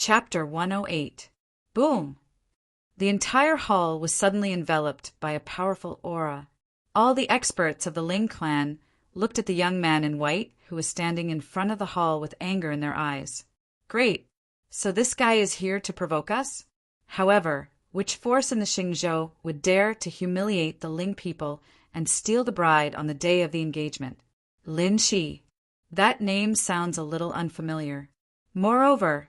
Chapter 108. Boom! The entire hall was suddenly enveloped by a powerful aura. All the experts of the Ling clan looked at the young man in white who was standing in front of the hall with anger in their eyes. Great! So this guy is here to provoke us? However, which force in the Xingzhou would dare to humiliate the Ling people and steal the bride on the day of the engagement? Lin Shi. That name sounds a little unfamiliar. Moreover,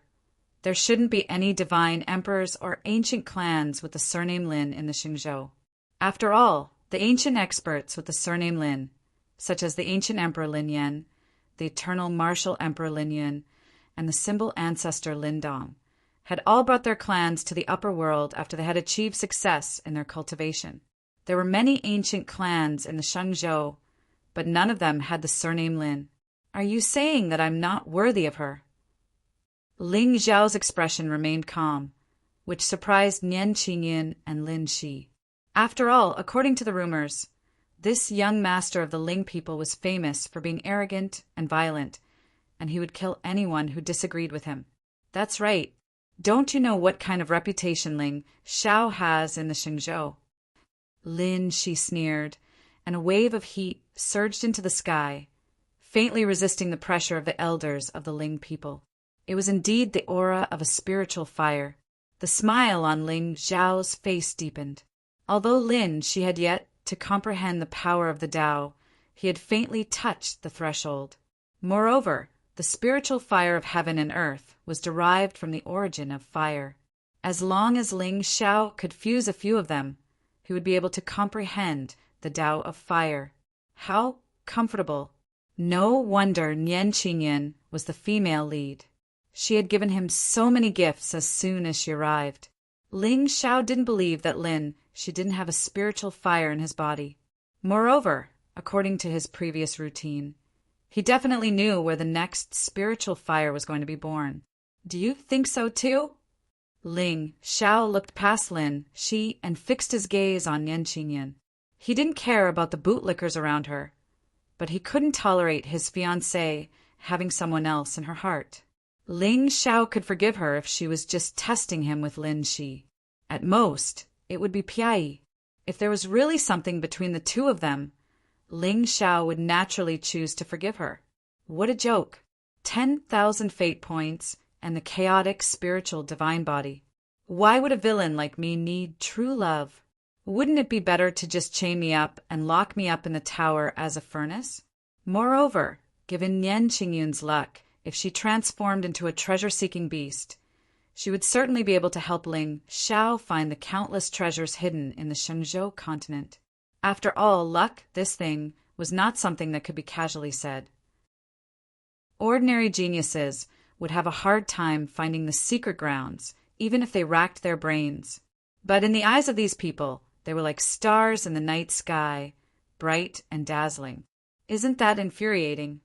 there shouldn't be any divine emperors or ancient clans with the surname Lin in the Xingzhou. After all, the ancient experts with the surname Lin, such as the ancient emperor Lin Yan, the eternal martial emperor Lin Yun, and the symbol ancestor Lin Dong, had all brought their clans to the upper world after they had achieved success in their cultivation. There were many ancient clans in the Xingzhou, but none of them had the surname Lin. Are you saying that I'm not worthy of her? Ling Zhao's expression remained calm, which surprised Nian Qingyin and Lin Shi. After all, according to the rumors, this young master of the Ling people was famous for being arrogant and violent, and he would kill anyone who disagreed with him. That's right. Don't you know what kind of reputation Ling Xiao has in the Xingzhou? Lin Shi sneered, and a wave of heat surged into the sky, faintly resisting the pressure of the elders of the Ling people. It was indeed the aura of a spiritual fire. The smile on Ling Zhao's face deepened. Although Lin Shi had yet to comprehend the power of the Tao, he had faintly touched the threshold. Moreover, the spiritual fire of heaven and earth was derived from the origin of fire. As long as Ling Xiao could fuse a few of them, he would be able to comprehend the Tao of fire. How comfortable! No wonder Nian Qingyin was the female lead. She had given him so many gifts as soon as she arrived. Ling Xiao didn't believe that Lin Shi didn't have a spiritual fire in his body. Moreover, according to his previous routine, he definitely knew where the next spiritual fire was going to be born. Do you think so too? Ling Xiao looked past Lin Shi and fixed his gaze on Nian Qingyin. He didn't care about the bootlickers around her, but he couldn't tolerate his fiancée having someone else in her heart. Ling Xiao could forgive her if she was just testing him with Lin Shi. At most, it would be piai. If there was really something between the two of them, Ling Xiao would naturally choose to forgive her. What a joke! 10,000 fate points and the chaotic spiritual divine body. Why would a villain like me need true love? Wouldn't it be better to just chain me up and lock me up in the tower as a furnace? Moreover, given Nian Qingyun's luck, if she transformed into a treasure-seeking beast, she would certainly be able to help Ling Xiao find the countless treasures hidden in the Shenzhou continent. After all, luck, this thing, was not something that could be casually said. Ordinary geniuses would have a hard time finding the secret grounds, even if they racked their brains. But in the eyes of these people, they were like stars in the night sky, bright and dazzling. Isn't that infuriating?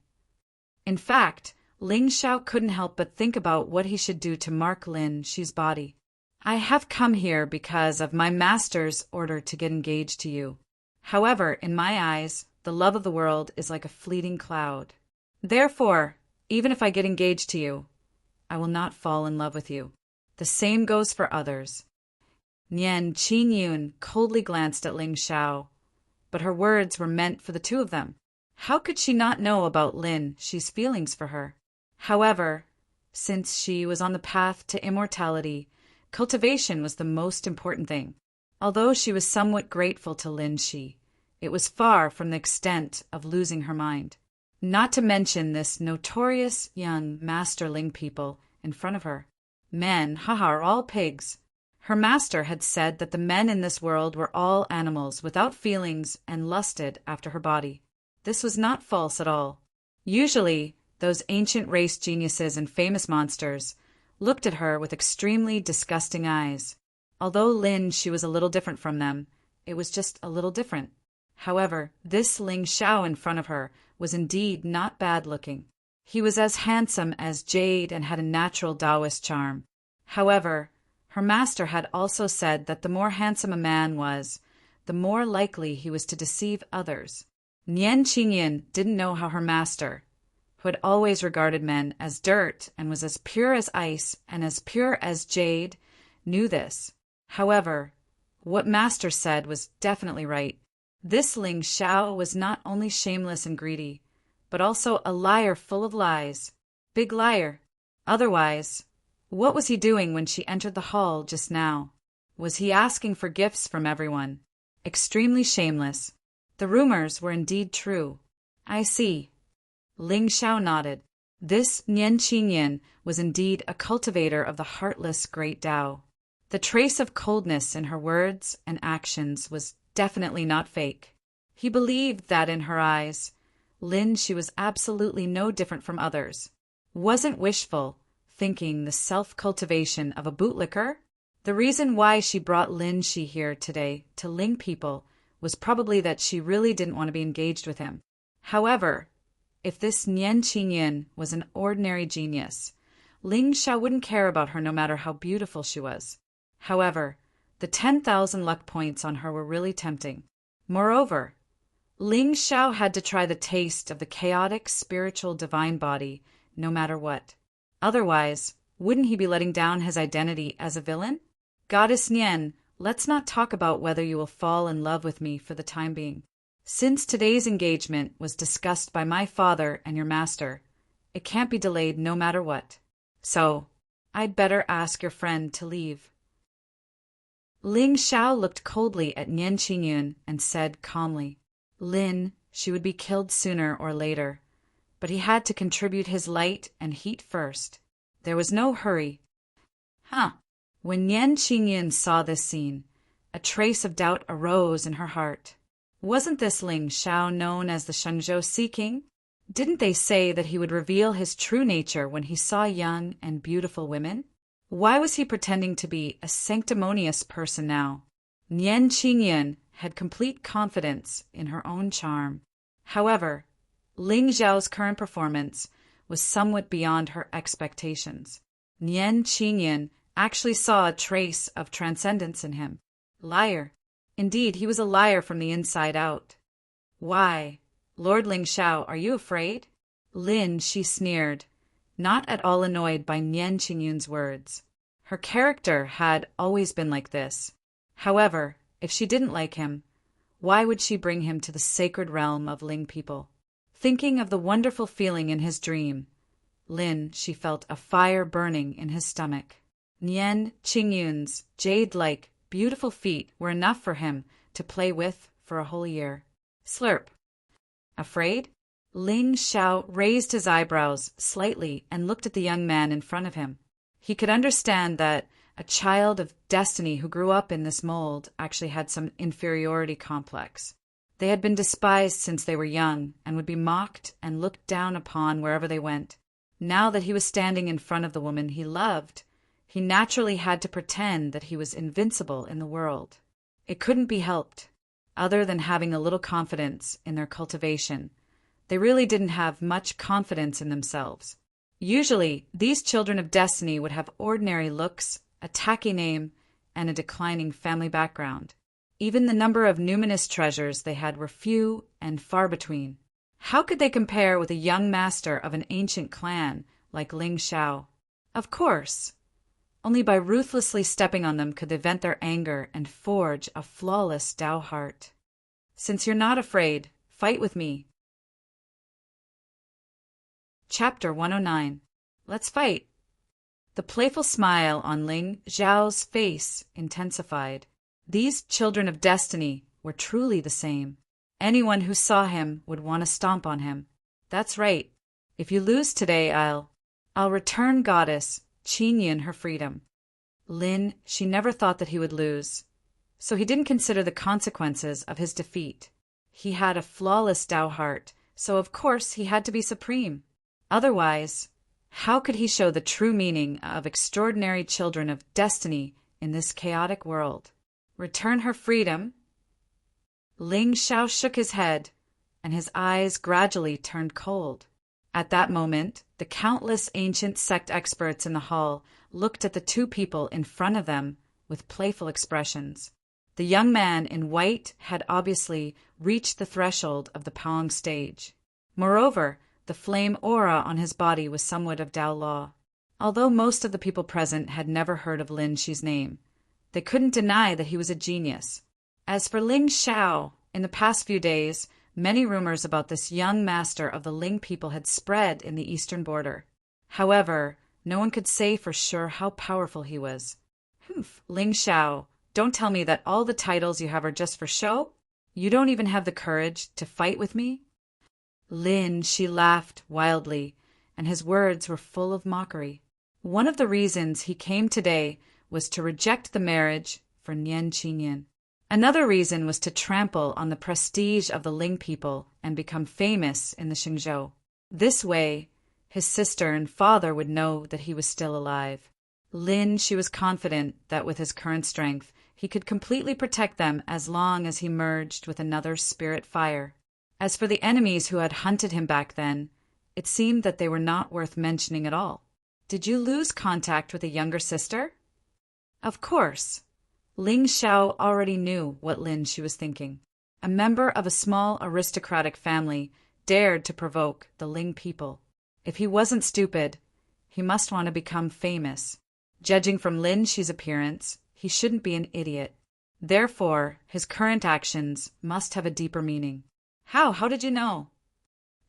In fact, Ling Xiao couldn't help but think about what he should do to mark Lin Shi's body. I have come here because of my master's order to get engaged to you. However, in my eyes, the love of the world is like a fleeting cloud. Therefore, even if I get engaged to you, I will not fall in love with you. The same goes for others. Nian Qingyun coldly glanced at Ling Xiao, but her words were meant for the two of them. How could she not know about Lin Shi's feelings for her? However, since she was on the path to immortality, cultivation was the most important thing. Although she was somewhat grateful to Lin Shi, it was far from the extent of losing her mind. Not to mention this notorious young master Ling people in front of her. Men, are all pigs. Her master had said that the men in this world were all animals without feelings and lusted after her body. This was not false at all. Usually, those ancient race geniuses and famous monsters looked at her with extremely disgusting eyes. Although Lin Shi was a little different from them, it was just a little different. However, this Ling Xiao in front of her was indeed not bad-looking. He was as handsome as jade and had a natural Taoist charm. However, her master had also said that the more handsome a man was, the more likely he was to deceive others. Nian Qingyin didn't know how her master, who had always regarded men as dirt and was as pure as ice and as pure as jade, knew this. However, what Master said was definitely right. This Ling Xiao was not only shameless and greedy, but also a liar full of lies. Big liar. Otherwise, what was he doing when she entered the hall just now? Was he asking for gifts from everyone? Extremely shameless. The rumors were indeed true. I see. Ling Xiao nodded. This Nian Qingyan was indeed a cultivator of the heartless great Tao. The trace of coldness in her words and actions was definitely not fake. He believed that in her eyes, Lin she was absolutely no different from others. Wasn't wishful thinking the self-cultivation of a bootlicker? The reason why she brought Lin Shi here today to Ling people was probably that she really didn't want to be engaged with him. However, if this Nian Qingyan was an ordinary genius, Ling Xiao wouldn't care about her no matter how beautiful she was. However, the 10,000 luck points on her were really tempting. Moreover, Ling Xiao had to try the taste of the chaotic, spiritual, divine body, no matter what. Otherwise, wouldn't he be letting down his identity as a villain? Goddess Nian, let's not talk about whether you will fall in love with me for the time being. Since today's engagement was discussed by my father and your master, it can't be delayed no matter what. So, I'd better ask your friend to leave. Ling Xiao looked coldly at Nian Qingyun and said calmly, Lin, she would be killed sooner or later, but he had to contribute his light and heat first. There was no hurry. When Nian Qingyun saw this scene, a trace of doubt arose in her heart. Wasn't this Ling Xiao known as the Shenzhou Sea King? Didn't they say that he would reveal his true nature when he saw young and beautiful women? Why was he pretending to be a sanctimonious person now? Nian Qingyun had complete confidence in her own charm. However, Ling Xiao's current performance was somewhat beyond her expectations. Nian Qingyun actually saw a trace of transcendence in him. Liar. Indeed, he was a liar from the inside out. Why, Lord Ling Xiao, are you afraid? Lin, she sneered, not at all annoyed by Nian Qingyun's words. Her character had always been like this. However, if she didn't like him, why would she bring him to the sacred realm of Ling people? Thinking of the wonderful feeling in his dream, Lin, she felt a fire burning in his stomach. Nian Qingyun's jade-like, beautiful feet were enough for him to play with for a whole year. Slurp. Afraid? Ling Xiao raised his eyebrows slightly and looked at the young man in front of him. He could understand that a child of destiny who grew up in this mold actually had some inferiority complex. They had been despised since they were young and would be mocked and looked down upon wherever they went. Now that he was standing in front of the woman he loved, he naturally had to pretend that he was invincible in the world. It couldn't be helped. Other than having a little confidence in their cultivation, they really didn't have much confidence in themselves. Usually, these children of destiny would have ordinary looks, a tacky name, and a declining family background. Even the number of numinous treasures they had were few and far between. How could they compare with a young master of an ancient clan like Ling Xiao? Of course, only by ruthlessly stepping on them could they vent their anger and forge a flawless Tao heart. Since you're not afraid, fight with me. Chapter 109. Let's fight. The playful smile on Ling Xiao's face intensified. These children of destiny were truly the same. Anyone who saw him would want to stomp on him. That's right. If you lose today, I'll return Goddess Qingyun her freedom. Lin, she never thought that he would lose, so he didn't consider the consequences of his defeat. He had a flawless Tao heart, so of course he had to be supreme. Otherwise, how could he show the true meaning of extraordinary children of destiny in this chaotic world? Return her freedom? Ling Xiao shook his head, and his eyes gradually turned cold. At that moment, the countless ancient sect experts in the hall looked at the two people in front of them with playful expressions. The young man in white had obviously reached the threshold of the Pong stage. Moreover, The flame aura on his body was somewhat of Dao law. Although most of the people present had never heard of Lin Shi's name, they couldn't deny that he was a genius. As for Ling Xiao, in the past few days, many rumors about this young master of the Ling people had spread in the eastern border. However, no one could say for sure how powerful he was. Humph, Ling Xiao, don't tell me that all the titles you have are just for show? You don't even have the courage to fight with me? Lin Shi laughed wildly, and his words were full of mockery. One of the reasons he came today was to reject the marriage for Nian Qinyan. Another reason was to trample on the prestige of the Ling people and become famous in the Xingzhou. This way, his sister and father would know that he was still alive. Lin Shi was confident that with his current strength, he could completely protect them as long as he merged with another spirit fire. As for the enemies who had hunted him back then, it seemed that they were not worth mentioning at all. Did you lose contact with a younger sister? Of course. Ling Xiao already knew what Lin Shi was thinking. A member of a small aristocratic family dared to provoke the Ling people. If he wasn't stupid, he must want to become famous. Judging from Lin Shi's appearance, he shouldn't be an idiot. Therefore, his current actions must have a deeper meaning. How? How did you know?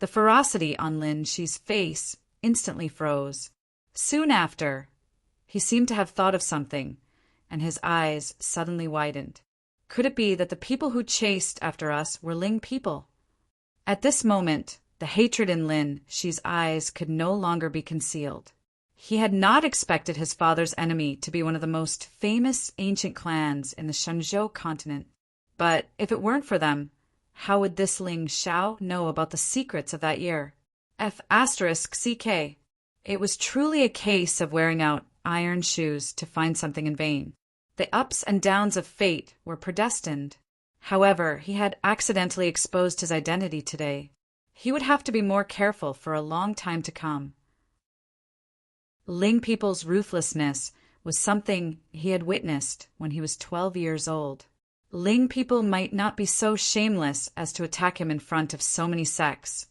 The ferocity on Lin Shi's face instantly froze. Soon after, he seemed to have thought of something, and his eyes suddenly widened. Could it be that the people who chased after us were Ling people? At this moment, the hatred in Lin Shi's eyes could no longer be concealed. He had not expected his father's enemy to be one of the most famous ancient clans in the Shenzhou continent. But if it weren't for them, how would this Ling Xiao know about the secrets of that year? F***CK. It was truly a case of wearing out iron shoes to find something in vain. The ups and downs of fate were predestined. However, he had accidentally exposed his identity today. He would have to be more careful for a long time to come. Ling people's ruthlessness was something he had witnessed when he was 12 years old. Ling people might not be so shameless as to attack him in front of so many sects,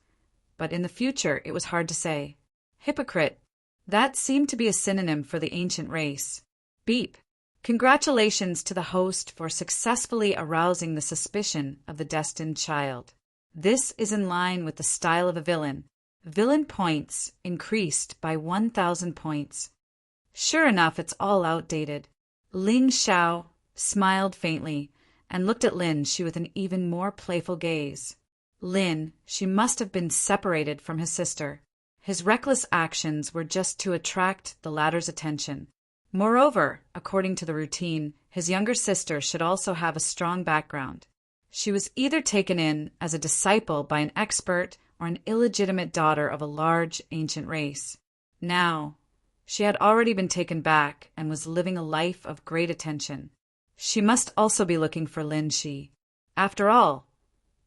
but in the future it was hard to say. Hypocrite. That seemed to be a synonym for the ancient race. Beep. Congratulations to the host for successfully arousing the suspicion of the destined child. This is in line with the style of a villain. Villain points increased by 1,000 points. Sure enough, it's all outdated. Ling Xiao smiled faintly and looked at Lin Shi with an even more playful gaze. Lin Shi must have been separated from his sister. His reckless actions were just to attract the latter's attention. Moreover, according to the routine, his younger sister should also have a strong background. She was either taken in as a disciple by an expert or an illegitimate daughter of a large ancient race. Now, she had already been taken back and was living a life of great attention. She must also be looking for Lin Shi. After all,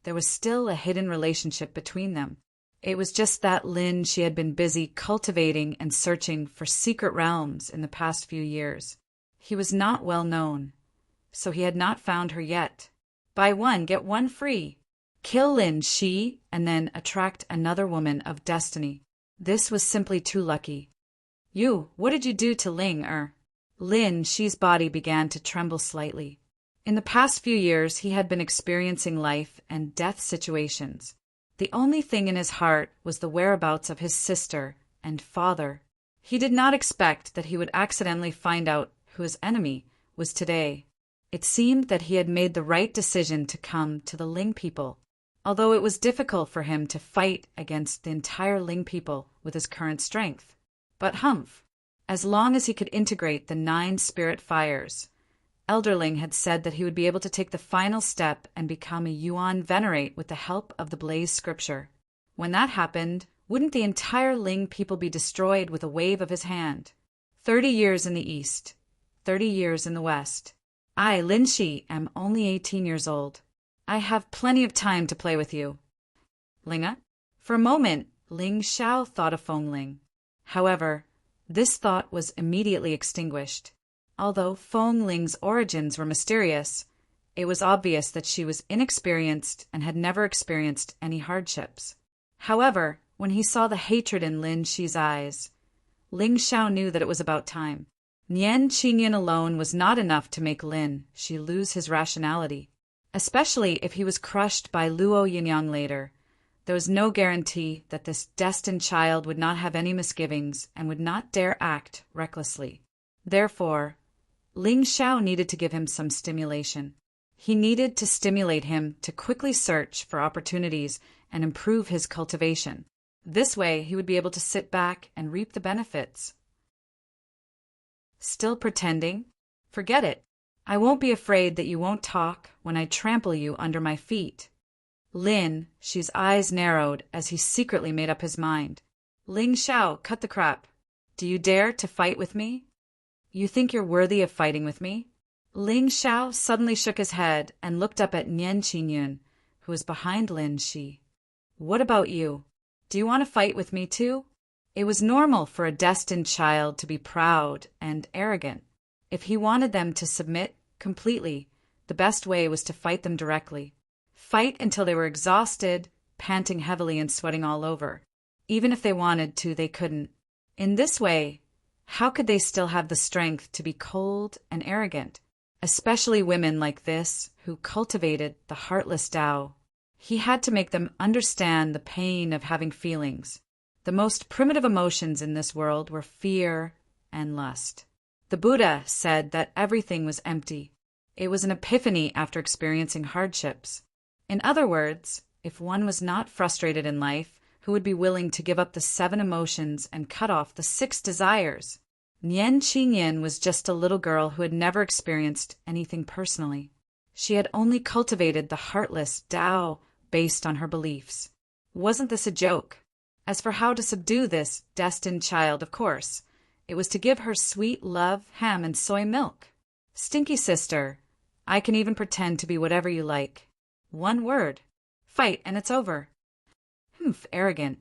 there was still a hidden relationship between them. It was just that Lin Shi had been busy cultivating and searching for secret realms in the past few years. He was not well known, so he had not found her yet. Buy one, get one free. Kill Lin Shi and then attract another woman of destiny. This was simply too lucky. What did you do to Ling? Lin Shi's body began to tremble slightly. In the past few years, he had been experiencing life and death situations. The only thing in his heart was the whereabouts of his sister and father. He did not expect that he would accidentally find out who his enemy was today. It seemed that he had made the right decision to come to the Ling people, although it was difficult for him to fight against the entire Ling people with his current strength. But humph! As long as he could integrate the 9 spirit fires, Elderling had said that he would be able to take the final step and become a Yuan Venerate with the help of the Blaze Scripture. When that happened, wouldn't the entire Ling people be destroyed with a wave of his hand? 30 years in the east, 30 years in the west. I, Lin Shi, am only 18 years old. I have plenty of time to play with you. Linga? For a moment, Ling Xiao thought of Feng Ling. However, this thought was immediately extinguished. Although Feng Ling's origins were mysterious, it was obvious that she was inexperienced and had never experienced any hardships. However, When he saw the hatred in Lin Shi's eyes, Ling Xiao knew that it was about time. Nian Qingyan alone was not enough to make Lin Shi lose his rationality, especially if he was crushed by Luo Yinyang later. There was no guarantee that this destined child would not have any misgivings and would not dare act recklessly. Therefore, Ling Xiao needed to give him some stimulation. He needed to stimulate him to quickly search for opportunities and improve his cultivation. This way, he would be able to sit back and reap the benefits. Still pretending? Forget it. I won't be afraid that you won't talk when I trample you under my feet. Lin Shi's eyes narrowed as he secretly made up his mind. Ling Xiao, cut the crap. Do you dare to fight with me? You think you're worthy of fighting with me? Ling Xiao suddenly shook his head and looked up at Nian Qingyun, who was behind Lin Shi. What about you? Do you want to fight with me too? It was normal for a destined child to be proud and arrogant. If he wanted them to submit completely, the best way was to fight them directly. Fight until they were exhausted, panting heavily and sweating all over. Even if they wanted to, they couldn't. In this way, how could they still have the strength to be cold and arrogant? Especially women like this, who cultivated the heartless Tao. He had to make them understand the pain of having feelings. The most primitive emotions in this world were fear and lust. The Buddha said that everything was empty. It was an epiphany after experiencing hardships. In other words, if one was not frustrated in life, who would be willing to give up the 7 emotions and cut off the 6 desires? Nian Qingyan was just a little girl who had never experienced anything personally. She had only cultivated the heartless Tao based on her beliefs. Wasn't this a joke? As for how to subdue this destined child, of course, it was to give her sweet love, ham, and soy milk. Stinky sister, I can even pretend to be whatever you like. One word. Fight, and it's over. Humph, arrogant.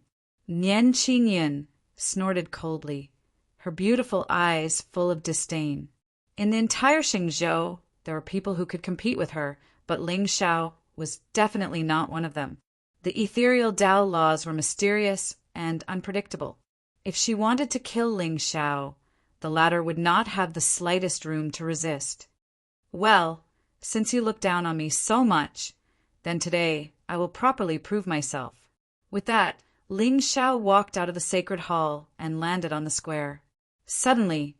Nian Qingyan snorted coldly, her beautiful eyes full of disdain. In the entire Xingzhou, there were people who could compete with her, but Ling Xiao was definitely not one of them. The ethereal Tao laws were mysterious and unpredictable. If she wanted to kill Ling Xiao, the latter would not have the slightest room to resist. Well, since you look down on me so much, then today I will properly prove myself. With that, Ling Xiao walked out of the sacred hall and landed on the square. Suddenly,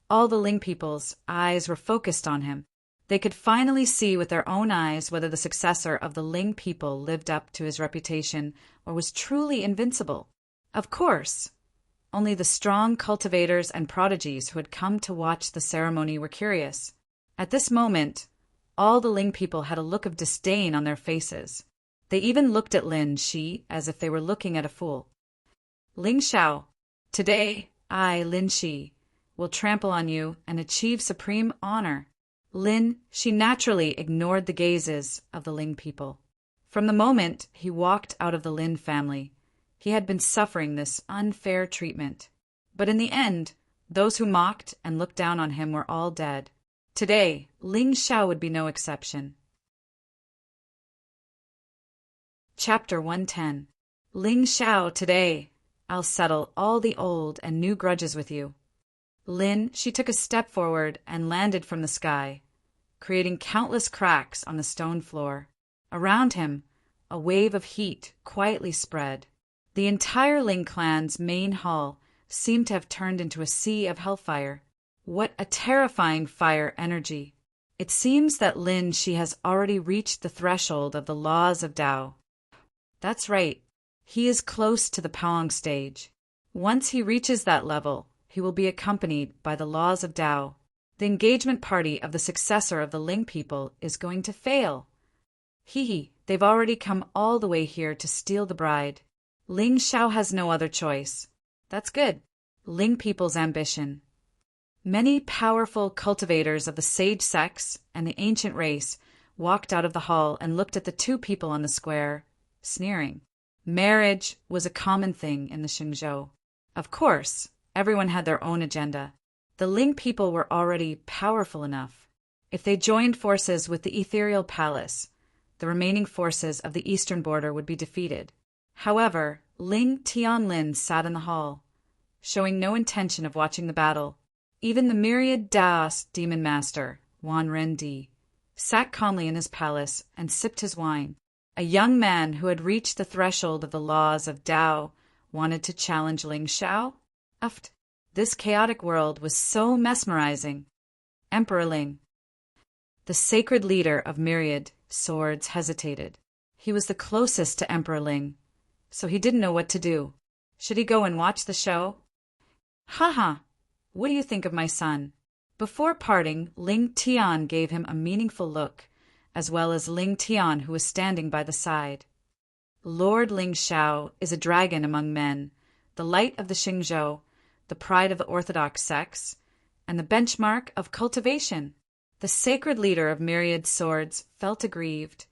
all the Ling people's eyes were focused on him. They could finally see with their own eyes whether the successor of the Ling people lived up to his reputation or was truly invincible. Of course, only the strong cultivators and prodigies who had come to watch the ceremony were curious. At this moment, all the Ling people had a look of disdain on their faces. They even looked at Lin Shi as if they were looking at a fool. Ling Xiao, today I, Lin Shi, will trample on you and achieve supreme honor. Lin Shi naturally ignored the gazes of the Ling people. From the moment he walked out of the Lin family, he had been suffering this unfair treatment. But in the end, those who mocked and looked down on him were all dead. Today, Ling Xiao would be no exception. Chapter 110. Ling Xiao, today, I'll settle all the old and new grudges with you. Lin Shi took a step forward and landed from the sky, creating countless cracks on the stone floor. Around him, a wave of heat quietly spread. The entire Ling clan's main hall seemed to have turned into a sea of hellfire. What a terrifying fire energy! It seems that Lin Shi has already reached the threshold of the laws of Tao. That's right, he is close to the Paong stage. Once he reaches that level, he will be accompanied by the laws of Tao. The engagement party of the successor of the Ling people is going to fail. They've already come all the way here to steal the bride. Ling Xiao has no other choice. That's good. Ling people's ambition. Many powerful cultivators of the sage sex and the ancient race walked out of the hall and looked at the 2 people on the square, sneering. Marriage was a common thing in the Xingzhou. Of course, everyone had their own agenda. The Ling people were already powerful enough. If they joined forces with the ethereal palace, the remaining forces of the eastern border would be defeated. However, Ling Tianlin sat in the hall, showing no intention of watching the battle. Even the myriad Daos demon master, Wan Rendi, sat calmly in his palace and sipped his wine. A young man who had reached the threshold of the laws of Tao wanted to challenge Ling Shao? This chaotic world was so mesmerizing. Emperor Ling, the sacred leader of myriad swords, hesitated. He was the closest to Emperor Ling, so he didn't know what to do. Should he go and watch the show? Haha, what do you think of my son? Before parting, Ling Tian gave him a meaningful look, as well as Ling Tian, who was standing by the side. Lord Ling Shao is a dragon among men, the light of the Xingzhou, the pride of the orthodox sects, and the benchmark of cultivation. The sacred leader of myriad swords felt aggrieved,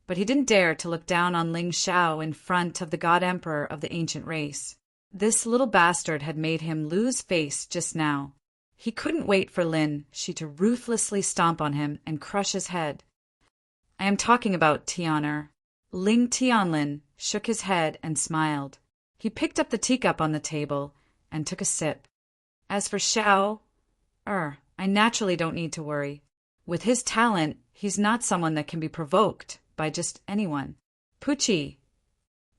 but he didn't dare to look down on Ling Shao in front of the god emperor of the ancient race. This little bastard had made him lose face just now. He couldn't wait for Lin Shi to ruthlessly stomp on him and crush his head. I am talking about Tianer. Ling Tianlin shook his head and smiled. He picked up the teacup on the table and took a sip. As for Shao, I naturally don't need to worry. With his talent, he's not someone that can be provoked by just anyone. Pucci,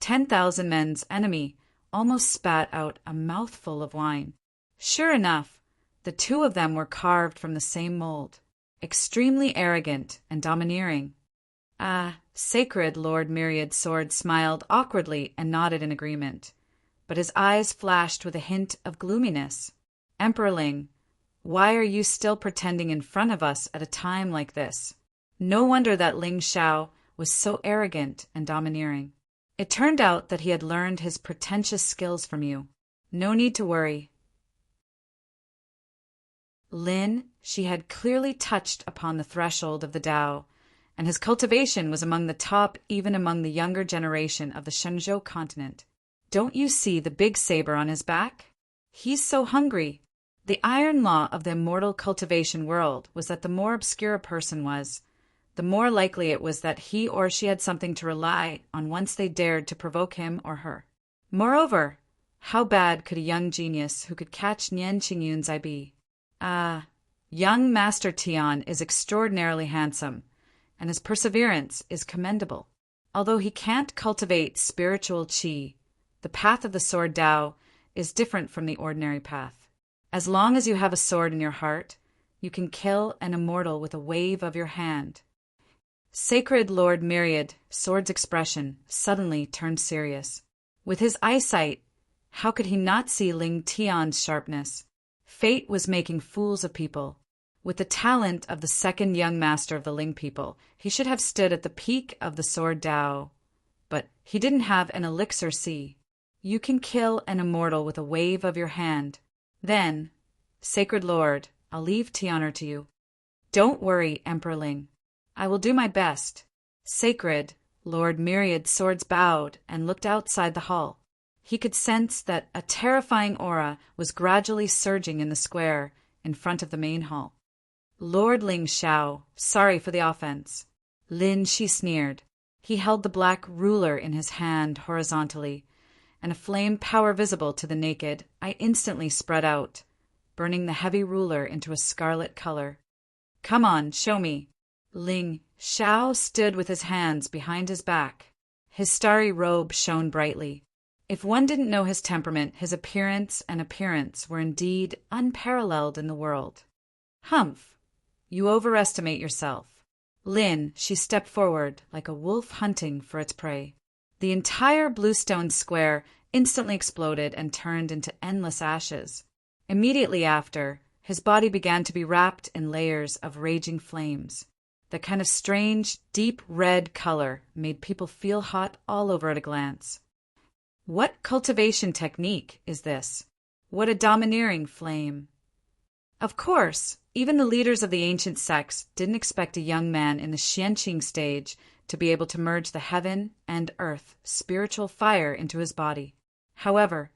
10,000 men's enemy, almost spat out a mouthful of wine. Sure enough, the two of them were carved from the same mold, extremely arrogant and domineering. Sacred Lord Myriad Sword smiled awkwardly and nodded in agreement, but his eyes flashed with a hint of gloominess. Emperor Ling, why are you still pretending in front of us at a time like this? No wonder that Ling Shao was so arrogant and domineering. It turned out that he had learned his pretentious skills from you. No need to worry. Lin, she had clearly touched upon the threshold of the Tao, and his cultivation was among the top even among the younger generation of the Shenzhou continent. Don't you see the big saber on his back? He's so hungry. The iron law of the immortal cultivation world was that the more obscure a person was, the more likely it was that he or she had something to rely on once they dared to provoke him or her. Moreover, how bad could a young genius who could catch Nian Qingyun's eye be? Young Master Tian is extraordinarily handsome, and his perseverance is commendable. Although he can't cultivate spiritual qi, the path of the sword Tao is different from the ordinary path. As long as you have a sword in your heart, you can kill an immortal with a wave of your hand. Sacred Lord Myriad Sword's expression suddenly turned serious. With his eyesight, how could he not see Ling Tian's sharpness? Fate was making fools of people. With the talent of the second young master of the Ling people, he should have stood at the peak of the sword Tao. But he didn't have an elixir C. You can kill an immortal with a wave of your hand. Then, Sacred Lord, I'll leave Tianer to you. Don't worry, Emperor Ling. I will do my best. Sacred Lord Myriad Swords bowed and looked outside the hall. He could sense that a terrifying aura was gradually surging in the square in front of the main hall. Lord Ling Shao, sorry for the offense. Lin Shi sneered. He held the black ruler in his hand horizontally, and a flame power visible to the naked eye instantly spread out, burning the heavy ruler into a scarlet color. Come on, show me. Ling Shao stood with his hands behind his back. His starry robe shone brightly. If one didn't know his temperament, his appearance and appearance were indeed unparalleled in the world. Humph, you overestimate yourself. Lin, she stepped forward like a wolf hunting for its prey. The entire bluestone square instantly exploded and turned into endless ashes. Immediately after, his body began to be wrapped in layers of raging flames. The kind of strange, deep red color made people feel hot all over at a glance. What cultivation technique is this? What a domineering flame! Of course, even the leaders of the ancient sects didn't expect a young man in the Xianqing stage to be able to merge the heaven and earth spiritual fire into his body. However,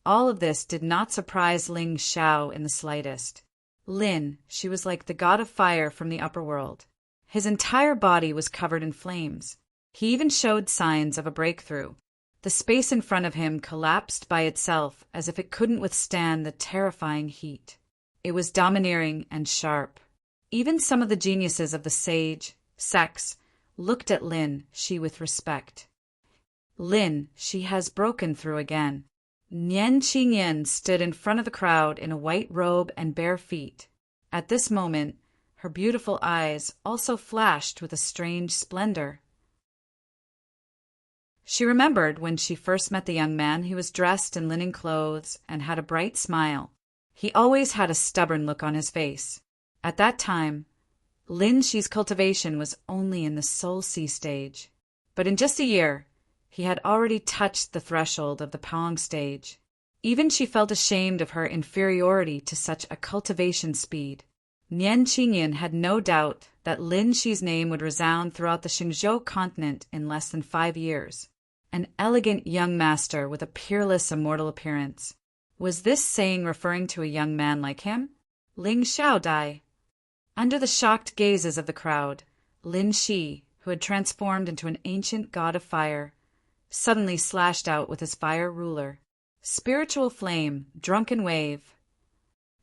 all of this did not surprise Ling Shao in the slightest. Lin, she was like the god of fire from the upper world. His entire body was covered in flames. He even showed signs of a breakthrough. The space in front of him collapsed by itself as if it couldn't withstand the terrifying heat. It was domineering and sharp. Even some of the geniuses of the sage sex looked at Lin Shi with respect. Lin Shi has broken through again. Nian Qingyan stood in front of the crowd in a white robe and bare feet. At this moment, her beautiful eyes also flashed with a strange splendor. She remembered when she first met the young man. He was dressed in linen clothes and had a bright smile. He always had a stubborn look on his face. At that time, Lin Shi's cultivation was only in the Soul Sea stage. But in just a year, he had already touched the threshold of the Paong stage. Even she felt ashamed of her inferiority to such a cultivation speed. Nian Qingyan had no doubt that Lin Shi's name would resound throughout the Xingzhou continent in less than 5 years. An elegant young master with a peerless, immortal appearance. Was this saying referring to a young man like him? Ling Xiaodai. Under the shocked gazes of the crowd, Lin Shi, who had transformed into an ancient god of fire, suddenly slashed out with his fire ruler. Spiritual flame, drunken wave.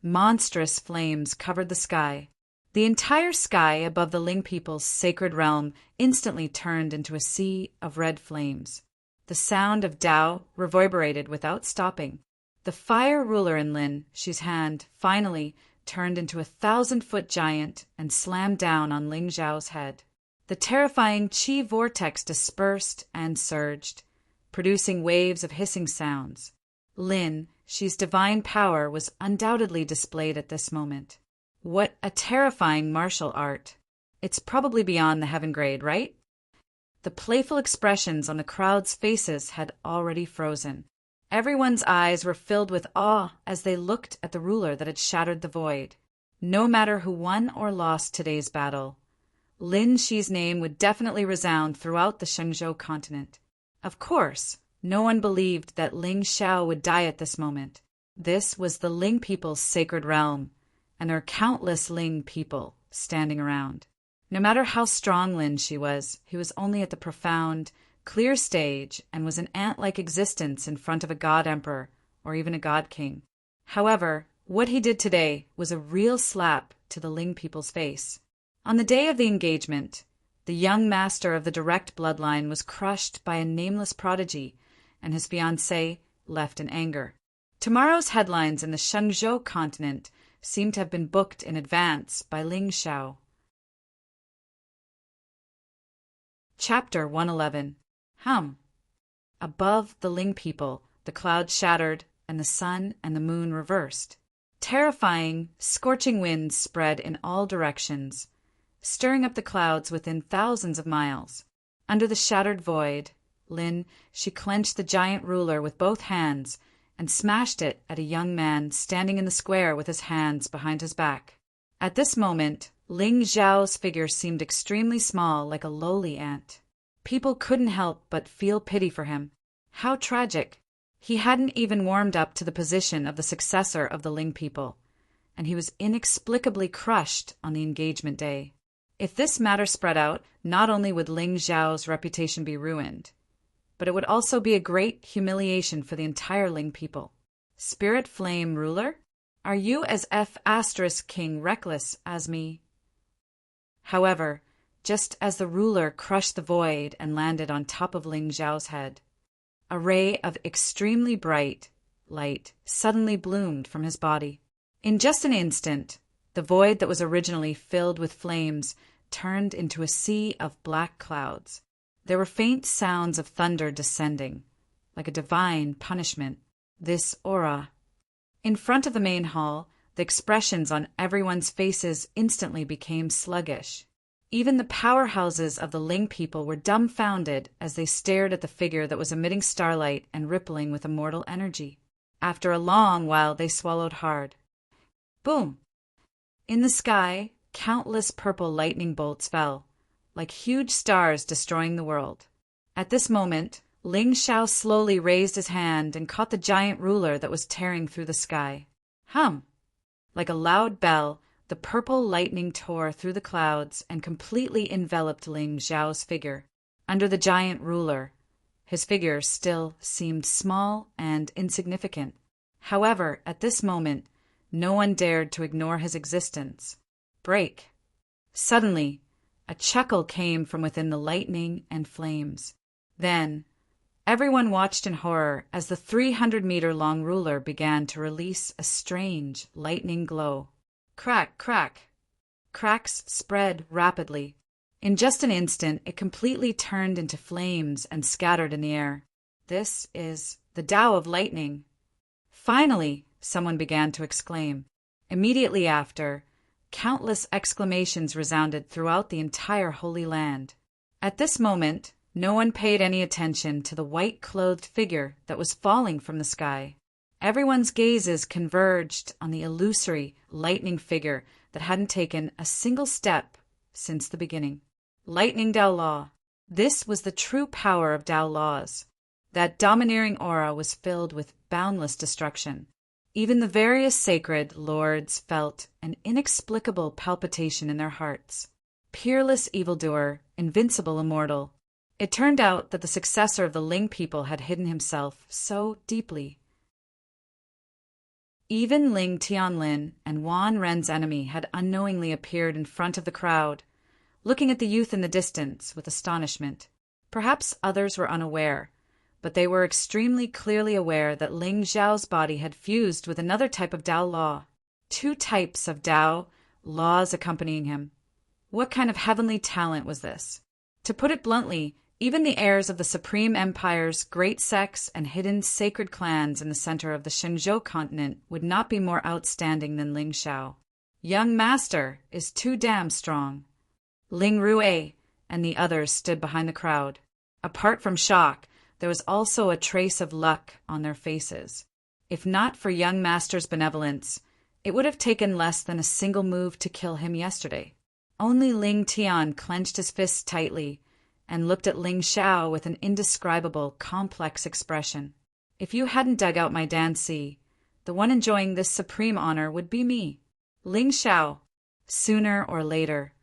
Monstrous flames covered the sky. The entire sky above the Ling people's sacred realm instantly turned into a sea of red flames. The sound of Tao reverberated without stopping. The fire ruler in Lin Shi's hand finally turned into a 1,000-foot giant and slammed down on Ling Zhao's head. The terrifying qi vortex dispersed and surged, producing waves of hissing sounds. Lin Shi's divine power was undoubtedly displayed at this moment. What a terrifying martial art! It's probably beyond the heaven grade, right? The playful expressions on the crowd's faces had already frozen. Everyone's eyes were filled with awe as they looked at the ruler that had shattered the void. No matter who won or lost today's battle, Lin Shi's name would definitely resound throughout the Shenzhou continent. Of course, no one believed that Ling Xiao would die at this moment. This was the Ling people's sacred realm, and there were countless Ling people standing around. No matter how strong Lin Shi was, he was only at the profound, clear stage and was an ant-like existence in front of a god emperor or even a god king. However, what he did today was a real slap to the Ling people's face. On the day of the engagement, the young master of the direct bloodline was crushed by a nameless prodigy, and his fiancée left in anger. Tomorrow's headlines in the Shenzhou continent seemed to have been booked in advance by Ling Xiao. Chapter 111. Above the Ling people, the clouds shattered, and the sun and the moon reversed. Terrifying, scorching winds spread in all directions, stirring up the clouds within thousands of miles. Under the shattered void, Lin Shi clenched the giant ruler with both hands and smashed it at a young man standing in the square with his hands behind his back. At this moment, Ling Zhao's figure seemed extremely small, like a lowly ant. People couldn't help but feel pity for him. How tragic! He hadn't even warmed up to the position of the successor of the Ling people, and he was inexplicably crushed on the engagement day. If this matter spread out, not only would Ling Zhao's reputation be ruined, but it would also be a great humiliation for the entire Ling people. Spirit Flame Ruler? Are you as King reckless as me? However, just as the ruler crushed the void and landed on top of Ling Zhao's head, a ray of extremely bright light suddenly bloomed from his body. In just an instant, the void that was originally filled with flames turned into a sea of black clouds. There were faint sounds of thunder descending, like a divine punishment. This aura. In front of the main hall, the expressions on everyone's faces instantly became sluggish. Even the powerhouses of the Ling people were dumbfounded as they stared at the figure that was emitting starlight and rippling with immortal energy. After a long while, they swallowed hard. Boom! In the sky, countless purple lightning bolts fell, like huge stars destroying the world. At this moment, Ling Xiao slowly raised his hand and caught the giant ruler that was tearing through the sky. Like a loud bell, the purple lightning tore through the clouds and completely enveloped Ling Zhao's figure. Under the giant ruler, His figure still seemed small and insignificant. However, at this moment, no one dared to ignore his existence. Break. Suddenly, a chuckle came from within the lightning and flames. Then, everyone watched in horror as the 300-meter-long ruler began to release a strange, lightning glow. Crack, crack. Cracks spread rapidly. In just an instant, it completely turned into flames and scattered in the air. This is the Tao of lightning. Finally, someone began to exclaim. Immediately after, countless exclamations resounded throughout the entire Holy Land. At this moment, no one paid any attention to the white-clothed figure that was falling from the sky. Everyone's gazes converged on the illusory, lightning figure that hadn't taken a single step since the beginning. Lightning Tao Law. This was the true power of Tao laws. That domineering aura was filled with boundless destruction. Even the various sacred lords felt an inexplicable palpitation in their hearts. Peerless evildoer, invincible immortal. It turned out that the successor of the Ling people had hidden himself so deeply. Even Ling Tianlin and Wan Ren's enemy had unknowingly appeared in front of the crowd, looking at the youth in the distance with astonishment. Perhaps others were unaware, but they were extremely clearly aware that Ling Zhao's body had fused with another type of Tao law. 2 types of Tao laws accompanying him. What kind of heavenly talent was this? To put it bluntly, even the heirs of the Supreme Empire's great sects and hidden sacred clans in the center of the Shenzhou continent would not be more outstanding than Ling Xiao. Young Master is too damn strong. Ling Rue and the others stood behind the crowd. Apart from shock, there was also a trace of luck on their faces. If not for young Master's benevolence, it would have taken less than a single move to kill him yesterday. Only Ling Tian clenched his fists tightly and looked at Ling Xiao with an indescribable, complex expression. If you hadn't dug out my Danci, the one enjoying this supreme honor would be me. Ling Xiao, sooner or later,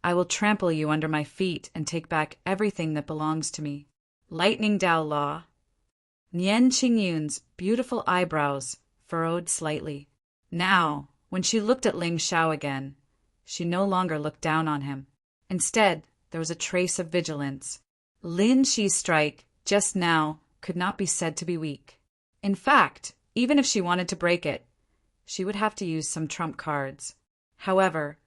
I will trample you under my feet and take back everything that belongs to me. Lightning Tao Law. Nian Qingyun's beautiful eyebrows furrowed slightly. Now, when she looked at Ling Xiao again, she no longer looked down on him. Instead, there was a trace of vigilance. Lin Shi's strike, just now, could not be said to be weak. In fact, even if she wanted to break it, she would have to use some trump cards. However,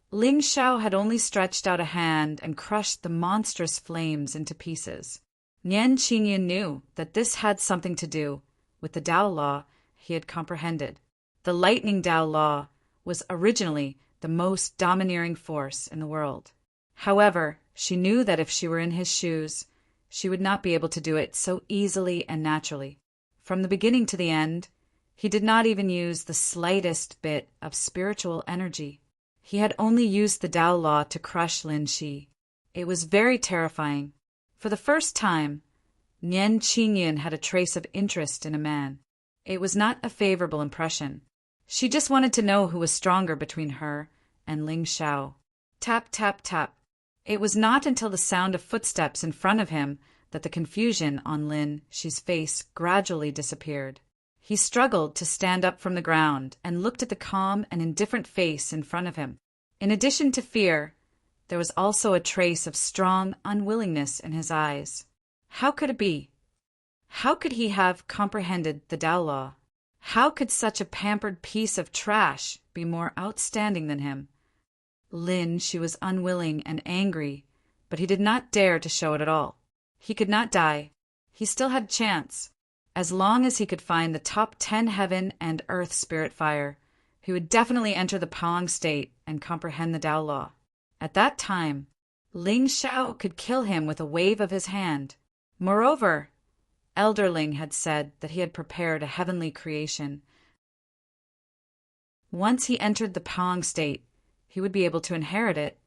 Ling Xiao had only stretched out a hand and crushed the monstrous flames into pieces. Nian Qingyun knew that this had something to do with the Tao law he had comprehended. The lightning Tao law was originally the most domineering force in the world. However, she knew that if she were in his shoes, she would not be able to do it so easily and naturally. From the beginning to the end, he did not even use the slightest bit of spiritual energy. He had only used the Tao law to crush Lin Shi. It was very terrifying. For the first time, Nian Qingyun had a trace of interest in a man. It was not a favorable impression. She just wanted to know who was stronger between her and Ling Xiao. Tap, tap, tap. It was not until the sound of footsteps in front of him that the confusion on Lin Shi's face gradually disappeared. He struggled to stand up from the ground and looked at the calm and indifferent face in front of him. In addition to fear, there was also a trace of strong unwillingness in his eyes. How could it be? How could he have comprehended the Tao law? How could such a pampered piece of trash be more outstanding than him? Lin Shi was unwilling and angry, but he did not dare to show it at all. He could not die. He still had a chance. As long as he could find the top 10 heaven and earth spirit fire, he would definitely enter the Pong state and comprehend the Tao law. At that time, Ling Xiao could kill him with a wave of his hand. Moreover, Elder Ling had said that he had prepared a heavenly creation. Once he entered the Pong state, he would be able to inherit it.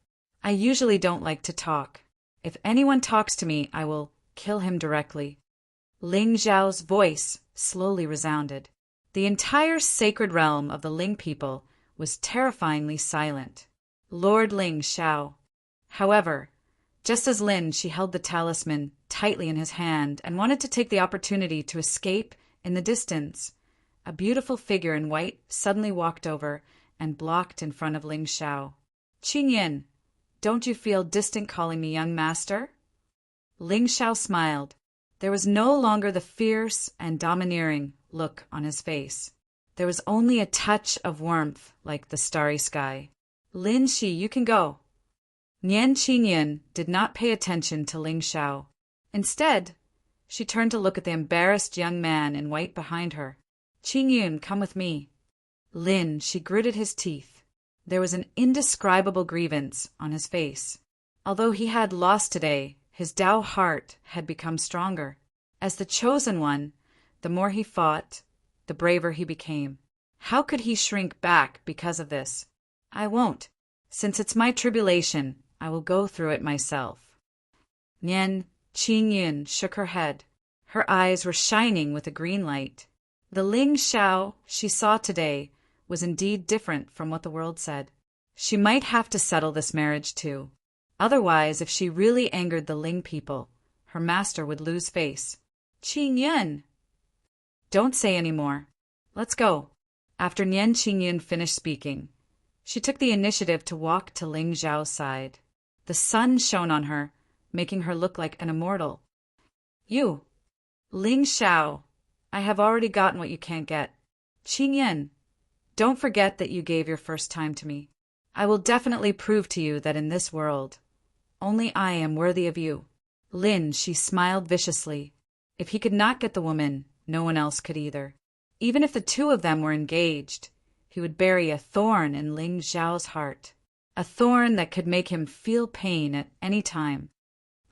I usually don't like to talk. If anyone talks to me, I will kill him directly. Ling Zhao's voice slowly resounded. The entire sacred realm of the Ling people was terrifyingly silent. Lord Ling Xiao. However, Just as Lin, she held the talisman tightly in his hand and wanted to take the opportunity to escape in the distance. A beautiful figure in white suddenly walked over and blocked in front of Ling Xiao. "Qingyan, don't you feel distant calling me young master?" Ling Xiao smiled. There was no longer the fierce and domineering look on his face. There was only a touch of warmth like the starry sky. "Lin Shi, you can go." Nian Qingyan did not pay attention to Ling Xiao. Instead, she turned to look at the embarrassed young man in white behind her. "Qingyun, come with me." Lin, she gritted his teeth. There was an indescribable grievance on his face. Although he had lost today, his Tao heart had become stronger. As the chosen one, the more he fought, the braver he became. How could he shrink back because of this? "I won't. Since it's my tribulation, I will go through it myself." Nian Qingyan shook her head. Her eyes were shining with a green light. The Ling Xiao she saw today was indeed different from what the world said. She might have to settle this marriage too. Otherwise, if she really angered the Ling people, her master would lose face. "Qingyan!" "Don't say any more. Let's go." After Nian Qingyan finished speaking, she took the initiative to walk to Ling Xiao's side. The sun shone on her, making her look like an immortal. "You, Ling Xiao, I have already gotten what you can't get. Qingyan, don't forget that you gave your first time to me. I will definitely prove to you that in this world, only I am worthy of you." Lin, she smiled viciously. If he could not get the woman, no one else could either. Even if the two of them were engaged, he would bury a thorn in Ling Xiao's heart. A thorn that could make him feel pain at any time.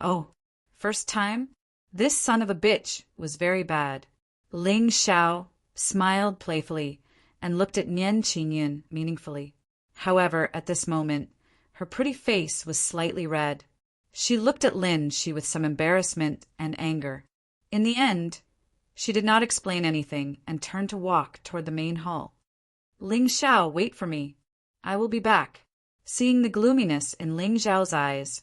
Oh, first time? This son of a bitch was very bad. Ling Xiao smiled playfully and looked at Nian Qingyan meaningfully. However, at this moment, her pretty face was slightly red. She looked at Lin Shi with some embarrassment and anger. In the end, she did not explain anything and turned to walk toward the main hall. "Ling Xiao, wait for me. I will be back." Seeing the gloominess in Ling Xiao's eyes,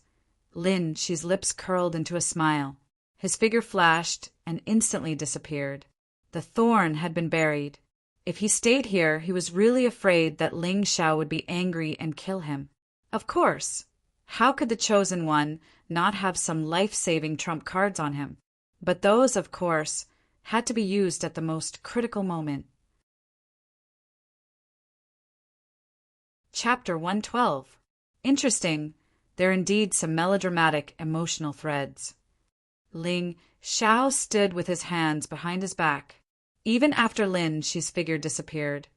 Lin Shi's lips curled into a smile. His figure flashed and instantly disappeared. The thorn had been buried. If he stayed here, he was really afraid that Ling Xiao would be angry and kill him. Of course, how could the chosen one not have some life-saving trump cards on him? But those, of course, had to be used at the most critical moment. Chapter 112. Interesting. There are indeed some melodramatic, emotional threads. Ling Xiao stood with his hands behind his back. Even after Lin Shi's figure disappeared,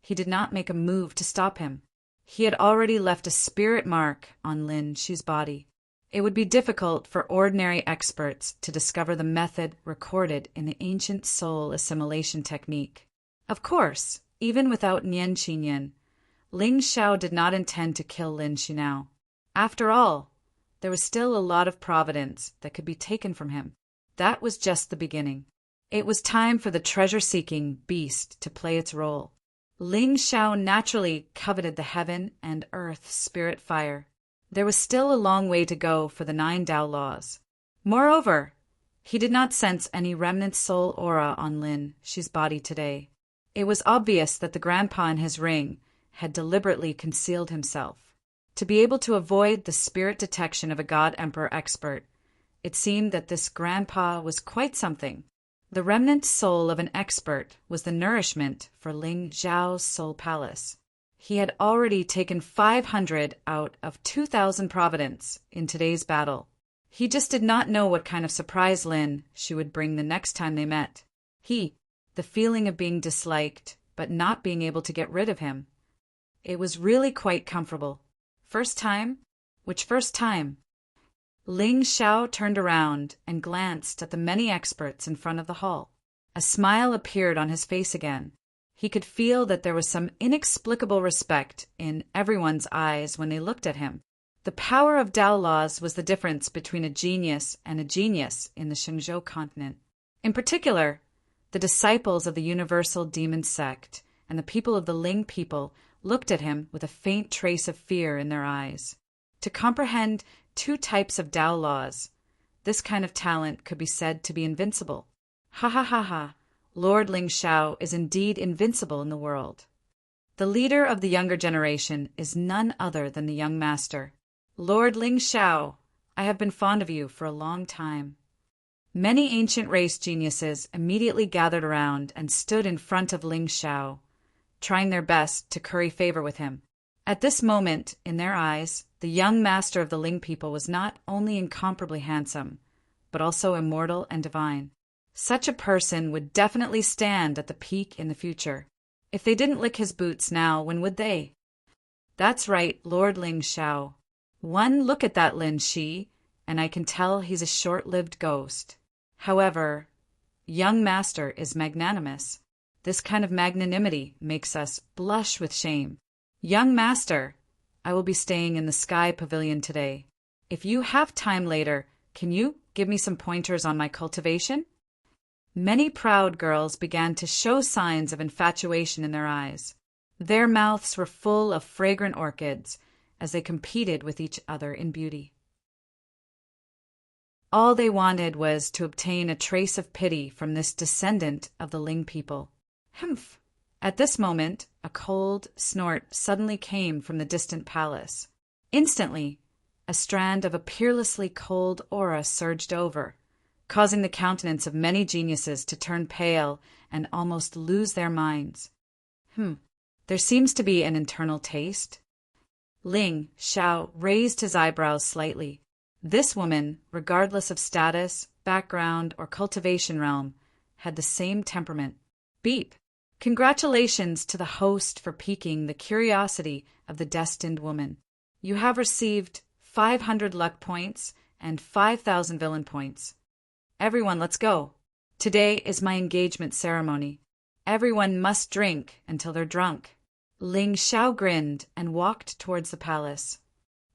he did not make a move to stop him. He had already left a spirit mark on Lin Shi's body. It would be difficult for ordinary experts to discover the method recorded in the ancient soul assimilation technique. Of course, even without Nian Qingyan, Ling Xiao did not intend to kill Lin Shi now. After all, there was still a lot of providence that could be taken from him. That was just the beginning. It was time for the treasure-seeking beast to play its role. Ling Xiao naturally coveted the heaven and earth spirit fire. There was still a long way to go for the 9 Tao laws. Moreover, he did not sense any remnant soul aura on Lin Shi's body today. It was obvious that the grandpa in his ring had deliberately concealed himself. To be able to avoid the spirit detection of a God Emperor expert, it seemed that this grandpa was quite something. The remnant soul of an expert was the nourishment for Ling Xiao's soul palace. He had already taken 500 out of 2,000 providence in today's battle. He just did not know what kind of surprise Lin Shi would bring the next time they met. The feeling of being disliked, but not being able to get rid of him. It was really quite comfortable. First time? Which first time? Ling Xiao turned around and glanced at the many experts in front of the hall. A smile appeared on his face again. He could feel that there was some inexplicable respect in everyone's eyes when they looked at him. The power of Tao laws was the difference between a genius and a genius in the Shenzhou continent. In particular, the disciples of the Universal Demon Sect and the people of the Ling people looked at him with a faint trace of fear in their eyes. to comprehend 2 types of Tao laws. This kind of talent could be said to be invincible. Ha ha ha ha! Lord Ling Xiao is indeed invincible in the world. The leader of the younger generation is none other than the young master. Lord Ling Xiao, I have been fond of you for a long time. Many ancient race geniuses immediately gathered around and stood in front of Ling Xiao, trying their best to curry favor with him. At this moment, in their eyes, the young master of the Ling people was not only incomparably handsome, but also immortal and divine. Such a person would definitely stand at the peak in the future. If they didn't lick his boots now, when would they? That's right, Lord Ling Xiao. One look at that Lin Shi, and I can tell he's a short-lived ghost. However, young master is magnanimous. This kind of magnanimity makes us blush with shame. Young master, I will be staying in the Sky Pavilion today. If you have time later, can you give me some pointers on my cultivation? Many proud girls began to show signs of infatuation in their eyes. Their mouths were full of fragrant orchids as they competed with each other in beauty. All they wanted was to obtain a trace of pity from this descendant of the Ling people. Humph! At this moment, a cold snort suddenly came from the distant palace. Instantly, a strand of a peerlessly cold aura surged over, causing the countenance of many geniuses to turn pale and almost lose their minds. There seems to be an internal taste. Ling Xiao raised his eyebrows slightly. This woman, regardless of status, background, or cultivation realm, had the same temperament. Beep! Congratulations to the host for piquing the curiosity of the destined woman. You have received 500 luck points and 5,000 villain points. Everyone, let's go. Today is my engagement ceremony. Everyone must drink until they're drunk. Ling Xiao grinned and walked towards the palace.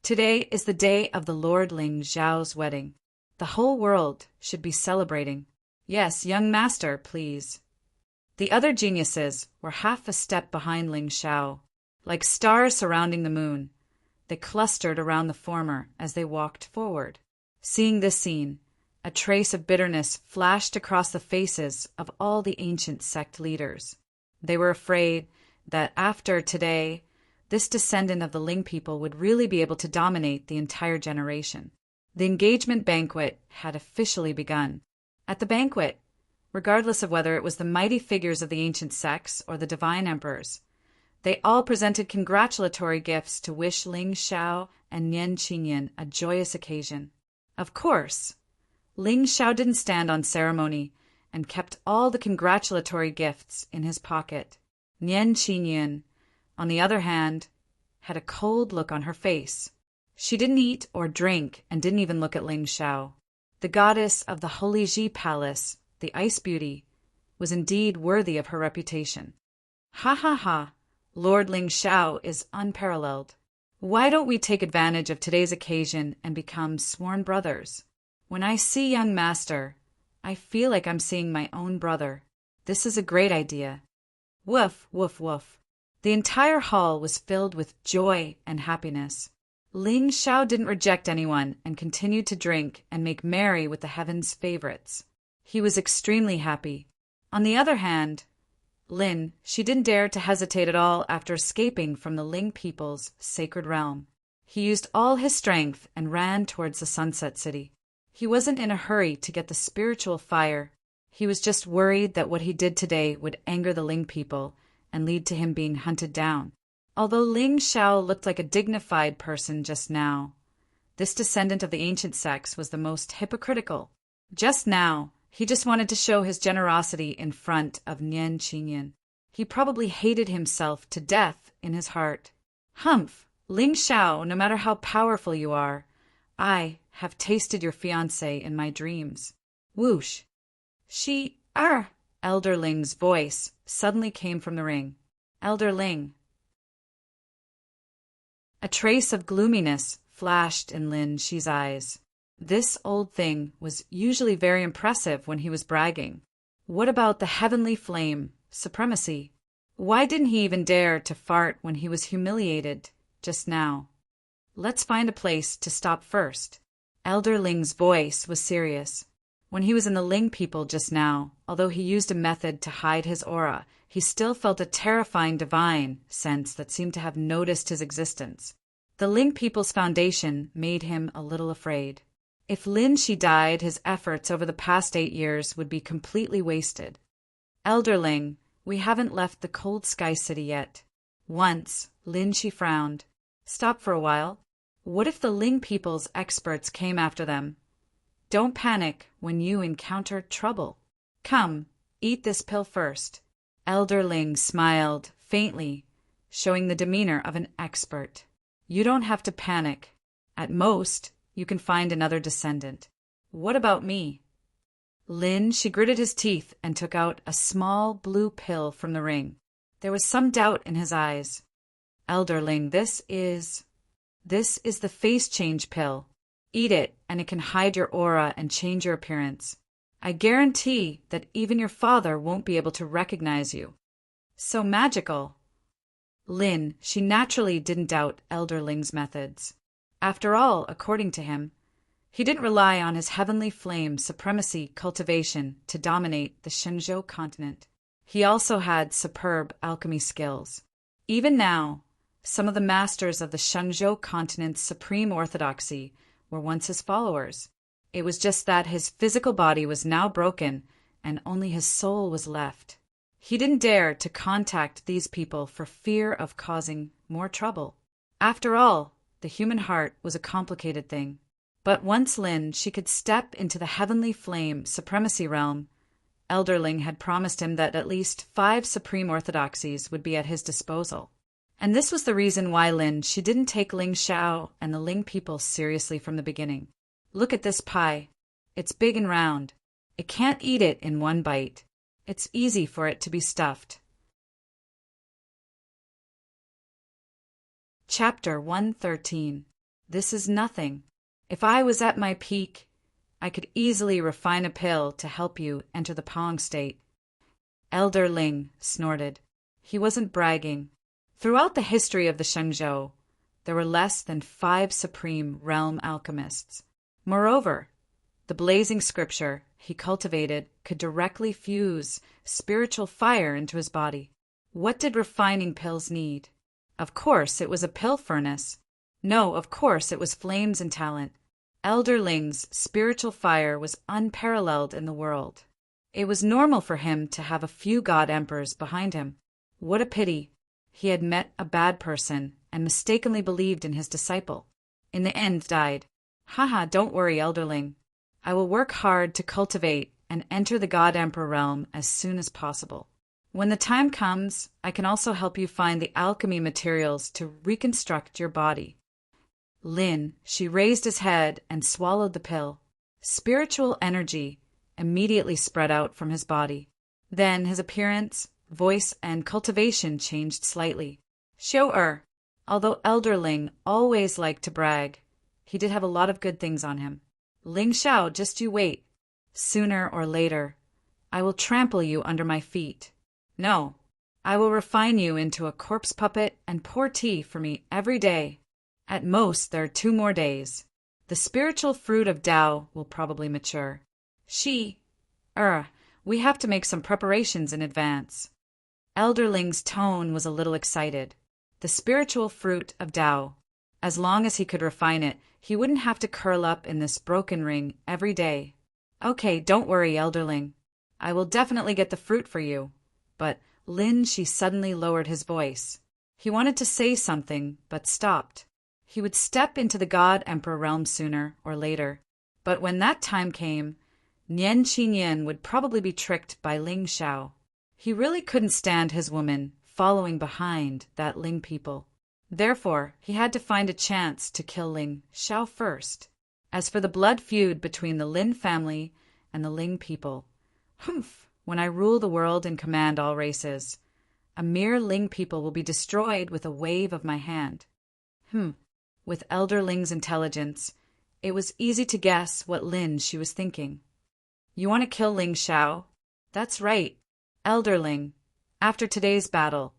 Today is the day of the Lord Ling Xiao's wedding. The whole world should be celebrating. Yes, young master, please. The other geniuses were half a step behind Ling Xiao. Like stars surrounding the moon, they clustered around the former as they walked forward. Seeing this scene, a trace of bitterness flashed across the faces of all the ancient sect leaders. They were afraid that after today, this descendant of the Ling people would really be able to dominate the entire generation. The engagement banquet had officially begun. At the banquet, regardless of whether it was the mighty figures of the ancient sects or the divine emperors, they all presented congratulatory gifts to wish Ling Xiao and Nian Qinyan a joyous occasion. Of course, Ling Xiao didn't stand on ceremony and kept all the congratulatory gifts in his pocket. Nian Qinyan, on the other hand, had a cold look on her face. She didn't eat or drink and didn't even look at Ling Xiao. The goddess of the Holy Ji Palace, the Ice Beauty, was indeed worthy of her reputation. Ha ha ha! Lord Ling Xiao is unparalleled. Why don't we take advantage of today's occasion and become sworn brothers? When I see young master, I feel like I'm seeing my own brother. This is a great idea. Woof, woof, woof. The entire hall was filled with joy and happiness. Ling Xiao didn't reject anyone and continued to drink and make merry with the heaven's favorites. He was extremely happy. On the other hand, Lin, she didn't dare to hesitate at all after escaping from the Ling people's sacred realm. He used all his strength and ran towards the Sunset City. He wasn't in a hurry to get the spiritual fire. He was just worried that what he did today would anger the Ling people and lead to him being hunted down. Although Ling Xiao looked like a dignified person just now, this descendant of the ancient sects was the most hypocritical. Just now, he just wanted to show his generosity in front of Nian Qinyan. He probably hated himself to death in his heart. Humph! Ling Xiao, no matter how powerful you are, I have tasted your fiancé in my dreams. Whoosh! Elder Ling's voice suddenly came from the ring. Elder Ling. A trace of gloominess flashed in Lin Shi's eyes. This old thing was usually very impressive when he was bragging. What about the heavenly flame, supremacy? Why didn't he even dare to fart when he was humiliated just now? Let's find a place to stop first. Elder Ling's voice was serious. When he was in the Ling people just now, although he used a method to hide his aura, he still felt a terrifying divine sense that seemed to have noticed his existence. The Ling people's foundation made him a little afraid. If Lin Shi died, his efforts over the past 8 years would be completely wasted. Elder Ling, we haven't left the cold sky city yet. Once, Lin Shi frowned. Stop for a while. What if the Ling people's experts came after them? Don't panic when you encounter trouble. Come, eat this pill first. Elder Ling smiled faintly, showing the demeanor of an expert. You don't have to panic. At most, you can find another descendant. What about me? Lin, she gritted his teeth and took out a small blue pill from the ring. There was some doubt in his eyes. Elder Ling, this is the face change pill. Eat it, and it can hide your aura and change your appearance. I guarantee that even your father won't be able to recognize you. So magical. Lin, she naturally didn't doubt Elder Ling's methods. After all, according to him, he didn't rely on his heavenly flame supremacy cultivation to dominate the Shenzhou continent. He also had superb alchemy skills. Even now, some of the masters of the Shenzhou continent's supreme orthodoxy were once his followers. It was just that his physical body was now broken and only his soul was left. He didn't dare to contact these people for fear of causing more trouble. After all, the human heart was a complicated thing. But once Lin, she could step into the heavenly flame supremacy realm, Elder Ling had promised him that at least 5 supreme orthodoxies would be at his disposal. And this was the reason why Lin, she didn't take Ling Xiao and the Ling people seriously from the beginning. Look at this pie. It's big and round. It can't eat it in one bite. It's easy for it to be stuffed. Chapter 113. This is nothing. If I was at my peak, I could easily refine a pill to help you enter the Pong state. Elder Ling snorted. He wasn't bragging. Throughout the history of the Shenzhou, there were less than 5 supreme realm alchemists. Moreover, the blazing scripture he cultivated could directly fuse spiritual fire into his body. What did refining pills need? Of course, it was a pill furnace. No, of course, it was flames and talent. Elder Ling's spiritual fire was unparalleled in the world. It was normal for him to have a few god emperors behind him. What a pity. He had met a bad person and mistakenly believed in his disciple. In the end, died. Haha, don't worry, Elder Ling. I will work hard to cultivate and enter the God Emperor realm as soon as possible. When the time comes, I can also help you find the alchemy materials to reconstruct your body. Lin, she raised his head and swallowed the pill. Spiritual energy immediately spread out from his body. Then his appearance, voice, and cultivation changed slightly. Xiu-er, although Elder Ling always liked to brag, he did have a lot of good things on him. Ling Xiao, just you wait. Sooner or later, I will trample you under my feet. No, I will refine you into a corpse puppet and pour tea for me every day. At most, there are 2 more days. The spiritual fruit of Tao will probably mature. We have to make some preparations in advance. Elder Ling's tone was a little excited. The spiritual fruit of Tao. As long as he could refine it, he wouldn't have to curl up in this broken ring every day. Okay, don't worry, Elder Ling. I will definitely get the fruit for you. But Lin, she suddenly lowered his voice. He wanted to say something, but stopped. He would step into the God Emperor realm sooner or later. But when that time came, Nian Qinyan would probably be tricked by Ling Xiao. He really couldn't stand his woman following behind that Ling people. Therefore, he had to find a chance to kill Ling Xiao first. As for the blood feud between the Lin family and the Ling people, when I rule the world and command all races, a mere Ling people will be destroyed with a wave of my hand. With Elder Ling's intelligence, it was easy to guess what Lin she was thinking. You want to kill Ling Xiao? That's right, Elder Ling. After today's battle,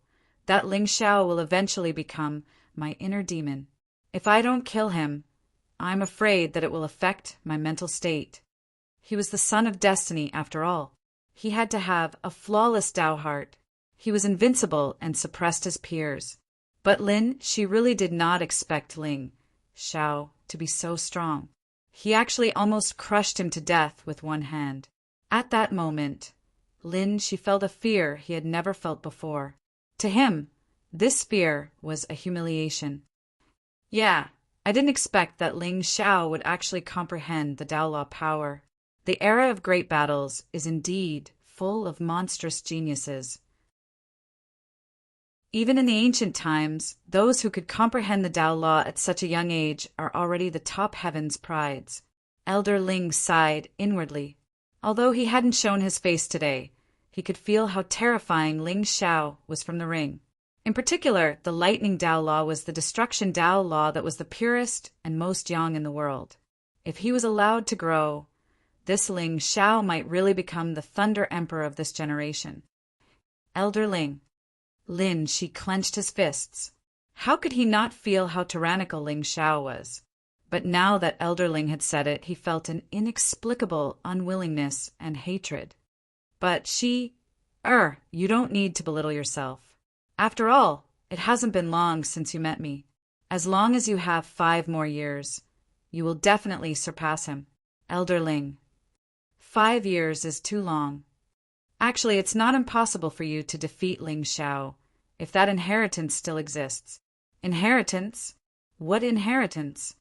that Ling Xiao will eventually become my inner demon. If I don't kill him, I'm afraid that it will affect my mental state. He was the son of destiny, after all. He had to have a flawless Tao heart. He was invincible and suppressed his peers. But she really did not expect Ling Xiao to be so strong. He actually almost crushed him to death with one hand. At that moment, she felt a fear he had never felt before. To him, this fear was a humiliation. Yeah, I didn't expect that Ling Xiao would actually comprehend the Tao Law power. The era of great battles is indeed full of monstrous geniuses. Even in the ancient times, those who could comprehend the Tao Law at such a young age are already the top heaven's prides. Elder Ling sighed inwardly. Although he hadn't shown his face today, he could feel how terrifying Ling Xiao was from the ring. In particular, the lightning Tao Law was the destruction Tao Law that was the purest and most young in the world. If he was allowed to grow, this Ling Xiao might really become the Thunder Emperor of this generation. Elder Lin, she clenched his fists. How could he not feel how tyrannical Ling Xiao was? But now that Elder Ling had said it, he felt an inexplicable unwillingness and hatred. But you don't need to belittle yourself. After all, it hasn't been long since you met me. As long as you have 5 more years, you will definitely surpass him. Elder Ling. 5 years is too long. Actually, it's not impossible for you to defeat Ling Xiao, if that inheritance still exists. Inheritance? What inheritance?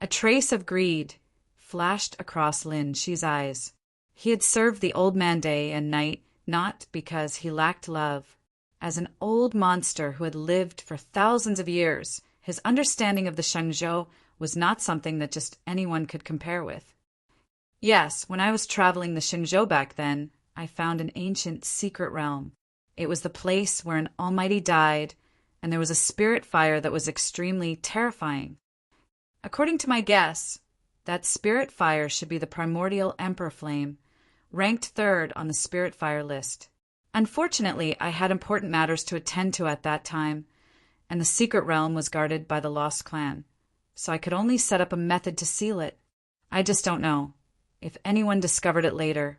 A trace of greed flashed across Lin Shi's eyes. He had served the old man day and night not because he lacked love. As an old monster who had lived for thousands of years, his understanding of the Shengzhou was not something that just anyone could compare with. Yes, when I was traveling the Shengzhou back then, I found an ancient secret realm. It was the place where an almighty died, and there was a spirit fire that was extremely terrifying. According to my guess, that spirit fire should be the primordial emperor flame, ranked 3rd on the spirit fire list. Unfortunately, I had important matters to attend to at that time, and the secret realm was guarded by the Lost Clan, so I could only set up a method to seal it. I just don't know if anyone discovered it later.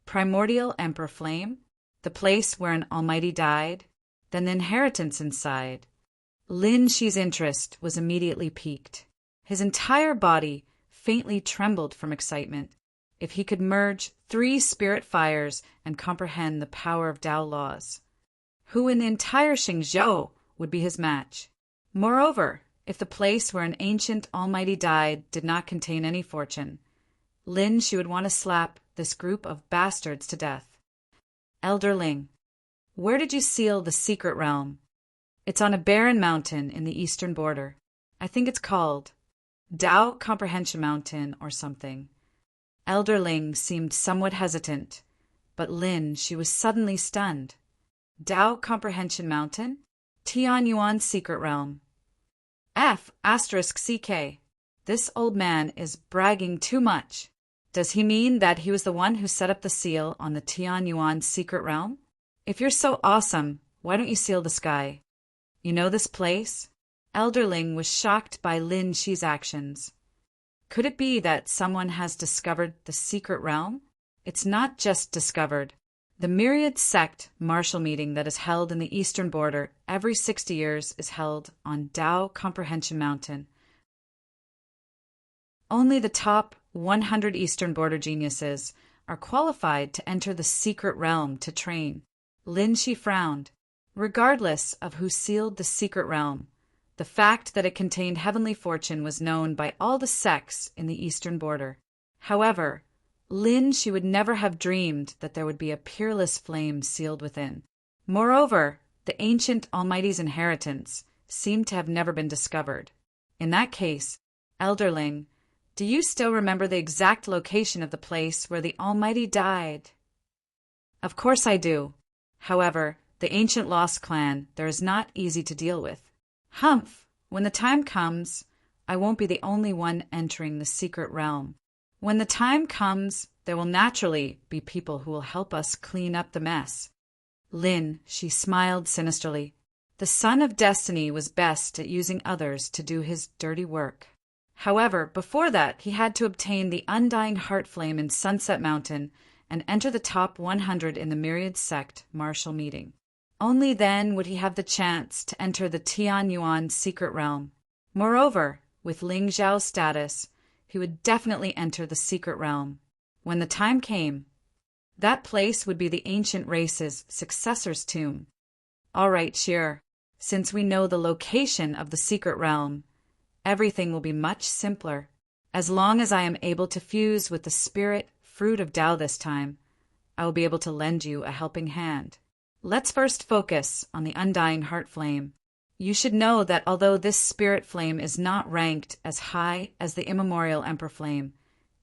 Primordial Emperor Flame? The place where an almighty died? Then the inheritance inside? Lin Shi's interest was immediately piqued. His entire body faintly trembled from excitement. If he could merge 3 spirit fires and comprehend the power of Tao laws, who in the entire Xingzhou would be his match? Moreover, if the place where an ancient almighty died did not contain any fortune, she would want to slap this group of bastards to death. Elder Ling, where did you seal the secret realm? It's on a barren mountain in the eastern border. I think it's called Tao Comprehension Mountain or something. Elder Ling seemed somewhat hesitant, but she was suddenly stunned. Tao Comprehension Mountain? Tian Yuan Secret Realm. F***CK. This old man is bragging too much. Does he mean that he was the one who set up the seal on the Tian Yuan Secret Realm? If you're so awesome, why don't you seal the sky? You know this place? Elder Ling was shocked by Lin Shi's actions. Could it be that someone has discovered the secret realm? It's not just discovered. The myriad sect martial meeting that is held in the eastern border every 60 years is held on Tao Comprehension Mountain. Only the top 100 eastern border geniuses are qualified to enter the secret realm to train. Lin Shi frowned. Regardless of who sealed the secret realm, the fact that it contained heavenly fortune was known by all the sects in the eastern border. However, she would never have dreamed that there would be a peerless flame sealed within. Moreover, the ancient Almighty's inheritance seemed to have never been discovered. In that case, Elder Ling, do you still remember the exact location of the place where the Almighty died? Of course I do. However, the ancient Lost Clan there is not easy to deal with. Humph! When the time comes, I won't be the only one entering the secret realm. When the time comes, there will naturally be people who will help us clean up the mess. She smiled sinisterly. The son of destiny was best at using others to do his dirty work. However, before that, he had to obtain the undying heart flame in Sunset Mountain and enter the top 100 in the Myriad Sect Martial Meeting. Only then would he have the chance to enter the Tian Yuan secret realm. Moreover, with Ling Zhao's status, he would definitely enter the secret realm. When the time came, that place would be the ancient race's successor's tomb. All right, Shir, since we know the location of the secret realm, everything will be much simpler. As long as I am able to fuse with the spirit fruit of Tao this time, I will be able to lend you a helping hand. Let's first focus on the undying heart flame. You should know that although this spirit flame is not ranked as high as the immemorial Emperor flame,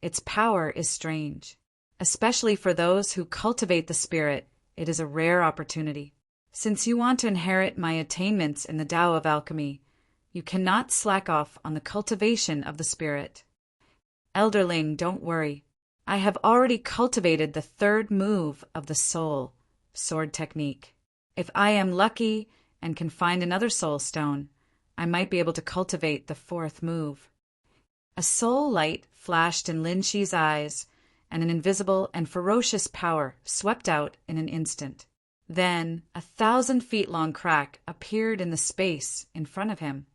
its power is strange. Especially for those who cultivate the spirit, it is a rare opportunity. Since you want to inherit my attainments in the Tao of alchemy, you cannot slack off on the cultivation of the spirit. Elderling, don't worry. I have already cultivated the third move of the soul sword technique. If I am lucky and can find another soul stone, I might be able to cultivate the fourth move. A soul light flashed in Lin Shi's eyes, and an invisible and ferocious power swept out in an instant. Then 1,000 feet long crack appeared in the space in front of him.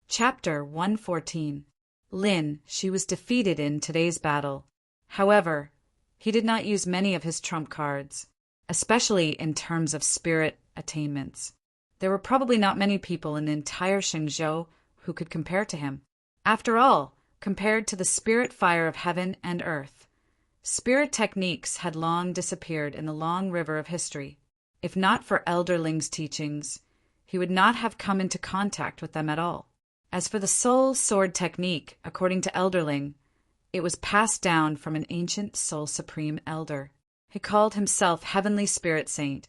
Chapter 114. Lin, she was defeated in today's battle. However, he did not use many of his trump cards, especially in terms of spirit attainments. There were probably not many people in the entire Shenzhou who could compare to him. After all, compared to the spirit fire of heaven and earth, spirit techniques had long disappeared in the long river of history. If not for Elder Ling's teachings, he would not have come into contact with them at all. As for the soul sword technique, according to Elder Ling, it was passed down from an ancient soul supreme elder. He called himself Heavenly Spirit Saint,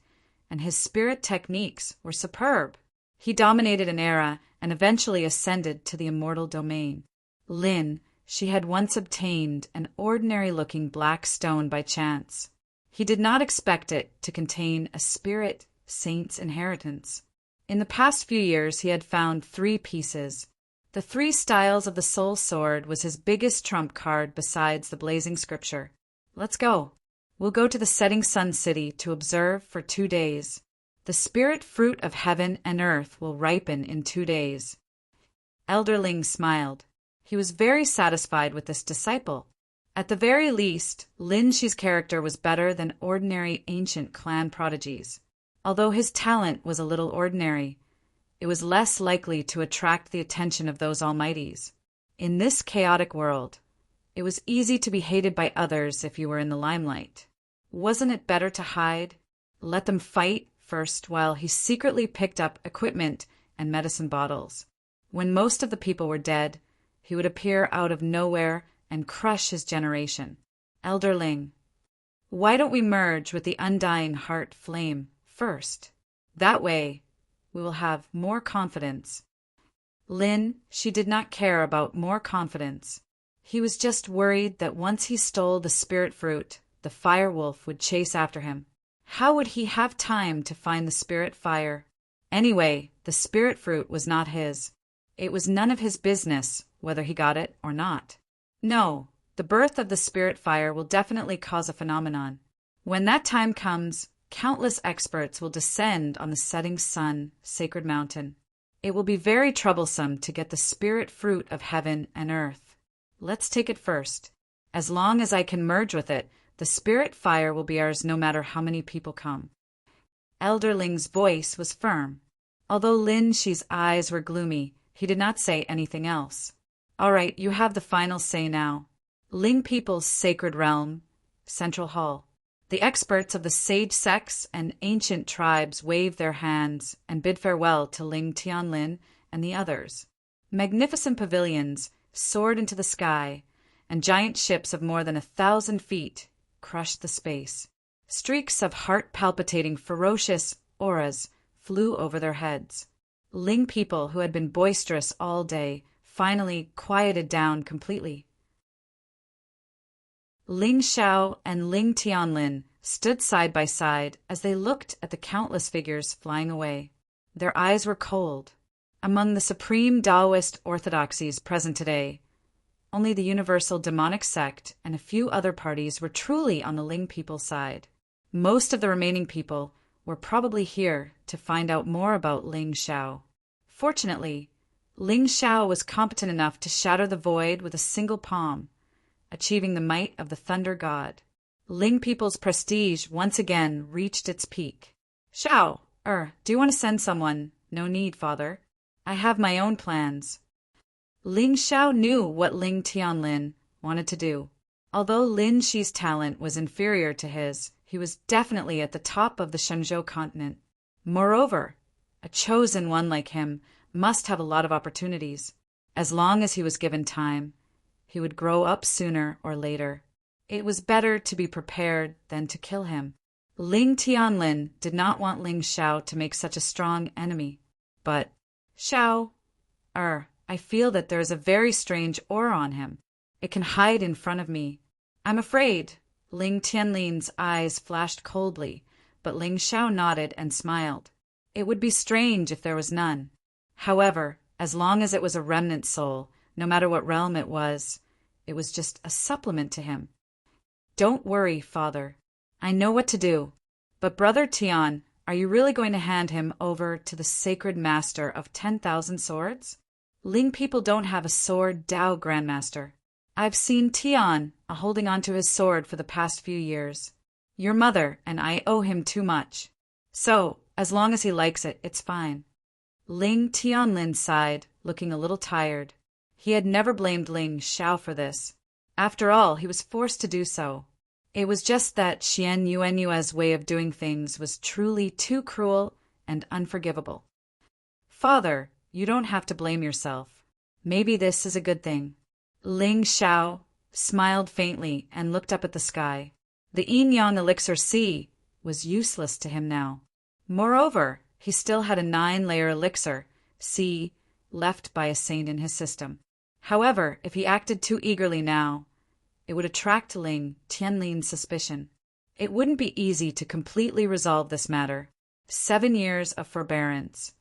and his spirit techniques were superb. He dominated an era and eventually ascended to the immortal domain. Lin, she had once obtained an ordinary-looking black stone by chance. He did not expect it to contain a spirit saint's inheritance. In the past few years, he had found 3 pieces. The 3 styles of the soul sword was his biggest trump card besides the blazing scripture. Let's go. We'll go to the setting sun city to observe for 2 days. The spirit fruit of heaven and earth will ripen in 2 days. Elder Ling smiled. He was very satisfied with this disciple. At the very least, Lin Shi's character was better than ordinary ancient clan prodigies. Although his talent was a little ordinary, it was less likely to attract the attention of those almighties. In this chaotic world, it was easy to be hated by others if you were in the limelight. Wasn't it better to hide? Let them fight first while he secretly picked up equipment and medicine bottles. When most of the people were dead, he would appear out of nowhere and crush his generation. Elder Ling, why don't we merge with the undying heart flame first? That way, we will have more confidence. Lin, she did not care about more confidence. He was just worried that once he stole the spirit fruit, the fire wolf would chase after him. How would he have time to find the spirit fire? Anyway, the spirit fruit was not his. It was none of his business whether he got it or not. No, the birth of the spirit fire will definitely cause a phenomenon. When that time comes, countless experts will descend on the setting sun, sacred mountain. It will be very troublesome to get the spirit fruit of heaven and earth. Let's take it first. As long as I can merge with it, the spirit fire will be ours no matter how many people come. Elder Ling's voice was firm. Although Lin Shi's eyes were gloomy, he did not say anything else. All right, you have the final say now. Ling people's sacred realm, Central Hall. The experts of the sage sects and ancient tribes waved their hands and bid farewell to Ling Tianlin and the others. Magnificent pavilions soared into the sky, and giant ships of more than 1,000 feet crushed the space. Streaks of heart-palpitating, ferocious auras flew over their heads. Ling people who had been boisterous all day finally quieted down completely. Ling Xiao and Ling Tianlin stood side by side as they looked at the countless figures flying away. Their eyes were cold. Among the supreme Taoist orthodoxies present today, only the universal demonic sect and a few other parties were truly on the Ling people's side. Most of the remaining people were probably here to find out more about Ling Xiao. Fortunately, Ling Xiao was competent enough to shatter the void with a single palm, achieving the might of the Thunder God. Ling people's prestige once again reached its peak. Xiao, do you want to send someone? No need, father. I have my own plans. Ling Xiao knew what Ling Tianlin wanted to do. Although Lin Shi's talent was inferior to his, he was definitely at the top of the Shenzhou continent. Moreover, a chosen one like him must have a lot of opportunities. As long as he was given time, he would grow up sooner or later. It was better to be prepared than to kill him. Ling Tianlin did not want Ling Xiao to make such a strong enemy. But, Xiao, I feel that there is a very strange aura on him. It can hide in front of me. I'm afraid. Ling Tianlin's eyes flashed coldly, but Ling Xiao nodded and smiled. It would be strange if there was none. However, as long as it was a remnant soul, no matter what realm it was just a supplement to him. Don't worry, father. I know what to do. But Brother Tian, are you really going to hand him over to the sacred master of 10,000 swords? Ling people don't have a sword Dao grandmaster. I've seen Tian holding onto his sword for the past few years. Your mother and I owe him too much. So, as long as he likes it, it's fine. Ling Tianlin sighed, looking a little tired. He had never blamed Ling Xiao for this. After all, he was forced to do so. It was just that Xian Yuanyue's way of doing things was truly too cruel and unforgivable. Father, you don't have to blame yourself. Maybe this is a good thing. Ling Xiao smiled faintly and looked up at the sky. The yin-yang elixir C was useless to him now. Moreover, he still had a 9-layer elixir C left by a saint in his system. However, if he acted too eagerly now, it would attract Ling Tianlin's suspicion. It wouldn't be easy to completely resolve this matter. 7 years of forbearance.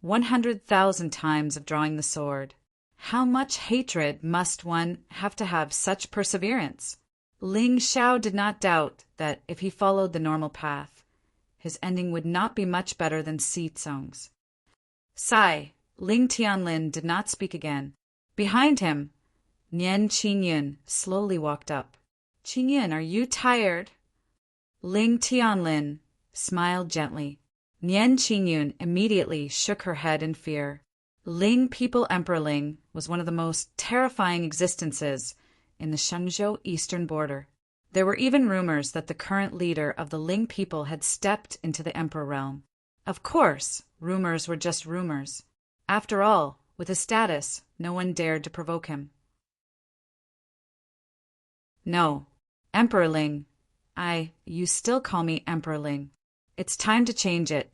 100,000 times of drawing the sword. How much hatred must one have to have such perseverance? Ling Xiao did not doubt that if he followed the normal path, his ending would not be much better than Si Tsung's. Sigh, Ling Tianlin did not speak again. Behind him, Nian Qingyun slowly walked up. Qingyun, are you tired? Ling Tianlin smiled gently. Nian Qingyun immediately shook her head in fear. Ling people Emperor Ling was one of the most terrifying existences in the Shenzhou eastern border. There were even rumors that the current leader of the Ling people had stepped into the Emperor realm. Of course, rumors were just rumors. After all, with his status, no one dared to provoke him. No, Emperor Ling. You still call me Emperor Ling. It's time to change it.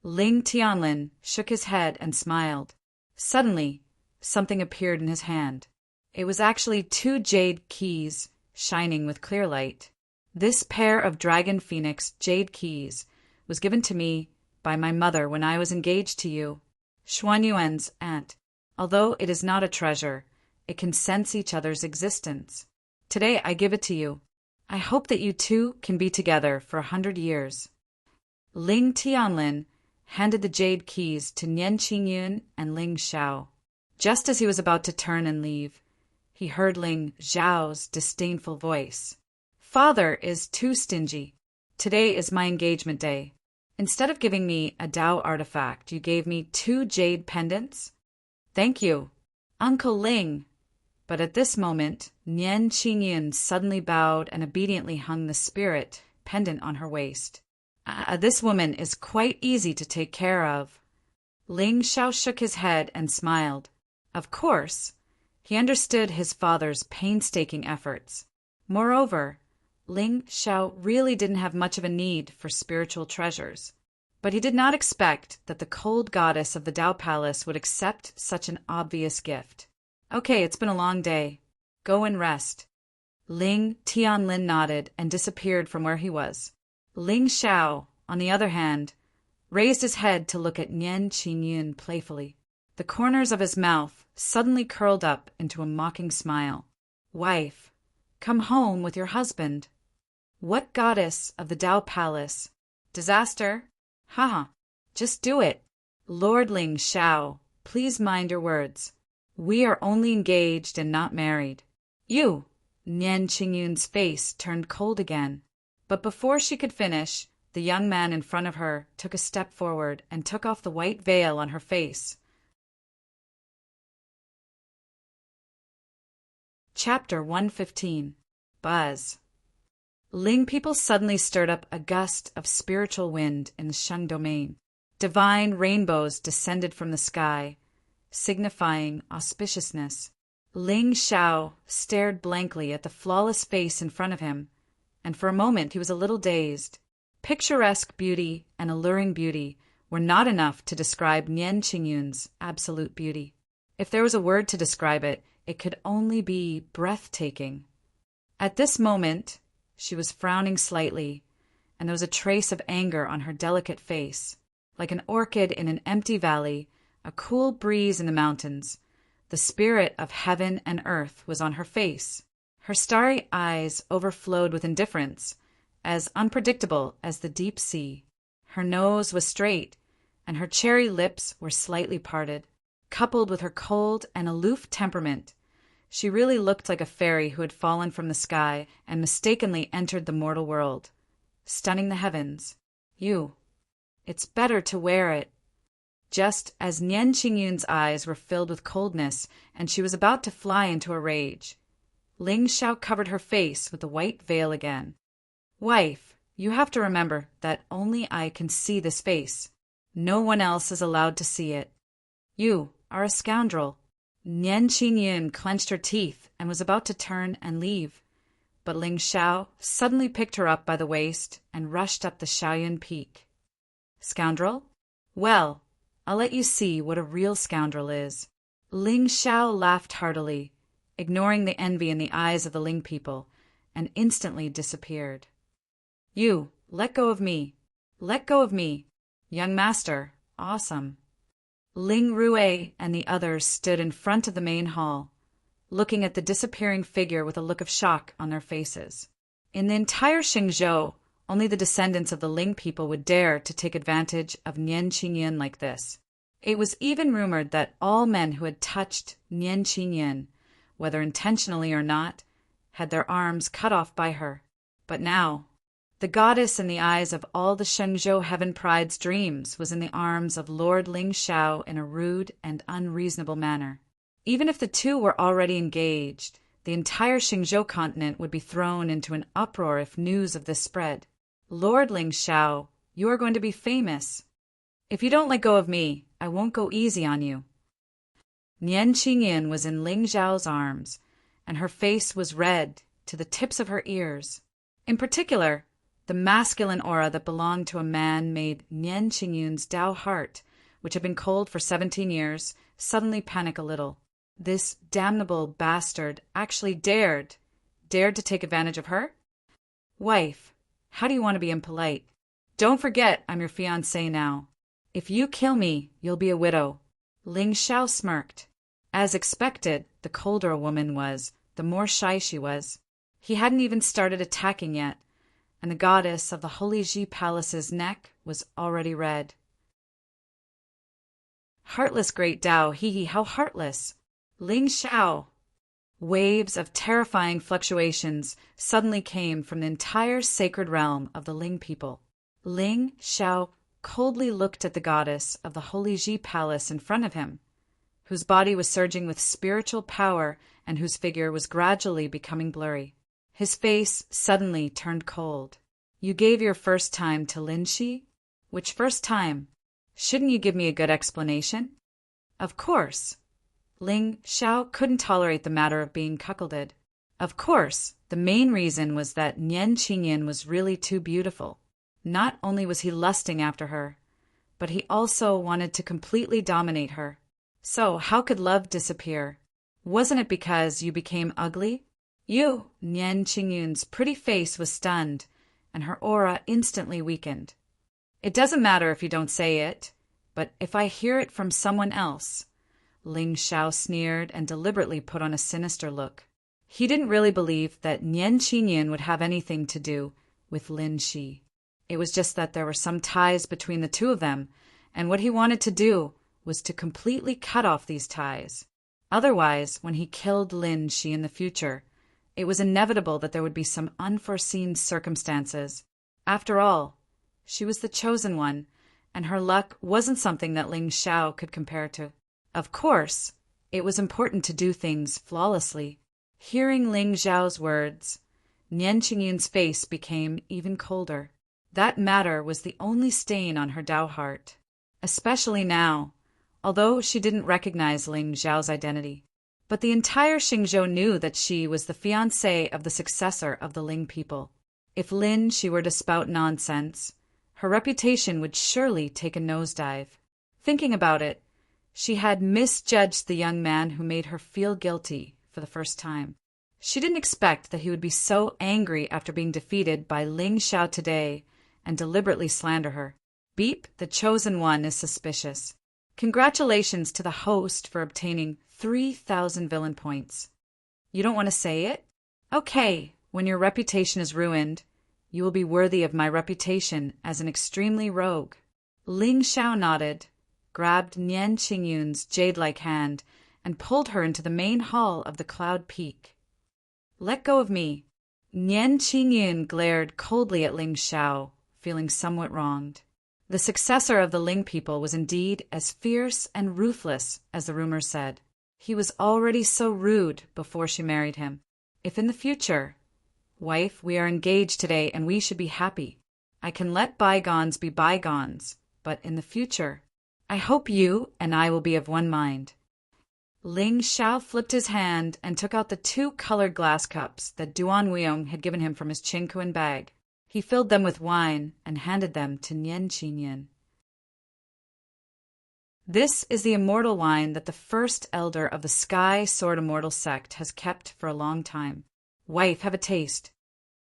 Ling Tianlin shook his head and smiled. Suddenly, something appeared in his hand. It was actually 2 jade keys shining with clear light. This pair of Dragon Phoenix jade keys was given to me by my mother when I was engaged to you, Xuanyuan's aunt. Although it is not a treasure, it can sense each other's existence. Today I give it to you. I hope that you two can be together for 100 years. Ling Tianlin handed the jade keys to Nian Qingyun and Ling Xiao. Just as he was about to turn and leave, he heard Ling Xiao's disdainful voice. Father is too stingy. Today is my engagement day. Instead of giving me a Dao artifact, you gave me 2 jade pendants? Thank you, Uncle Ling. But at this moment, Nian Qingyun suddenly bowed and obediently hung the spirit pendant on her waist. This woman is quite easy to take care of. Ling Xiao shook his head and smiled. Of course, he understood his father's painstaking efforts. Moreover, Ling Xiao really didn't have much of a need for spiritual treasures. But he did not expect that the cold goddess of the Dao Palace would accept such an obvious gift. Okay, it's been a long day. Go and rest. Ling Tianlin nodded and disappeared from where he was. Ling Xiao, on the other hand, raised his head to look at Nian Qingyun playfully. The corners of his mouth suddenly curled up into a mocking smile. Wife, come home with your husband. What goddess of the Tao Palace? Disaster? Haha, just do it. Lord Ling Xiao, please mind your words. We are only engaged and not married. You! Nian Qingyun's face turned cold again. But before she could finish, the young man in front of her took a step forward and took off the white veil on her face. Chapter 115. Buzz. Ling people suddenly stirred up a gust of spiritual wind in the Sheng domain. Divine rainbows descended from the sky, signifying auspiciousness. Ling Xiao stared blankly at the flawless face in front of him, and for a moment he was a little dazed. Picturesque beauty and alluring beauty were not enough to describe Nian Qingyun's absolute beauty. If there was a word to describe it, it could only be breathtaking. At this moment, she was frowning slightly, and there was a trace of anger on her delicate face. Like an orchid in an empty valley, a cool breeze in the mountains, the spirit of heaven and earth was on her face. Her starry eyes overflowed with indifference, as unpredictable as the deep sea. Her nose was straight, and her cherry lips were slightly parted. Coupled with her cold and aloof temperament, she really looked like a fairy who had fallen from the sky and mistakenly entered the mortal world, stunning the heavens. It's better to wear it. Just as Nian Qingyun's eyes were filled with coldness and she was about to fly into a rage, Ling Xiao covered her face with the white veil again. Wife, you have to remember that only I can see this face. No one else is allowed to see it. You are a scoundrel. Nian Qingyun clenched her teeth and was about to turn and leave, but Ling Xiao suddenly picked her up by the waist and rushed up the Shaoyun Peak. Scoundrel? Well, I'll let you see what a real scoundrel is. Ling Xiao laughed heartily, ignoring the envy in the eyes of the Ling people, and instantly disappeared. You, let go of me. Let go of me. Young master, awesome. Ling Rui and the others stood in front of the main hall, looking at the disappearing figure with a look of shock on their faces. In the entire Xingzhou, only the descendants of the Ling people would dare to take advantage of Nian Qingyun like this. It was even rumored that all men who had touched Nian Qingyun, whether intentionally or not, had their arms cut off by her. But now, the goddess in the eyes of all the Shenzhou Heaven Pride's dreams was in the arms of Lord Ling Xiao in a rude and unreasonable manner. Even if the two were already engaged, the entire Xingzhou continent would be thrown into an uproar if news of this spread. Lord Ling Xiao, you are going to be famous. If you don't let go of me, I won't go easy on you. Nian Qingyun was in Ling Xiao's arms, and her face was red to the tips of her ears. In particular, the masculine aura that belonged to a man made Nian Qingyun's Tao heart, which had been cold for 17 years, suddenly panic a little. This damnable bastard actually dared to take advantage of her? Wife, how do you want to be impolite? Don't forget I'm your fiancé now. If you kill me, you'll be a widow. Ling Xiao smirked. As expected, the colder a woman was, the more shy she was. He hadn't even started attacking yet, and the goddess of the Holy Ji Palace's neck was already red. Heartless great Tao, hee, how heartless! Ling Xiao! Waves of terrifying fluctuations suddenly came from the entire sacred realm of the Ling people. Ling Xiao coldly looked at the goddess of the Holy Ji Palace in front of him, whose body was surging with spiritual power and whose figure was gradually becoming blurry. His face suddenly turned cold. You gave your first time to Lin Shi? Which first time? Shouldn't you give me a good explanation? Of course. Ling Xiao couldn't tolerate the matter of being cuckolded. Of course, the main reason was that Nian Qingyun was really too beautiful. Not only was he lusting after her, but he also wanted to completely dominate her. So how could love disappear? Wasn't it because you became ugly? You! Nian Qingyun's pretty face was stunned, and her aura instantly weakened. It doesn't matter if you don't say it, but if I hear it from someone else. Ling Xiao sneered and deliberately put on a sinister look. He didn't really believe that Nian Qingyun would have anything to do with Lin Shi. It was just that there were some ties between the two of them, and what he wanted to do was to completely cut off these ties. Otherwise, when he killed Lin Shi in the future, it was inevitable that there would be some unforeseen circumstances. After all, she was the chosen one, and her luck wasn't something that Ling Xiao could compare to. Of course, it was important to do things flawlessly. Hearing Ling Xiao's words, Nian Qingyun's face became even colder. That matter was the only stain on her Dao heart, especially now, although she didn't recognize Ling Xiao's identity. But the entire Xingzhou knew that she was the fiancée of the successor of the Ling people. If Lin Shi were to spout nonsense, her reputation would surely take a nosedive. Thinking about it, she had misjudged the young man who made her feel guilty for the first time. She didn't expect that he would be so angry after being defeated by Ling Xiao today and deliberately slander her. Beep, the chosen one, is suspicious. Congratulations to the host for obtaining 3,000 villain points. You don't want to say it? Okay, when your reputation is ruined, you will be worthy of my reputation as an extremely rogue. Ling Xiao nodded, grabbed Nian Qingyun's jade-like hand, and pulled her into the main hall of the Cloud Peak. Let go of me. Nian Qingyun glared coldly at Ling Xiao, feeling somewhat wronged. The successor of the Ling people was indeed as fierce and ruthless as the rumors said. He was already so rude before she married him. If in the future, wife, we are engaged today and we should be happy. I can let bygones be bygones, but in the future, I hope you and I will be of one mind. Ling Xiao flipped his hand and took out the 2 colored glass cups that Duan Weiyong had given him from his Qingkuan bag. He filled them with wine and handed them to Nian Qingyun. This is the immortal wine that the first elder of the Sky Sword Immortal sect has kept for a long time. Wife, have a taste.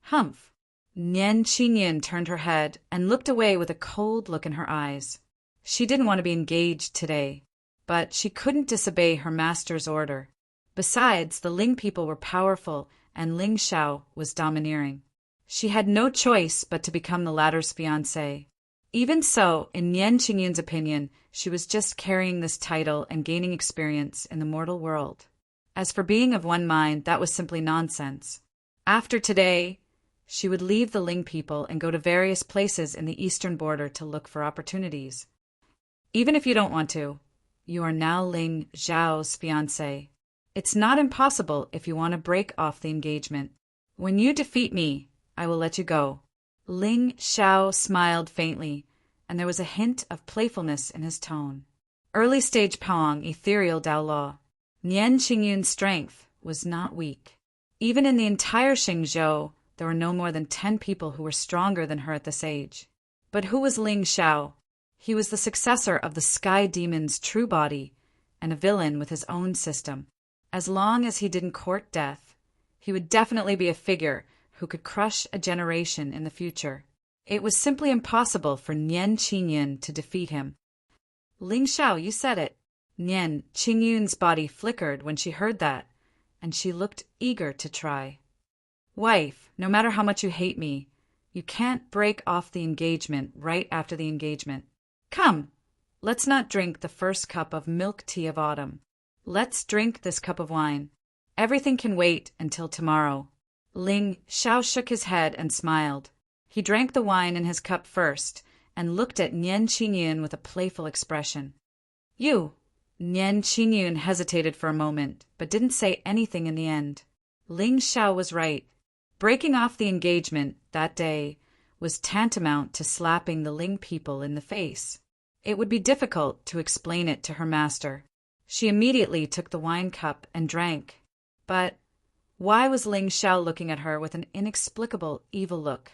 Humph. Nian Qingyun turned her head and looked away with a cold look in her eyes. She didn't want to be engaged today, but she couldn't disobey her master's order. Besides, the Ling people were powerful and Ling Xiao was domineering. She had no choice but to become the latter's fiancée. Even so, in Nian Qingyun's opinion, she was just carrying this title and gaining experience in the mortal world. As for being of one mind, that was simply nonsense. After today, she would leave the Ling people and go to various places in the eastern border to look for opportunities. Even if you don't want to, you are now Ling Xiao's fiancé. It's not impossible if you want to break off the engagement. When you defeat me, I will let you go. Ling Xiao smiled faintly, and there was a hint of playfulness in his tone. Early stage Pong, ethereal Dao Law. Nian Qingyun's strength was not weak. Even in the entire Xingzhou, there were no more than 10 people who were stronger than her at this age. But who was Ling Xiao? He was the successor of the Sky Demon's true body, and a villain with his own system. As long as he didn't court death, he would definitely be a figure who could crush a generation in the future. It was simply impossible for Nian Qingyun to defeat him. Ling Xiao, you said it. Nian Qingyun's body flickered when she heard that, and she looked eager to try. Wife, no matter how much you hate me, you can't break off the engagement right after the engagement. Come, let's not drink the first cup of milk tea of autumn. Let's drink this cup of wine. Everything can wait until tomorrow. Ling Xiao shook his head and smiled. He drank the wine in his cup first and looked at Nian Qingyun with a playful expression. You! Nian Qingyun hesitated for a moment, but didn't say anything in the end. Ling Xiao was right. Breaking off the engagement that day was tantamount to slapping the Ling people in the face. It would be difficult to explain it to her master. She immediately took the wine cup and drank. But why was Ling Xiao looking at her with an inexplicable evil look?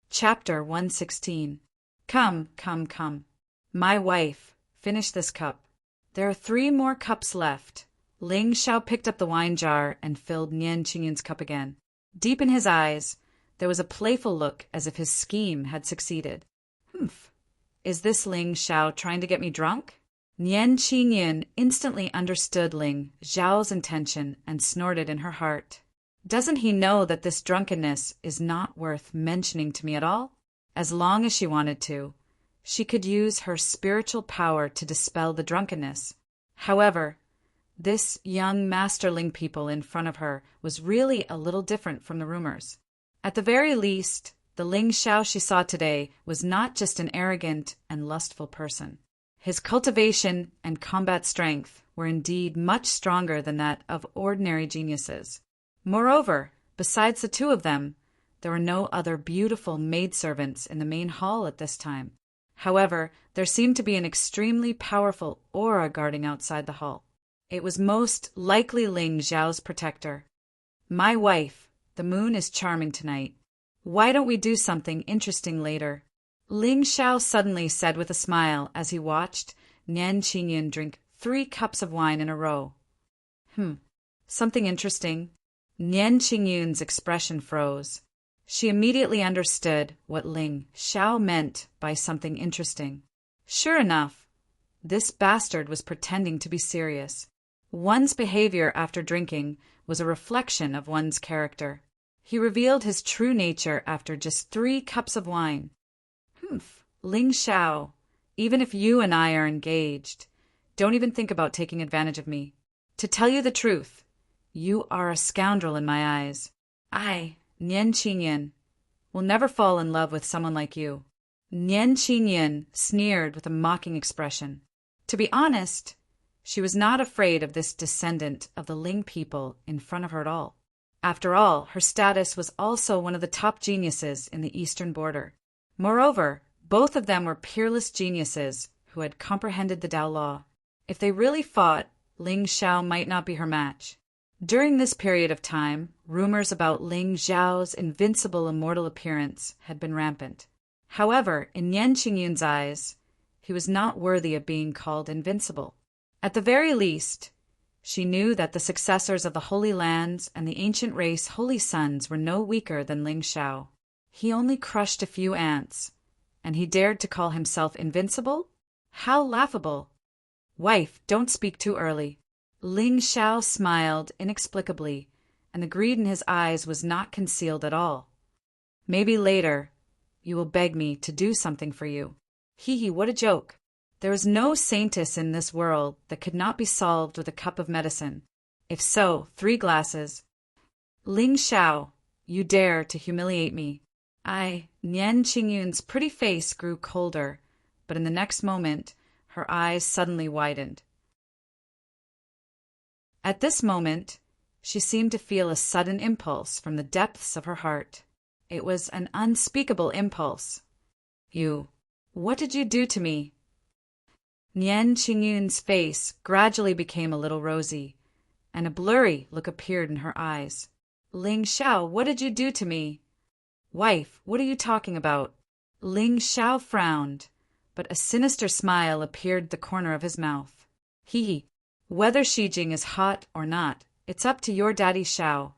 Chapter 116. Come, come, come. My wife, finish this cup. There are 3 more cups left. Ling Xiao picked up the wine jar and filled Nian Qingyun's cup again. Deep in his eyes, there was a playful look as if his scheme had succeeded. Humph. Is this Ling Xiao trying to get me drunk? Nian Qingyun instantly understood Ling Xiao's intention and snorted in her heart. Doesn't he know that this drunkenness is not worth mentioning to me at all? As long as she wanted to, she could use her spiritual power to dispel the drunkenness. However, this young masterling people in front of her was really a little different from the rumors. At the very least, the Ling Xiao she saw today was not just an arrogant and lustful person. His cultivation and combat strength were indeed much stronger than that of ordinary geniuses. Moreover, besides the 2 of them, there were no other beautiful maidservants in the main hall at this time. However, there seemed to be an extremely powerful aura guarding outside the hall. It was most likely Ling Xiao's protector. My wife, the moon is charming tonight. Why don't we do something interesting later? Ling Xiao suddenly said with a smile as he watched Nian Qingyun drink 3 cups of wine in a row. Something interesting. Nian Qingyun's expression froze. She immediately understood what Ling Xiao meant by something interesting. Sure enough, this bastard was pretending to be serious. One's behavior after drinking was a reflection of one's character. He revealed his true nature after just 3 cups of wine. Ling Xiao, even if you and I are engaged, don't even think about taking advantage of me. To tell you the truth, you are a scoundrel in my eyes. I, Nian Qingyun, will never fall in love with someone like you. Nian Qingyun sneered with a mocking expression. To be honest, she was not afraid of this descendant of the Ling people in front of her at all. After all, her status was also one of the top geniuses in the eastern border. Moreover, both of them were peerless geniuses who had comprehended the Tao law. If they really fought, Ling Xiao might not be her match. During this period of time, rumors about Ling Xiao's invincible immortal appearance had been rampant. However, in Nian Qingyun's eyes, he was not worthy of being called invincible. At the very least, she knew that the successors of the Holy Lands and the ancient race Holy Sons were no weaker than Ling Xiao. He only crushed a few ants, and he dared to call himself invincible? How laughable! Wife, don't speak too early. Ling Xiao smiled inexplicably, and the greed in his eyes was not concealed at all. Maybe later, you will beg me to do something for you. Hee, what a joke. There is no saintess in this world that could not be solved with a cup of medicine. If so, 3 glasses. Ling Xiao, you dare to humiliate me. Nian Qingyun's pretty face grew colder, but in the next moment, her eyes suddenly widened. At this moment, she seemed to feel a sudden impulse from the depths of her heart. It was an unspeakable impulse. What did you do to me? Nian Qingyun's face gradually became a little rosy, and a blurry look appeared in her eyes. Ling Xiao, what did you do to me? Wife, what are you talking about? Ling Xiao frowned, but a sinister smile appeared at the corner of his mouth. Whether Shijing is hot or not, it's up to your daddy Xiao.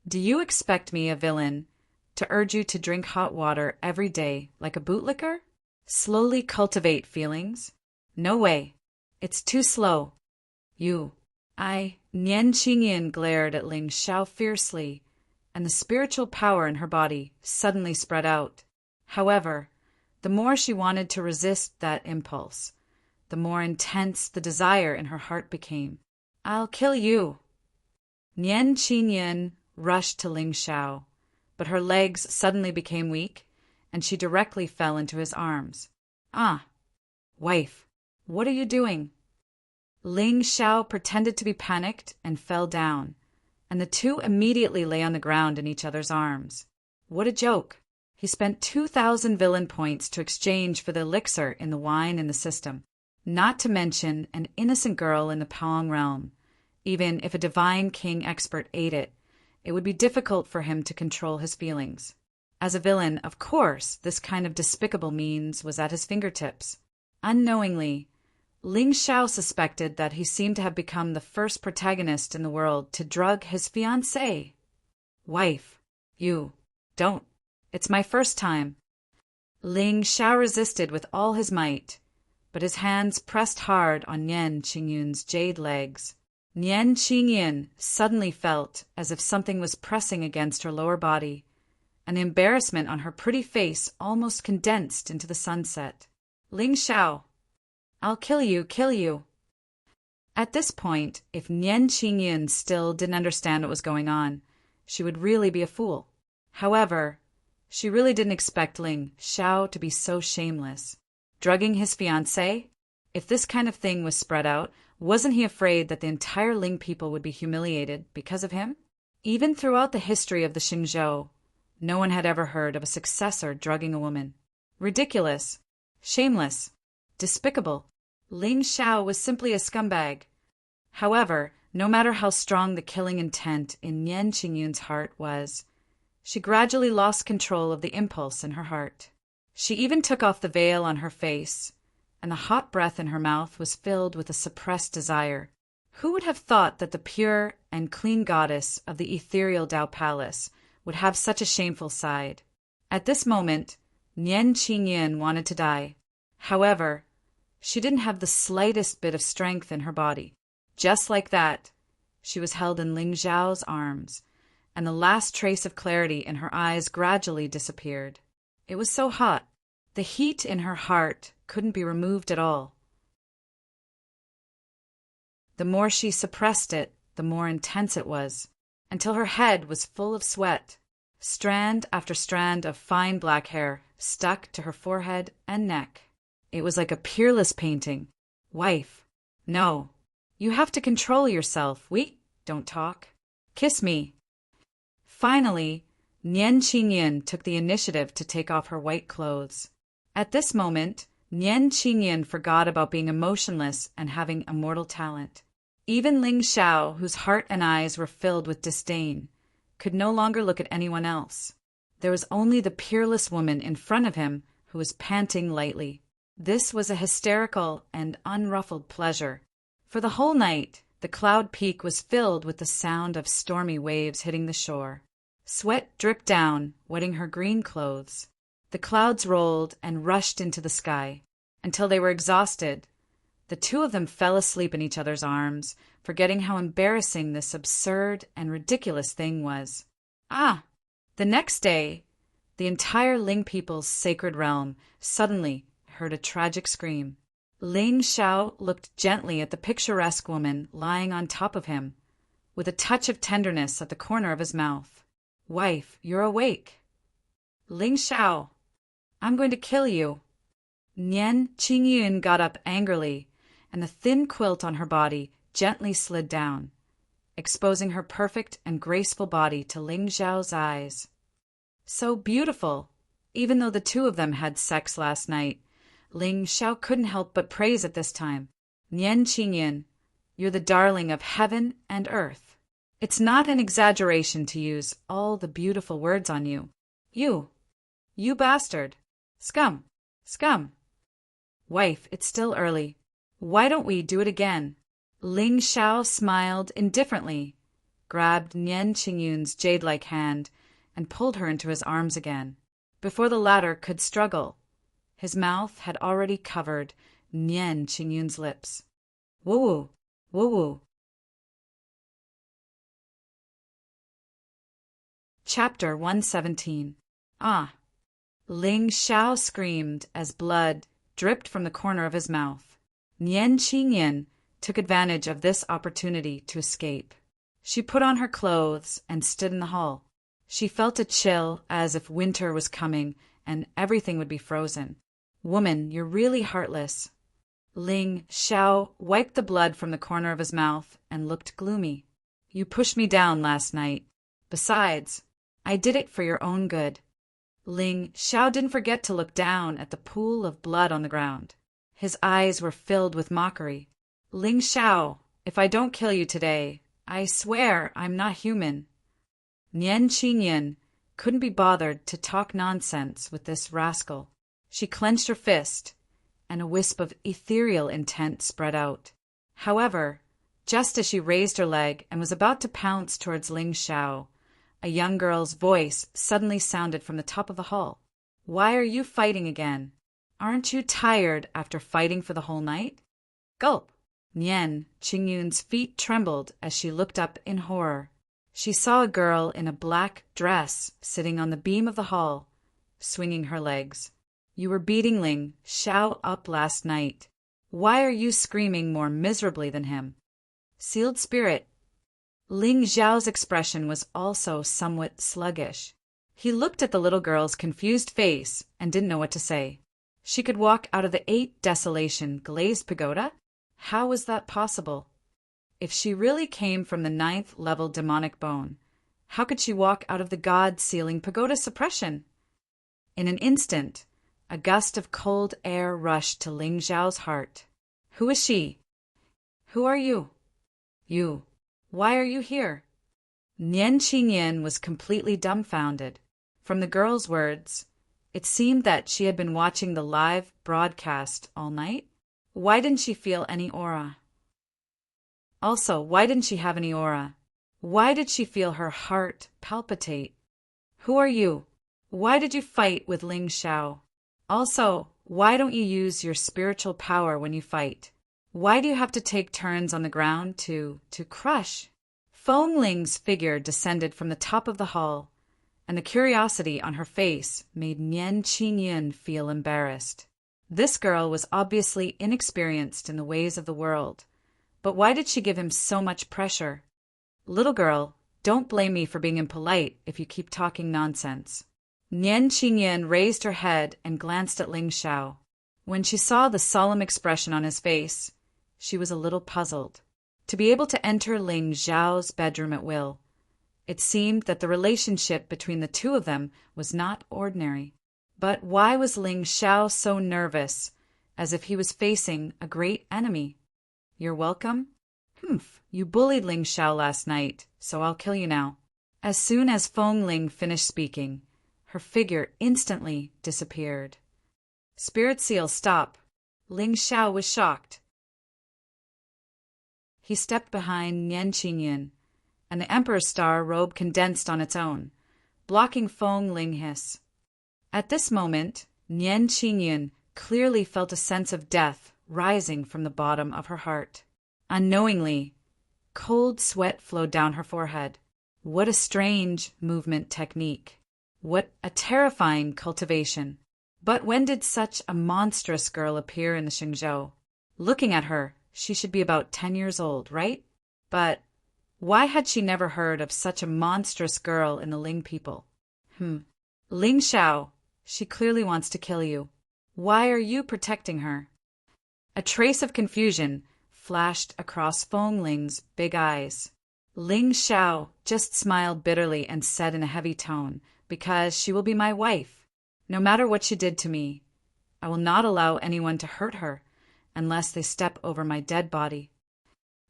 Do you expect me, a villain, to urge you to drink hot water every day like a bootlicker? Slowly cultivate feelings? No way. It's too slow. Nian Qingyun glared at Ling Xiao fiercely, and the spiritual power in her body suddenly spread out. However, the more she wanted to resist that impulse, the more intense the desire in her heart became. I'll kill you. Nian Qingyun rushed to Ling Xiao, but her legs suddenly became weak, and she directly fell into his arms. Wife, what are you doing? Ling Xiao pretended to be panicked and fell down, and the 2 immediately lay on the ground in each other's arms. What a joke! He spent 2,000 villain points to exchange for the elixir in the wine in the system, not to mention an innocent girl in the Pong realm. Even if a divine king expert ate it, it would be difficult for him to control his feelings. As a villain, of course, this kind of despicable means was at his fingertips. Unknowingly, Ling Xiao suspected that he seemed to have become the first protagonist in the world to drug his fiancée. Wife, you, don't. It's my first time. Ling Xiao resisted with all his might, but his hands pressed hard on Nian Qingyun's jade legs. Nian Qingyun suddenly felt as if something was pressing against her lower body, and the embarrassment on her pretty face almost condensed into the sunset. Ling Xiao, I'll kill you, kill you. At this point, if Nian Qingyun still didn't understand what was going on, she would really be a fool. However, she really didn't expect Ling Xiao to be so shameless. Drugging his fiancée? If this kind of thing was spread out, wasn't he afraid that the entire Ling people would be humiliated because of him? Even throughout the history of the Xingzhou, no one had ever heard of a successor drugging a woman. Ridiculous. Shameless. Despicable. Ling Xiao was simply a scumbag. However, no matter how strong the killing intent in Nian Qingyun's heart was, she gradually lost control of the impulse in her heart. She even took off the veil on her face, and the hot breath in her mouth was filled with a suppressed desire. Who would have thought that the pure and clean goddess of the ethereal Dao Palace would have such a shameful side? At this moment, Nian Qingyun wanted to die. However, she didn't have the slightest bit of strength in her body. Just like that, she was held in Ling Xiao's arms, and the last trace of clarity in her eyes gradually disappeared. It was so hot. The heat in her heart couldn't be removed at all. The more she suppressed it, the more intense it was, until her head was full of sweat. Strand after strand of fine black hair stuck to her forehead and neck. It was like a peerless painting. Wife, no. You have to control yourself. We don't talk. Kiss me. Finally, Nian Qingyun took the initiative to take off her white clothes. At this moment, Nian Qingyun forgot about being emotionless and having immortal talent. Even Ling Xiao, whose heart and eyes were filled with disdain, could no longer look at anyone else. There was only the peerless woman in front of him who was panting lightly. This was a hysterical and unruffled pleasure. For the whole night, the cloud peak was filled with the sound of stormy waves hitting the shore. Sweat dripped down, wetting her green clothes. The clouds rolled and rushed into the sky. Until they were exhausted, the two of them fell asleep in each other's arms, forgetting how embarrassing this absurd and ridiculous thing was. The next day, the entire Ling people's sacred realm suddenly heard a tragic scream. Ling Xiao looked gently at the picturesque woman lying on top of him, with a touch of tenderness at the corner of his mouth. Wife, you're awake. Ling Xiao, I'm going to kill you. Nian Qingyun got up angrily, and the thin quilt on her body gently slid down, exposing her perfect and graceful body to Ling Xiao's eyes. So beautiful! Even though the two of them had sex last night, Ling Xiao couldn't help but praise it this time. Nian Qingyun, you're the darling of heaven and earth. It's not an exaggeration to use all the beautiful words on you. You bastard. Scum. Wife, it's still early. Why don't we do it again? Ling Xiao smiled indifferently, grabbed Nian Qingyun's jade-like hand, and pulled her into his arms again. Before the latter could struggle, his mouth had already covered Nian Qingyun's lips. Woo-woo, woo-woo. Chapter 117. Ling Xiao screamed as blood dripped from the corner of his mouth. Nian Qingyun took advantage of this opportunity to escape. She put on her clothes and stood in the hall. She felt a chill as if winter was coming and everything would be frozen. Woman, you're really heartless. Ling Xiao wiped the blood from the corner of his mouth and looked gloomy. You pushed me down last night. Besides, I did it for your own good. Ling Xiao didn't forget to look down at the pool of blood on the ground. His eyes were filled with mockery. Ling Xiao, if I don't kill you today, I swear I'm not human. Nian Qingyun couldn't be bothered to talk nonsense with this rascal. She clenched her fist, and a wisp of ethereal intent spread out. However, just as she raised her leg and was about to pounce towards Ling Xiao, a young girl's voice suddenly sounded from the top of the hall. "Why are you fighting again? Aren't you tired after fighting for the whole night?" Gulp! Nian Qingyun's feet trembled as she looked up in horror. She saw a girl in a black dress sitting on the beam of the hall, swinging her legs. "You were beating Ling Xiao up last night. Why are you screaming more miserably than him?" Sealed spirit. Ling Xiao's expression was also somewhat sluggish. He looked at the little girl's confused face and didn't know what to say. She could walk out of the 8 desolation glazed pagoda? How was that possible? If she really came from the 9th level demonic bone, how could she walk out of the god-sealing pagoda suppression? In an instant, a gust of cold air rushed to Ling Xiao's heart. Who is she? Who are you? You. Why are you here? Nian Qinyan was completely dumbfounded. From the girl's words, it seemed that she had been watching the live broadcast all night. Why didn't she feel any aura? Also, why didn't she have any aura? Why did she feel her heart palpitate? Who are you? Why did you fight with Ling Xiao? Also, why don't you use your spiritual power when you fight? Why do you have to take turns on the ground to crush? Feng Ling's figure descended from the top of the hall, and the curiosity on her face made Nian Qinyan feel embarrassed. This girl was obviously inexperienced in the ways of the world, but why did she give him so much pressure? Little girl, don't blame me for being impolite if you keep talking nonsense. Nian Qinyan raised her head and glanced at Ling Xiao. When she saw the solemn expression on his face, she was a little puzzled. To be able to enter Ling Xiao's bedroom at will, it seemed that the relationship between the two of them was not ordinary. But why was Ling Xiao so nervous, as if he was facing a great enemy? You're welcome? Humph, you bullied Ling Xiao last night, so I'll kill you now. As soon as Feng Ling finished speaking, her figure instantly disappeared. Spirit seal, stop. Ling Xiao was shocked. He stepped behind Nian Qinyan, and the Emperor's star robe condensed on its own, blocking Feng Ling hiss. At this moment, Nian Qinyan clearly felt a sense of death rising from the bottom of her heart. Unknowingly, cold sweat flowed down her forehead. What a strange movement technique. What a terrifying cultivation. But when did such a monstrous girl appear in the Xingzhou? Looking at her, she should be about 10 years old, right? But why had she never heard of such a monstrous girl in the Ling people? Ling Xiao, she clearly wants to kill you. Why are you protecting her? A trace of confusion flashed across Feng Ling's big eyes. Ling Xiao just smiled bitterly and said in a heavy tone, "Because she will be my wife. No matter what she did to me, I will not allow anyone to hurt her unless they step over my dead body."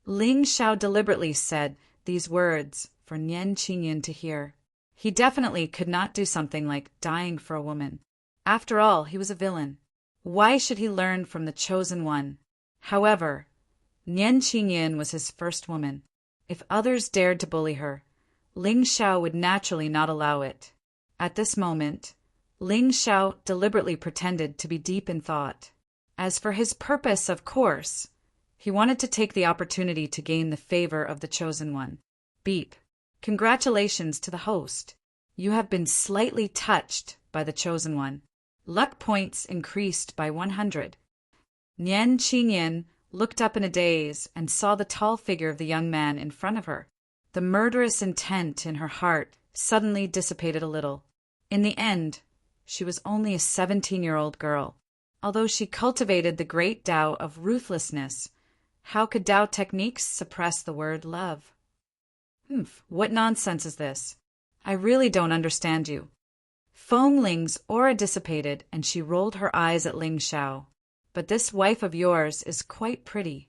Ling Xiao deliberately said these words for Nian Qinyan to hear. He definitely could not do something like dying for a woman. After all, he was a villain. Why should he learn from the chosen one? However, Nian Qinyan was his first woman. If others dared to bully her, Ling Xiao would naturally not allow it. At this moment, Ling Xiao deliberately pretended to be deep in thought. As for his purpose, of course, he wanted to take the opportunity to gain the favor of the chosen one. Beep. Congratulations to the host. You have been slightly touched by the chosen one. Luck points increased by 100. Nian Qinyan looked up in a daze and saw the tall figure of the young man in front of her. The murderous intent in her heart suddenly dissipated a little. In the end, she was only a 17-year-old girl. Although she cultivated the great Tao of ruthlessness, how could Tao techniques suppress the word love? What nonsense is this? I really don't understand you. Feng Ling's aura dissipated and she rolled her eyes at Ling Xiao. But this wife of yours is quite pretty.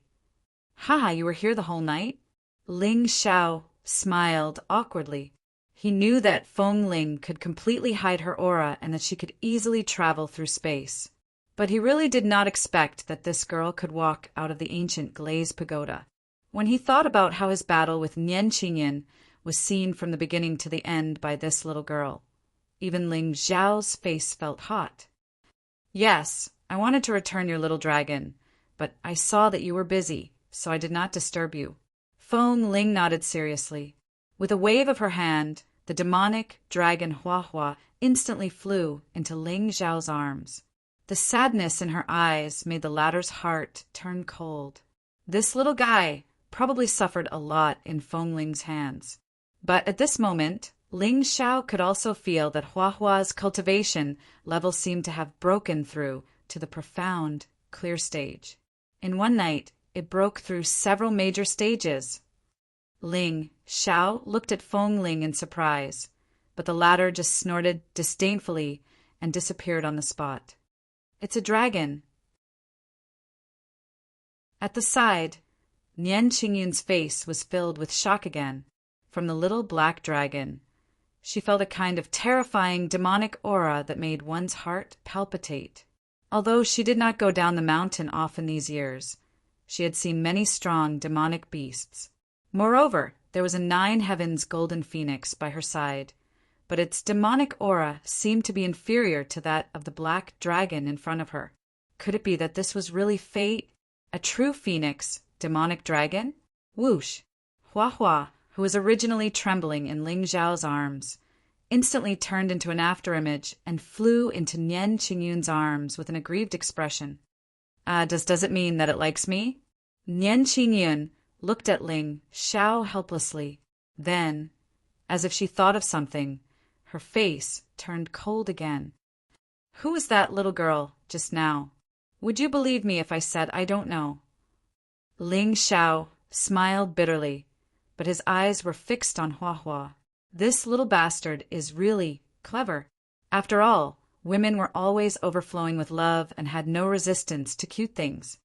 Haha, you were here the whole night? Ling Xiao smiled awkwardly. He knew that Feng Ling could completely hide her aura and that she could easily travel through space. But he really did not expect that this girl could walk out of the ancient glazed pagoda. When he thought about how his battle with Nian Qingyan was seen from the beginning to the end by this little girl, even Ling Xiao's face felt hot. Yes, I wanted to return your little dragon, but I saw that you were busy, so I did not disturb you. Feng Ling nodded seriously. With a wave of her hand, the demonic dragon Hua Hua instantly flew into Ling Xiao's arms. The sadness in her eyes made the latter's heart turn cold. This little guy probably suffered a lot in Feng Ling's hands. But at this moment, Ling Xiao could also feel that Hua Hua's cultivation level seemed to have broken through to the profound, clear stage. In one night, it broke through several major stages. Ling Xiao looked at Feng Ling in surprise, but the latter just snorted disdainfully and disappeared on the spot. It's a dragon. At the side, Nian Qingyun's face was filled with shock again. From the little black dragon, she felt a kind of terrifying demonic aura that made one's heart palpitate. Although she did not go down the mountain often these years, she had seen many strong demonic beasts. Moreover, there was a 9 heavens golden phoenix by her side, but its demonic aura seemed to be inferior to that of the black dragon in front of her. Could it be that this was really fate? A true phoenix, demonic dragon? Whoosh! Hua Hua, who was originally trembling in Ling Xiao's arms, instantly turned into an afterimage and flew into Nian Qingyun's arms with an aggrieved expression. Does it mean that it likes me? Nian Qingyun looked at Ling Xiao helplessly. Then, as if she thought of something, her face turned cold again. Who was that little girl just now? Would you believe me if I said I don't know? Ling Xiao smiled bitterly, but his eyes were fixed on Hua Hua. This little bastard is really clever. After all, women were always overflowing with love and had no resistance to cute things.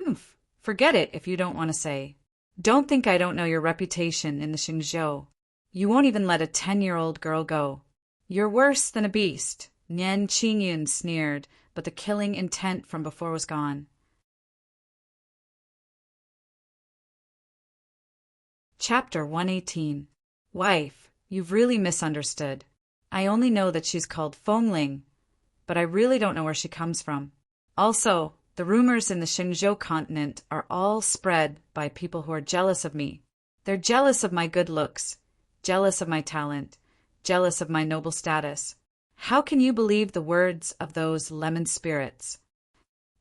Humph, forget it if you don't want to say. Don't think I don't know your reputation in the Xingzhou. You won't even let a 10-year-old girl go. You're worse than a beast, Nian Qingyun sneered, but the killing intent from before was gone. Chapter 118. Wife, you've really misunderstood. I only know that she's called Feng Ling, but I really don't know where she comes from. Also, the rumors in the Xingzhou continent are all spread by people who are jealous of me. They're jealous of my good looks, jealous of my talent, jealous of my noble status. How can you believe the words of those lemon spirits?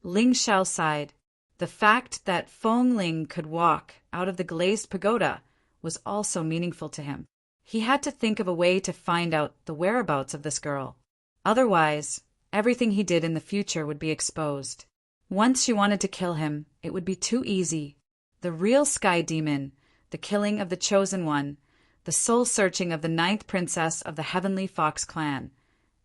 Ling Xiao sighed. The fact that Feng Ling could walk out of the glazed pagoda was also meaningful to him. He had to think of a way to find out the whereabouts of this girl. Otherwise, everything he did in the future would be exposed. Once she wanted to kill him, it would be too easy. The real sky demon, the killing of the chosen one, the soul-searching of the 9th princess of the Heavenly Fox clan,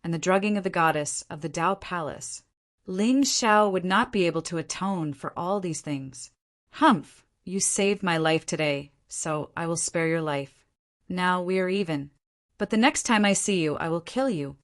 and the drugging of the goddess of the Dao Palace. Ling Xiao would not be able to atone for all these things. Humph, you saved my life today, so I will spare your life. Now we are even. But the next time I see you, I will kill you.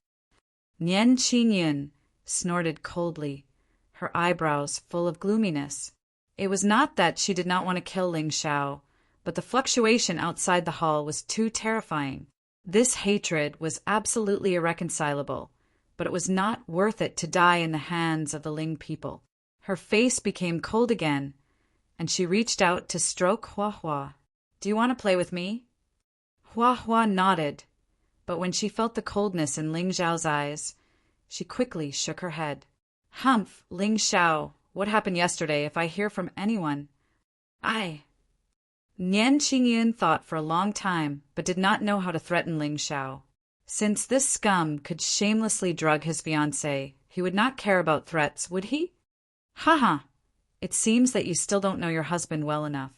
Nian Qingyun snorted coldly, her eyebrows full of gloominess. It was not that she did not want to kill Ling Xiao, but the fluctuation outside the hall was too terrifying. This hatred was absolutely irreconcilable, but it was not worth it to die in the hands of the Ling people. Her face became cold again, and she reached out to stroke Hua Hua. Do you want to play with me? Hua Hua nodded, but when she felt the coldness in Ling Xiao's eyes, she quickly shook her head. Humph, Ling Xiao, what happened yesterday if I hear from anyone? Nian Qingyun thought for a long time, but did not know how to threaten Ling Xiao. Since this scum could shamelessly drug his fiancée, he would not care about threats, would he? Haha, it seems that you still don't know your husband well enough.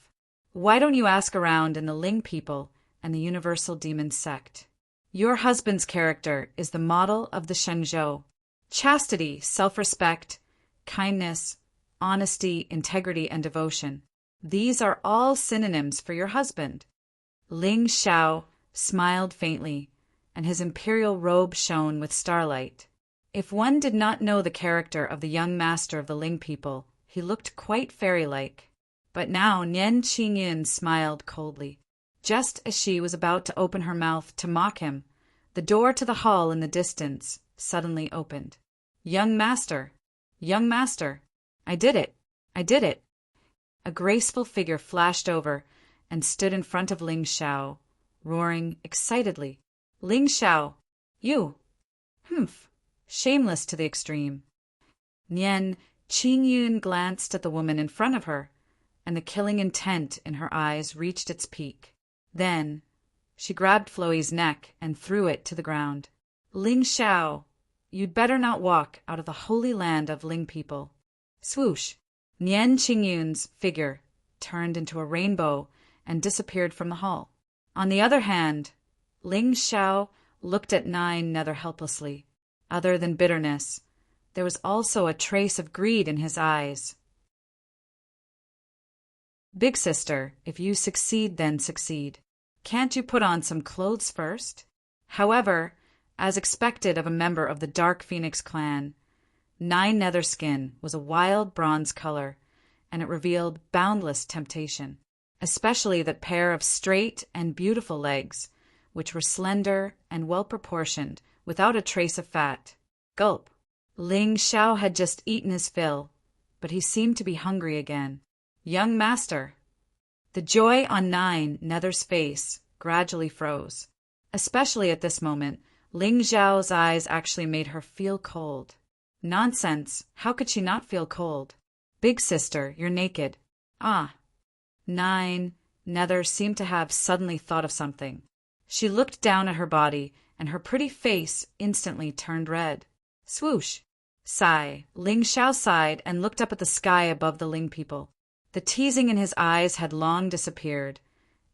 Why don't you ask around in the Ling people and the Universal Demon Sect? Your husband's character is the model of the Shenzhou. Chastity, self-respect, kindness, honesty, integrity, and devotion. These are all synonyms for your husband. Ling Xiao smiled faintly, and his imperial robe shone with starlight. If one did not know the character of the young master of the Ling people, he looked quite fairy-like. But now Nian Qingyun smiled coldly. Just as she was about to open her mouth to mock him, the door to the hall in the distance suddenly opened. Young master! Young master! I did it! I did it! A graceful figure flashed over and stood in front of Ling Xiao, roaring excitedly. Ling Xiao! You! Humph! Shameless to the extreme. Nian Qingyun glanced at the woman in front of her, and the killing intent in her eyes reached its peak. Then she grabbed Floey's neck and threw it to the ground. Ling Xiao! You'd better not walk out of the holy land of Ling people. Swoosh! Nian Qingyun's figure turned into a rainbow and disappeared from the hall. On the other hand, Ling Xiao looked at Nine Nether helplessly. Other than bitterness, there was also a trace of greed in his eyes. Big sister, if you succeed, then succeed. Can't you put on some clothes first? However, as expected of a member of the Dark Phoenix clan, Nine Nether skin was a wild bronze color, and it revealed boundless temptation, especially that pair of straight and beautiful legs, which were slender and well-proportioned, without a trace of fat. Gulp! Ling Xiao had just eaten his fill, but he seemed to be hungry again. Young master! The joy on Nine Nether's face gradually froze. Especially at this moment, Ling Xiao's eyes actually made her feel cold. Nonsense! How could she not feel cold? Big sister, you're naked. Ah! Nine Nether seemed to have suddenly thought of something. She looked down at her body, and her pretty face instantly turned red. Swoosh! Sigh! Ling Xiao sighed and looked up at the sky above the Ling people. The teasing in his eyes had long disappeared,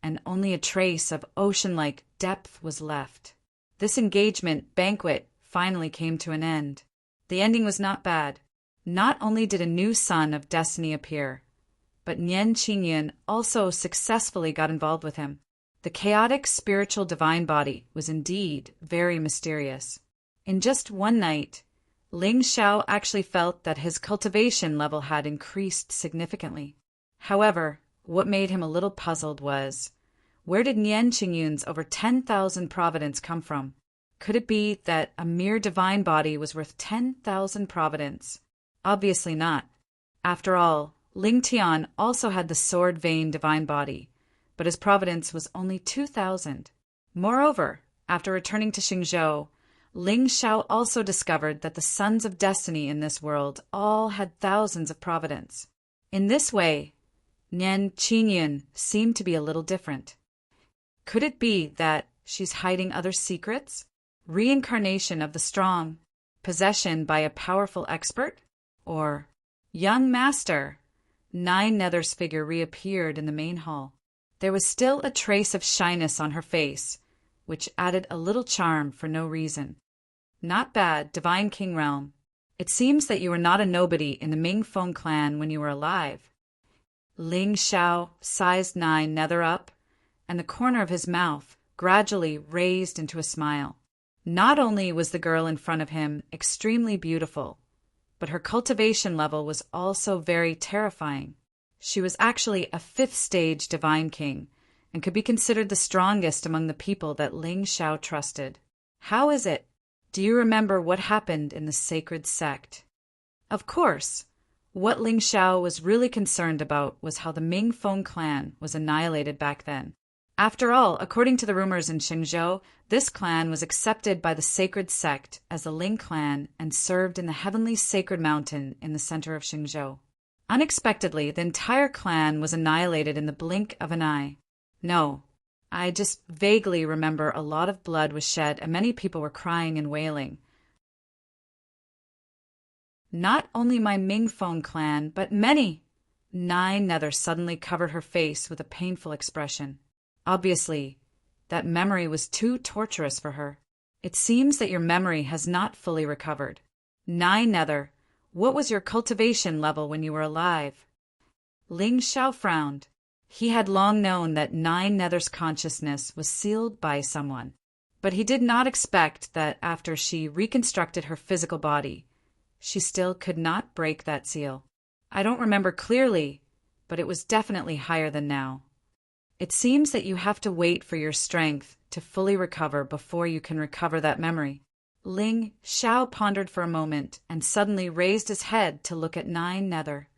and only a trace of ocean-like depth was left. This engagement banquet finally came to an end. The ending was not bad. Not only did a new son of destiny appear, but Nian Qingyun also successfully got involved with him. The chaotic spiritual divine body was indeed very mysterious. In just one night, Ling Xiao actually felt that his cultivation level had increased significantly. However, what made him a little puzzled was, where did Nian Qingyun's over 10,000 providence come from? Could it be that a mere divine body was worth 10,000 providence? Obviously not. After all, Ling Tian also had the sword vein divine body, but his providence was only 2,000. Moreover, after returning to Xingzhou, Ling Xiao also discovered that the sons of destiny in this world all had thousands of providence. In this way, Nian Qingyun seemed to be a little different. Could it be that she's hiding other secrets? Reincarnation of the strong, possession by a powerful expert? Or, young master? Nine Nether's figure reappeared in the main hall. There was still a trace of shyness on her face, which added a little charm for no reason. Not bad, Divine King Realm. It seems that you were not a nobody in the Ming Feng clan when you were alive. Ling Xiao sized Nine Nether up, and the corner of his mouth gradually raised into a smile. Not only was the girl in front of him extremely beautiful, but her cultivation level was also very terrifying. She was actually a 5th stage Divine King, and could be considered the strongest among the people that Ling Xiao trusted. How is it? Do you remember what happened in the sacred sect? Of course. What Ling Xiao was really concerned about was how the Ming Feng clan was annihilated back then. After all, according to the rumors in Xingzhou, this clan was accepted by the sacred sect as the Ling clan and served in the heavenly sacred mountain in the center of Xingzhou. Unexpectedly, the entire clan was annihilated in the blink of an eye. No, I just vaguely remember a lot of blood was shed and many people were crying and wailing. Not only my Ming Feng clan, but many! Nine Nether suddenly covered her face with a painful expression. Obviously, that memory was too torturous for her. It seems that your memory has not fully recovered. Nine Nether, what was your cultivation level when you were alive? Ling Xiao frowned. He had long known that Nine Nether's consciousness was sealed by someone. But he did not expect that after she reconstructed her physical body, she still could not break that seal. I don't remember clearly, but it was definitely higher than now. It seems that you have to wait for your strength to fully recover before you can recover that memory. Ling Xiao pondered for a moment and suddenly raised his head to look at Nine Nether.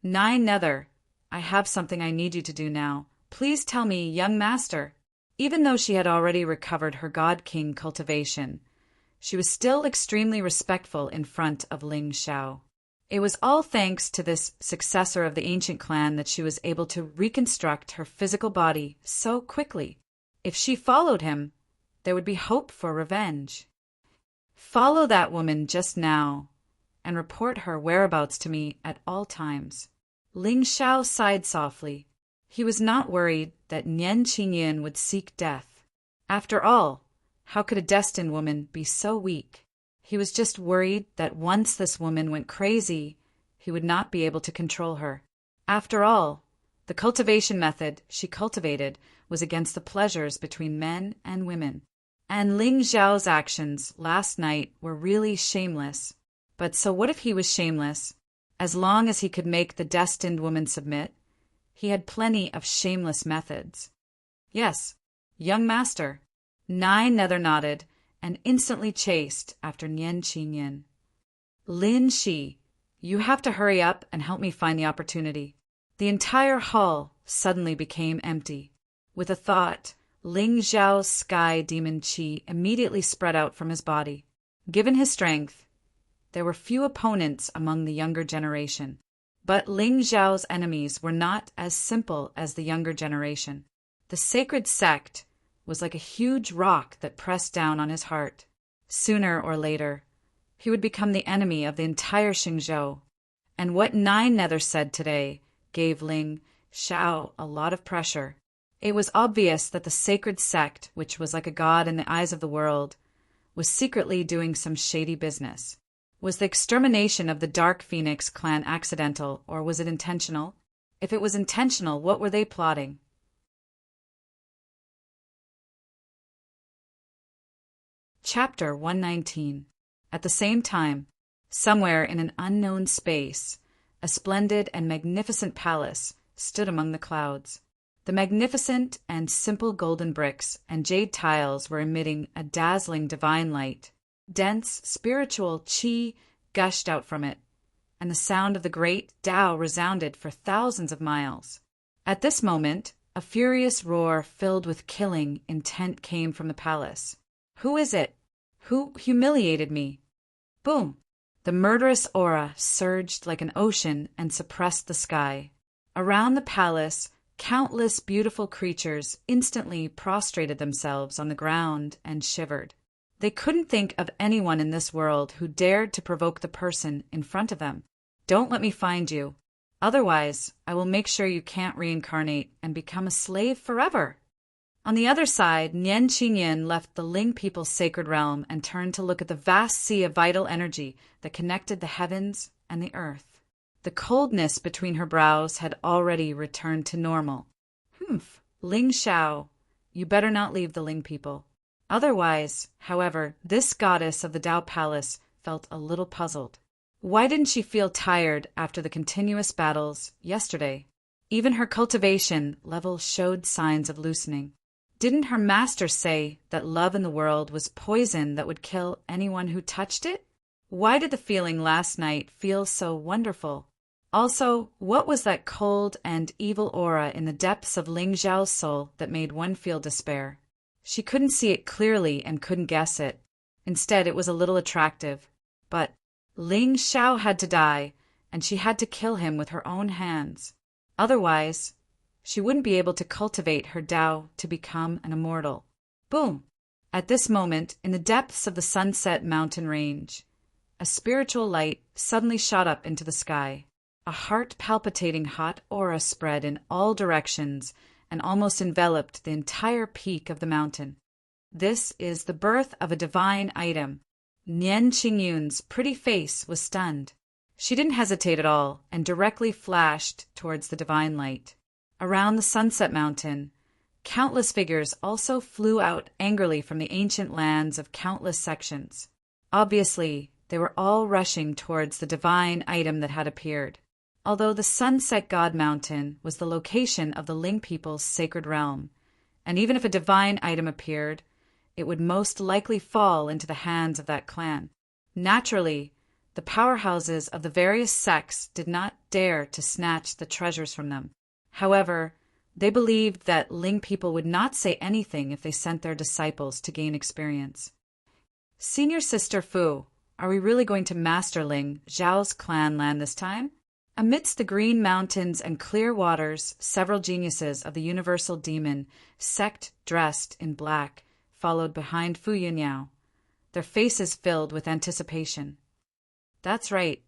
Nine Nether, I have something I need you to do now. Please tell me, young master. Even though she had already recovered her God King cultivation, she was still extremely respectful in front of Ling Xiao. It was all thanks to this successor of the ancient clan that she was able to reconstruct her physical body so quickly. If she followed him, there would be hope for revenge. Follow that woman just now, and report her whereabouts to me at all times. Ling Xiao sighed softly. He was not worried that Nian Qingyan would seek death. After all, how could a destined woman be so weak? He was just worried that once this woman went crazy, he would not be able to control her. After all, the cultivation method she cultivated was against the pleasures between men and women. And Ling Xiao's actions last night were really shameless. But so what if he was shameless? As long as he could make the destined woman submit, he had plenty of shameless methods. Yes, young master. Nine Nether nodded and instantly chased after Nian Qingyan. Lin Shi, you have to hurry up and help me find the opportunity. The entire hall suddenly became empty. With a thought, Ling Xiao's sky demon qi immediately spread out from his body. Given his strength, there were few opponents among the younger generation. But Ling Xiao's enemies were not as simple as the younger generation. The sacred sect was like a huge rock that pressed down on his heart. Sooner or later, he would become the enemy of the entire Xingzhou. And what Nine Nether said today gave Ling Xiao a lot of pressure. It was obvious that the sacred sect, which was like a god in the eyes of the world, was secretly doing some shady business. Was the extermination of the Dark Phoenix clan accidental, or was it intentional? If it was intentional, what were they plotting? Chapter 119. At the same time, somewhere in an unknown space, a splendid and magnificent palace stood among the clouds. The magnificent and simple golden bricks and jade tiles were emitting a dazzling divine light. Dense spiritual qi gushed out from it, and the sound of the great Tao resounded for thousands of miles. At this moment, a furious roar filled with killing intent came from the palace. Who is it? Who humiliated me? Boom! The murderous aura surged like an ocean and suppressed the sky. Around the palace, countless beautiful creatures instantly prostrated themselves on the ground and shivered. They couldn't think of anyone in this world who dared to provoke the person in front of them. Don't let me find you. Otherwise, I will make sure you can't reincarnate and become a slave forever. On the other side, Nian Qingyan left the Ling people's sacred realm and turned to look at the vast sea of vital energy that connected the heavens and the earth. The coldness between her brows had already returned to normal. Ling Xiao, you better not leave the Ling people. Otherwise, however, this goddess of the Tao Palace felt a little puzzled. Why didn't she feel tired after the continuous battles yesterday? Even her cultivation level showed signs of loosening. Didn't her master say that love in the world was poison that would kill anyone who touched it? Why did the feeling last night feel so wonderful? Also, what was that cold and evil aura in the depths of Ling Xiao's soul that made one feel despair? She couldn't see it clearly and couldn't guess it. Instead, it was a little attractive. But Ling Xiao had to die, and she had to kill him with her own hands. Otherwise, she wouldn't be able to cultivate her Tao to become an immortal. Boom! At this moment, in the depths of the Sunset Mountain Range, a spiritual light suddenly shot up into the sky. A heart-palpitating hot aura spread in all directions and almost enveloped the entire peak of the mountain. This is the birth of a divine item. Nian Qingyun's pretty face was stunned. She didn't hesitate at all and directly flashed towards the divine light. Around the Sunset Mountain, Countless figures also flew out angrily from the ancient lands of countless sections. Obviously, they were all rushing towards the divine item that had appeared. Although the Sunset God Mountain was the location of the Ling people's sacred realm, and even if a divine item appeared, it would most likely fall into the hands of that clan. Naturally, the powerhouses of the various sects did not dare to snatch the treasures from them. However, they believed that Ling people would not say anything if they sent their disciples to gain experience. Senior Sister Fu, are we really going to master Ling Zhao's clan land this time? Amidst the green mountains and clear waters, several geniuses of the Universal Demon sect dressed in black followed behind Fu Yunyao, their faces filled with anticipation. That's right.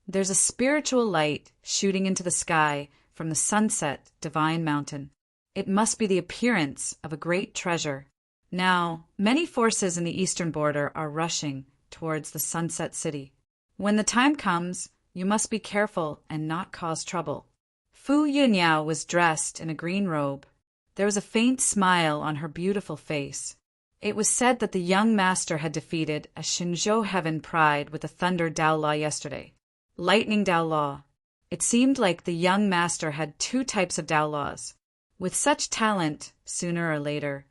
There's a spiritual light shooting into the sky from the sunset divine mountain. It must be the appearance of a great treasure. Now, many forces in the eastern border are rushing towards the sunset city. When the time comes, you must be careful and not cause trouble. Fu Yunyao was dressed in a green robe. There was a faint smile on her beautiful face. It was said that the young master had defeated a Shinzhou Heaven Pride with the Thunder Dao Law yesterday. Lightning Dao Law. It seemed like the young master had two types of Dao Laws. With such talent, sooner or later,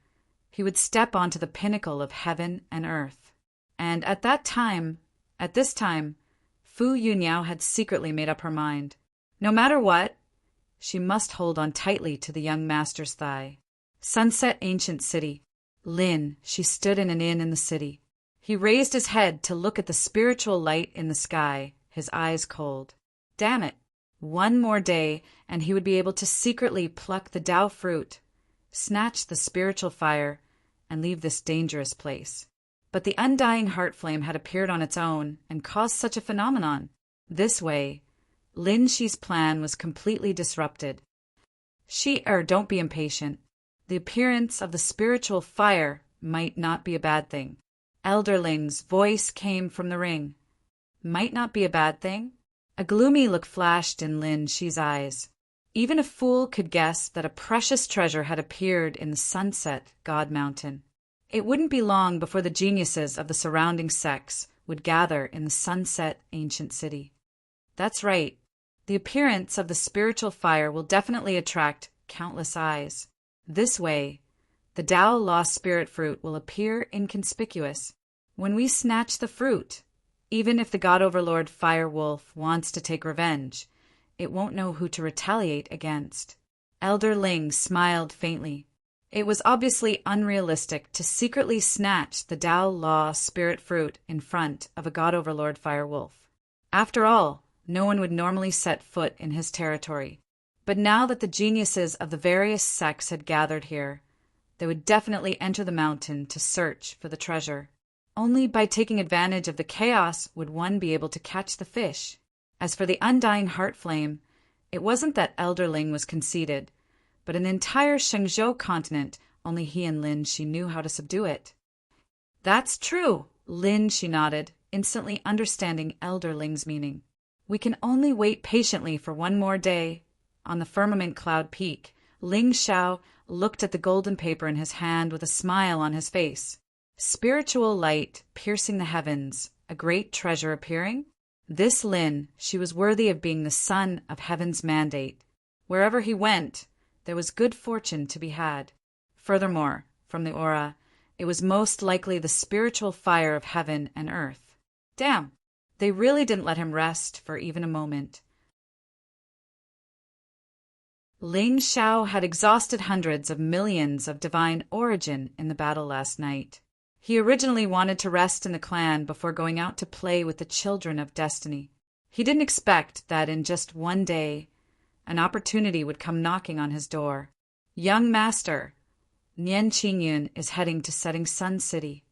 he would step onto the pinnacle of heaven and earth. And at this time, Fu Yunyao had secretly made up her mind. No matter what, she must hold on tightly to the young master's thigh. Sunset Ancient City. Lin, she stood in an inn in the city. He raised his head to look at the spiritual light in the sky, his eyes cold. Damn it. One more day, and he would be able to secretly pluck the Tao fruit, snatch the spiritual fire, and leave this dangerous place. But the undying heart flame had appeared on its own and caused such a phenomenon. This way, Lin Shi's plan was completely disrupted. Don't be impatient. The appearance of the spiritual fire might not be a bad thing. Elderling's voice came from the ring. Might not be a bad thing? A gloomy look flashed in Lin Shi's eyes. Even a fool could guess that a precious treasure had appeared in the Sunset God Mountain. It wouldn't be long before the geniuses of the surrounding sects would gather in the Sunset Ancient City. That's right. The appearance of the spiritual fire will definitely attract countless eyes. This way, the Tao Lost Spirit fruit will appear inconspicuous. When we snatch the fruit, even if the God Overlord Fire Wolf wants to take revenge, it won't know who to retaliate against. Elder Ling smiled faintly. It was obviously unrealistic to secretly snatch the Tao Law Spirit fruit in front of a God Overlord Fire Wolf. After all, no one would normally set foot in his territory. But now that the geniuses of the various sects had gathered here, they would definitely enter the mountain to search for the treasure. Only by taking advantage of the chaos would one be able to catch the fish. As for the undying heart flame, it wasn't that Elderling was conceited, but in the entire Shenzhou continent, only he and Lin Shi knew how to subdue it. That's true, Lin Shi nodded, instantly understanding Elderling's meaning. We can only wait patiently for one more day. On the firmament cloud peak, Ling Xiao looked at the golden paper in his hand with a smile on his face. Spiritual light piercing the heavens, a great treasure appearing? This Lin, she was worthy of being the son of heaven's mandate. Wherever he went, there was good fortune to be had. Furthermore, from the aura, it was most likely the spiritual fire of heaven and earth. Damn, they really didn't let him rest for even a moment. Ling Xiao had exhausted hundreds of millions of divine origin in the battle last night. He originally wanted to rest in the clan before going out to play with the children of destiny. He didn't expect that in just one day, an opportunity would come knocking on his door. Young Master, Nian Qingyun is heading to Setting Sun City.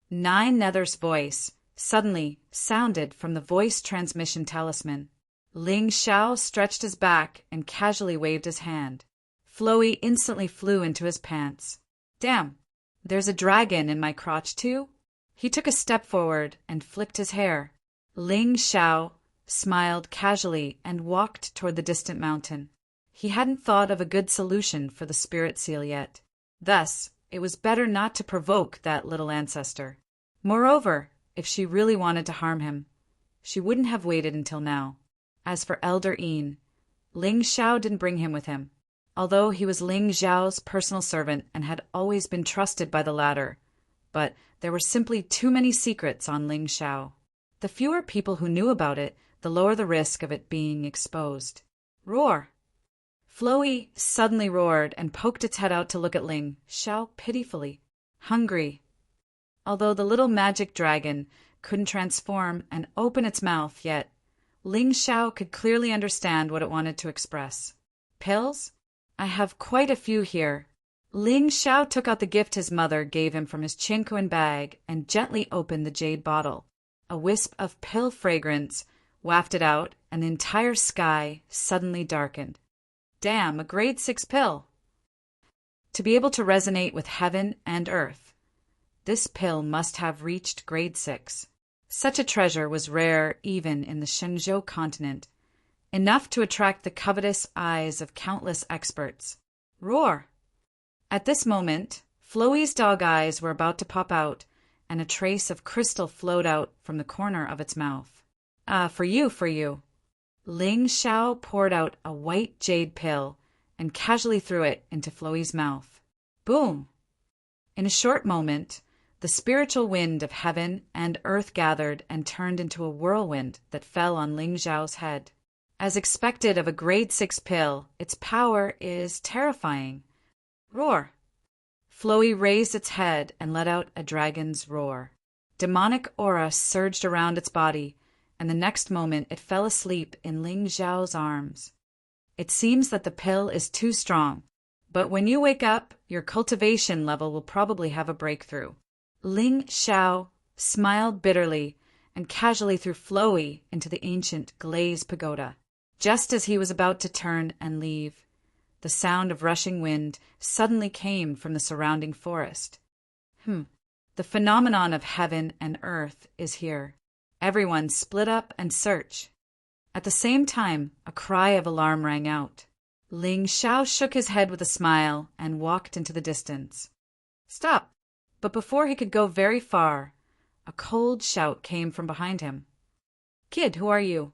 Nine Nether's voice suddenly sounded from the voice transmission talisman. Ling Xiao stretched his back and casually waved his hand. Floey instantly flew into his pants. Damn, there's a dragon in my crotch too? He took a step forward and flicked his hair. Ling Xiao smiled casually and walked toward the distant mountain. He hadn't thought of a good solution for the spirit seal yet. Thus, it was better not to provoke that little ancestor. Moreover, if she really wanted to harm him, she wouldn't have waited until now. As for Elder Een, Ling Xiao didn't bring him with him. Although he was Ling Xiao's personal servant and had always been trusted by the latter, but there were simply too many secrets on Ling Xiao. The fewer people who knew about it, the lower the risk of it being exposed. Roar! Floey suddenly roared and poked its head out to look at Ling Xiao pitifully. Hungry. Although the little magic dragon couldn't transform and open its mouth yet, Ling Xiao could clearly understand what it wanted to express. Pills? I have quite a few here. Ling Xiao took out the gift his mother gave him from his Qingquan bag and gently opened the jade bottle. A wisp of pill fragrance wafted out, and the entire sky suddenly darkened. Damn, a grade 6 pill! To be able to resonate with heaven and earth, this pill must have reached grade 6. Such a treasure was rare even in the Shenzhou continent, enough to attract the covetous eyes of countless experts. Roar! At this moment, Floey's dog eyes were about to pop out, and a trace of crystal flowed out from the corner of its mouth. Ah, for you. Ling Xiao poured out a white jade pill and casually threw it into Floey's mouth. Boom! In a short moment, the spiritual wind of heaven and earth gathered and turned into a whirlwind that fell on Ling Xiao's head. As expected of a grade 6 pill, its power is terrifying. Roar! Floey raised its head and let out a dragon's roar. Demonic aura surged around its body, and the next moment it fell asleep in Ling Xiao's arms. It seems that the pill is too strong, but when you wake up, your cultivation level will probably have a breakthrough. Ling Xiao smiled bitterly and casually threw Floey into the ancient glaze pagoda. Just as he was about to turn and leave, the sound of rushing wind suddenly came from the surrounding forest. The phenomenon of heaven and earth is here. Everyone split up and search. At the same time, a cry of alarm rang out. Ling Xiao shook his head with a smile and walked into the distance. Stop! But before he could go very far, a cold shout came from behind him. Kid, who are you?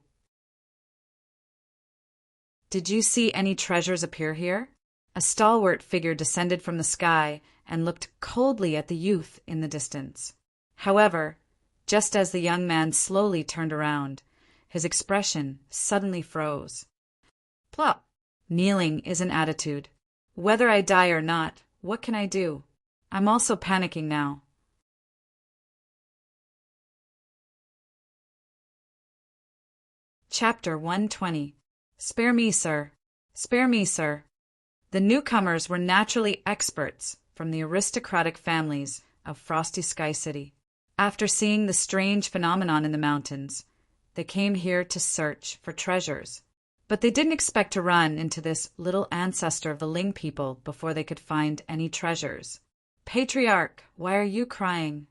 Did you see any treasures appear here? A stalwart figure descended from the sky and looked coldly at the youth in the distance. However, just as the young man slowly turned around, his expression suddenly froze. Plop! Kneeling is an attitude. Whether I die or not, what can I do? I'm also panicking now. Chapter 120. Spare me, sir. Spare me, sir. The newcomers were naturally experts from the aristocratic families of Frosty Sky City. After seeing the strange phenomenon in the mountains, they came here to search for treasures. But they didn't expect to run into this little ancestor of the Ling people before they could find any treasures. Patriarch, why are you crying?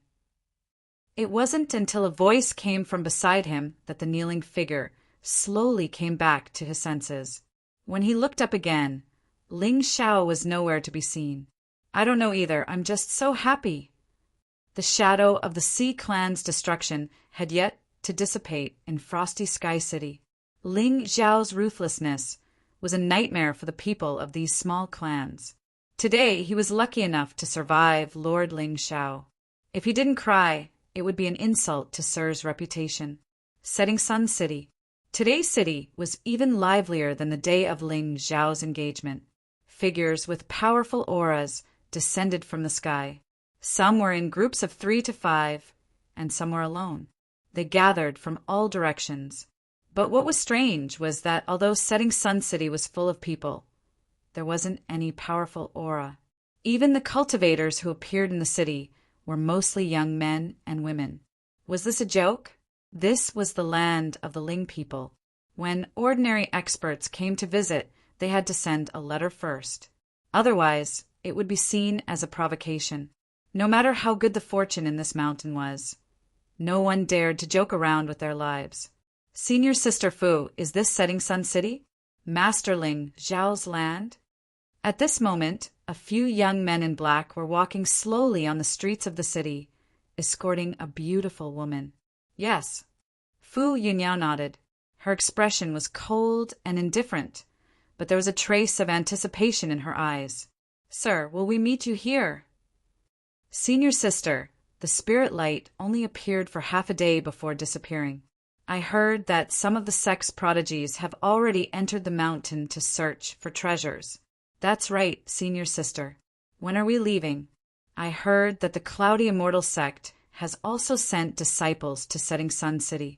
It wasn't until a voice came from beside him that the kneeling figure slowly came back to his senses. When he looked up again, Ling Xiao was nowhere to be seen. I don't know either, I'm just so happy. The shadow of the Sea Clan's destruction had yet to dissipate in Frosty Sky City. Ling Xiao's ruthlessness was a nightmare for the people of these small clans. Today he was lucky enough to survive Lord Ling Xiao. If he didn't cry, it would be an insult to Sir's reputation. Setting Sun City. Today's city was even livelier than the day of Ling Xiao's engagement. Figures with powerful auras descended from the sky. Some were in groups of 3 to 5, and some were alone. They gathered from all directions. But what was strange was that although Setting Sun City was full of people, there wasn't any powerful aura. Even the cultivators who appeared in the city were mostly young men and women. Was this a joke? This was the land of the Ling people. When ordinary experts came to visit, they had to send a letter first. Otherwise, it would be seen as a provocation. No matter how good the fortune in this mountain was, no one dared to joke around with their lives. Senior Sister Fu, is this Setting Sun City? Master Ling Zhao's land? At this moment, a few young men in black were walking slowly on the streets of the city, escorting a beautiful woman. Yes. Fu Yunyao nodded. Her expression was cold and indifferent, but there was a trace of anticipation in her eyes. Sir, will we meet you here? Senior sister, the spirit light only appeared for half a day before disappearing. I heard that some of the sex prodigies have already entered the mountain to search for treasures. That's right, senior sister. When are we leaving? I heard that the Cloudy Immortal sect has also sent disciples to Setting Sun City.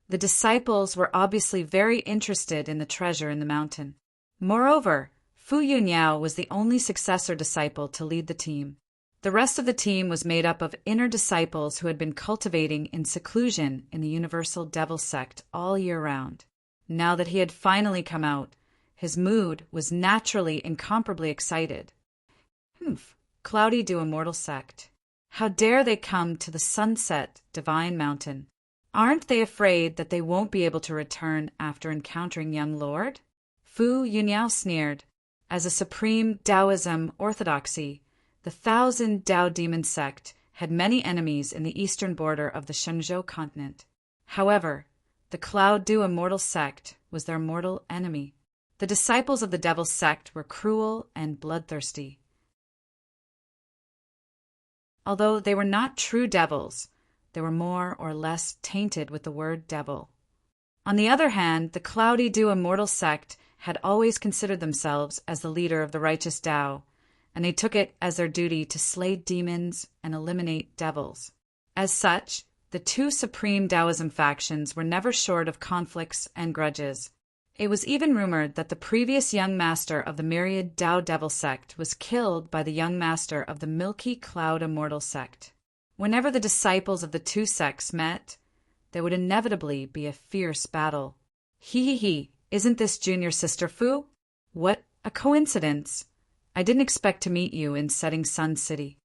The disciples were obviously very interested in the treasure in the mountain. Moreover, Fu Yunyao was the only successor disciple to lead the team. The rest of the team was made up of inner disciples who had been cultivating in seclusion in the Universal Devil sect all year round. Now that he had finally come out, his mood was naturally incomparably excited. Cloudy Dew Immortal sect. How dare they come to the Sunset Divine Mountain? Aren't they afraid that they won't be able to return after encountering young Lord? Fu Yunyao sneered. As a supreme Taoism orthodoxy, the Thousand Tao Demon sect had many enemies in the eastern border of the Shenzhou continent. However, the Cloud Dew Immortal sect was their mortal enemy. The disciples of the Devil sect were cruel and bloodthirsty. Although they were not true devils, they were more or less tainted with the word devil. On the other hand, the Cloudy Dew Immortal sect had always considered themselves as the leader of the righteous Tao, and they took it as their duty to slay demons and eliminate devils. As such, the two supreme Taoism factions were never short of conflicts and grudges. It was even rumored that the previous young master of the Myriad Tao Devil sect was killed by the young master of the Milky Cloud Immortal sect. Whenever the disciples of the two sects met, there would inevitably be a fierce battle. He, isn't this junior sister Fu? What a coincidence! I didn't expect to meet you in Setting Sun City.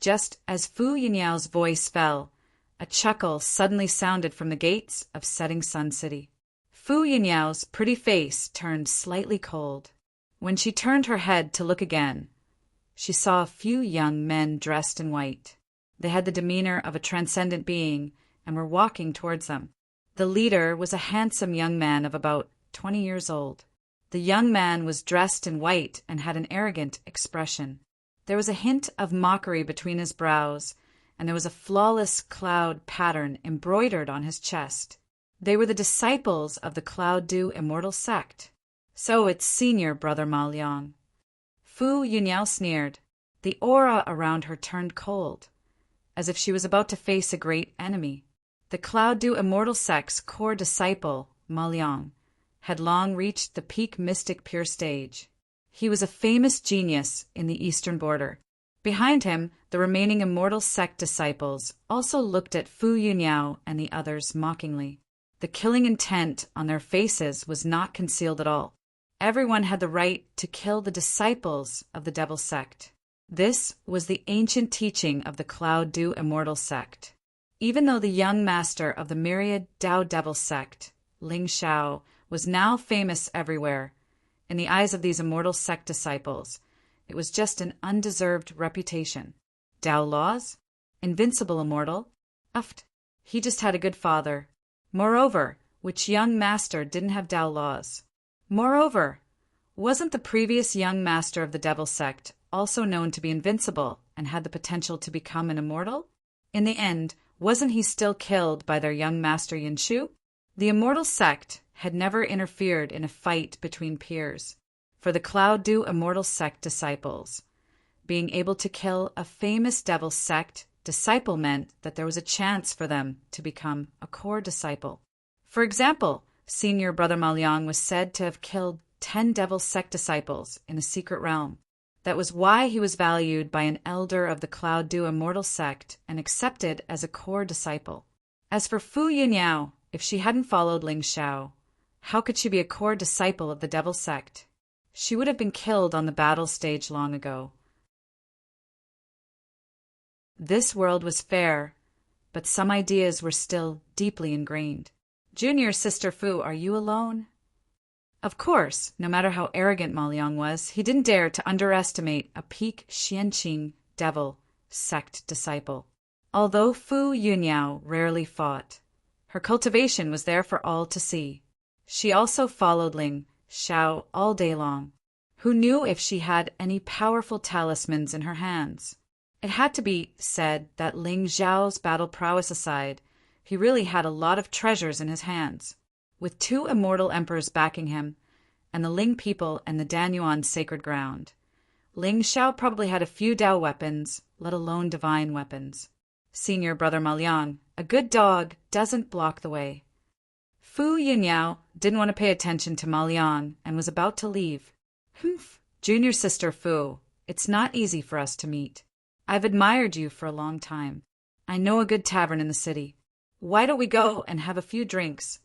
Just as Fu Yunyao's voice fell, a chuckle suddenly sounded from the gates of Setting Sun City. Fu Yunyao's pretty face turned slightly cold. When she turned her head to look again, she saw a few young men dressed in white. They had the demeanor of a transcendent being and were walking towards them. The leader was a handsome young man of about 20 years old. The young man was dressed in white and had an arrogant expression. There was a hint of mockery between his brows, and there was a flawless cloud pattern embroidered on his chest. They were the disciples of the Cloud Dew Immortal sect. So it's senior brother Ma Liang. Fu Yunyao sneered. The aura around her turned cold, as if she was about to face a great enemy. The Cloud Dew Immortal sect's core disciple, Ma Liang, had long reached the peak mystic pure stage. He was a famous genius in the eastern border. Behind him, the remaining immortal sect disciples also looked at Fu Yunyao and the others mockingly. The killing intent on their faces was not concealed at all. Everyone had the right to kill the disciples of the Devil sect. This was the ancient teaching of the Cloud Dew Immortal sect. Even though the young master of the Myriad Tao Devil sect, Ling Shao, was now famous everywhere, in the eyes of these immortal sect disciples, it was just an undeserved reputation. Tao laws? Invincible immortal? Uft. He just had a good father. Moreover, which young master didn't have Tao laws? Moreover, wasn't the previous young master of the Devil sect also known to be invincible and had the potential to become an immortal? In the end, wasn't he still killed by their young master Yinshu? The immortal sect had never interfered in a fight between peers. For the Cloud Dew Immortal sect disciples, being able to kill a famous Devil sect disciple meant that there was a chance for them to become a core disciple. For example, senior brother Ma Liang was said to have killed 10 Devil sect disciples in a secret realm. That was why he was valued by an elder of the Cloud Dew Immortal sect and accepted as a core disciple. As for Fu Yunyao, if she hadn't followed Ling Shao, how could she be a core disciple of the Devil sect? She would have been killed on the battle stage long ago. This world was fair, but some ideas were still deeply ingrained. Junior Sister Fu, are you alone? Of course, no matter how arrogant Ma Liang was, he didn't dare to underestimate a peak Xianqing devil sect disciple. Although Fu Yunyao rarely fought, her cultivation was there for all to see. She also followed Ling Xiao all day long. Who knew if she had any powerful talismans in her hands? It had to be said that Ling Xiao's battle prowess aside, he really had a lot of treasures in his hands. With 2 immortal emperors backing him, and the Ling people and the Danyuan sacred ground, Ling Xiao probably had a few Dao weapons, let alone divine weapons. Senior brother Ma Liang, a good dog doesn't block the way. Fu Yunyao didn't want to pay attention to Ma Liang and was about to leave. Humph, junior sister Fu, it's not easy for us to meet. I've admired you for a long time. I know a good tavern in the city. Why don't we go and have a few drinks?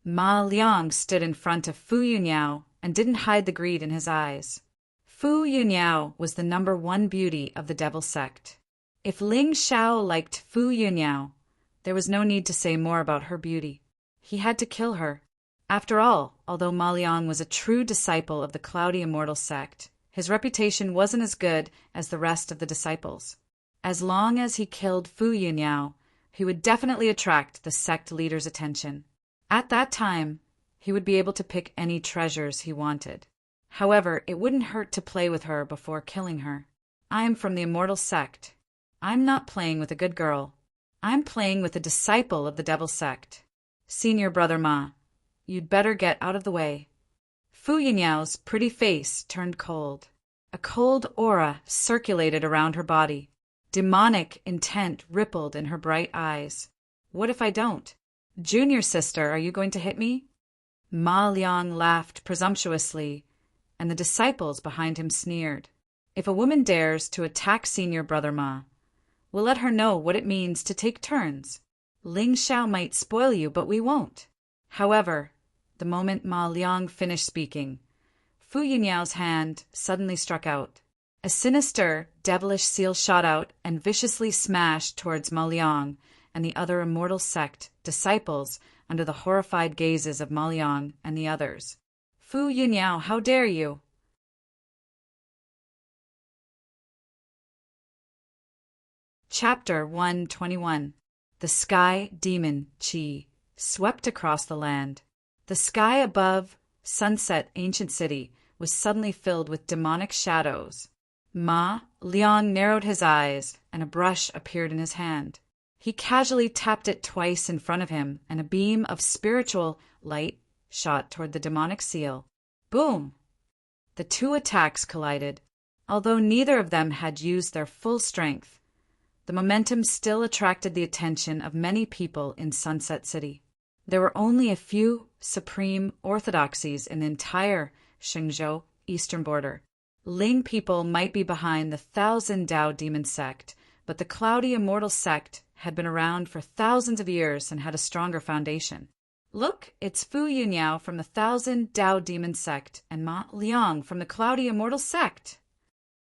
Ma Liang stood in front of Fu Yunyao and didn't hide the greed in his eyes. Fu Yunyao was the #1 beauty of the devil sect. If Ling Xiao liked Fu Yunyao, there was no need to say more about her beauty. He had to kill her. After all, although Ma Liang was a true disciple of the Cloudy Immortal sect, his reputation wasn't as good as the rest of the disciples. As long as he killed Fu Yunyao, he would definitely attract the sect leader's attention. At that time, he would be able to pick any treasures he wanted. However, it wouldn't hurt to play with her before killing her. I'm from the Immortal sect. I'm not playing with a good girl. I'm playing with a disciple of the devil sect. Senior brother Ma, you'd better get out of the way. Fu Yunyao's pretty face turned cold. A cold aura circulated around her body. Demonic intent rippled in her bright eyes. What if I don't? Junior sister, are you going to hit me? Ma Liang laughed presumptuously, and the disciples behind him sneered. If a woman dares to attack senior brother Ma, we'll let her know what it means to take turns. Ling Xiao might spoil you, but we won't. However, the moment Ma Liang finished speaking, Fu Yunyao's hand suddenly struck out. A sinister, devilish seal shot out and viciously smashed towards Ma Liang and the other immortal sect disciples under the horrified gazes of Ma Liang and the others. Fu Yunyao, how dare you? Chapter 121. The Sky Demon Qi swept across the land. The sky above Sunset Ancient City was suddenly filled with demonic shadows. Ma Liang narrowed his eyes, and a brush appeared in his hand. He casually tapped it twice in front of him, and a beam of spiritual light shot toward the demonic seal. Boom! The 2 attacks collided. Although neither of them had used their full strength, the momentum still attracted the attention of many people in Sunset City. There were only a few supreme orthodoxies in the entire Shenzhou eastern border. Ling people might be behind the 1,000 Dao demon sect, but the Cloudy Immortal sect had been around for thousands of years and had a stronger foundation. Look, it's Fu Yunyao from the 1,000 Dao demon sect and Ma Liang from the Cloudy Immortal sect.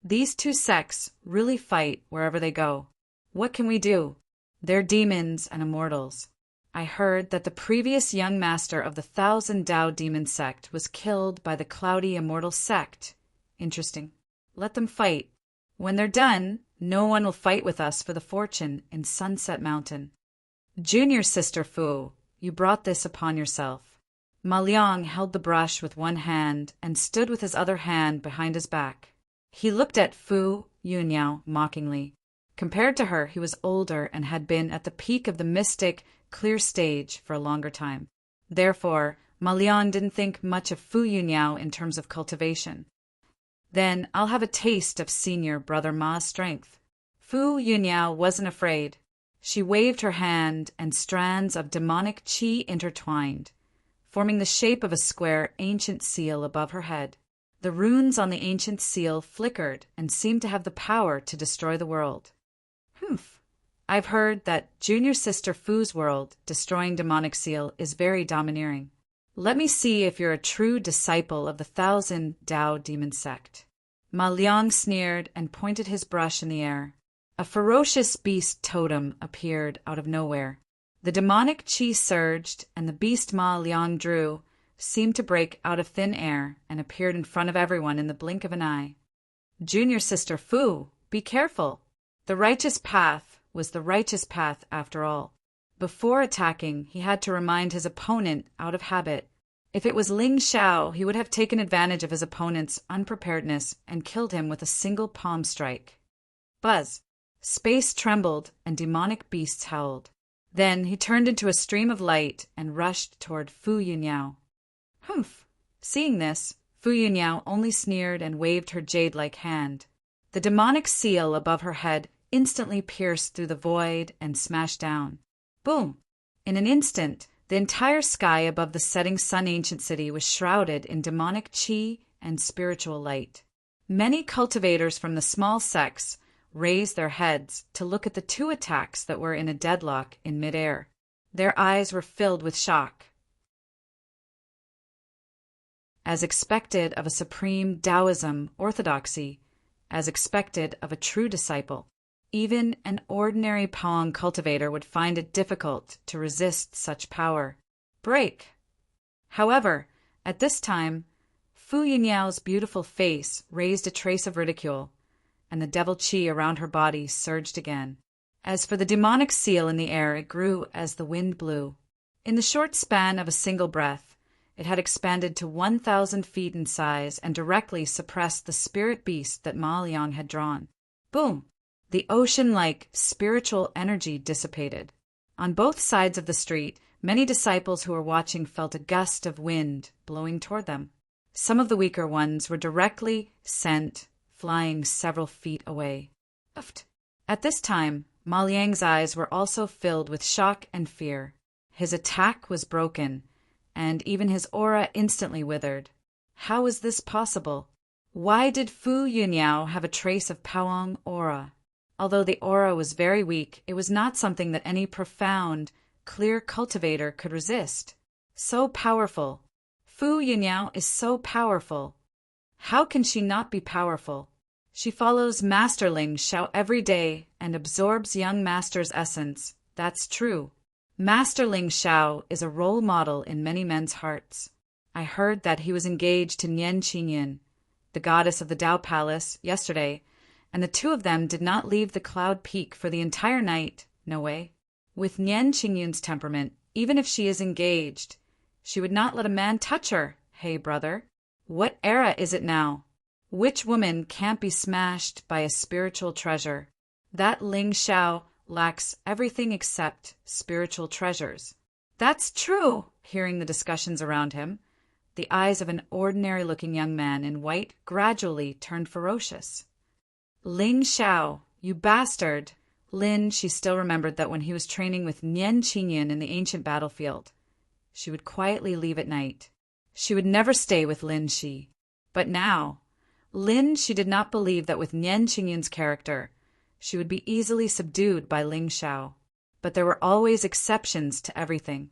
These 2 sects really fight wherever they go. What can we do? They're demons and immortals. I heard that the previous young master of the 1,000 Dao demon sect was killed by the Cloudy Immortal sect. Interesting. Let them fight. When they're done, no one will fight with us for the fortune in Sunset Mountain. Junior sister Fu, you brought this upon yourself. Ma Liang held the brush with one hand and stood with his other hand behind his back. He looked at Fu Yunyao mockingly. Compared to her, he was older and had been at the peak of the mystic, clear stage for a longer time. Therefore, Ma Liang didn't think much of Fu Yunyao in terms of cultivation. Then I'll have a taste of senior brother Ma's strength. Fu Yunyao wasn't afraid. She waved her hand, and strands of demonic qi intertwined, forming the shape of a square ancient seal above her head. The runes on the ancient seal flickered and seemed to have the power to destroy the world. Humph. I've heard that junior sister Fu's world, destroying demonic seal, is very domineering. Let me see if you're a true disciple of the 1,000 Dao demon sect. Ma Liang sneered and pointed his brush in the air. A ferocious beast totem appeared out of nowhere. The demonic qi surged, and the beast Ma Liang drew seemed to break out of thin air and appeared in front of everyone in the blink of an eye. Junior sister Fu, be careful. The righteous path was the righteous path after all. Before attacking, he had to remind his opponent out of habit. If it was Ling Xiao, he would have taken advantage of his opponent's unpreparedness and killed him with a single palm strike. Buzz. Space trembled and demonic beasts howled. Then he turned into a stream of light and rushed toward Fu Yunyao. Humph! Seeing this, Fu Yunyao only sneered and waved her jade-like hand. The demonic seal above her head instantly pierced through the void and smashed down. Boom! In an instant, the entire sky above the setting sun ancient city was shrouded in demonic chi and spiritual light. Many cultivators from the small sects raised their heads to look at the two attacks that were in a deadlock in midair. Their eyes were filled with shock. As expected of a supreme Taoism orthodoxy, as expected of a true disciple, even an ordinary Paong cultivator would find it difficult to resist such power. Break! However, at this time, Fu Yinyao's beautiful face raised a trace of ridicule, and the devil chi around her body surged again. As for the demonic seal in the air, it grew as the wind blew. In the short span of a single breath, it had expanded to 1,000 feet in size and directly suppressed the spirit beast that Ma Liang had drawn. Boom! The ocean-like spiritual energy dissipated. On both sides of the street, many disciples who were watching felt a gust of wind blowing toward them. Some of the weaker ones were directly sent flying several feet away. At this time, Ma Liang's eyes were also filled with shock and fear. His attack was broken, and even his aura instantly withered. How was this possible? Why did Fu Yunyao have a trace of Paong aura? Although the aura was very weak, it was not something that any profound, clear cultivator could resist. So powerful. Fu Yunyao is so powerful. How can she not be powerful? She follows Master Ling Xiao every day and absorbs young Master's essence. That's true. Master Ling Xiao is a role model in many men's hearts. I heard that he was engaged to Nian Qingyun, the goddess of the Tao Palace, yesterday, and the two of them did not leave the cloud peak for the entire night. No way. With Nian Qingyun's temperament, even if she is engaged, she would not let a man touch her. Hey, brother. What era is it now? Which woman can't be smashed by a spiritual treasure? That Ling Xiao lacks everything except spiritual treasures. That's true, hearing the discussions around him. The eyes of an ordinary-looking young man in white gradually turned ferocious. Ling Xiao, you bastard! Lin, she still remembered that when he was training with Nian Qingyun in the ancient battlefield, she would quietly leave at night. She would never stay with Lin Shi. But now, Lin, she did not believe that with Nian Qingyun's character, she would be easily subdued by Ling Xiao. But there were always exceptions to everything.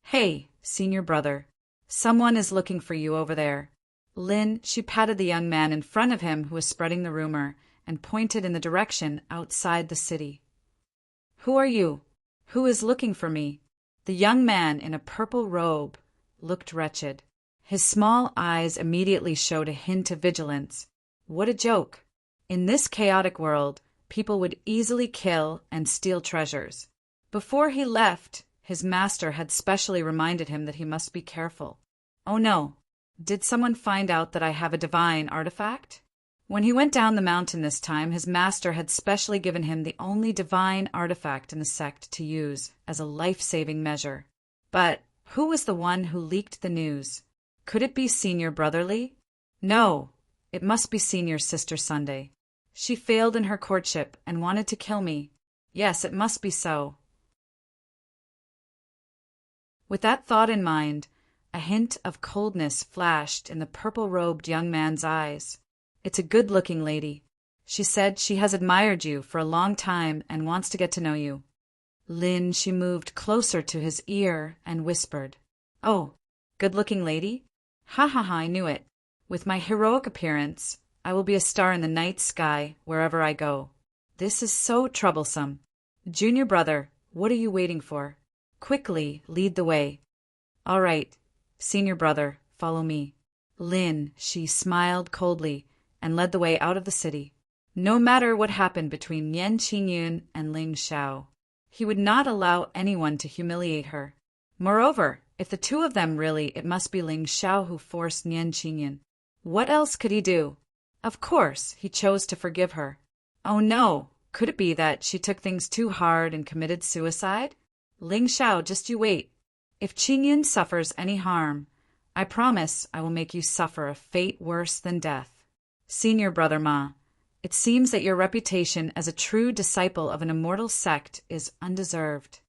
Hey, senior brother, someone is looking for you over there. Lin, she patted the young man in front of him who was spreading the rumor and pointed in the direction outside the city. Who are you? Who is looking for me? The young man in a purple robe looked wretched. His small eyes immediately showed a hint of vigilance. What a joke! In this chaotic world, people would easily kill and steal treasures. Before he left, his master had specially reminded him that he must be careful. Oh no! Did someone find out that I have a divine artifact? When he went down the mountain this time, his master had specially given him the only divine artifact in the sect to use as a life-saving measure. But who was the one who leaked the news? Could it be Senior Brotherly? No, it must be Senior Sister Sunday. She failed in her courtship and wanted to kill me. Yes, it must be so. With that thought in mind, a hint of coldness flashed in the purple-robed young man's eyes. It's a good-looking lady. She said she has admired you for a long time and wants to get to know you. Lin, she moved closer to his ear and whispered, Oh, good-looking lady? Ha ha ha, I knew it. With my heroic appearance, I will be a star in the night sky wherever I go. This is so troublesome. Junior brother, what are you waiting for? Quickly lead the way. All right, Senior brother, follow me. Lin, she smiled coldly and led the way out of the city. No matter what happened between Nian Qingyun and Ling Xiao, he would not allow anyone to humiliate her. Moreover, if the two of them really, it must be Ling Xiao who forced Nian Qingyun. What else could he do? Of course, he chose to forgive her. Oh no, could it be that she took things too hard and committed suicide? Ling Xiao, just you wait. If Qingyun suffers any harm, I promise I will make you suffer a fate worse than death. Senior brother Ma, it seems that your reputation as a true disciple of an immortal sect is undeserved.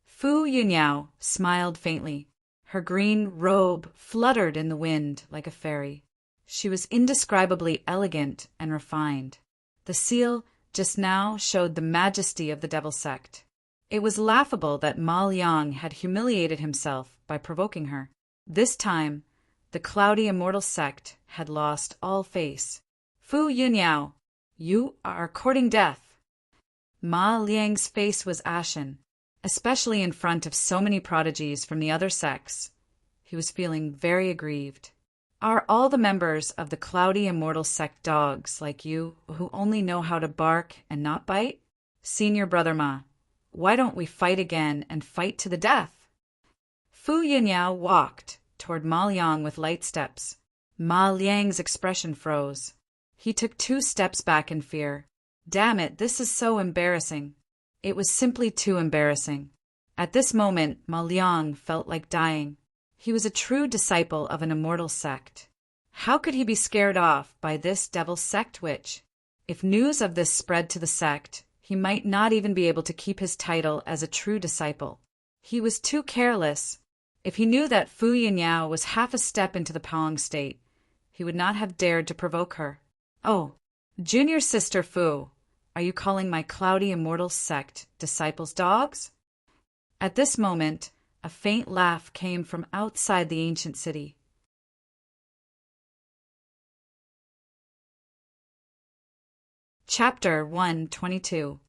Fu Yunyao smiled faintly. Her green robe fluttered in the wind like a fairy. She was indescribably elegant and refined. The seal just now showed the majesty of the devil sect. It was laughable that Ma Liang had humiliated himself by provoking her. This time, the cloudy immortal sect had lost all face. Fu Yunyao, you are courting death. Ma Liang's face was ashen, especially in front of so many prodigies from the other sects. He was feeling very aggrieved. Are all the members of the cloudy immortal sect dogs like you who only know how to bark and not bite? Senior brother Ma, why don't we fight again and fight to the death? Fu Yunyao walked toward Ma Liang with light steps. Ma Liang's expression froze. He took 2 steps back in fear. Damn it, this is so embarrassing. It was simply too embarrassing. At this moment, Ma Liang felt like dying. He was a true disciple of an immortal sect. How could he be scared off by this devil sect witch? If news of this spread to the sect, he might not even be able to keep his title as a true disciple. He was too careless. If he knew that Fu Yunyao was half a step into the Paong state, he would not have dared to provoke her. Oh, junior sister Fu, are you calling my cloudy immortal sect disciples dogs? At this moment, a faint laugh came from outside the ancient city. Chapter 122.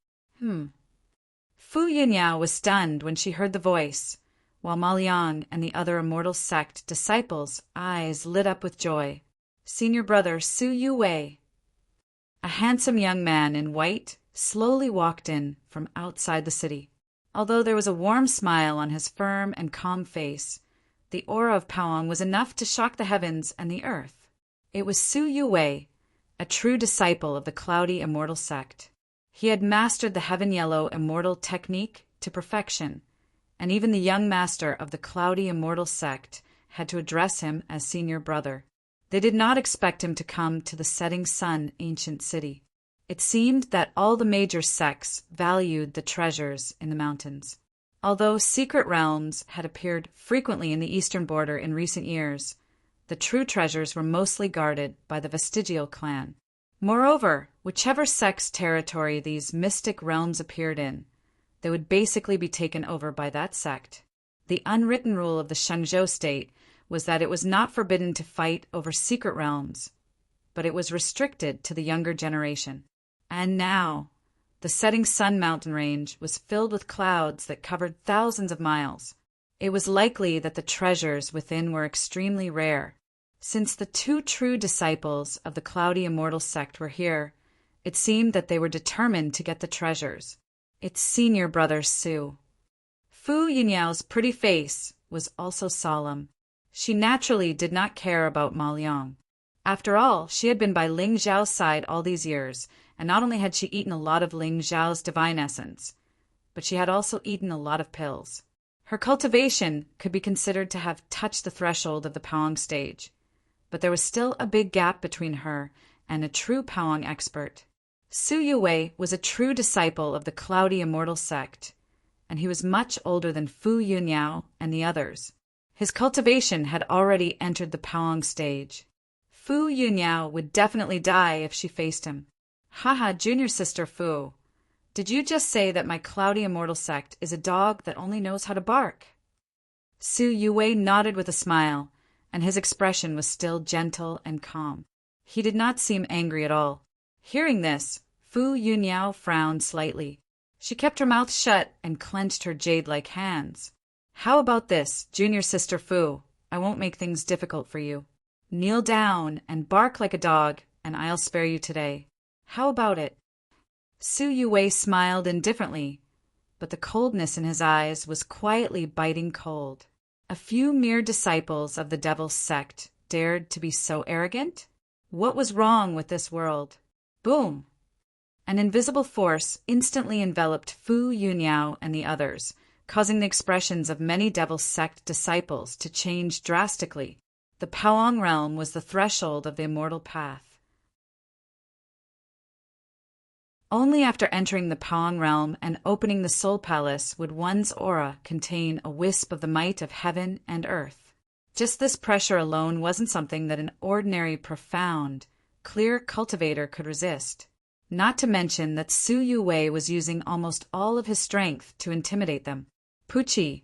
Fu Yunyao was stunned when she heard the voice, while Ma Liang and the other immortal sect disciples' eyes lit up with joy. Senior brother Su Yu Wei. A handsome young man in white slowly walked in from outside the city. Although there was a warm smile on his firm and calm face, the aura of Paong was enough to shock the heavens and the earth. It was Su Yu Wei, a true disciple of the cloudy immortal sect. He had mastered the heaven yellow immortal technique to perfection, and even the young master of the cloudy immortal sect had to address him as senior brother. They did not expect him to come to the setting sun ancient city. It seemed that all the major sects valued the treasures in the mountains. Although secret realms had appeared frequently in the eastern border in recent years, the true treasures were mostly guarded by the vestigial clan. Moreover, whichever sect's territory these mystic realms appeared in, they would basically be taken over by that sect. The unwritten rule of the Shenzhou state was that it was not forbidden to fight over secret realms, but it was restricted to the younger generation. And now, the setting sun mountain range was filled with clouds that covered thousands of miles. It was likely that the treasures within were extremely rare. Since the 2 true disciples of the cloudy immortal sect were here, it seemed that they were determined to get the treasures. Its senior brother Su. Fu Yunyao's pretty face was also solemn. She naturally did not care about Ma Liang. After all, she had been by Ling Zhao's side all these years, and not only had she eaten a lot of Ling Zhao's divine essence, but she had also eaten a lot of pills. Her cultivation could be considered to have touched the threshold of the Paong stage, but there was still a big gap between her and a true Paong expert. Su Yuwei was a true disciple of the cloudy immortal sect, and he was much older than Fu Yunyao and the others. His cultivation had already entered the Paong stage. Fu Yunyao would definitely die if she faced him. Haha, junior sister Fu, did you just say that my cloudy immortal sect is a dog that only knows how to bark? Su Yuwei nodded with a smile, and his expression was still gentle and calm. He did not seem angry at all. Hearing this, Fu Yunyao frowned slightly. She kept her mouth shut and clenched her jade-like hands. How about this, junior sister Fu? I won't make things difficult for you. Kneel down and bark like a dog, and I'll spare you today. How about it?" Su Yue smiled indifferently, but the coldness in his eyes was quietly biting cold. A few mere disciples of the devil's sect dared to be so arrogant? What was wrong with this world? Boom! An invisible force instantly enveloped Fu Yuniao and the others, causing the expressions of many devil's sect disciples to change drastically. The Paoang realm was the threshold of the immortal path. Only after entering the Paoang realm and opening the Soul Palace would one's aura contain a wisp of the might of heaven and earth. Just this pressure alone wasn't something that an ordinary, profound, clear cultivator could resist. Not to mention that Su Yue was using almost all of his strength to intimidate them. Puchi!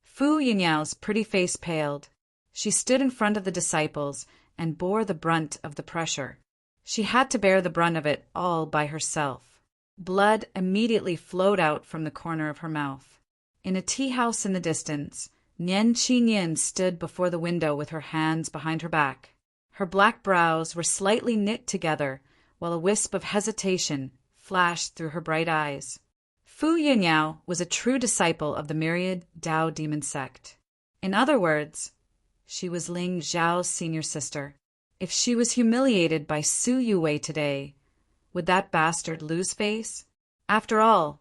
Fu Yunyao's pretty face paled. She stood in front of the disciples and bore the brunt of the pressure. She had to bear the brunt of it all by herself. Blood immediately flowed out from the corner of her mouth. In a tea house in the distance, Nian Qinyin stood before the window with her hands behind her back. Her black brows were slightly knit together, while a wisp of hesitation flashed through her bright eyes. Fu Yunyao was a true disciple of the myriad Tao demon sect. In other words, she was Ling Zhao's senior sister. If she was humiliated by Su Yue today, would that bastard lose face? After all,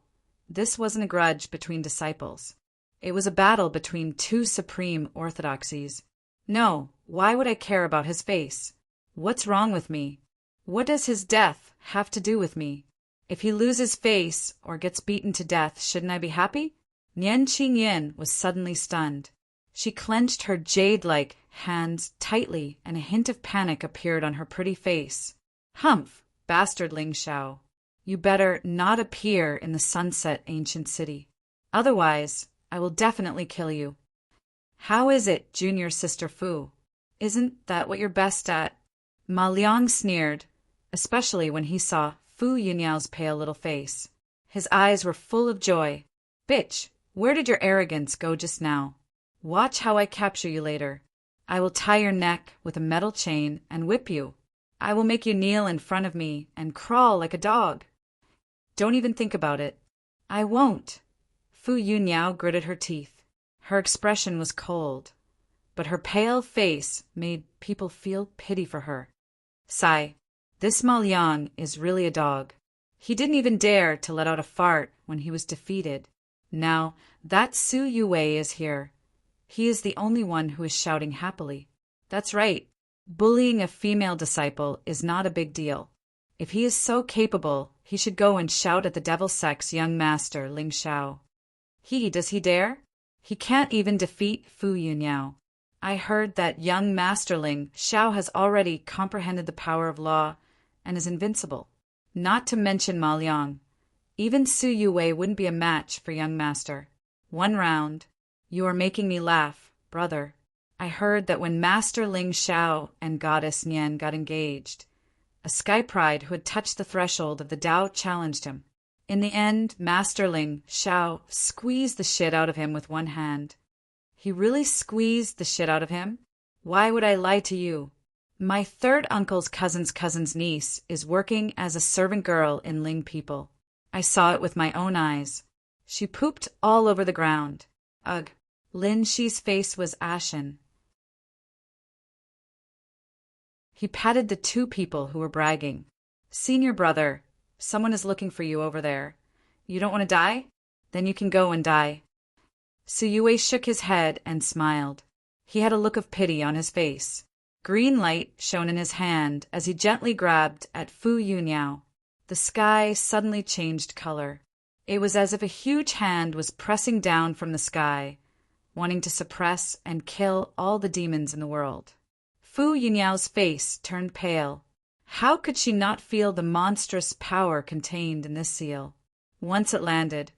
this wasn't a grudge between disciples. It was a battle between two supreme orthodoxies. No, why would I care about his face? What's wrong with me? What does his death have to do with me? If he loses face or gets beaten to death, shouldn't I be happy? Nian Qingyin was suddenly stunned. She clenched her jade-like hands tightly, and a hint of panic appeared on her pretty face. Humph, bastard Ling Xiao. You better not appear in the sunset ancient city. Otherwise, I will definitely kill you. How is it, junior sister Fu? Isn't that what you're best at? Ma Liang sneered, especially when he saw Fu Yunyao's pale little face. His eyes were full of joy. Bitch, where did your arrogance go just now? Watch how I capture you later. I will tie your neck with a metal chain and whip you. I will make you kneel in front of me and crawl like a dog. Don't even think about it. I won't. Fu Yunyao gritted her teeth. Her expression was cold, but her pale face made people feel pity for her. Sigh, this Ma Liang is really a dog. He didn't even dare to let out a fart when he was defeated. Now that Su Yue is here, he is the only one who is shouting happily. That's right. Bullying a female disciple is not a big deal. If he is so capable, he should go and shout at the devil sect's young master, Ling Xiao. Does he dare? He can't even defeat Fu Yunyao. I heard that young master Ling Xiao has already comprehended the power of law and is invincible. Not to mention Ma Liang. Even Su Yue wouldn't be a match for young master. One round. You are making me laugh, brother. I heard that when Master Ling Xiao and Goddess Nian got engaged, a sky pride who had touched the threshold of the Tao challenged him. In the end, Master Ling Xiao squeezed the shit out of him with one hand. He really squeezed the shit out of him? Why would I lie to you? My third uncle's cousin's niece is working as a servant girl in Ling people. I saw it with my own eyes. She pooped all over the ground. Ugh. Lin Shi's face was ashen. He patted the two people who were bragging. Senior brother, someone is looking for you over there. You don't want to die? Then you can go and die. Su Yue shook his head and smiled. He had a look of pity on his face. Green light shone in his hand as he gently grabbed at Fu Yunyao. The sky suddenly changed color. It was as if a huge hand was pressing down from the sky, wanting to suppress and kill all the demons in the world. Fu Yunyao's face turned pale. How could she not feel the monstrous power contained in this seal? Once it landed,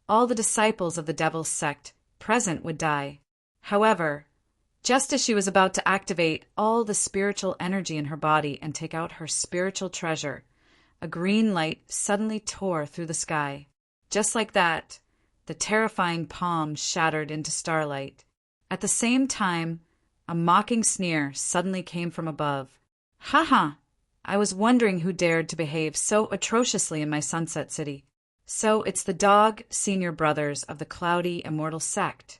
all the disciples of the devil's sect present would die. However, just as she was about to activate all the spiritual energy in her body and take out her spiritual treasure, a green light suddenly tore through the sky. Just like that, the terrifying palm shattered into starlight. At the same time, A mocking sneer suddenly came from above. "Ha ha! I was wondering who dared to behave so atrociously in my Sunset City. So it's the dog senior brothers of the cloudy immortal sect."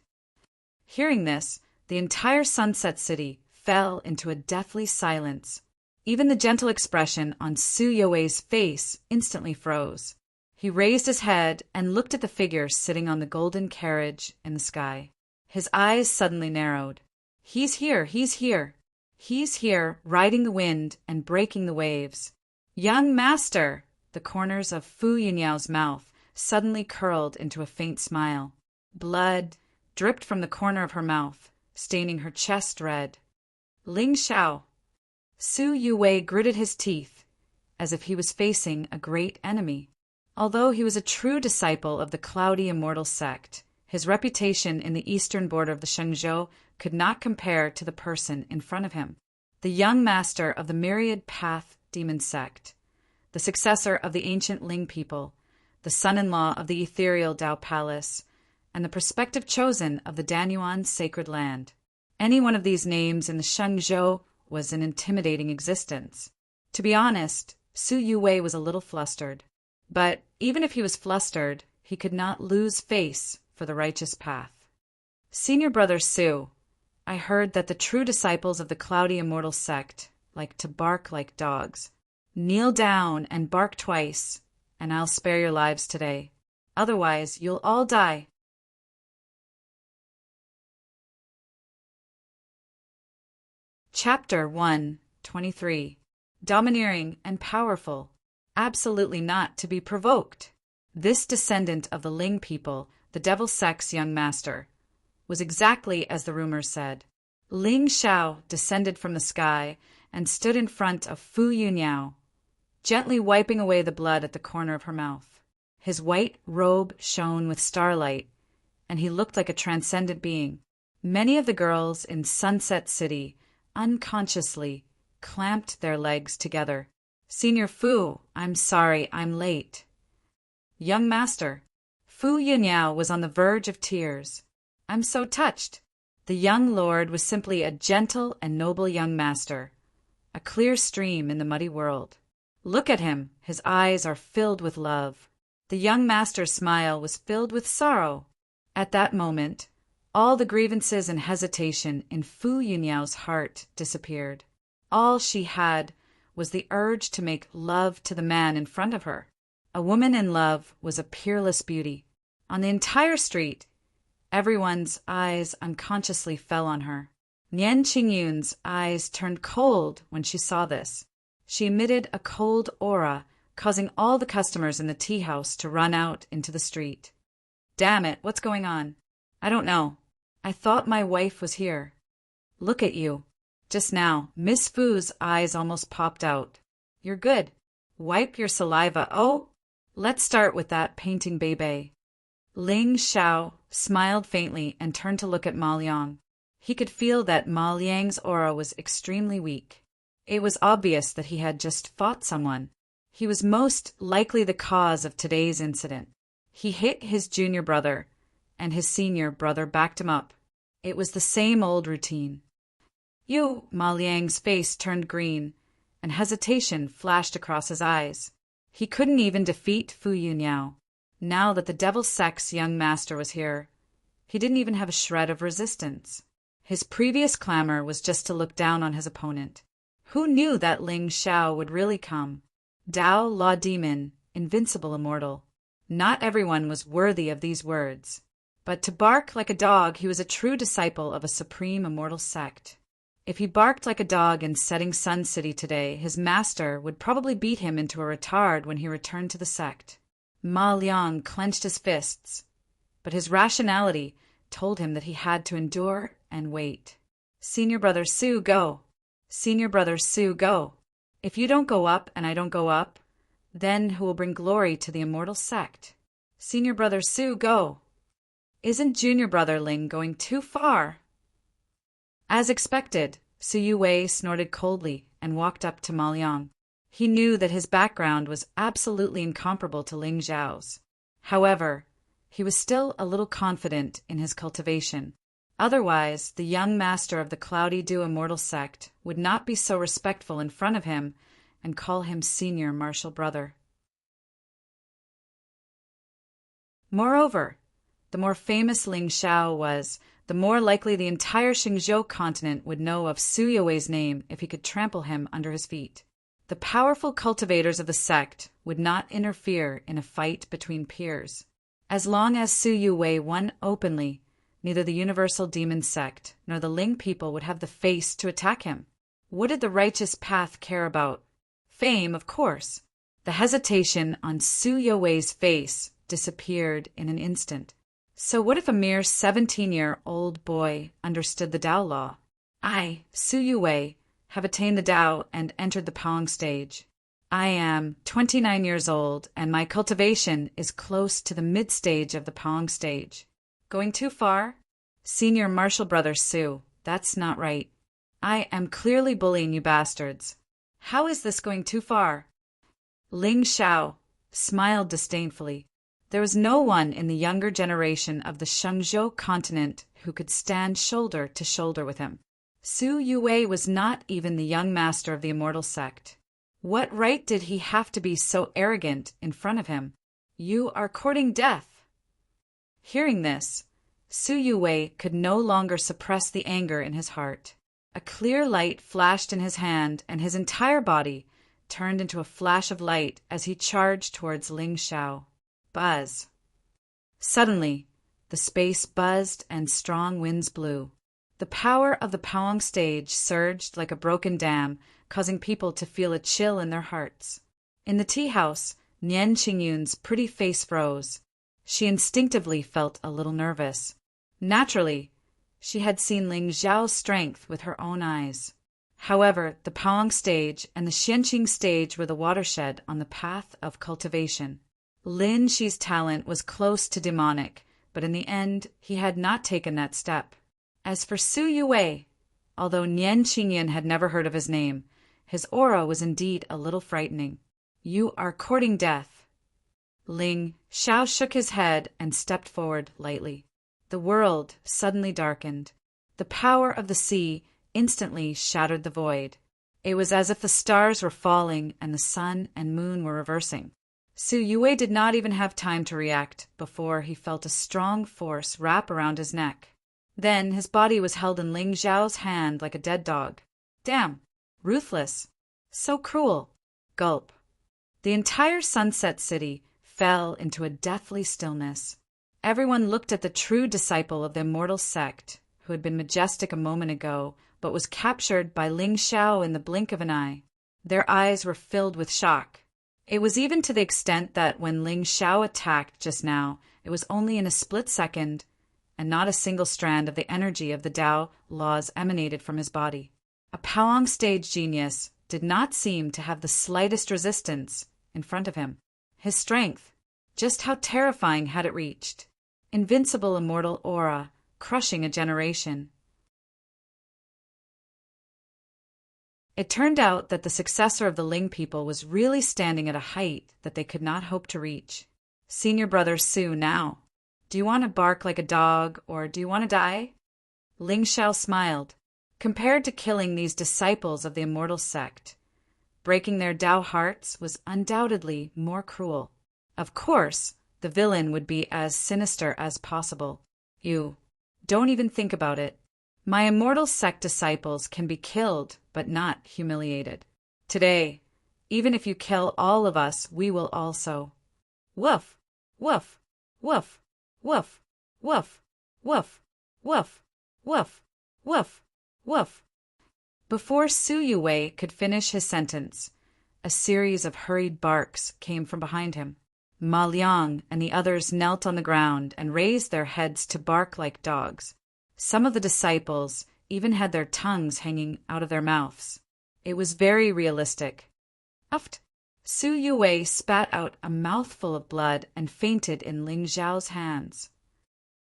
Hearing this, the entire Sunset City fell into a deathly silence. Even the gentle expression on Su Yue's face instantly froze. He raised his head and looked at the figure sitting on the golden carriage in the sky. His eyes suddenly narrowed. "He's here, he's here. He's here, riding the wind and breaking the waves." "Young master!" The corners of Fu Yunyao's mouth suddenly curled into a faint smile. Blood dripped from the corner of her mouth, staining her chest red. "Ling Xiao!" Su Yue gritted his teeth, as if he was facing a great enemy. Although he was a true disciple of the cloudy immortal sect, his reputation in the eastern border of the Shenzhou could not compare to the person in front of him. The young master of the myriad path demon sect, the successor of the ancient Ling people, the son-in-law of the ethereal Dao Palace, and the prospective chosen of the Danyuan sacred land. Any one of these names in the Shenzhou was an intimidating existence. To be honest, Su Yue was a little flustered. But even if he was flustered, he could not lose face for the righteous path. "Senior brother Su, I heard that the true disciples of the cloudy immortal sect like to bark like dogs. Kneel down and bark twice, and I'll spare your lives today. Otherwise, you'll all die." Chapter 123. Domineering and powerful, absolutely not to be provoked. This descendant of the Ling people, the Devil Sect's young master, was exactly as the rumors said. Ling Xiao descended from the sky and stood in front of Fu Yunyao, gently wiping away the blood at the corner of her mouth. His white robe shone with starlight, and he looked like a transcendent being. Many of the girls in Sunset City unconsciously clamped their legs together. "Senior Fu, I'm sorry I'm late." "Young master." Fu Yunyao was on the verge of tears. "I'm so touched." The young lord was simply a gentle and noble young master, a clear stream in the muddy world. Look at him, his eyes are filled with love. The young master's smile was filled with sorrow. At that moment, all the grievances and hesitation in Fu Yunyao's heart disappeared. All she had was the urge to make love to the man in front of her. A woman in love was a peerless beauty. On the entire street, everyone's eyes unconsciously fell on her. Nian Qingyun's eyes turned cold when she saw this. She emitted a cold aura, causing all the customers in the tea house to run out into the street. "Damn it, what's going on?" "I don't know. I thought my wife was here." "Look at you." Just now, Miss Fu's eyes almost popped out. "You're good. Wipe your saliva. Oh, let's start with that painting bebe." Ling Xiao smiled faintly and turned to look at Ma Liang. He could feel that Ma Liang's aura was extremely weak. It was obvious that he had just fought someone. He was most likely the cause of today's incident. He hit his junior brother, and his senior brother backed him up. It was the same old routine. "You!" Ma Liang's face turned green, and hesitation flashed across his eyes. He couldn't even defeat Fu Yunyao. Now that the Devil Sect's young master was here, he didn't even have a shred of resistance. His previous clamor was just to look down on his opponent. Who knew that Ling Xiao would really come? Dao Law Demon, invincible immortal. Not everyone was worthy of these words. But to bark like a dog, he was a true disciple of a supreme immortal sect. If he barked like a dog in Setting Sun City today, his master would probably beat him into a retard when he returned to the sect. Ma Liang clenched his fists, but his rationality told him that he had to endure and wait. "Senior brother Su, go. Senior brother Su, go. If you don't go up and I don't go up, then who will bring glory to the immortal sect? Senior brother Su, go. Isn't junior brother Ling going too far?" As expected, Su Yue snorted coldly and walked up to Ma Liang. He knew that his background was absolutely incomparable to Ling Zhao's. However, he was still a little confident in his cultivation. Otherwise, the young master of the Cloudy Dew Immortal sect would not be so respectful in front of him and call him senior martial brother. Moreover, the more famous Ling Xiao was, the more likely the entire Xingzhou continent would know of Su Yuwei's name if he could trample him under his feet. The powerful cultivators of the sect would not interfere in a fight between peers. As long as Su Yuwei won openly, neither the Universal Demon Sect nor the Ling people would have the face to attack him. What did the righteous path care about? Fame, of course. The hesitation on Su Yuwei's face disappeared in an instant. So what if a mere 17-year-old boy understood the Tao law? I, Su Yuwei, have attained the Tao and entered the Paong stage. I am 29 years old, and my cultivation is close to the mid-stage of the Paong stage. Going too far? Senior martial brother Su, that's not right. I am clearly bullying you bastards. How is this going too far? Ling Xiao smiled disdainfully. There was no one in the younger generation of the Shangzhou continent who could stand shoulder to shoulder with him. Su Yuwei was not even the young master of the Immortal sect. What right did he have to be so arrogant in front of him? You are courting death. Hearing this, Su Yuwei could no longer suppress the anger in his heart. A clear light flashed in his hand, and his entire body turned into a flash of light as he charged towards Ling Xiao. Buzz. Suddenly, the space buzzed and strong winds blew. The power of the Paong stage surged like a broken dam, causing people to feel a chill in their hearts. In the tea house, Nian Qingyun's pretty face froze. She instinctively felt a little nervous. Naturally, she had seen Ling Xiao's strength with her own eyes. However, the Paong stage and the Xianqing stage were the watershed on the path of cultivation. Lin Shi's talent was close to demonic, but in the end, he had not taken that step. As for Su Yuwei, although Nian Qingyun had never heard of his name, his aura was indeed a little frightening. You are courting death. Ling Xiao shook his head and stepped forward lightly. The world suddenly darkened. The power of the sea instantly shattered the void. It was as if the stars were falling and the sun and moon were reversing. Su Yuwei did not even have time to react before he felt a strong force wrap around his neck. Then his body was held in Ling Xiao's hand like a dead dog. Damn! Ruthless! So cruel! Gulp. The entire Sunset City fell into a deathly stillness. Everyone looked at the true disciple of the Immortal sect, who had been majestic a moment ago, but was captured by Ling Xiao in the blink of an eye. Their eyes were filled with shock. It was even to the extent that when Ling Xiao attacked just now, it was only in a split second, and not a single strand of the energy of the Tao laws emanated from his body. A Paong stage genius did not seem to have the slightest resistance in front of him. His strength, just how terrifying had it reached? Invincible immortal aura, crushing a generation. It turned out that the successor of the Ling people was really standing at a height that they could not hope to reach. Senior brother Su now. Do you want to bark like a dog, or do you want to die? Ling Xiao smiled. Compared to killing these disciples of the Immortal sect, breaking their Tao hearts was undoubtedly more cruel. Of course, the villain would be as sinister as possible. You don't even think about it. My Immortal sect disciples can be killed, but not humiliated. Today, even if you kill all of us, we will also. Woof, woof, woof, woof, woof, woof, woof, woof, woof, woof. Before Su Yuwei could finish his sentence, a series of hurried barks came from behind him. Ma Liang and the others knelt on the ground and raised their heads to bark like dogs. Some of the disciples even had their tongues hanging out of their mouths. It was very realistic. Uft! Su Yuwei spat out a mouthful of blood and fainted in Ling Xiao's hands.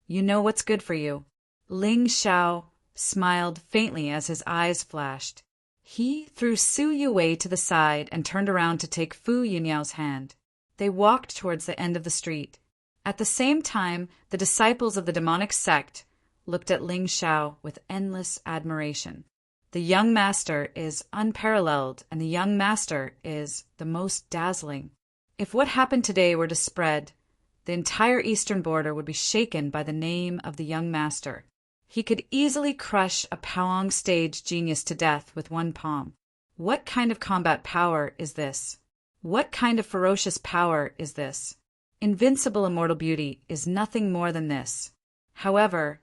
You know what's good for you. Ling Xiao smiled faintly as his eyes flashed. He threw Su Yuwei to the side and turned around to take Fu Yunyao's hand. They walked towards the end of the street. At the same time, the disciples of the demonic sect looked at Ling Xiao with endless admiration. The young master is unparalleled, and the young master is the most dazzling. If what happened today were to spread, the entire eastern border would be shaken by the name of the young master. He could easily crush a Pawang stage genius to death with one palm. What kind of combat power is this? What kind of ferocious power is this? Invincible immortal beauty is nothing more than this. However,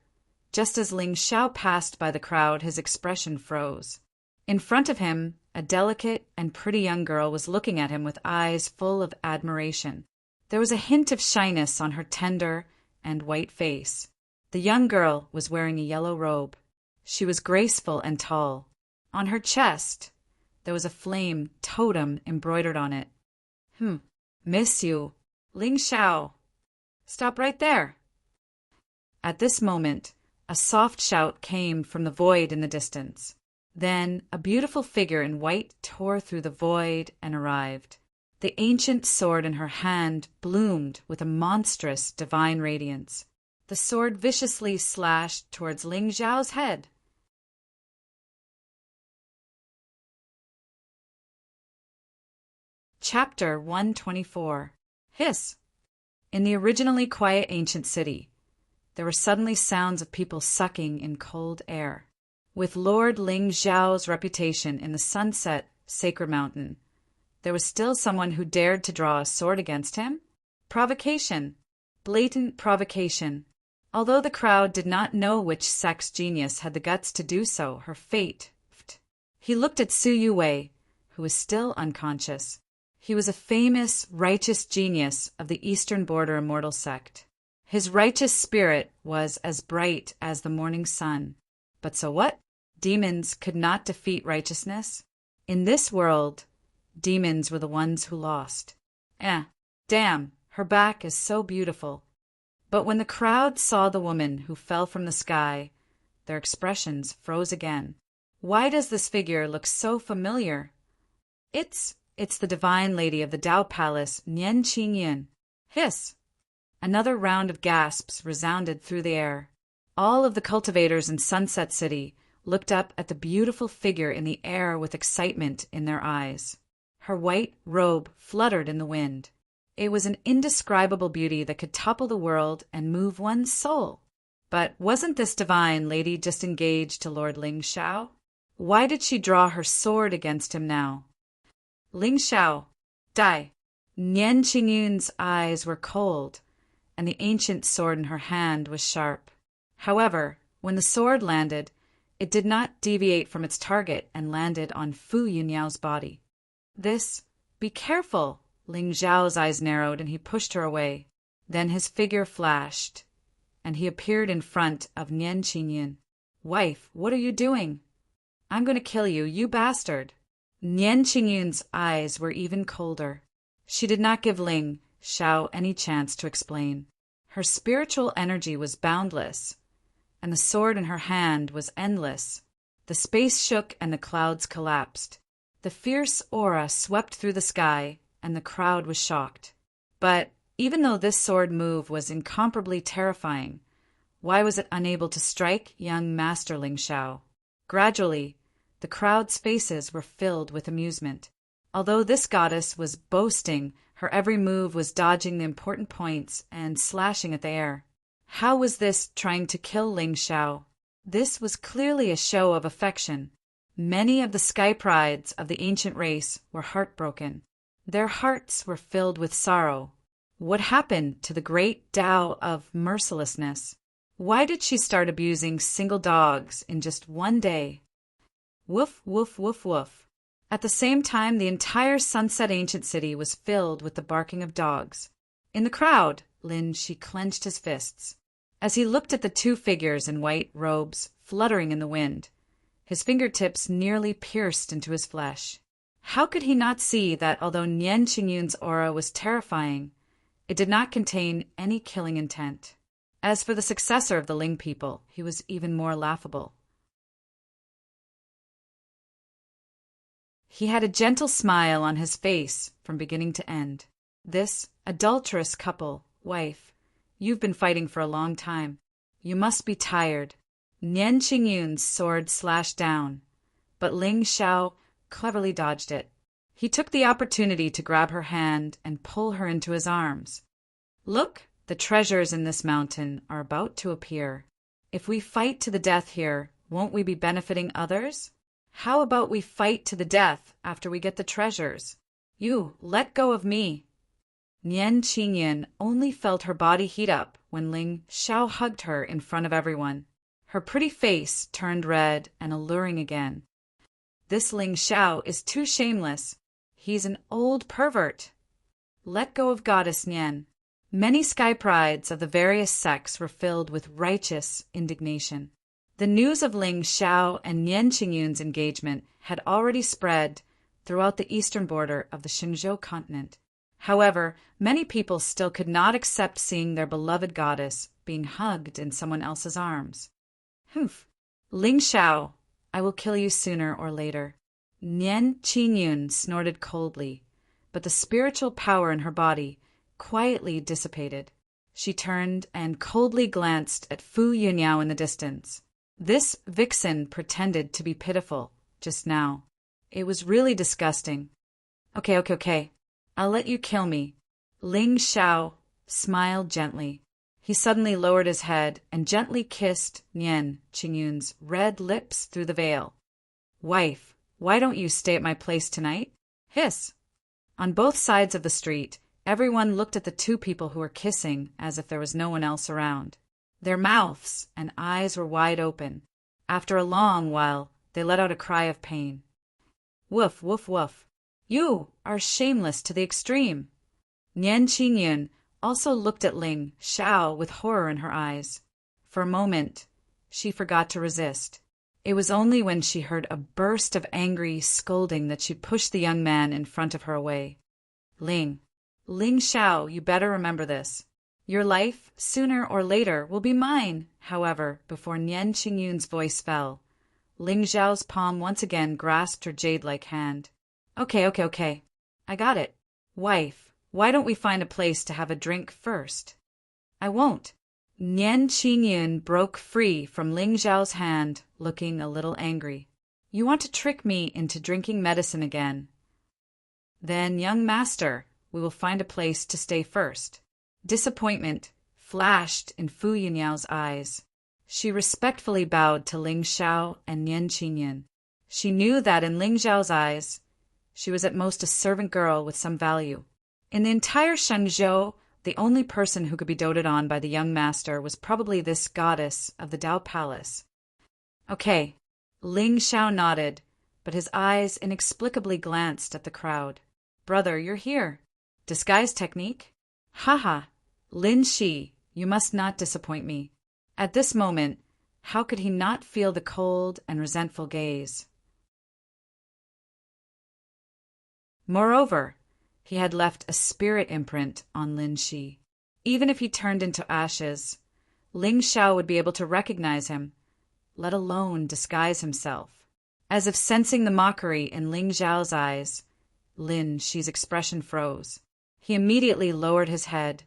just as Ling Xiao passed by the crowd, his expression froze. In front of him, a delicate and pretty young girl was looking at him with eyes full of admiration. There was a hint of shyness on her tender and white face. The young girl was wearing a yellow robe. She was graceful and tall. On her chest, there was a flame totem embroidered on it. Miss you, Ling Xiao. Stop right there. At this moment, a soft shout came from the void in the distance. Then a beautiful figure in white tore through the void and arrived. The ancient sword in her hand bloomed with a monstrous divine radiance. The sword viciously slashed towards Ling Xiao's head. Chapter 124. Hiss. In the originally quiet ancient city, there were suddenly sounds of people sucking in cold air. With Lord Ling Xiao's reputation in the Sunset Sacred Mountain, there was still someone who dared to draw a sword against him? Provocation. Blatant provocation. Although the crowd did not know which sex genius had the guts to do so, her fate. He looked at Su Yuwei, who was still unconscious. He was a famous, righteous genius of the Eastern Border Immortal Sect. His righteous spirit was as bright as the morning sun. But so what? Demons could not defeat righteousness. In this world, demons were the ones who lost. Damn, her back is so beautiful. But when the crowd saw the woman who fell from the sky, their expressions froze again. Why does this figure look so familiar? It's the divine lady of the Tao Palace, Nian Qingyan. Hiss! Another round of gasps resounded through the air. All of the cultivators in Sunset City looked up at the beautiful figure in the air with excitement in their eyes. Her white robe fluttered in the wind. It was an indescribable beauty that could topple the world and move one's soul. But wasn't this divine lady just engaged to Lord Ling Xiao? Why did she draw her sword against him now? Ling Xiao, die! Nian Qingyun's eyes were cold, and the ancient sword in her hand was sharp. However, when the sword landed, it did not deviate from its target and landed on Fu Yunyao's body. Be careful! Ling Xiao's eyes narrowed and he pushed her away. Then his figure flashed, and he appeared in front of Nian Qingyun. Wife, what are you doing? I'm going to kill you, you bastard! Nian Qingyun's eyes were even colder. She did not give Ling Xiao any chance to explain. Her spiritual energy was boundless, and the sword in her hand was endless. The space shook and the clouds collapsed. The fierce aura swept through the sky, and the crowd was shocked. But even though this sword move was incomparably terrifying, why was it unable to strike young Master Ling Xiao? Gradually, the crowd's faces were filled with amusement. Although this goddess was boasting, her every move was dodging the important points and slashing at the air. How was this trying to kill Ling Xiao? This was clearly a show of affection. Many of the sky prides of the ancient race were heartbroken. Their hearts were filled with sorrow. What happened to the great Tao of mercilessness? Why did she start abusing single dogs in just one day? Woof, woof, woof, woof. At the same time, the entire Sunset Ancient City was filled with the barking of dogs. In the crowd, Lin Shi clenched his fists. As he looked at the two figures in white robes fluttering in the wind, his fingertips nearly pierced into his flesh. How could he not see that although Nian Qingyun's aura was terrifying, it did not contain any killing intent? As for the successor of the Ling people, he was even more laughable. He had a gentle smile on his face from beginning to end. This adulterous couple, wife, you've been fighting for a long time. You must be tired. Nian Qingyun's sword slashed down, but Ling Xiao cleverly dodged it. He took the opportunity to grab her hand and pull her into his arms. Look, the treasures in this mountain are about to appear. If we fight to the death here, won't we be benefiting others? How about we fight to the death after we get the treasures? You, let go of me. Nian Qingyun only felt her body heat up when Ling Xiao hugged her in front of everyone. Her pretty face turned red and alluring again. This Ling Xiao is too shameless. He's an old pervert. Let go of Goddess Nian. Many sky prides of the various sects were filled with righteous indignation. The news of Ling Xiao and Nian Qingyun's engagement had already spread throughout the eastern border of the Xinzhou continent. However, many people still could not accept seeing their beloved goddess being hugged in someone else's arms. Humph! Ling Xiao, I will kill you sooner or later. Nian Qingyun snorted coldly, but the spiritual power in her body quietly dissipated. She turned and coldly glanced at Fu Yunyao in the distance. This vixen pretended to be pitiful just now. It was really disgusting. Okay. I'll let you kill me. Ling Xiao smiled gently. He suddenly lowered his head and gently kissed Nian Qingyun's red lips through the veil. Wife, why don't you stay at my place tonight? Hiss! On both sides of the street, everyone looked at the two people who were kissing as if there was no one else around. Their mouths and eyes were wide open. After a long while, they let out a cry of pain. Woof, woof, woof. You are shameless to the extreme. Nian Qingyun also looked at Ling Xiao with horror in her eyes. For a moment, she forgot to resist. It was only when she heard a burst of angry scolding that she pushed the young man in front of her away. Ling Xiao, you better remember this. Your life, sooner or later, will be mine. However, before Nian Qingyun's voice fell, Ling Xiao's palm once again grasped her jade-like hand. Okay. I got it. Wife, why don't we find a place to have a drink first? I won't. Nian Qingyun broke free from Ling Xiao's hand, looking a little angry. You want to trick me into drinking medicine again? Then, young master, we will find a place to stay first. Disappointment flashed in Fu Yunyao's eyes. She respectfully bowed to Ling Xiao and Nian Qingyun. She knew that in Ling Xiao's eyes, she was at most a servant girl with some value. In the entire Shenzhou, the only person who could be doted on by the young master was probably this goddess of the Dao Palace. Okay, Ling Xiao nodded, but his eyes inexplicably glanced at the crowd. Brother, you're here. Disguise technique? Haha, Lin Shi, you must not disappoint me. At this moment, how could he not feel the cold and resentful gaze? Moreover, he had left a spirit imprint on Lin Shi. Even if he turned into ashes, Ling Xiao would be able to recognize him, let alone disguise himself. As if sensing the mockery in Ling Xiao's eyes, Lin Shi's expression froze. He immediately lowered his head,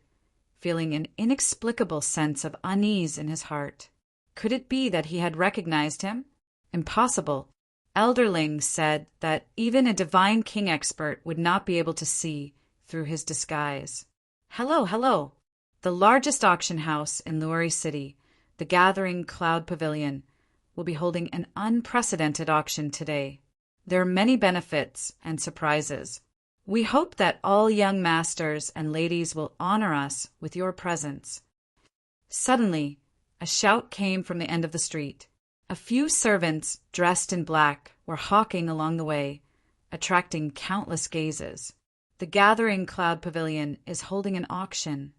feeling an inexplicable sense of unease in his heart. Could it be that he had recognized him? Impossible. Elder Ling said that even a divine king expert would not be able to see through his disguise. Hello. The largest auction house in Luori City, the Gathering Cloud Pavilion, will be holding an unprecedented auction today. There are many benefits and surprises. We hope that all young masters and ladies will honor us with your presence. Suddenly, a shout came from the end of the street. A few servants dressed in black were hawking along the way, attracting countless gazes. The Gathering Cloud Pavilion is holding an auction.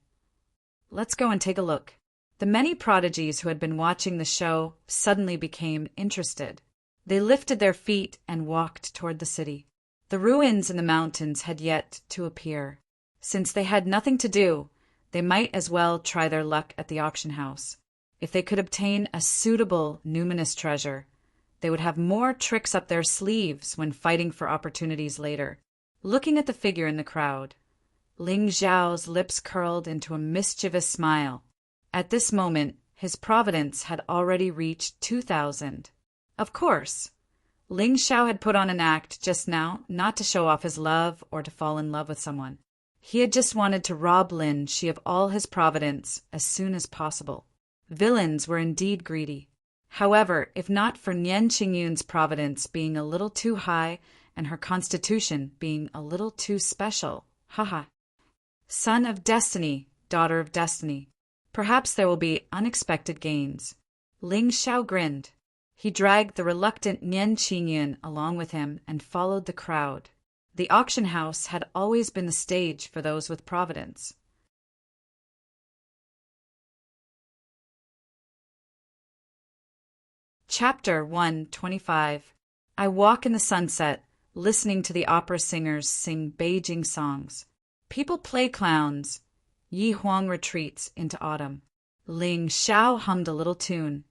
Let's go and take a look. The many prodigies who had been watching the show suddenly became interested. They lifted their feet and walked toward the city. The ruins in the mountains had yet to appear. Since they had nothing to do, they might as well try their luck at the auction house. If they could obtain a suitable numinous treasure, they would have more tricks up their sleeves when fighting for opportunities later. Looking at the figure in the crowd, Ling Xiao's lips curled into a mischievous smile. At this moment, his providence had already reached 2,000. Of course, Ling Xiao had put on an act just now, not to show off his love or to fall in love with someone. He had just wanted to rob Lin Shi of all his providence as soon as possible. Villains were indeed greedy. However, if not for Nian Qingyun's providence being a little too high and her constitution being a little too special, haha. Son of destiny, daughter of destiny. Perhaps there will be unexpected gains. Ling Xiao grinned. He dragged the reluctant Nian Qingyun along with him and followed the crowd. The auction house had always been the stage for those with providence. Chapter 125. I walk in the sunset, listening to the opera singers sing Beijing songs. People play clowns. Yi Huang retreats into autumn. Ling Xiao hummed a little tune,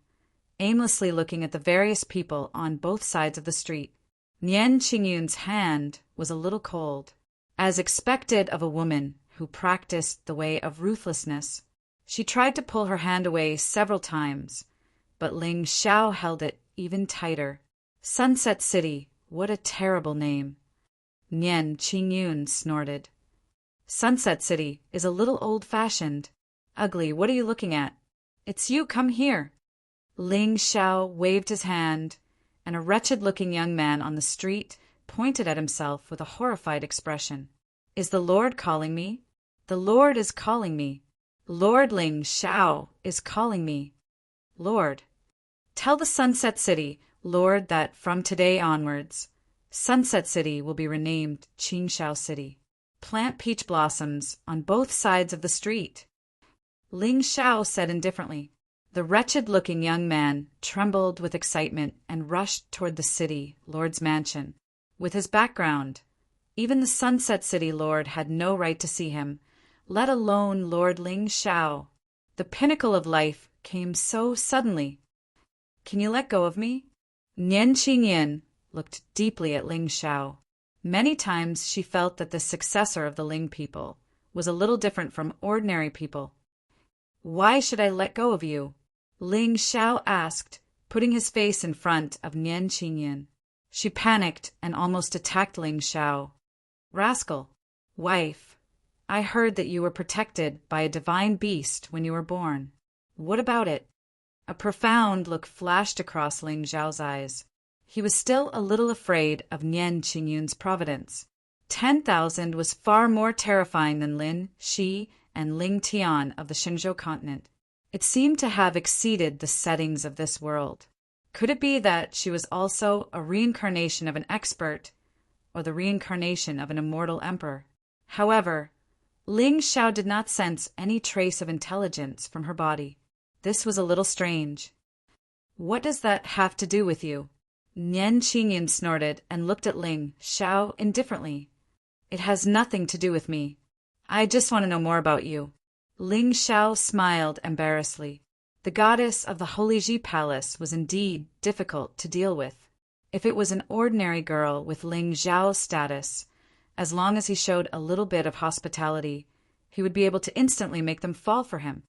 aimlessly looking at the various people on both sides of the street. Nian Qingyun's hand was a little cold. As expected of a woman who practiced the way of ruthlessness, she tried to pull her hand away several times, but Ling Xiao held it even tighter. Sunset City, what a terrible name. Nian Qingyun snorted. Sunset City is a little old-fashioned. Ugly, what are you looking at? It's you, come here. Ling Xiao waved his hand, and a wretched-looking young man on the street pointed at himself with a horrified expression. Is the Lord calling me? The Lord is calling me. Lord Ling Xiao is calling me. Lord. Tell the Sunset City, Lord, that from today onwards, Sunset City will be renamed Qingxiao City. Plant peach blossoms on both sides of the street. Ling Xiao said indifferently. The wretched-looking young man trembled with excitement and rushed toward the city lord's mansion. With his background, even the Sunset City lord had no right to see him, let alone Lord Ling Xiao. The pinnacle of life came so suddenly. Can you let go of me? Nian Qingyun looked deeply at Ling Xiao. Many times she felt that the successor of the Ling people was a little different from ordinary people. Why should I let go of you? Ling Xiao asked, putting his face in front of Nian Qingyun. She panicked and almost attacked Ling Xiao. Rascal! Wife, I heard that you were protected by a divine beast when you were born. What about it? A profound look flashed across Ling Xiao's eyes. He was still a little afraid of Nian Qingyun's providence. 10,000 was far more terrifying than Lin Shi and Ling Tian of the Shenzhou continent. It seemed to have exceeded the settings of this world. Could it be that she was also a reincarnation of an expert, or the reincarnation of an immortal emperor? However, Ling Xiao did not sense any trace of intelligence from her body. This was a little strange. What does that have to do with you? Nian Qingyun snorted and looked at Ling Xiao indifferently. It has nothing to do with me. I just want to know more about you. Ling Xiao smiled embarrassedly. The goddess of the Holy Ji Palace was indeed difficult to deal with. If it was an ordinary girl with Ling Xiao's status, as long as he showed a little bit of hospitality, he would be able to instantly make them fall for him.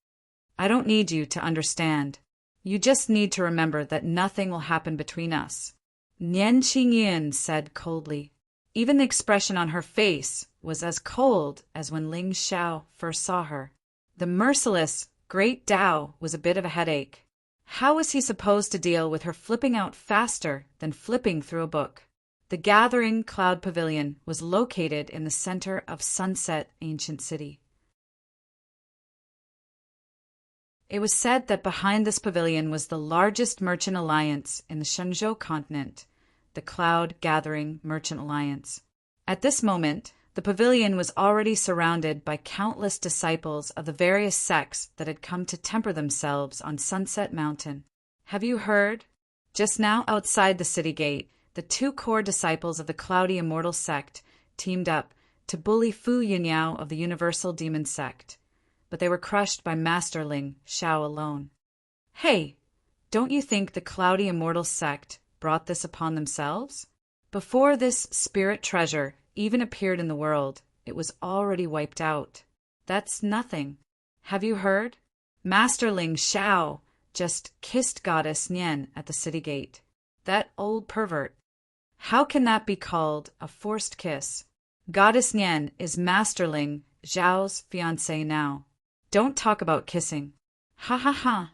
I don't need you to understand. You just need to remember that nothing will happen between us. Nian Qingyun said coldly. Even the expression on her face was as cold as when Ling Xiao first saw her. The merciless, great Tao was a bit of a headache. How was he supposed to deal with her flipping out faster than flipping through a book? The gathering cloud pavilion was located in the center of Sunset Ancient City. It was said that behind this pavilion was the largest merchant alliance in the Shenzhou continent, the Cloud Gathering Merchant Alliance. At this moment, the pavilion was already surrounded by countless disciples of the various sects that had come to temper themselves on Sunset Mountain. Have you heard? Just now outside the city gate, the two core disciples of the Cloudy Immortal sect teamed up to bully Fu Yunyao of the Universal Demon sect, but they were crushed by Master Ling Xiao alone. Hey, don't you think the Cloudy Immortal sect brought this upon themselves? Before this spirit treasure even appeared in the world, it was already wiped out. That's nothing. Have you heard? Master Ling Xiao just kissed Goddess Nian at the city gate. That old pervert. How can that be called a forced kiss? Goddess Nian is Master Ling Zhao's fiancée now. Don't talk about kissing. Ha ha ha.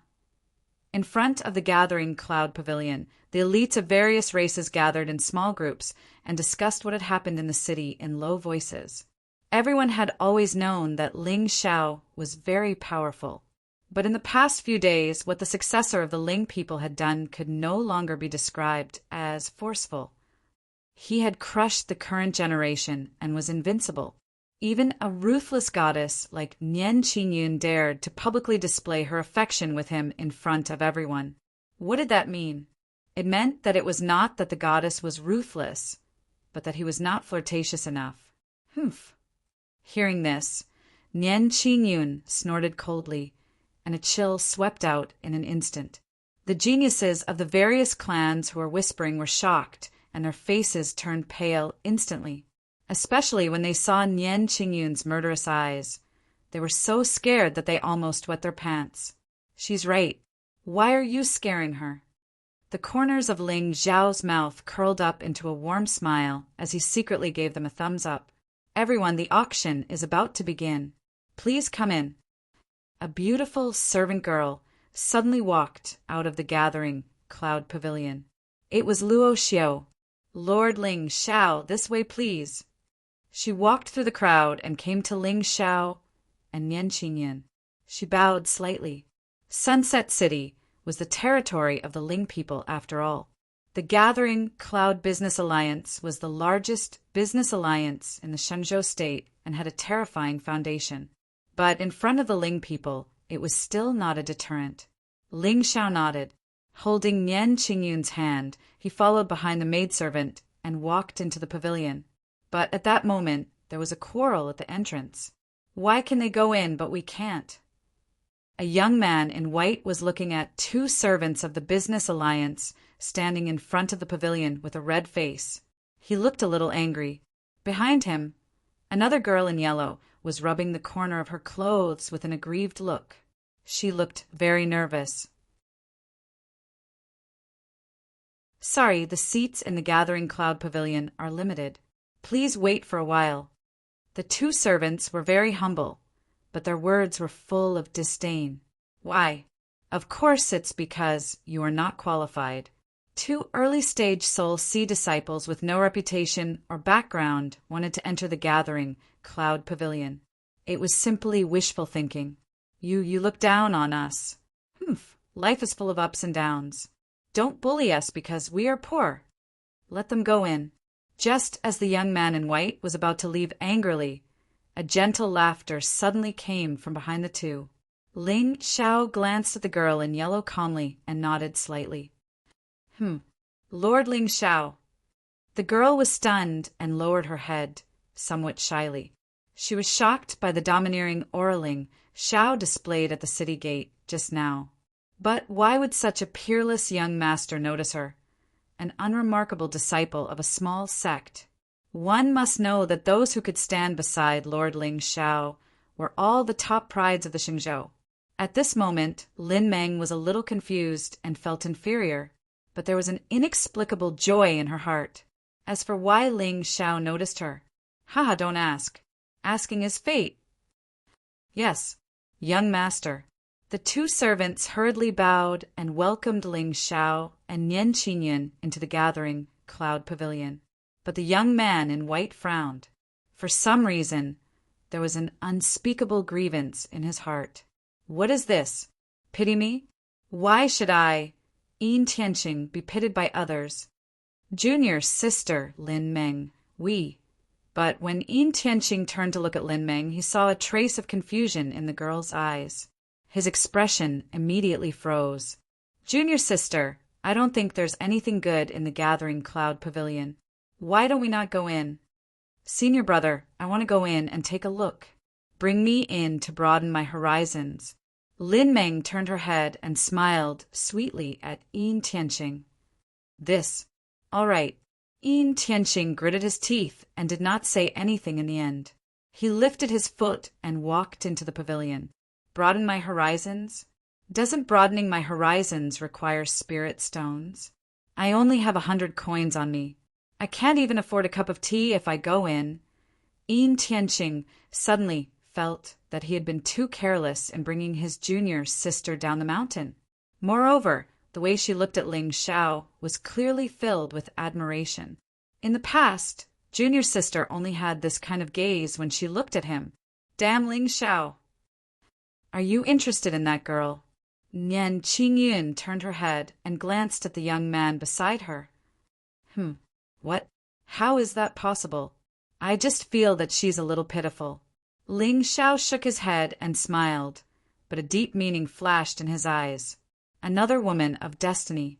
In front of the gathering cloud pavilion, the elites of various races gathered in small groups and discussed what had happened in the city in low voices. Everyone had always known that Ling Xiao was very powerful. But in the past few days, what the successor of the Ling people had done could no longer be described as forceful. He had crushed the current generation and was invincible. Even a ruthless goddess like Nian Qingyun dared to publicly display her affection with him in front of everyone. What did that mean? It meant that it was not that the goddess was ruthless, but that he was not flirtatious enough. Humph. Hearing this, Nian Qingyun snorted coldly, and a chill swept out in an instant. The geniuses of the various clans who were whispering were shocked, and their faces turned pale instantly, especially when they saw Nian Qingyun's murderous eyes. They were so scared that they almost wet their pants. She's right. Why are you scaring her? The corners of Ling Zhao's mouth curled up into a warm smile as he secretly gave them a thumbs up. Everyone, the auction is about to begin. Please come in. A beautiful servant girl suddenly walked out of the gathering cloud pavilion. It was Luo Xiao. Lord Ling Xiao, this way please. She walked through the crowd and came to Ling Xiao and Nian Qingyun. She bowed slightly. Sunset City was the territory of the Ling people after all. The gathering Cloud Business Alliance was the largest business alliance in the Shenzhou state and had a terrifying foundation. But in front of the Ling people, it was still not a deterrent. Ling Xiao nodded. Holding Nian Qingyun's hand, he followed behind the maidservant and walked into the pavilion. But at that moment, there was a quarrel at the entrance. Why can they go in, but we can't? A young man in white was looking at two servants of the business alliance standing in front of the pavilion with a red face. He looked a little angry. Behind him, another girl in yellow was rubbing the corner of her clothes with an aggrieved look. She looked very nervous. Sorry, the seats in the gathering cloud pavilion are limited. Please wait for a while. The two servants were very humble, but their words were full of disdain. Why? Of course it's because you are not qualified. Two early-stage Soul Sea disciples with no reputation or background wanted to enter the gathering cloud pavilion. It was simply wishful thinking. You look down on us. Humph, life is full of ups and downs. Don't bully us because we are poor. Let them go in. Just as the young man in white was about to leave angrily, a gentle laughter suddenly came from behind the two. Ling Xiao glanced at the girl in yellow calmly and nodded slightly. Lord Ling Xiao. The girl was stunned and lowered her head, somewhat shyly. She was shocked by the domineering aura Ling Xiao displayed at the city gate just now. But why would such a peerless young master notice her? An unremarkable disciple of a small sect. One must know that those who could stand beside Lord Ling Xiao were all the top prides of the Xingzhou. At this moment, Lin Meng was a little confused and felt inferior, but there was an inexplicable joy in her heart. As for why Ling Xiao noticed her, haha, don't ask. Asking is fate. Yes, young master. The two servants hurriedly bowed and welcomed Ling Xiao and Nian Qingyun into the gathering cloud pavilion. But the young man in white frowned. For some reason, there was an unspeakable grievance in his heart. What is this? Pity me? Why should I, Yin Tianqing, be pitied by others? Junior sister, Lin Meng, we. But when Yin Tianqing turned to look at Lin Meng, he saw a trace of confusion in the girl's eyes. His expression immediately froze. Junior sister, I don't think there's anything good in the gathering cloud pavilion. Why don't we not go in? Senior brother, I want to go in and take a look. Bring me in to broaden my horizons. Lin Meng turned her head and smiled sweetly at Yin Tianqing. This. All right. Yin Tianqing gritted his teeth and did not say anything in the end. He lifted his foot and walked into the pavilion. Broaden my horizons? Doesn't broadening my horizons require spirit stones? I only have 100 coins on me. I can't even afford a cup of tea if I go in. Yin Tianqing suddenly felt that he had been too careless in bringing his junior sister down the mountain. Moreover, the way she looked at Ling Xiao was clearly filled with admiration. In the past, Junior's sister only had this kind of gaze when she looked at him. Damn Ling Xiao! Are you interested in that girl? Nian Qingyun turned her head and glanced at the young man beside her. What? How is that possible? I just feel that she's a little pitiful. Ling Xiao shook his head and smiled, but a deep meaning flashed in his eyes. Another woman of destiny.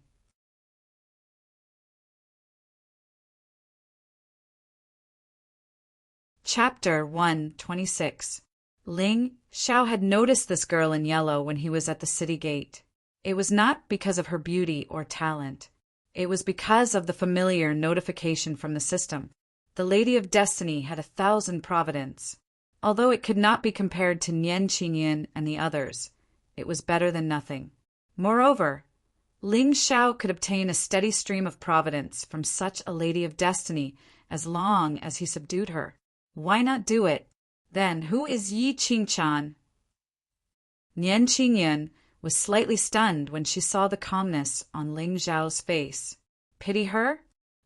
Chapter 126. Ling Xiao had noticed this girl in yellow when he was at the city gate. It was not because of her beauty or talent. It was because of the familiar notification from the system. The Lady of Destiny had 1,000 providence. Although it could not be compared to Nian Qingyun and the others, it was better than nothing. Moreover, Ling Xiao could obtain a steady stream of providence from such a Lady of Destiny as long as he subdued her. Why not do it? Then who is Yi Qingchan? Nian Qingyun was slightly stunned when she saw the calmness on Ling Xiao's face. Pity her?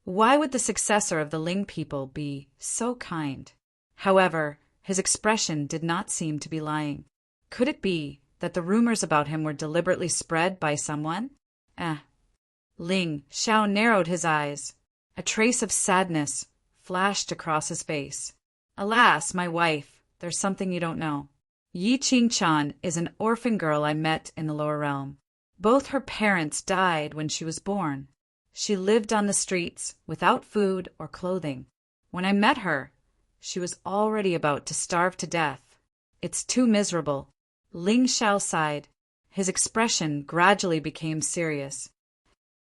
Why would the successor of the Ling people be so kind? However, his expression did not seem to be lying. Could it be that the rumors about him were deliberately spread by someone? Ling Xiao narrowed his eyes. A trace of sadness flashed across his face. Alas, my wife, there's something you don't know. Yi Qingchan is an orphan girl I met in the lower realm. Both her parents died when she was born. She lived on the streets without food or clothing. When I met her, she was already about to starve to death. It's too miserable. Ling Xiao sighed. His expression gradually became serious.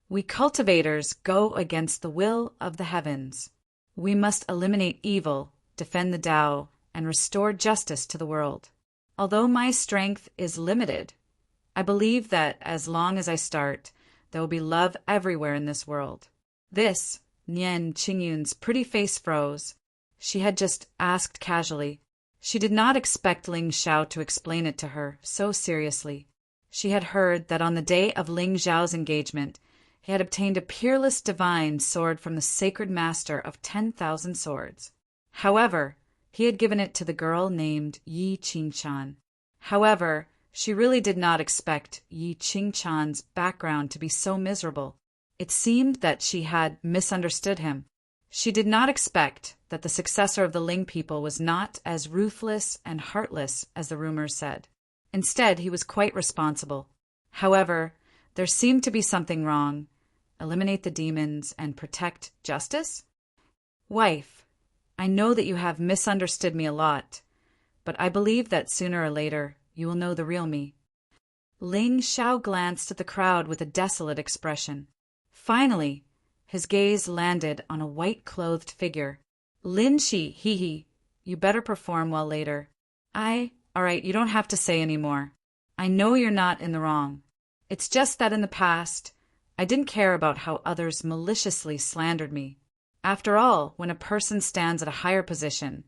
We cultivators go against the will of the heavens. We must eliminate evil, defend the Tao, and restore justice to the world. Although my strength is limited, I believe that as long as I start, there will be love everywhere in this world. This, Nian Qingyun's pretty face froze. She had just asked casually. She did not expect Ling Xiao to explain it to her so seriously. She had heard that on the day of Ling Xiao's engagement, he had obtained a peerless divine sword from the sacred master of 10,000 swords. However, he had given it to the girl named Yi Qingchan. However, she really did not expect Yi Qingchan's background to be so miserable. It seemed that she had misunderstood him. She did not expect that the successor of the Ling people was not as ruthless and heartless as the rumors said. Instead, he was quite responsible. However, there seemed to be something wrong. Eliminate the demons and protect justice? Wife, I know that you have misunderstood me a lot, but I believe that sooner or later you will know the real me. Ling Xiao glanced at the crowd with a desolate expression. Finally, his gaze landed on a white-clothed figure. Lin Shi, hee, you better perform well later. All right, you don't have to say any more. I know you're not in the wrong. It's just that in the past, I didn't care about how others maliciously slandered me. After all, when a person stands at a higher position,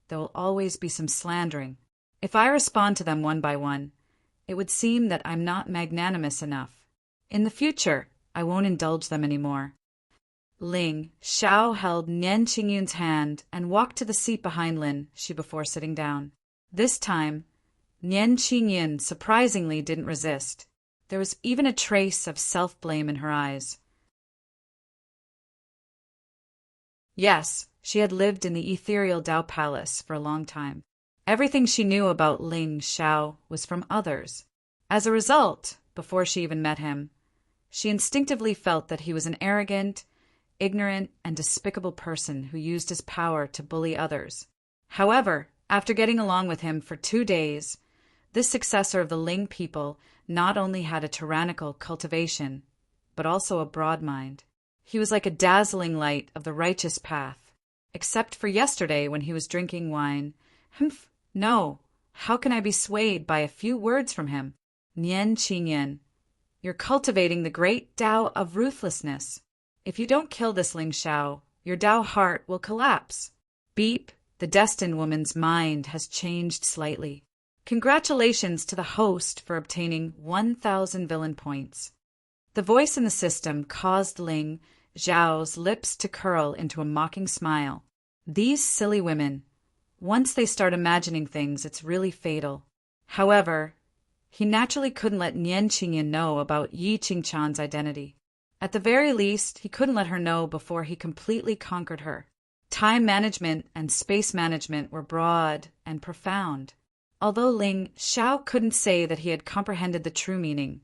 there will always be some slandering. If I respond to them one by one, it would seem that I'm not magnanimous enough. In the future, I won't indulge them anymore. Ling Xiao held Nian Qingyun's hand and walked to the seat behind Lin Shi before sitting down. This time, Nian Qingyun surprisingly didn't resist. There was even a trace of self-blame in her eyes. Yes, she had lived in the ethereal Tao Palace for a long time. Everything she knew about Ling Xiao was from others. As a result, before she even met him, she instinctively felt that he was an arrogant, ignorant, and despicable person who used his power to bully others. However, after getting along with him for 2 days, this successor of the Ling people not only had a tyrannical cultivation, but also a broad mind. He was like a dazzling light of the righteous path, except for yesterday when he was drinking wine. No, how can I be swayed by a few words from him? Nian Qingyan, you're cultivating the great Tao of ruthlessness. If you don't kill this Ling Xiao, your Tao heart will collapse. Beep, the destined woman's mind has changed slightly. Congratulations to the host for obtaining 1,000 villain points. The voice in the system caused Ling Xiao's lips to curl into a mocking smile. These silly women. Once they start imagining things, it's really fatal. However, he naturally couldn't let Nian Qingyan know about Yi Qingchan's identity. At the very least, he couldn't let her know before he completely conquered her. Time management and space management were broad and profound. Although Ling Xiao couldn't say that he had comprehended the true meaning,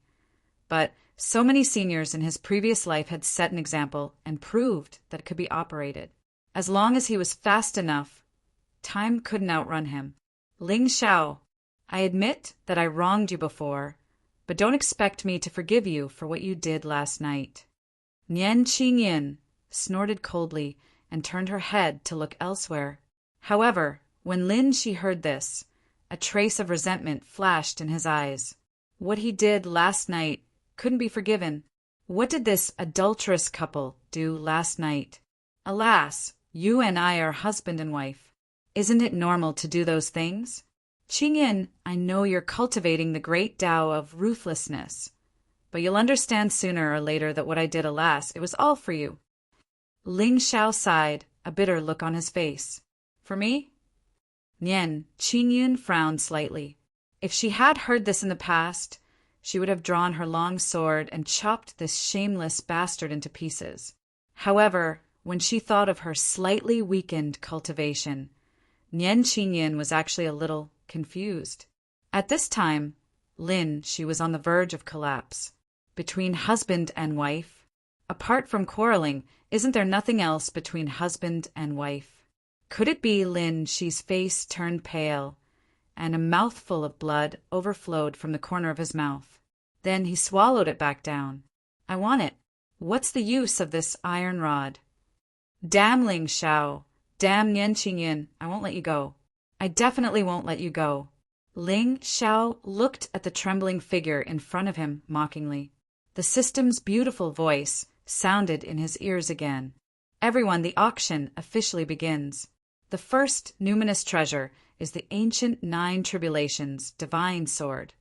but so many seniors in his previous life had set an example and proved that it could be operated. As long as he was fast enough, time couldn't outrun him. Ling Xiao, I admit that I wronged you before, but don't expect me to forgive you for what you did last night. Nian Qingyan snorted coldly and turned her head to look elsewhere. However, when Lin Shi heard this, a trace of resentment flashed in his eyes. What he did last night couldn't be forgiven. What did this adulterous couple do last night? Alas, you and I are husband and wife. Isn't it normal to do those things? Qingyan, I know you're cultivating the great Tao of ruthlessness, but you'll understand sooner or later that what I did, alas, it was all for you. Ling Xiao sighed, a bitter look on his face. For me? Nian Qingyan frowned slightly. If she had heard this in the past, she would have drawn her long sword and chopped this shameless bastard into pieces. However, when she thought of her slightly weakened cultivation, Nian Qingyan was actually a little confused. At this time, she was on the verge of collapse. Between husband and wife, apart from quarreling, isn't there nothing else between husband and wife? Could it be She's face turned pale, and a mouthful of blood overflowed from the corner of his mouth. Then he swallowed it back down. I want it. What's the use of this iron rod? Damn Ling Xiao. Damn Nian Qingyan. I won't let you go. I definitely won't let you go. Ling Xiao looked at the trembling figure in front of him mockingly. The system's beautiful voice sounded in his ears again. Everyone, the auction officially begins. The first numinous treasure is the ancient 9 tribulations divine sword.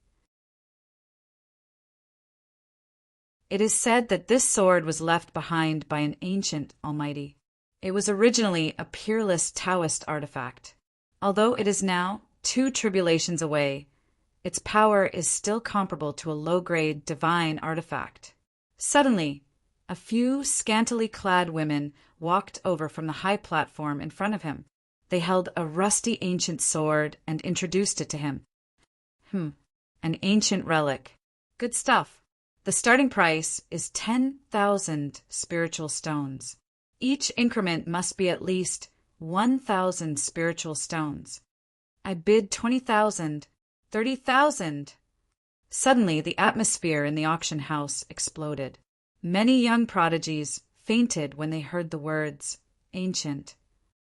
It is said that this sword was left behind by an ancient almighty. It was originally a peerless Taoist artifact. Although it is now 2 tribulations away, its power is still comparable to a low-grade divine artifact. Suddenly, a few scantily clad women walked over from the high platform in front of him. They held a rusty ancient sword and introduced it to him. An ancient relic. Good stuff. The starting price is 10,000 spiritual stones. Each increment must be at least 1,000 spiritual stones. I bid 20,000, 30,000. Suddenly, the atmosphere in the auction house exploded. Many young prodigies fainted when they heard the words, ancient.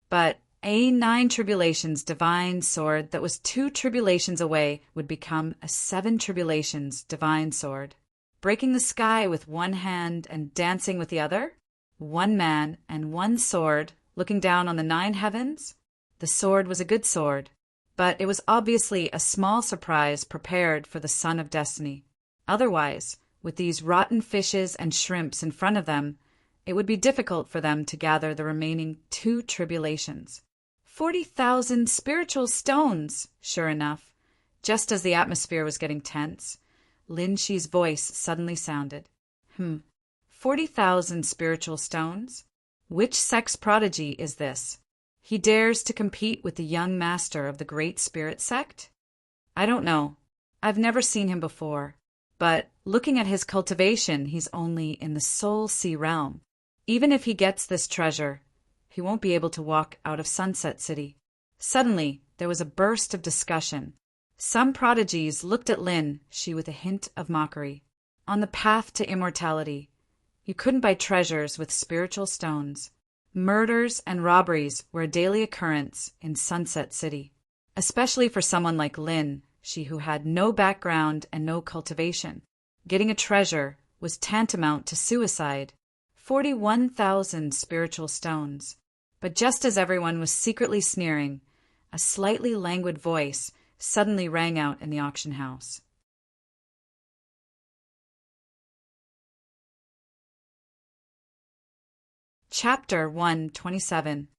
But a 9 tribulations divine sword that was 2 tribulations away would become a 7 tribulations divine sword. Breaking the sky with one hand and dancing with the other? One man and one sword looking down on the 9 heavens? The sword was a good sword, but it was obviously a small surprise prepared for the son of destiny. Otherwise, with these rotten fishes and shrimps in front of them, it would be difficult for them to gather the remaining 2 tribulations. 40,000 spiritual stones, sure enough. Just as the atmosphere was getting tense, Lin Shi's voice suddenly sounded. 40,000 spiritual stones? Which sex prodigy is this? He dares to compete with the young master of the Great Spirit sect? I don't know. I've never seen him before. But looking at his cultivation, he's only in the Soul Sea realm. Even if he gets this treasure, he won't be able to walk out of Sunset City. Suddenly, there was a burst of discussion. Some prodigies looked at Lin Shi with a hint of mockery. On the path to immortality, you couldn't buy treasures with spiritual stones. Murders and robberies were a daily occurrence in Sunset City. Especially for someone like Lin she who had no background and no cultivation. Getting a treasure was tantamount to suicide. 41,000 spiritual stones. But just as everyone was secretly sneering, a slightly languid voice suddenly rang out in the auction house. Chapter 127.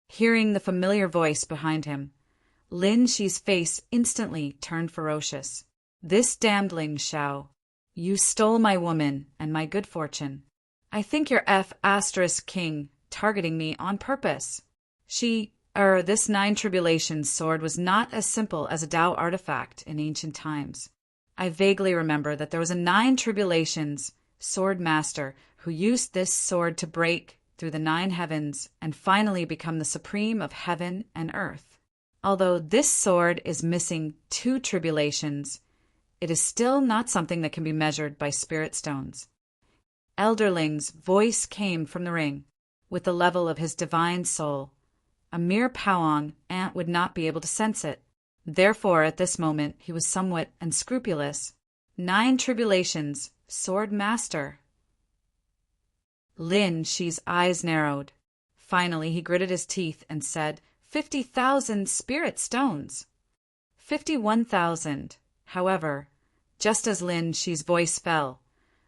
Hearing the familiar voice behind him, Lin Shi's face instantly turned ferocious. This damned Ling Xiao, you stole my woman and my good fortune. I think you're King targeting me on purpose. This Nine Tribulations sword was not as simple as a Tao artifact in ancient times. I vaguely remember that there was a Nine Tribulations sword master who used this sword to break through the nine heavens and finally become the supreme of heaven and earth. Although this sword is missing 2 tribulations, it is still not something that can be measured by spirit stones. Elderling's voice came from the ring, with the level of his divine soul. A mere Powong ant would not be able to sense it. Therefore, at this moment, he was somewhat unscrupulous. 9 tribulations, sword master. Lin Shi's eyes narrowed. Finally, he gritted his teeth and said, 50,000 spirit stones. 51,000. However, just as Lin Shi's voice fell,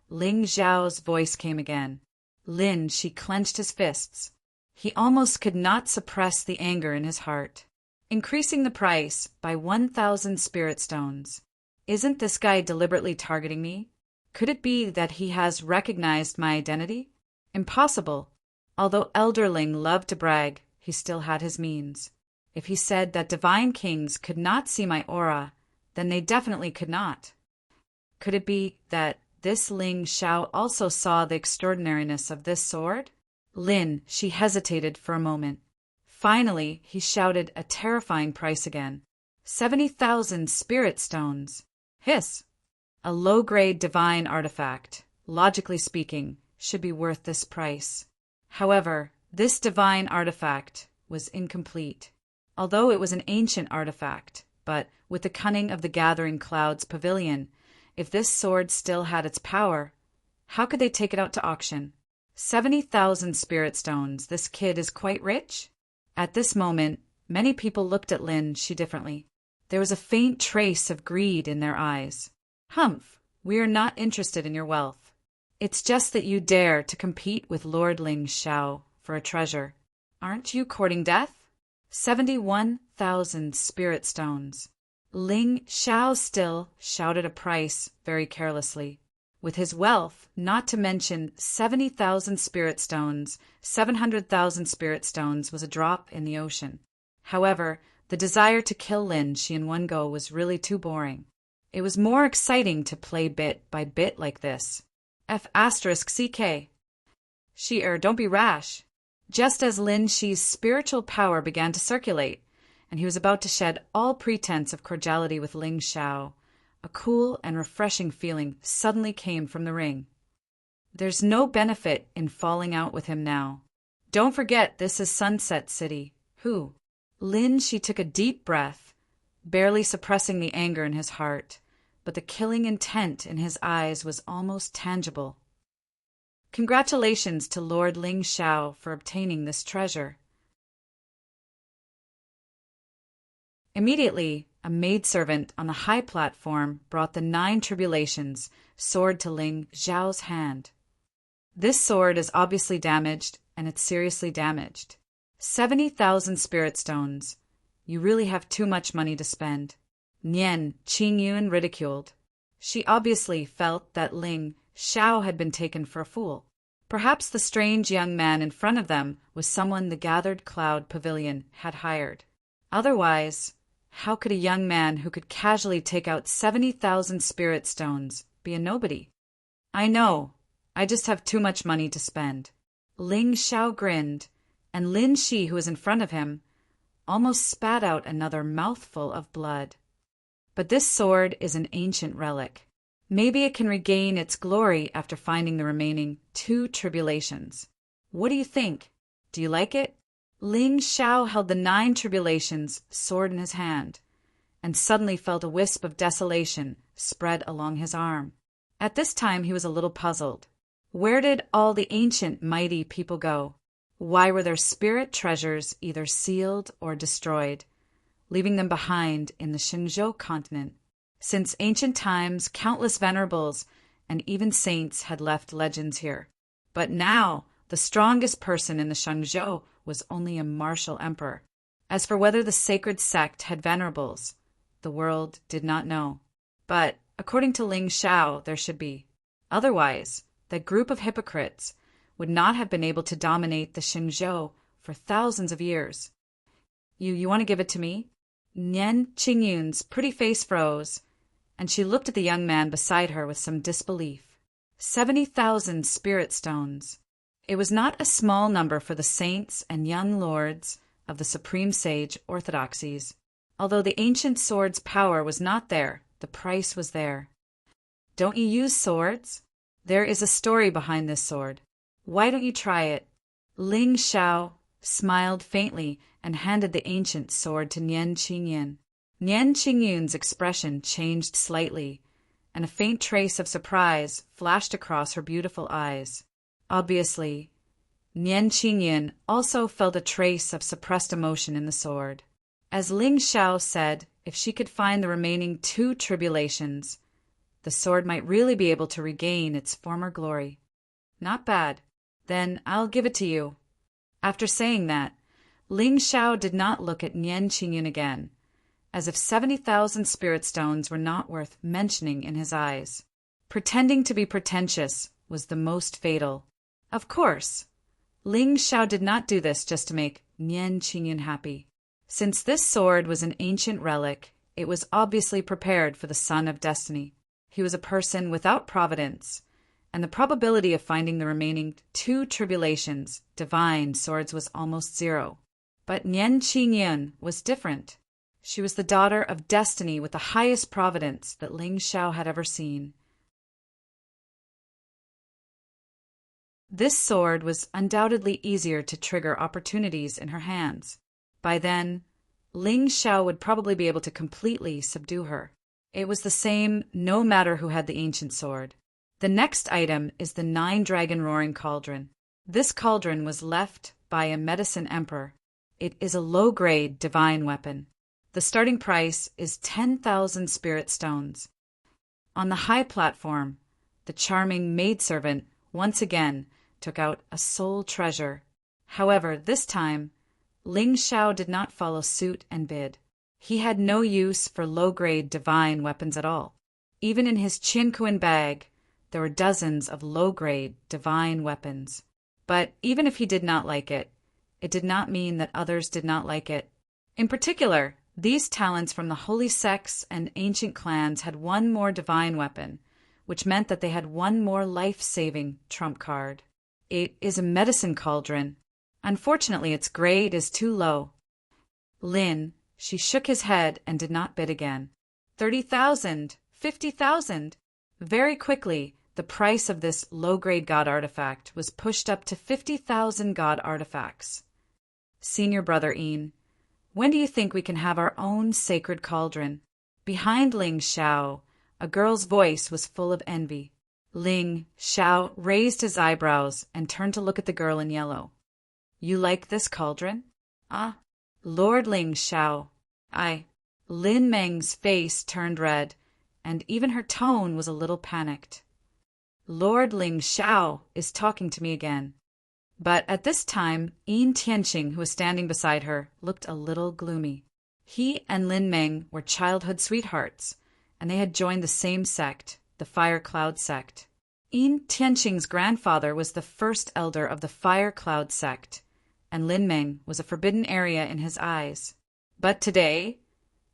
Ling Xiao's voice came again. Lin Shi clenched his fists. He almost could not suppress the anger in his heart. Increasing the price by 1,000 spirit stones. Isn't this guy deliberately targeting me? Could it be that he has recognized my identity? Impossible. Although Elderling loved to brag, he still had his means. If he said that divine kings could not see my aura, then they definitely could not. Could it be that this Ling Xiao also saw the extraordinariness of this sword? Lin, she hesitated for a moment. Finally, he shouted a terrifying price again. 70,000 spirit stones. Hiss! A low-grade divine artifact, logically speaking, should be worth this price. However, this divine artifact was incomplete. Although it was an ancient artifact, but with the cunning of the Gathering Clouds Pavilion, if this sword still had its power, how could they take it out to auction? 70,000 spirit stones. This kid is quite rich? At this moment, many people looked at Lin Shi differently. There was a faint trace of greed in their eyes. Humph, we are not interested in your wealth. It's just that you dare to compete with Lord Ling Xiao for a treasure. Aren't you courting death? 71,000 spirit stones. Ling Xiao still shouted a price very carelessly. With his wealth, not to mention 70,000 spirit stones, 700,000 spirit stones was a drop in the ocean. However, the desire to kill Lin Shi in one go was really too boring. It was more exciting to play bit by bit like this. F***CK. Don't be rash. Just as Lin Shi's spiritual power began to circulate, and he was about to shed all pretense of cordiality with Ling Xiao, a cool and refreshing feeling suddenly came from the ring. There's no benefit in falling out with him now. Don't forget this is Sunset City. Who? Lin Shi took a deep breath, barely suppressing the anger in his heart, but the killing intent in his eyes was almost tangible. Congratulations to Lord Ling Xiao for obtaining this treasure. Immediately, a maidservant on the high platform brought the 9 tribulations sword to Ling Xiao's hand. This sword is obviously damaged, and it's seriously damaged. 70,000 spirit stones. You really have too much money to spend. Nian Qingyun ridiculed. She obviously felt that Ling Xiao had been taken for a fool. Perhaps the strange young man in front of them was someone the Gathered Cloud Pavilion had hired. Otherwise, how could a young man who could casually take out 70,000 spirit stones be a nobody? I know. I just have too much money to spend. Ling Xiao grinned, and Lin Shi, who was in front of him, almost spat out another mouthful of blood. But this sword is an ancient relic. Maybe it can regain its glory after finding the remaining 2 tribulations. What do you think? Do you like it? Ling Xiao held the 9 tribulations sword in his hand, and suddenly felt a wisp of desolation spread along his arm. At this time he was a little puzzled. Where did all the ancient mighty people go? Why were their spirit treasures either sealed or destroyed, leaving them behind in the Shinzhou continent? Since ancient times, countless venerables and even saints had left legends here. But now, the strongest person in the Shangzhou was only a martial emperor. As for whether the sacred sect had venerables, the world did not know. But, according to Ling Xiao, there should be. Otherwise, that group of hypocrites would not have been able to dominate the Shenzhou for thousands of years. You want to give it to me? Nian Qingyun's pretty face froze, and she looked at the young man beside her with some disbelief. 70,000 spirit stones. It was not a small number for the saints and young lords of the supreme sage orthodoxies. Although the ancient sword's power was not there, the price was there. Don't you use swords? There is a story behind this sword. Why don't you try it? Ling Xiao smiled faintly and handed the ancient sword to Nian Qingyun. Nian Qingyun's expression changed slightly, and a faint trace of surprise flashed across her beautiful eyes. Obviously, Nian Qingyun also felt a trace of suppressed emotion in the sword. As Ling Xiao said, if she could find the remaining 2 tribulations, the sword might really be able to regain its former glory. Not bad. Then I'll give it to you. After saying that, Ling Xiao did not look at Nian Qingyun again, as if 70,000 spirit stones were not worth mentioning in his eyes. Pretending to be pretentious was the most fatal. Of course, Ling Xiao did not do this just to make Nian Qingyun happy. Since this sword was an ancient relic, it was obviously prepared for the son of destiny. He was a person without providence, and the probability of finding the remaining 2 tribulations, divine swords, was almost 0. But Nian Qingyun was different. She was the daughter of destiny with the highest providence that Ling Xiao had ever seen. This sword was undoubtedly easier to trigger opportunities in her hands. By then, Ling Xiao would probably be able to completely subdue her. It was the same no matter who had the ancient sword. The next item is the 9-dragon roaring cauldron. This cauldron was left by a medicine emperor. It is a low-grade divine weapon. The starting price is 10,000 spirit stones. On the high platform, the charming maidservant once again took out a soul treasure. However, this time, Ling Xiao did not follow suit and bid. He had no use for low-grade divine weapons at all. Even in his Qinkuan bag, there were dozens of low-grade divine weapons. But even if he did not like it, it did not mean that others did not like it. In particular, these talents from the holy sects and ancient clans had one more divine weapon, which meant that they had one more life-saving trump card. It is a medicine cauldron. Unfortunately, its grade is too low. Lin, she shook his head and did not bid again. 30,000, 50,000. Very quickly, the price of this low-grade god artifact was pushed up to 50,000 god artifacts. Senior brother Yin, when do you think we can have our own sacred cauldron? Behind Ling Xiao, a girl's voice was full of envy. Ling Xiao raised his eyebrows and turned to look at the girl in yellow. You like this cauldron? Ah, Lord Ling Xiao. Lin Meng's face turned red, and even her tone was a little panicked. Lord Ling Xiao is talking to me again. But at this time, Yin Tianqing, who was standing beside her, looked a little gloomy. He and Lin Meng were childhood sweethearts, and they had joined the same sect, the Fire Cloud sect. Yin Tianqing's grandfather was the first elder of the Fire Cloud sect, and Lin Meng was a forbidden area in his eyes. But today,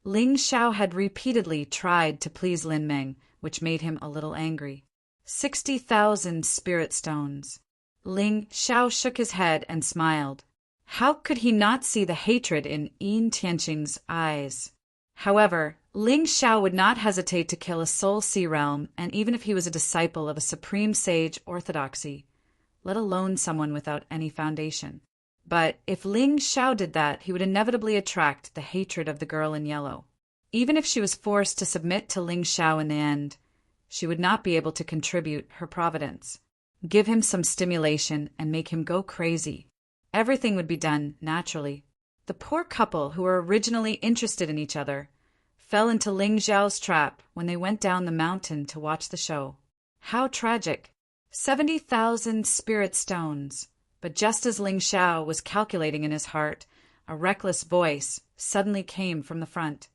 Ling Xiao had repeatedly tried to please Lin Meng, which made him a little angry. 60,000 spirit stones. Ling Xiao shook his head and smiled. How could he not see the hatred in Yin Tianqing's eyes? However, Ling Xiao would not hesitate to kill a soul sea realm, and even if he was a disciple of a supreme sage orthodoxy, let alone someone without any foundation. But if Ling Xiao did that, he would inevitably attract the hatred of the girl in yellow. Even if she was forced to submit to Ling Xiao in the end, she would not be able to contribute her providence. Give him some stimulation and make him go crazy. Everything would be done naturally. The poor couple, who were originally interested in each other, fell into Ling Xiao's trap when they went down the mountain to watch the show. How tragic! 70,000 spirit stones. But just as Ling Xiao was calculating in his heart, a reckless voice suddenly came from the front.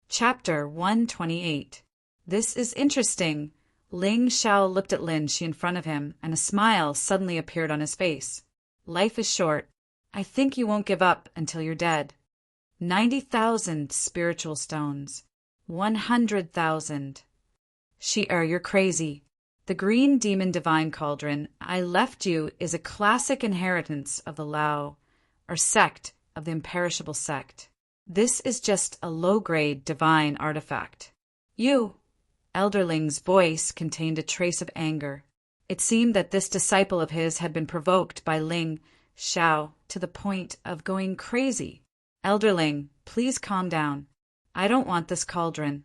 Chapter 128. This is interesting. Ling Xiao looked at Lin Shi in front of him, and a smile suddenly appeared on his face. Life is short. I think you won't give up until you're dead. 90,000 spiritual stones. 100,000. You're crazy. The Green Demon Divine Cauldron I left you is a classic inheritance of the Lao, or sect of the imperishable sect. This is just a low-grade divine artifact. You! Elderling's voice contained a trace of anger. It seemed that this disciple of his had been provoked by Ling Xiao to the point of going crazy. Elderling, please calm down. I don't want this cauldron.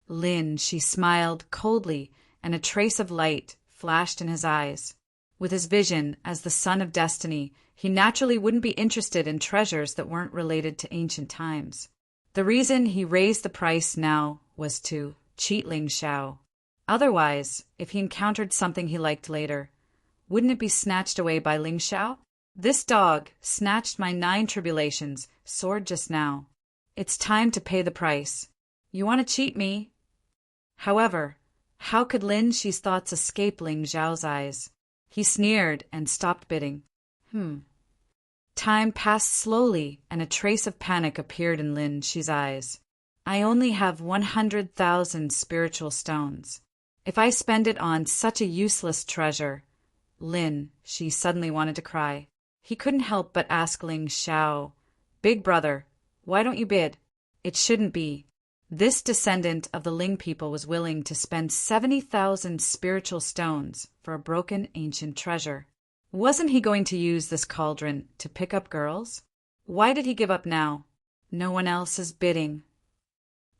Lin, she smiled coldly, and a trace of light flashed in his eyes. With his vision as the son of destiny, he naturally wouldn't be interested in treasures that weren't related to ancient times. The reason he raised the price now was to cheat Ling Xiao. Otherwise, if he encountered something he liked later, wouldn't it be snatched away by Ling Xiao? This dog snatched my 9 tribulations sword just now. It's time to pay the price. You want to cheat me? However, how could Lin Shi's thoughts escape Ling Xiao's eyes? He sneered and stopped bidding. Time passed slowly, and a trace of panic appeared in Lin Shi's eyes. I only have 100,000 spiritual stones. If I spend it on such a useless treasure, Lin Shi suddenly wanted to cry. He couldn't help but ask Ling Xiao, Big brother, why don't you bid? It shouldn't be. This descendant of the Ling people was willing to spend 70,000 spiritual stones for a broken ancient treasure. Wasn't he going to use this cauldron to pick up girls? Why did he give up now? No one else is bidding.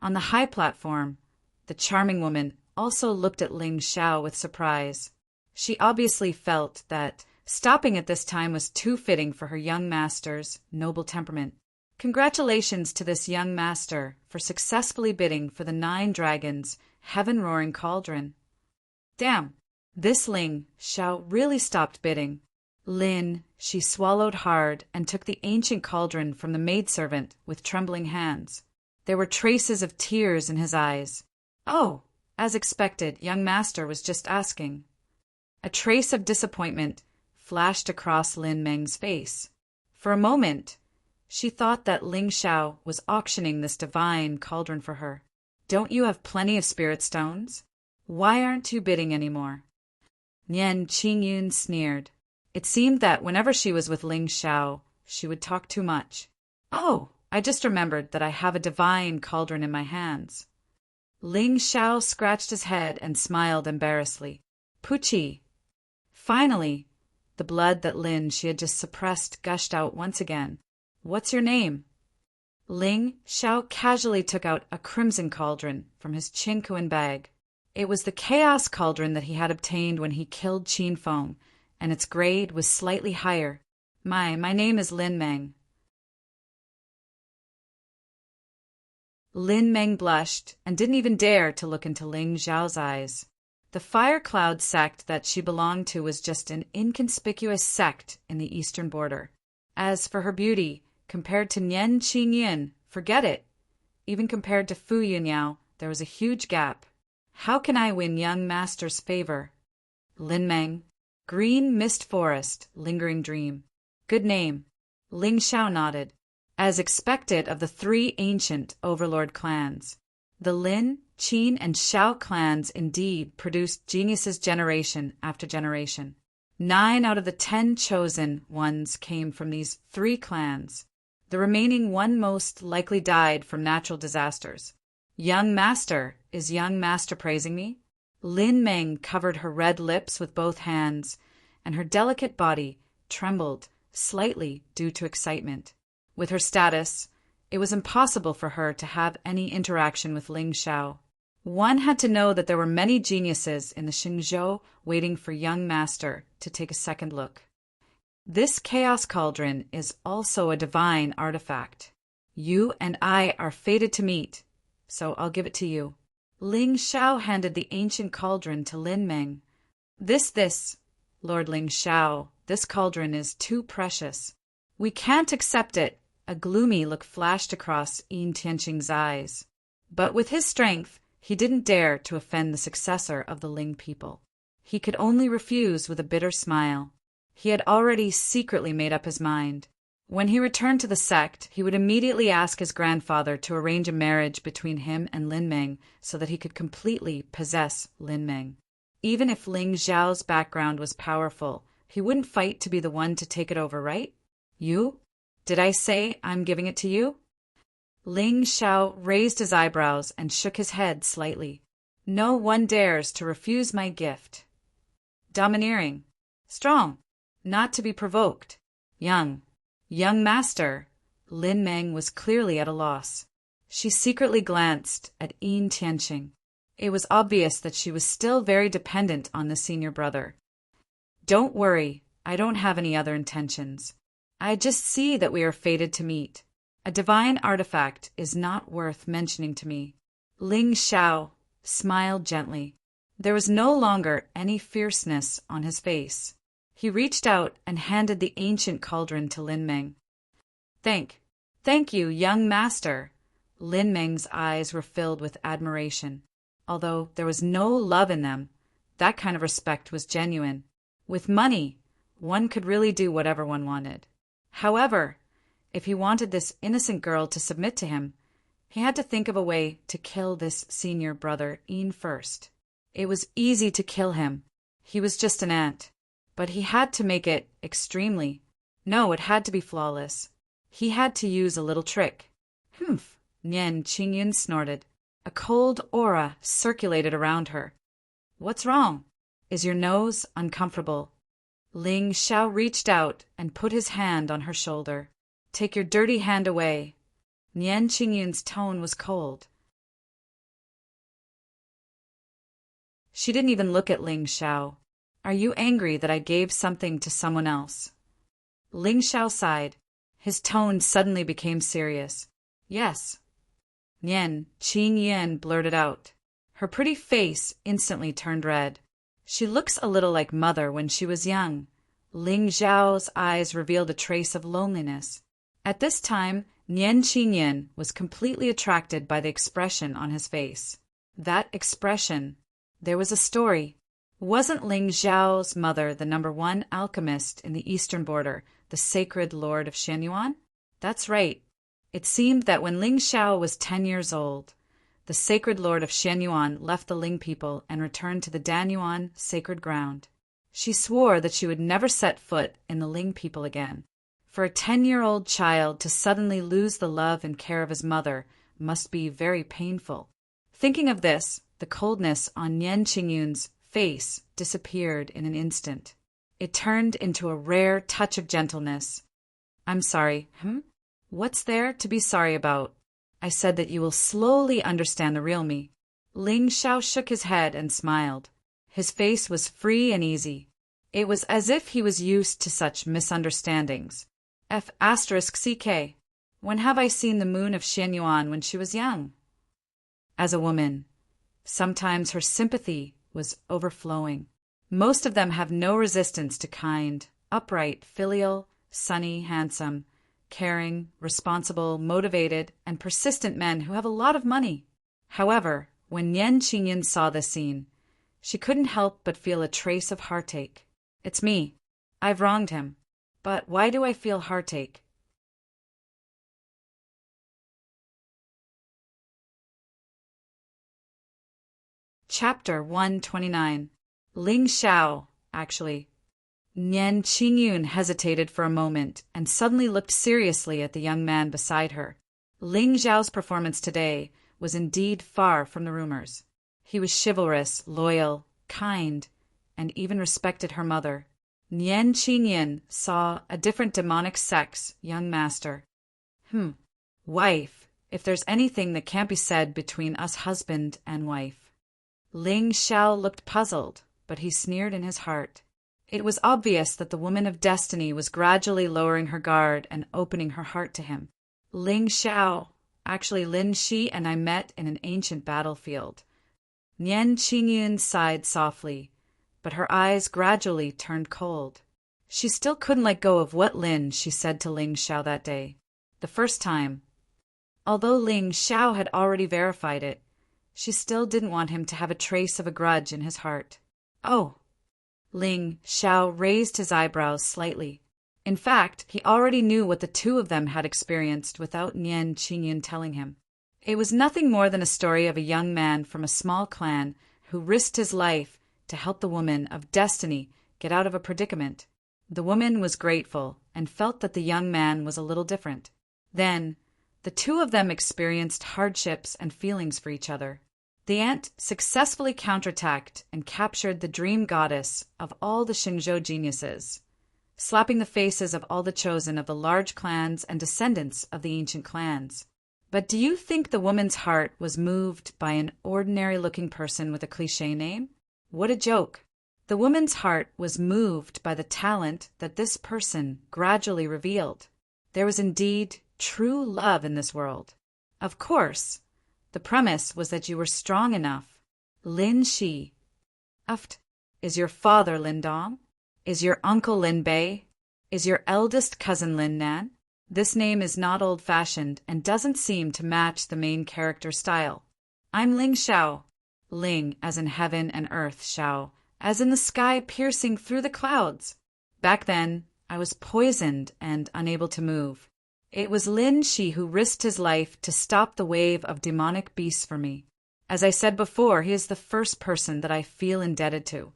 On the high platform, the charming woman also looked at Ling Xiao with surprise. She obviously felt that stopping at this time was too fitting for her young master's noble temperament. Congratulations to this young master for successfully bidding for the 9 dragons' heaven-roaring cauldron. Damn, this Ling Xiao really stopped bidding. Lin, she swallowed hard and took the ancient cauldron from the maidservant with trembling hands. There were traces of tears in his eyes. Oh, as expected, young master was just asking. A trace of disappointment flashed across Lin Meng's face. For a moment, she thought that Ling Xiao was auctioning this divine cauldron for her. Don't you have plenty of spirit stones? Why aren't you bidding anymore? Nian Qingyun sneered. It seemed that whenever she was with Ling Xiao, she would talk too much. Oh, I just remembered that I have a divine cauldron in my hands. Ling Xiao scratched his head and smiled embarrassedly. Puchi. Finally, the blood that Lin she had just suppressed gushed out once again. What's your name? Ling Xiao casually took out a crimson cauldron from his Qinkuan bag. It was the chaos cauldron that he had obtained when he killed Qin Feng, and its grade was slightly higher. My name is Lin Meng. Lin Meng blushed and didn't even dare to look into Ling Xiao's eyes. The Fire Cloud sect that she belonged to was just an inconspicuous sect in the eastern border. As for her beauty, compared to Nian Qingyin, forget it. Even compared to Fu Yunyao, there was a huge gap. How can I win young master's favor? Lin Meng. Green Mist Forest, Lingering Dream. Good name. Ling Xiao nodded. As expected of the 3 ancient overlord clans, the Lin, Qin, and Xiao clans indeed produced geniuses generation after generation. 9 out of the 10 chosen ones came from these 3 clans. The remaining 1 most likely died from natural disasters. Young master, is young master praising me? Lin Meng covered her red lips with both hands, and her delicate body trembled slightly due to excitement. With her status, it was impossible for her to have any interaction with Ling Xiao. One had to know that there were many geniuses in the Xingzhou waiting for young master to take a second look. This chaos cauldron is also a divine artifact. You and I are fated to meet, so I'll give it to you. Ling Xiao handed the ancient cauldron to Lin Meng. This, Lord Ling Xiao, this cauldron is too precious. We can't accept it. A gloomy look flashed across Yin Tianqing's eyes. But with his strength, he didn't dare to offend the successor of the Ling people. He could only refuse with a bitter smile. He had already secretly made up his mind. When he returned to the sect, he would immediately ask his grandfather to arrange a marriage between him and Lin Meng so that he could completely possess Lin Meng. Even if Ling Xiao's background was powerful, he wouldn't fight to be the one to take it over, right? You? Did I say I'm giving it to you? Ling Xiao raised his eyebrows and shook his head slightly. No one dares to refuse my gift. Domineering. Strong. Not to be provoked. Young master. Lin Meng was clearly at a loss. She secretly glanced at Yin Tianqing. It was obvious that she was still very dependent on the senior brother. Don't worry, I don't have any other intentions. I just see that we are fated to meet. A divine artifact is not worth mentioning to me. Ling Xiao smiled gently. There was no longer any fierceness on his face. He reached out and handed the ancient cauldron to Lin Meng. Thank you, young master. Lin Meng's eyes were filled with admiration. Although there was no love in them, that kind of respect was genuine. With money, one could really do whatever one wanted. However, if he wanted this innocent girl to submit to him, he had to think of a way to kill this senior brother Yin first. It was easy to kill him. He was just an ant. But he had to make it extremely. No, it had to be flawless. He had to use a little trick. Humph, Nian Qingyun snorted. A cold aura circulated around her. What's wrong? Is your nose uncomfortable? Ling Xiao reached out and put his hand on her shoulder. Take your dirty hand away. Nian Qingyun's tone was cold. She didn't even look at Ling Xiao. Are you angry that I gave something to someone else? Ling Xiao sighed. His tone suddenly became serious. Yes. Nian Qingyun blurted out. Her pretty face instantly turned red. She looks a little like Mother when she was young. Ling Xiao's eyes revealed a trace of loneliness. At this time, Nian Qingyun was completely attracted by the expression on his face. That expression. There was a story. Wasn't Ling Xiao's mother the #1 alchemist in the eastern border, the sacred lord of Shenyuan? That's right. It seemed that when Ling Xiao was 10 years old, the sacred lord of Shenyuan left the Ling people and returned to the Danyuan sacred ground. She swore that she would never set foot in the Ling people again. For a 10-year-old child to suddenly lose the love and care of his mother must be very painful. Thinking of this, the coldness on Nian Qingyun's face disappeared in an instant. It turned into a rare touch of gentleness. I'm sorry. What's there to be sorry about? I said that you will slowly understand the real me. Ling Xiao shook his head and smiled. His face was free and easy. It was as if he was used to such misunderstandings. F***CK. When have I seen the moon of Shenyuan when she was young? As a woman. Sometimes her sympathy was overflowing. Most of them have no resistance to kind, upright, filial, sunny, handsome, caring, responsible, motivated, and persistent men who have a lot of money. However, when Nian Qingyun saw this scene, she couldn't help but feel a trace of heartache. It's me. I've wronged him. But why do I feel heartache? Chapter 129. Ling Xiao, actually. Nian Qingyun hesitated for a moment and suddenly looked seriously at the young man beside her. Ling Xiao's performance today was indeed far from the rumors. He was chivalrous, loyal, kind, and even respected her mother. Nian Qinyan saw a different demonic sex, young master. Wife, if there's anything that can't be said between us husband and wife. Ling Xiao looked puzzled, but he sneered in his heart. It was obvious that the woman of destiny was gradually lowering her guard and opening her heart to him. Ling Xiao, actually Lin Shi and I met in an ancient battlefield. Nian Qingyun sighed softly, but her eyes gradually turned cold. She still couldn't let go of what Lin Shi said to Ling Xiao that day, the first time. Although Ling Xiao had already verified it, she still didn't want him to have a trace of a grudge in his heart. Oh! Ling Xiao raised his eyebrows slightly. In fact, he already knew what the two of them had experienced without Nian Qingyun telling him. It was nothing more than a story of a young man from a small clan who risked his life to help the woman of destiny get out of a predicament. The woman was grateful and felt that the young man was a little different. Then, the two of them experienced hardships and feelings for each other. The ant successfully counterattacked and captured the dream goddess of all the Xingzhou geniuses, slapping the faces of all the chosen of the large clans and descendants of the ancient clans. But do you think the woman's heart was moved by an ordinary-looking person with a cliché name? What a joke! The woman's heart was moved by the talent that this person gradually revealed. There was indeed true love in this world. Of course, the premise was that you were strong enough. Lin Shi. Is your father Lin Dong? Is your uncle Lin Bei? Is your eldest cousin Lin Nan? This name is not old-fashioned and doesn't seem to match the main character style. I'm Ling Xiao. Ling as in heaven and earth, Xiao as in the sky piercing through the clouds. Back then, I was poisoned and unable to move. It was Lin Shi who risked his life to stop the wave of demonic beasts for me. As I said before, he is the first person that I feel indebted to.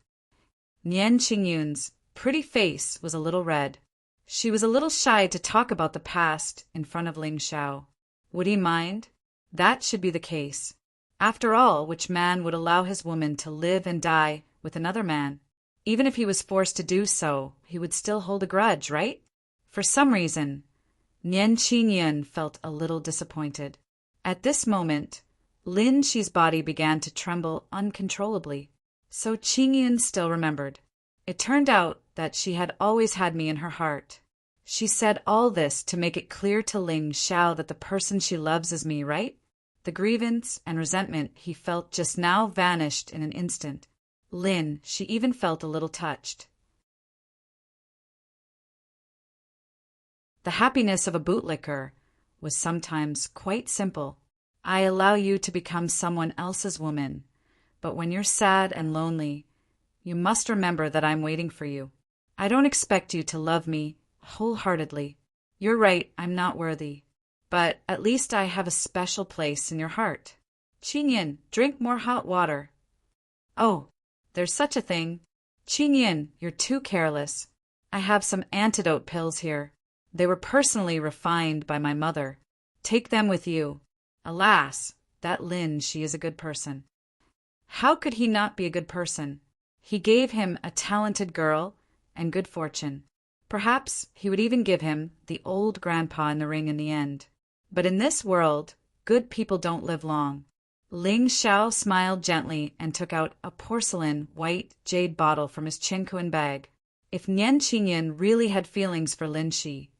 Nian Qingyun's pretty face was a little red. She was a little shy to talk about the past in front of Ling Xiao. Would he mind? That should be the case. After all, which man would allow his woman to live and die with another man? Even if he was forced to do so, he would still hold a grudge, right? For some reason, Nian Qingyun felt a little disappointed. At this moment, Lin Shi's body began to tremble uncontrollably. So Qingyun still remembered. It turned out that she had always had me in her heart. She said all this to make it clear to Ling Xiao that the person she loves is me, right? The grievance and resentment he felt just now vanished in an instant. Lin, she even felt a little touched. The happiness of a bootlicker was sometimes quite simple. I allow you to become someone else's woman, but when you're sad and lonely, you must remember that I'm waiting for you. I don't expect you to love me wholeheartedly. You're right, I'm not worthy. But at least I have a special place in your heart. Qinyan, drink more hot water. Oh, there's such a thing. Qinyan, you're too careless. I have some antidote pills here. They were personally refined by my mother. Take them with you. Alas, that Lin, she is a good person. How could he not be a good person? He gave him a talented girl and good fortune. Perhaps he would even give him the old grandpa in the ring in the end. But in this world, good people don't live long. Ling Xiao smiled gently and took out a porcelain white jade bottle from his chinquan bag. If Nian Qinyan really had feelings for Lin Shi,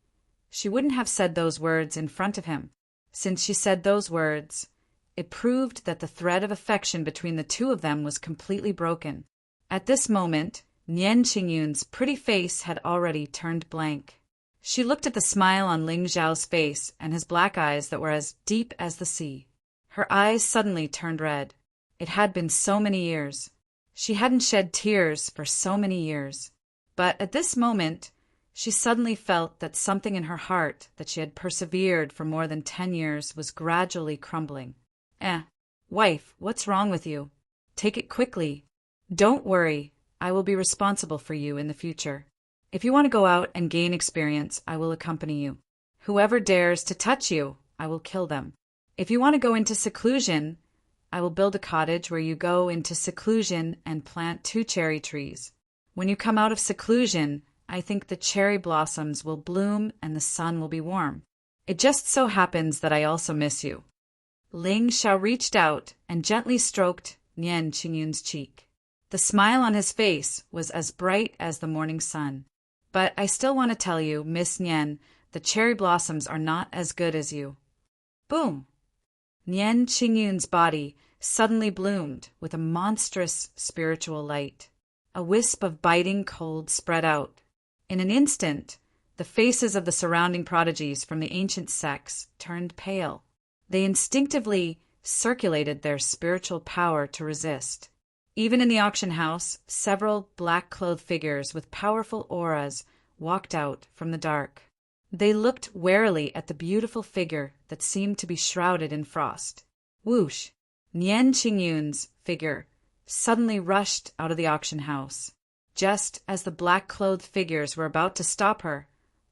she wouldn't have said those words in front of him. Since she said those words, it proved that the thread of affection between the two of them was completely broken. At this moment, Nian Qingyun's pretty face had already turned blank. She looked at the smile on Ling Xiao's face and his black eyes that were as deep as the sea. Her eyes suddenly turned red. It had been so many years. She hadn't shed tears for so many years. But at this moment, she suddenly felt that something in her heart that she had persevered for more than 10 years was gradually crumbling. Wife, what's wrong with you? Take it quickly. Don't worry, I will be responsible for you in the future. If you want to go out and gain experience, I will accompany you. Whoever dares to touch you, I will kill them. If you want to go into seclusion, I will build a cottage where you go into seclusion and plant 2 cherry trees. When you come out of seclusion, I think the cherry blossoms will bloom and the sun will be warm. It just so happens that I also miss you." Ling Xiao reached out and gently stroked Nian Qingyun's cheek. The smile on his face was as bright as the morning sun. "But I still want to tell you, Miss Nian, the cherry blossoms are not as good as you." Boom! Nian Qingyun's body suddenly bloomed with a monstrous spiritual light. A wisp of biting cold spread out. In an instant, the faces of the surrounding prodigies from the ancient sects turned pale. They instinctively circulated their spiritual power to resist. Even in the auction house, several black-clothed figures with powerful auras walked out from the dark. They looked warily at the beautiful figure that seemed to be shrouded in frost. Whoosh! Nian Qingyun's figure suddenly rushed out of the auction house. Just as the black-clothed figures were about to stop her,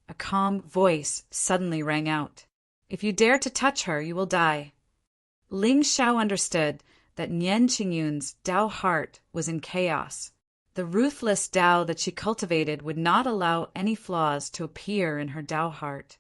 a calm voice suddenly rang out. "If you dare to touch her, you will die." Ling Xiao understood that Nian Qingyun's Tao heart was in chaos. The ruthless Tao that she cultivated would not allow any flaws to appear in her Tao heart.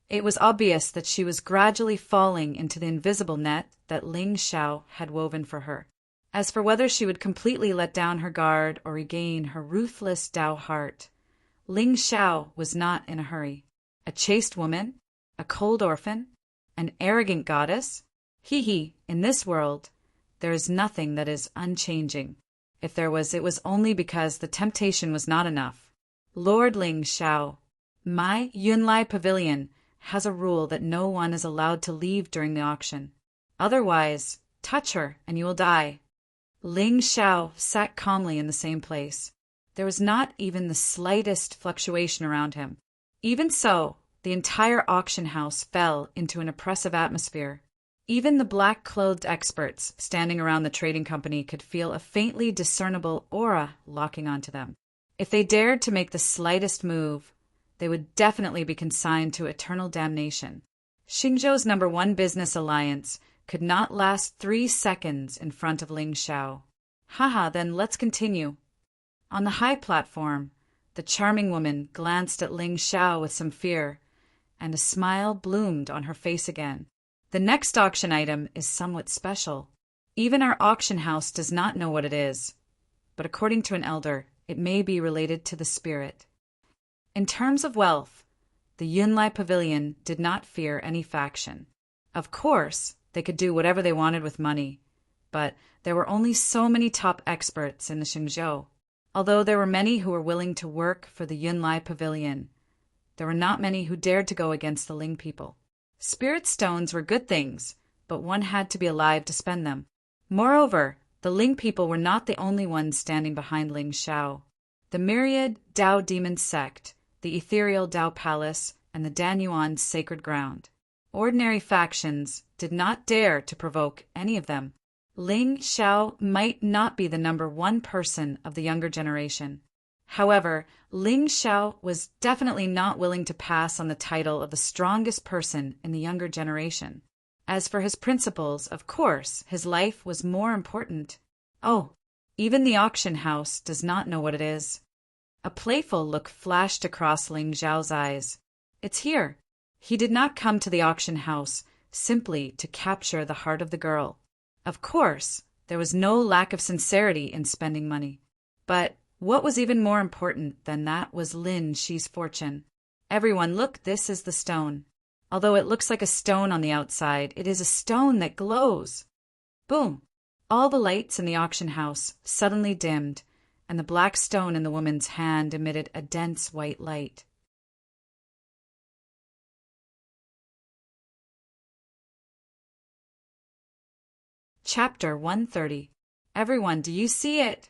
It was obvious that she was gradually falling into the invisible net that Ling Xiao had woven for her. As for whether she would completely let down her guard or regain her ruthless Tao heart, Ling Xiao was not in a hurry. A chaste woman, a cold orphan, an arrogant goddess? In this world, there is nothing that is unchanging. If there was, it was only because the temptation was not enough. Lord Ling Xiao, my Yunlai Pavilion has a rule that no one is allowed to leave during the auction. Otherwise, touch her and you will die. Ling Xiao sat calmly in the same place. There was not even the slightest fluctuation around him. Even so, the entire auction house fell into an oppressive atmosphere. Even the black-clothed experts standing around the trading company could feel a faintly discernible aura locking onto them. If they dared to make the slightest move, they would definitely be consigned to eternal damnation. Xingzhou's #1 business alliance could not last 3 seconds in front of Ling Xiao. Then let's continue. On the high platform, the charming woman glanced at Ling Xiao with some fear, and a smile bloomed on her face again. The next auction item is somewhat special. Even our auction house does not know what it is, but according to an elder, it may be related to the spirit. In terms of wealth, the Yunlai Pavilion did not fear any faction. Of course, they could do whatever they wanted with money, but there were only so many top experts in the Xingzhou. Although there were many who were willing to work for the Yunlai Pavilion, there were not many who dared to go against the Ling people. Spirit stones were good things, but one had to be alive to spend them. Moreover, the Ling people were not the only ones standing behind Ling Xiao. The myriad Tao demon sect, the ethereal Tao palace, and the Danyuan sacred ground. Ordinary factions did not dare to provoke any of them. Ling Xiao might not be the #1 person of the younger generation. However, Ling Xiao was definitely not willing to pass on the title of the strongest person in the younger generation. As for his principles, of course, his life was more important. Oh, even the auction house does not know what it is. A playful look flashed across Ling Xiao's eyes. It's here. He did not come to the auction house simply to capture the heart of the girl. Of course, there was no lack of sincerity in spending money. But what was even more important than that was Lin Shi's fortune. Everyone, look, this is the stone. Although it looks like a stone on the outside, it is a stone that glows. Boom! All the lights in the auction house suddenly dimmed, and the black stone in the woman's hand emitted a dense white light. Chapter 130. Everyone, do you see it?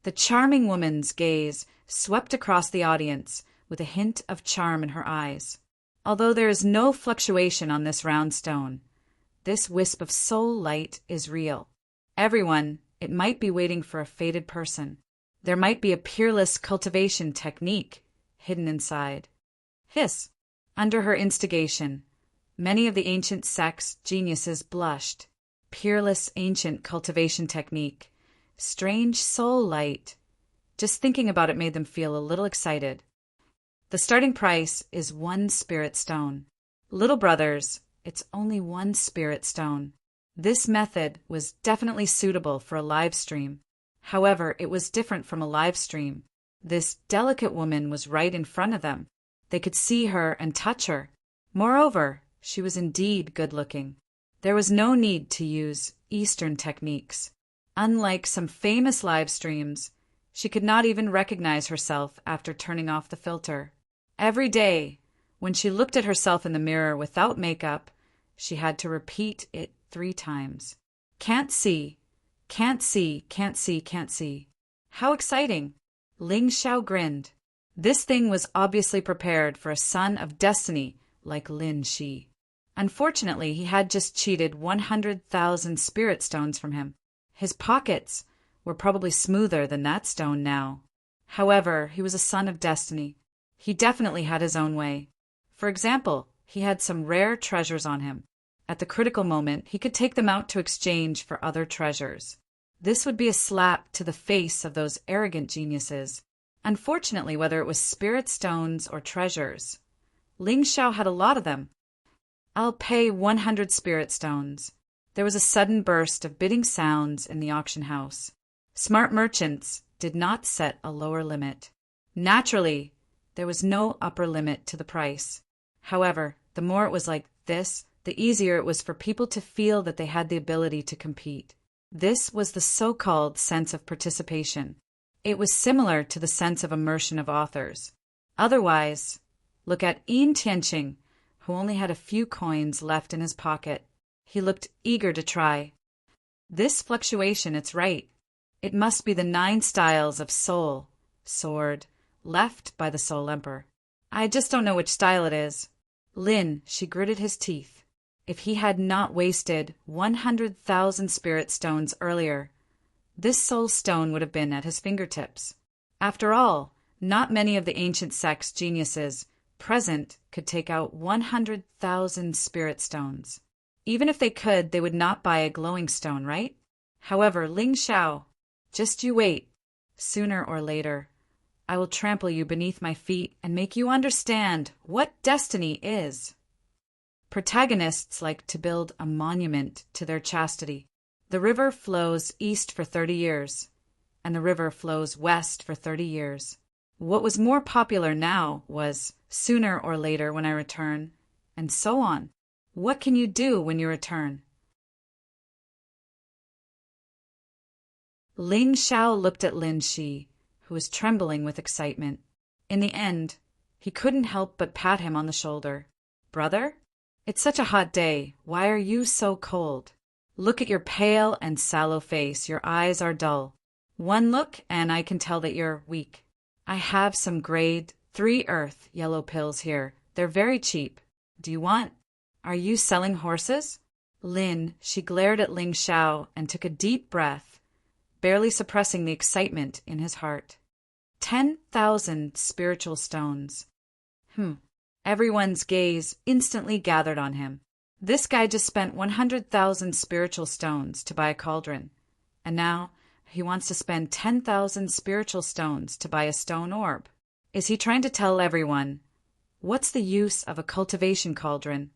The charming woman's gaze swept across the audience with a hint of charm in her eyes. Although there is no fluctuation on this round stone, this wisp of soul light is real. Everyone, it might be waiting for a fated person. There might be a peerless cultivation technique hidden inside. Hiss! Under her instigation, many of the ancient sect's geniuses blushed. Peerless ancient cultivation technique. Strange soul light. Just thinking about it made them feel a little excited. The starting price is 1 spirit stone. Little brothers, it's only 1 spirit stone. This method was definitely suitable for a live stream. However, it was different from a live stream. This delicate woman was right in front of them. They could see her and touch her. Moreover, she was indeed good-looking. There was no need to use Eastern techniques. Unlike some famous live streams, she could not even recognize herself after turning off the filter. Every day, when she looked at herself in the mirror without makeup, she had to repeat it 3 times. Can't see, can't see, can't see, can't see. How exciting! Ling Xiao grinned. This thing was obviously prepared for a son of destiny like Lin Shi. Unfortunately, he had just cheated 100,000 spirit stones from him. His pockets were probably smoother than that stone now. However, he was a son of destiny. He definitely had his own way. For example, he had some rare treasures on him. At the critical moment, he could take them out to exchange for other treasures. This would be a slap to the face of those arrogant geniuses. Unfortunately, whether it was spirit stones or treasures, Ling Xiao had a lot of them. I'll pay 100 spirit stones. There was a sudden burst of bidding sounds in the auction house. Smart merchants did not set a lower limit. Naturally, there was no upper limit to the price. However, the more it was like this, the easier it was for people to feel that they had the ability to compete. This was the so-called sense of participation. It was similar to the sense of immersion of authors. Otherwise, look at Yin Tianqing, who only had a few coins left in his pocket. He looked eager to try. This fluctuation, it's right. It must be the 9 styles of soul, sword, left by the Soul Emperor. I just don't know which style it is. Lin, she gritted his teeth. If he had not wasted 100,000 spirit stones earlier, this soul stone would have been at his fingertips. After all, not many of the ancient sect's geniuses present could take out 100,000 spirit stones. Even if they could, they would not buy a glowing stone, right? However, Ling Xiao, just you wait. Sooner or later, I will trample you beneath my feet and make you understand what destiny is. Protagonists like to build a monument to their chastity. The river flows east for 30 years, and the river flows west for 30 years. What was more popular now was sooner or later when I return, and so on. What can you do when you return? Ling Xiao looked at Lin Shi, who was trembling with excitement. In the end, he couldn't help but pat him on the shoulder. Brother, it's such a hot day. Why are you so cold? Look at your pale and sallow face. Your eyes are dull. One look and I can tell that you're weak. I have some grade 3 earth yellow pills here. They're very cheap. Do you want? Are you selling horses? Lin, she glared at Ling Xiao and took a deep breath, barely suppressing the excitement in his heart. 10,000 spiritual stones. Everyone's gaze instantly gathered on him. This guy just spent 100,000 spiritual stones to buy a cauldron, and now he wants to spend 10,000 spiritual stones to buy a stone orb. Is he trying to tell everyone, what's the use of a cultivation cauldron?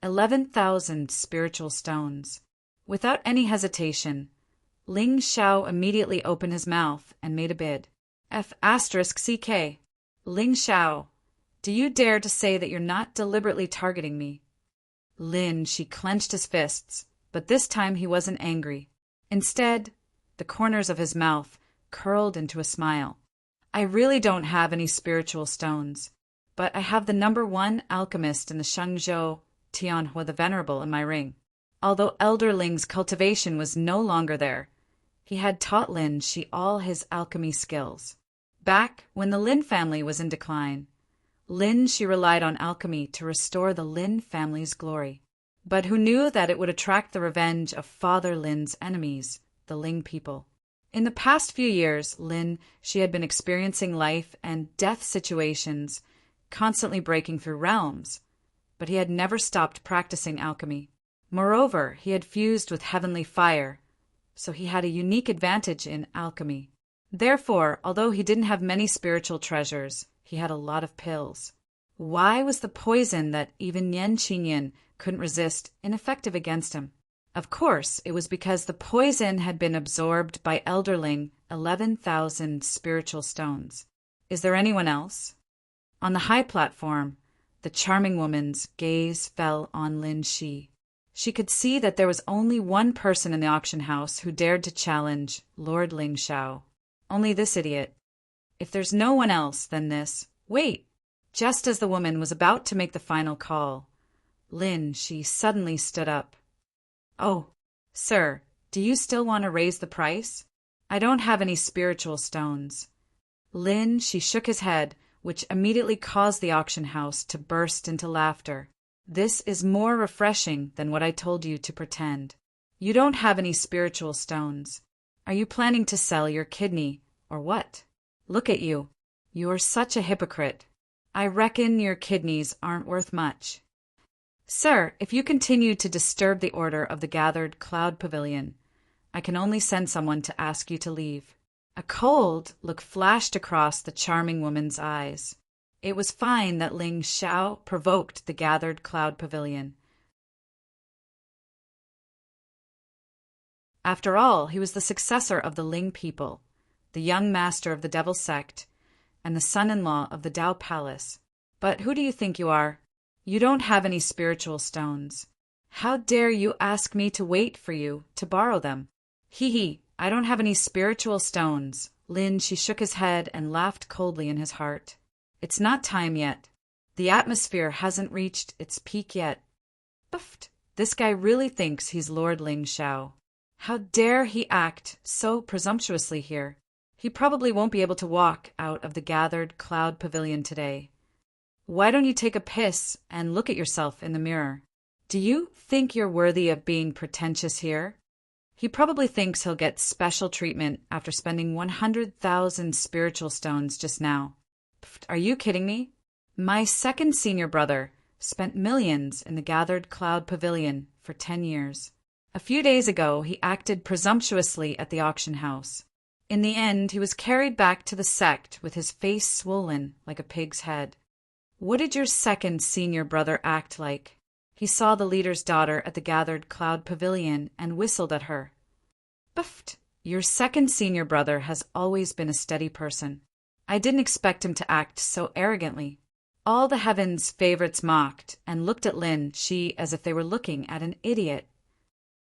11,000 spiritual stones. Without any hesitation, Ling Xiao immediately opened his mouth and made a bid. F***CK. Ling Xiao, do you dare to say that you're not deliberately targeting me? Lin, she clenched his fists, but this time he wasn't angry. Instead, the corners of his mouth curled into a smile. I really don't have any spiritual stones, but I have the #1 alchemist in the Shengzhou Tianhua the Venerable in my ring. Although Elder Ling's cultivation was no longer there, he had taught Lin Shi all his alchemy skills. Back when the Lin family was in decline, Lin Shi relied on alchemy to restore the Lin family's glory. But who knew that it would attract the revenge of Father Lin's enemies, the Ling people? In the past few years, Lin Shi had been experiencing life and death situations, constantly breaking through realms, but he had never stopped practicing alchemy. Moreover, he had fused with heavenly fire, so he had a unique advantage in alchemy. Therefore, although he didn't have many spiritual treasures, he had a lot of pills. Why was the poison that even Yen Qingyan couldn't resist ineffective against him? Of course, it was because the poison had been absorbed by Elderling 11,000 spiritual stones. Is there anyone else? On the high platform, the charming woman's gaze fell on Lin Shi. She could see that there was only one person in the auction house who dared to challenge Lord Ling Shao. Only this idiot. If there's no one else, then this. Wait! Just as the woman was about to make the final call, Lin Shi suddenly stood up. Oh, sir, do you still want to raise the price? I don't have any spiritual stones. Lin Shi shook his head, which immediately caused the auction house to burst into laughter. This is more refreshing than what I told you to pretend. You don't have any spiritual stones. Are you planning to sell your kidney, or what? Look at you. You're such a hypocrite. I reckon your kidneys aren't worth much. Sir, if you continue to disturb the order of the gathered cloud pavilion, I can only send someone to ask you to leave. A cold look flashed across the charming woman's eyes. It was fine that Ling Shao provoked the gathered cloud pavilion. After all, he was the successor of the Ling people, the young master of the devil sect, and the son-in-law of the Dao Palace. But who do you think you are? You don't have any spiritual stones. How dare you ask me to wait for you to borrow them? Hee, I don't have any spiritual stones. Lin Shi shook his head and laughed coldly in his heart. It's not time yet. The atmosphere hasn't reached its peak yet. Buffed. This guy really thinks he's Lord Ling Shao. How dare he act so presumptuously here? He probably won't be able to walk out of the gathered cloud pavilion today. Why don't you take a piss and look at yourself in the mirror? Do you think you're worthy of being pretentious here? He probably thinks he'll get special treatment after spending 100,000 spiritual stones just now. Are you kidding me? My second senior brother spent millions in the gathered cloud pavilion for 10 years. A few days ago, he acted presumptuously at the auction house. In the end, he was carried back to the sect with his face swollen like a pig's head. What did your second senior brother act like? He saw the leader's daughter at the gathered cloud pavilion and whistled at her. Buffed. Your second senior brother has always been a steady person. I didn't expect him to act so arrogantly. All the heavens' favorites mocked and looked at Lin Shi as if they were looking at an idiot.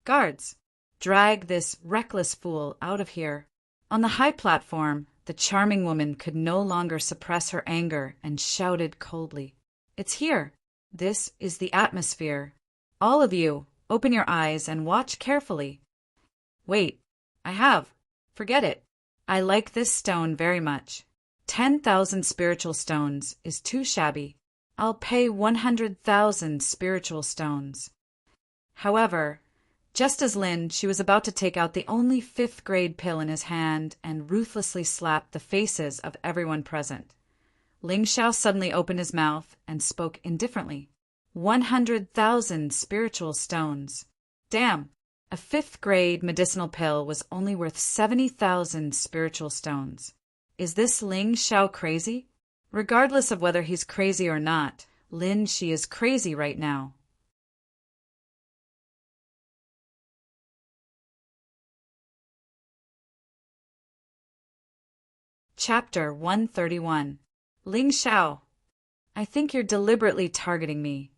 Guards, drag this reckless fool out of here. On the high platform, the charming woman could no longer suppress her anger and shouted coldly. It's here. This is the atmosphere. All of you, open your eyes and watch carefully. Wait, I have. Forget it. I like this stone very much. 10,000 spiritual stones is too shabby. I'll pay 100,000 spiritual stones. However, just as Lin Shi was about to take out the only 5th grade pill in his hand and ruthlessly slap the faces of everyone present, Ling Shao suddenly opened his mouth and spoke indifferently. 100,000 spiritual stones. Damn! A 5th grade medicinal pill was only worth 70,000 spiritual stones. Is this Ling Shao crazy? Regardless of whether he's crazy or not, Lin Shi is crazy right now. Chapter 131. Ling Shao. I think you're deliberately targeting me.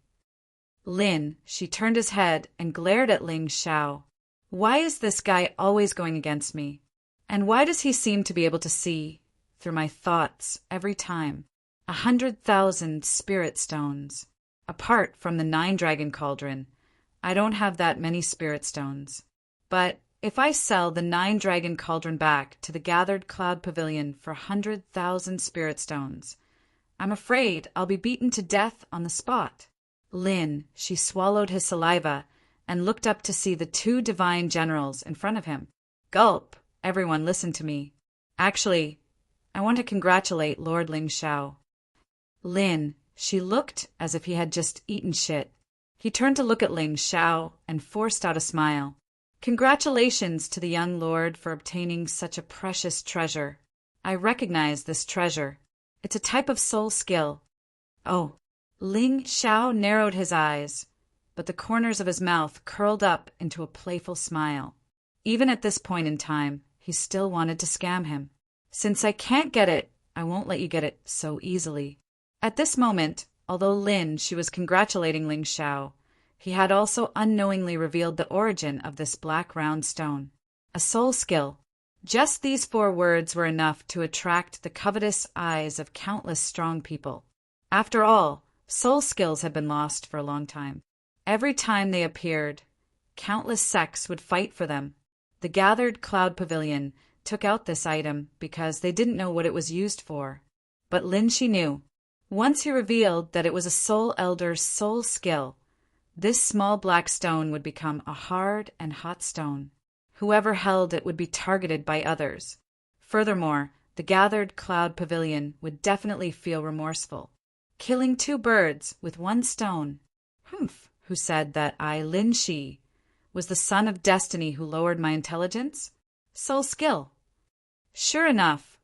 Lin, she turned his head and glared at Ling Shao. Why is this guy always going against me? And why does he seem to be able to see through my thoughts every time? 100,000 spirit stones. Apart from the 9-dragon cauldron, I don't have that many spirit stones. But if I sell the 9-dragon cauldron back to the gathered cloud pavilion for 100,000 spirit stones, I'm afraid I'll be beaten to death on the spot. Lin, she swallowed his saliva and looked up to see the 2 divine generals in front of him. Gulp! Everyone listen to me. Actually, I want to congratulate Lord Ling Shao. Lin, she looked as if he had just eaten shit. He turned to look at Ling Shao and forced out a smile. Congratulations to the young lord for obtaining such a precious treasure. I recognize this treasure. It's a type of soul skill. Oh, Ling Xiao narrowed his eyes, but the corners of his mouth curled up into a playful smile. Even at this point in time, he still wanted to scam him. Since I can't get it, I won't let you get it so easily. At this moment, although she was congratulating Ling Xiao, he had also unknowingly revealed the origin of this black round stone. A soul skill. Just these 4 words were enough to attract the covetous eyes of countless strong people. After all, soul skills had been lost for a long time. Every time they appeared, countless sects would fight for them. The gathered Cloud Pavilion took out this item because they didn't know what it was used for. But Lin Shi knew. Once he revealed that it was a soul elder's soul skill, this small black stone would become a hard and hot stone. Whoever held it would be targeted by others. Furthermore, the gathered Cloud Pavilion would definitely feel remorseful. Killing 2 birds with 1 stone. Who said that I, Lin Shi, was the son of destiny who lowered my intelligence? Soul skill. Sure enough,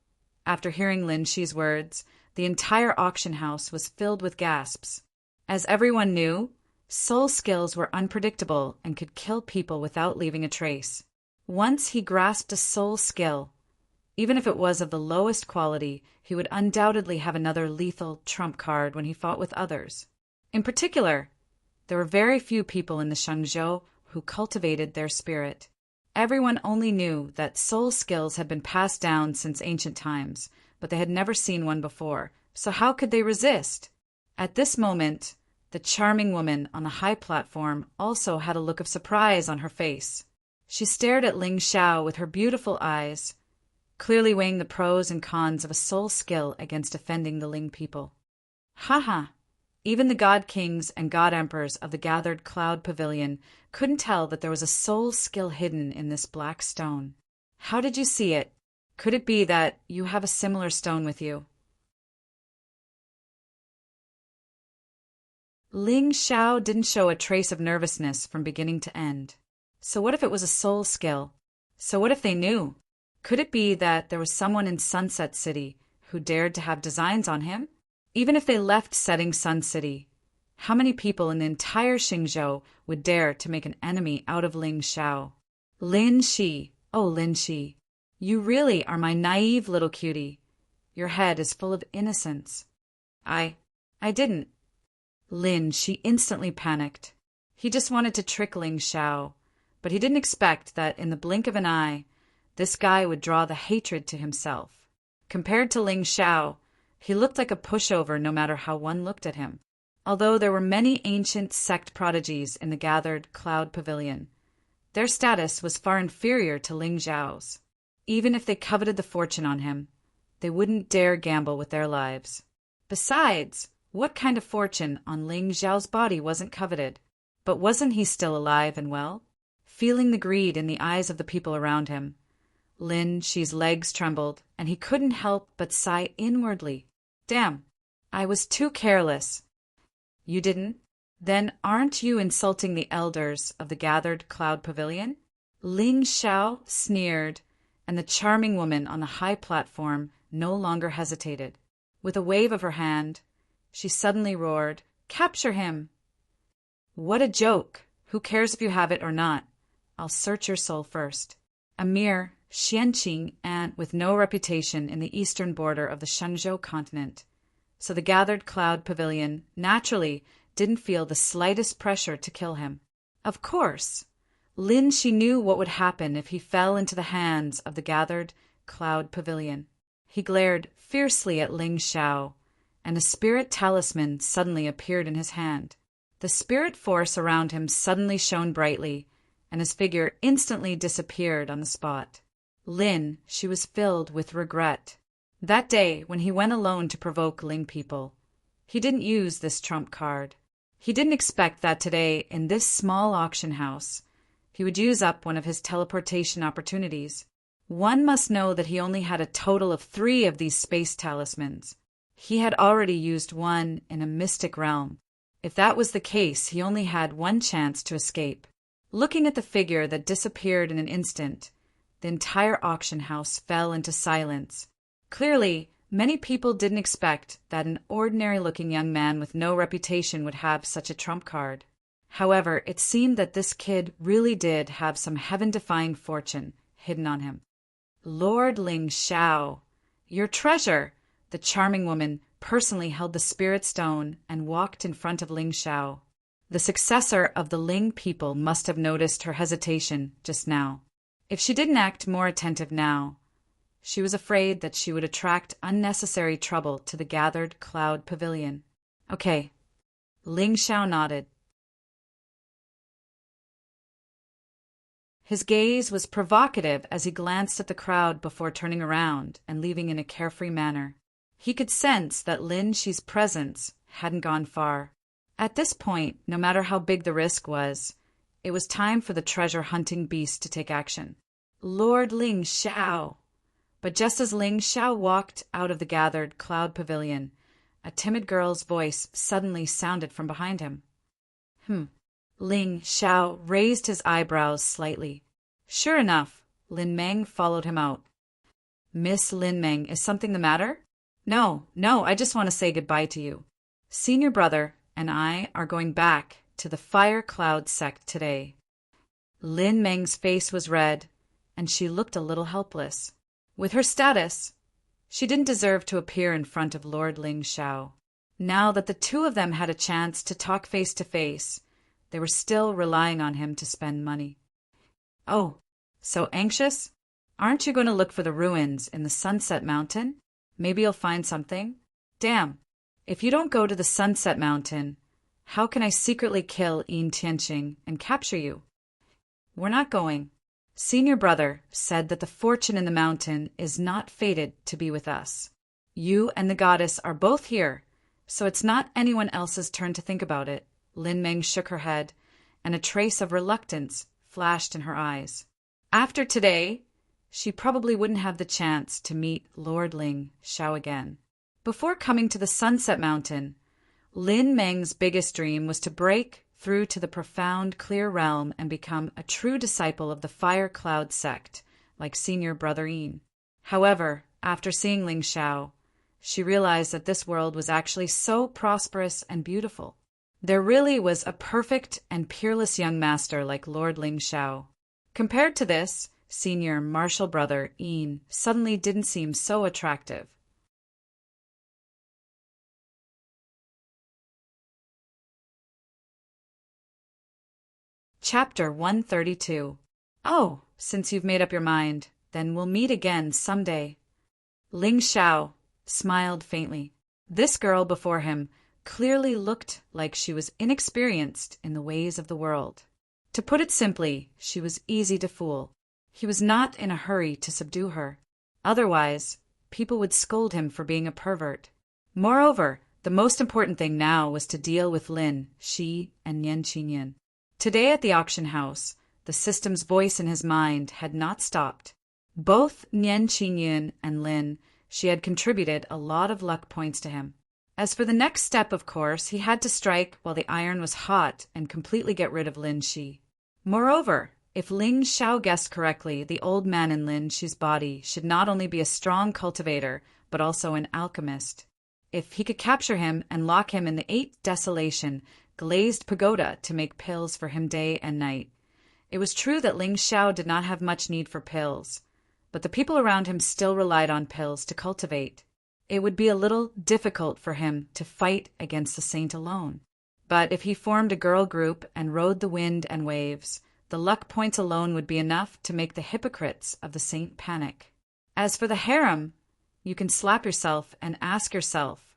after hearing Lin Shi's words, the entire auction house was filled with gasps. As everyone knew, soul skills were unpredictable and could kill people without leaving a trace. Once he grasped a soul skill, even if it was of the lowest quality, he would undoubtedly have another lethal trump card when he fought with others. In particular, there were very few people in the Shenzhou who cultivated their spirit. Everyone only knew that soul skills had been passed down since ancient times, but they had never seen one before, so how could they resist? At this moment, the charming woman on the high platform also had a look of surprise on her face. She stared at Ling Xiao with her beautiful eyes, clearly weighing the pros and cons of a soul skill against offending the Ling people. Haha! Even the god kings and god emperors of the gathered Cloud Pavilion couldn't tell that there was a soul skill hidden in this black stone. How did you see it? Could it be that you have a similar stone with you? Ling Xiao didn't show a trace of nervousness from beginning to end. So what if it was a soul skill? So what if they knew? Could it be that there was someone in Sunset City who dared to have designs on him? Even if they left Setting Sun City, how many people in the entire Xingzhou would dare to make an enemy out of Ling Xiao? Lin Shi, oh Lin Shi, you really are my naive little cutie. Your head is full of innocence. I didn't. Lin Shi instantly panicked. He just wanted to trick Ling Xiao, but he didn't expect that in the blink of an eye, this guy would draw the hatred to himself. Compared to Ling Xiao, he looked like a pushover no matter how one looked at him. Although there were many ancient sect prodigies in the gathered Cloud Pavilion, their status was far inferior to Ling Xiao's. Even if they coveted the fortune on him, they wouldn't dare gamble with their lives. Besides, what kind of fortune on Ling Xiao's body wasn't coveted? But wasn't he still alive and well? Feeling the greed in the eyes of the people around him, Lin Shi's legs trembled, and he couldn't help but sigh inwardly. Damn, I was too careless. You didn't? Then aren't you insulting the elders of the gathered Cloud Pavilion? Ling Xiao sneered, and the charming woman on the high platform no longer hesitated. With a wave of her hand, she suddenly roared, "Capture him!" What a joke! Who cares if you have it or not? I'll search your soul first. A mere Xianqing ant with no reputation in the eastern border of the Shenzhou continent. So the gathered Cloud Pavilion naturally didn't feel the slightest pressure to kill him. Of course, Lin Shi knew what would happen if he fell into the hands of the gathered Cloud Pavilion. He glared fiercely at Ling Xiao, and a spirit talisman suddenly appeared in his hand. The spirit force around him suddenly shone brightly, and his figure instantly disappeared on the spot. Lin, she was filled with regret. That day, when he went alone to provoke Ling people, he didn't use this trump card. He didn't expect that today, in this small auction house, he would use up one of his teleportation opportunities. One must know that he only had a total of 3 of these space talismans. He had already used one in a mystic realm. If that was the case, he only had one chance to escape. Looking at the figure that disappeared in an instant, the entire auction house fell into silence. Clearly, many people didn't expect that an ordinary-looking young man with no reputation would have such a trump card. However, it seemed that this kid really did have some heaven-defying fortune hidden on him. Lord Ling Shao, your treasure! The charming woman personally held the spirit stone and walked in front of Ling Shao. The successor of the Ling people must have noticed her hesitation just now. If she didn't act more attentive now, she was afraid that she would attract unnecessary trouble to the gathered cloud pavilion. Okay. Ling Shao nodded. His gaze was provocative as he glanced at the crowd before turning around and leaving in a carefree manner. He could sense that Lin Shi's presence hadn't gone far. At this point, no matter how big the risk was, it was time for the treasure-hunting beast to take action. Lord Ling Shao! But just as Ling Shao walked out of the gathered cloud pavilion, a timid girl's voice suddenly sounded from behind him. Ling Shao raised his eyebrows slightly. Sure enough, Lin Meng followed him out. Miss Lin Meng, is something the matter? No, I just want to say goodbye to you. Senior brother and I are going back to the Fire Cloud sect today. Lin Meng's face was red, and she looked a little helpless. With her status, she didn't deserve to appear in front of Lord Ling Shao. Now that the two of them had a chance to talk face to face, they were still relying on him to spend money. Oh, so anxious? Aren't you going to look for the ruins in the Sunset Mountain? Maybe you'll find something? Damn, if you don't go to the Sunset Mountain, how can I secretly kill Yin Tianqing and capture you? We're not going. Senior brother said that the fortune in the mountain is not fated to be with us. You and the goddess are both here, so it's not anyone else's turn to think about it. Lin Meng shook her head, and a trace of reluctance flashed in her eyes. After today, she probably wouldn't have the chance to meet Lord Ling Shao again. Before coming to the Sunset Mountain, Lin Meng's biggest dream was to break through to the profound, clear realm and become a true disciple of the Fire Cloud sect, like senior brother Yin. However, after seeing Ling Shao, she realized that this world was actually so prosperous and beautiful. There really was a perfect and peerless young master like Lord Ling Shao. Compared to this, senior martial brother Yin suddenly didn't seem so attractive. Chapter 132. Oh, since you've made up your mind, then we'll meet again someday. Ling Shao smiled faintly. This girl before him clearly looked like she was inexperienced in the ways of the world. To put it simply, she was easy to fool. He was not in a hurry to subdue her. Otherwise, people would scold him for being a pervert. Moreover, the most important thing now was to deal with Lin Shi and Nian Qinyan. Today at the auction house, the system's voice in his mind had not stopped. Both Nian Qinyan and Lin Shi had contributed a lot of luck points to him. As for the next step, of course, he had to strike while the iron was hot and completely get rid of Lin Shi. Moreover, if Ling Shao guessed correctly, the old man in Lin Shi's body should not only be a strong cultivator, but also an alchemist. If he could capture him and lock him in the 8th Desolation glazed pagoda to make pills for him day and night. It was true that Ling Shao did not have much need for pills, but the people around him still relied on pills to cultivate. It would be a little difficult for him to fight against the saint alone. But if he formed a girl group and rode the wind and waves, the luck points alone would be enough to make the hypocrites of the saint panic. As for the harem, you can slap yourself and ask yourself,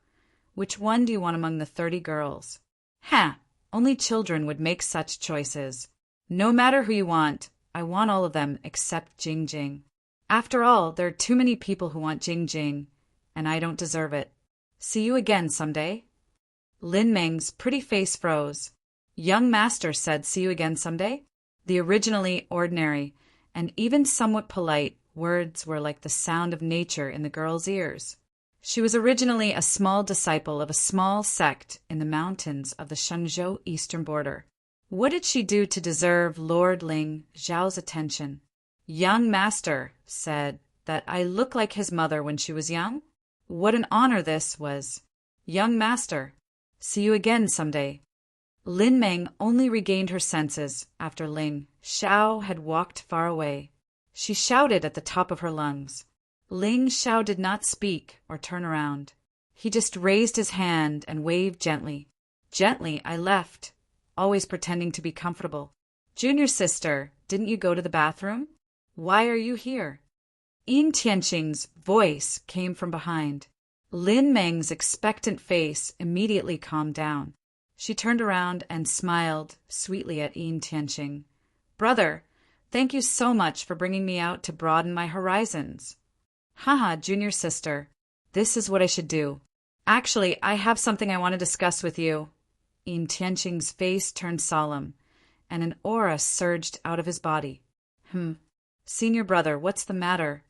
which one do you want among the 30 girls? Only children would make such choices. No matter who you want, I want all of them except Jing Jing. After all, there are too many people who want Jing Jing, and I don't deserve it. See you again someday. Lin Meng's pretty face froze. Young master said see you again someday? The originally ordinary, and even somewhat polite, words were like the sound of nature in the girl's ears. She was originally a small disciple of a small sect in the mountains of the Shenzhou eastern border. What did she do to deserve Lord Ling Zhao's attention? Young master said that I look like his mother when she was young. What an honor this was. Young master, see you again someday. Lin Meng only regained her senses after Ling Xiao had walked far away. She shouted at the top of her lungs. Ling Xiao did not speak or turn around. He just raised his hand and waved gently. Gently, I left, always pretending to be comfortable. Junior sister, didn't you go to the bathroom? Why are you here? Yin Tianqing's voice came from behind. Lin Meng's expectant face immediately calmed down. She turned around and smiled sweetly at Yin Tianqing. Brother, thank you so much for bringing me out to broaden my horizons. Haha, junior sister, this is what I should do. Actually, I have something I want to discuss with you. Yin Tianqing's face turned solemn, and an aura surged out of his body. Senior brother, what's the matter?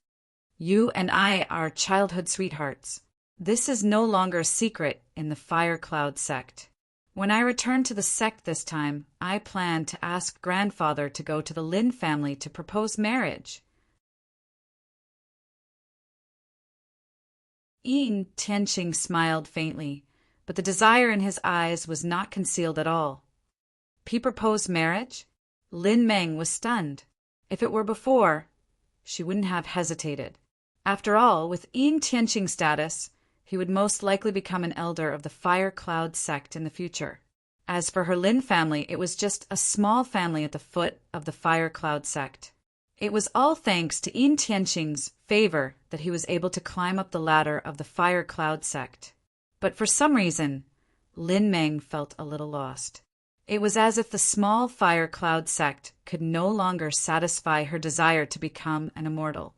You and I are childhood sweethearts. This is no longer a secret in the Fire Cloud sect. When I return to the sect this time, I plan to ask grandfather to go to the Lin family to propose marriage. Yin Tianqing smiled faintly, but the desire in his eyes was not concealed at all. He proposed marriage? Lin Meng was stunned. If it were before, she wouldn't have hesitated. After all, with Yin Tianqing's status, he would most likely become an elder of the Fire Cloud sect in the future. As for her Lin family, it was just a small family at the foot of the Fire Cloud sect. It was all thanks to Yin Tianqing's favor that he was able to climb up the ladder of the Fire Cloud sect. But for some reason, Lin Meng felt a little lost. It was as if the small Fire Cloud sect could no longer satisfy her desire to become an immortal.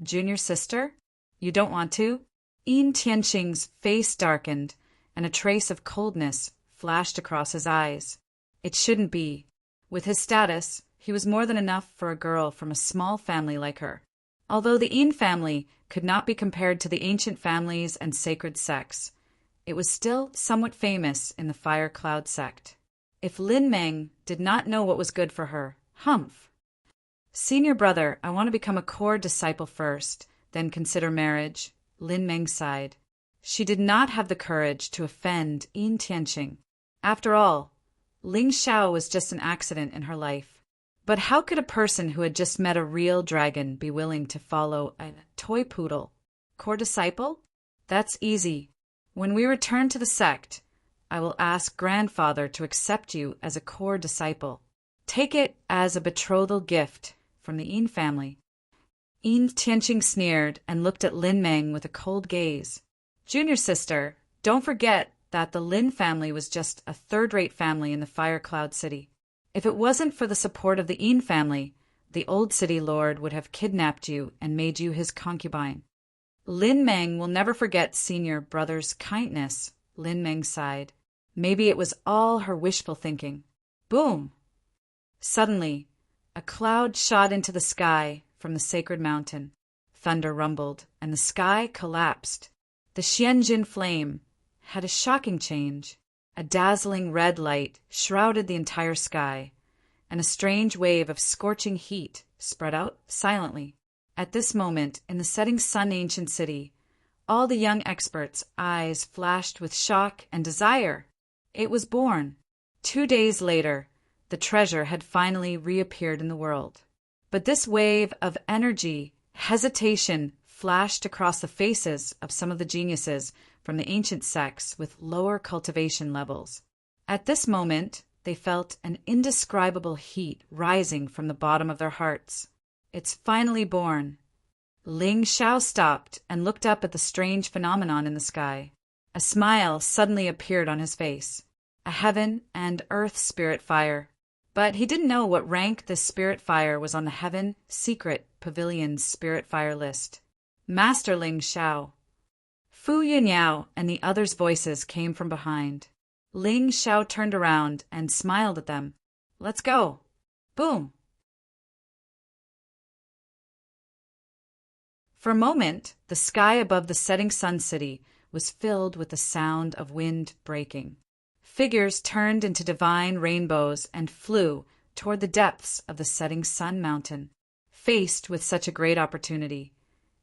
Junior sister, you don't want to? Yin Tianqing's face darkened, and a trace of coldness flashed across his eyes. It shouldn't be. With his status, he was more than enough for a girl from a small family like her. Although the Yin family could not be compared to the ancient families and sacred sects, it was still somewhat famous in the Fire Cloud sect. If Lin Meng did not know what was good for her, humph. Senior brother, I want to become a core disciple first, then consider marriage. Lin Meng sighed. She did not have the courage to offend Yin Tianqing. After all, Ling Xiao was just an accident in her life. But how could a person who had just met a real dragon be willing to follow a toy poodle? Core disciple? That's easy. When we return to the sect, I will ask grandfather to accept you as a core disciple. Take it as a betrothal gift from the Yin family. Yin Tianqing sneered and looked at Lin Meng with a cold gaze. Junior sister, don't forget that the Lin family was just a third-rate family in the Fire Cloud City. If it wasn't for the support of the Yin family, the old city lord would have kidnapped you and made you his concubine. Lin Meng will never forget senior brother's kindness, Lin Meng sighed. Maybe it was all her wishful thinking. Boom! Suddenly, a cloud shot into the sky from the sacred mountain. Thunder rumbled, and the sky collapsed. The Xianjin flame had a shocking change. A dazzling red light shrouded the entire sky, and a strange wave of scorching heat spread out silently. At this moment, in the setting sun ancient city, all the young experts' eyes flashed with shock and desire. It was born. 2 days later, the treasure had finally reappeared in the world. But this wave of energy, hesitation, flashed across the faces of some of the geniuses from the ancient sects with lower cultivation levels. At this moment, they felt an indescribable heat rising from the bottom of their hearts. It's finally born. Ling Xiao stopped and looked up at the strange phenomenon in the sky. A smile suddenly appeared on his face. A heaven and earth spirit fire. But he didn't know what rank this spirit fire was on the Heaven Secret Pavilion's spirit fire list. Master Ling Xiao. Fu Yunyao and the others' voices came from behind. Ling Xiao turned around and smiled at them. Let's go. Boom. For a moment, the sky above the setting sun city was filled with the sound of wind breaking. figures turned into divine rainbows and flew toward the depths of the setting sun mountain. Faced with such a great opportunity,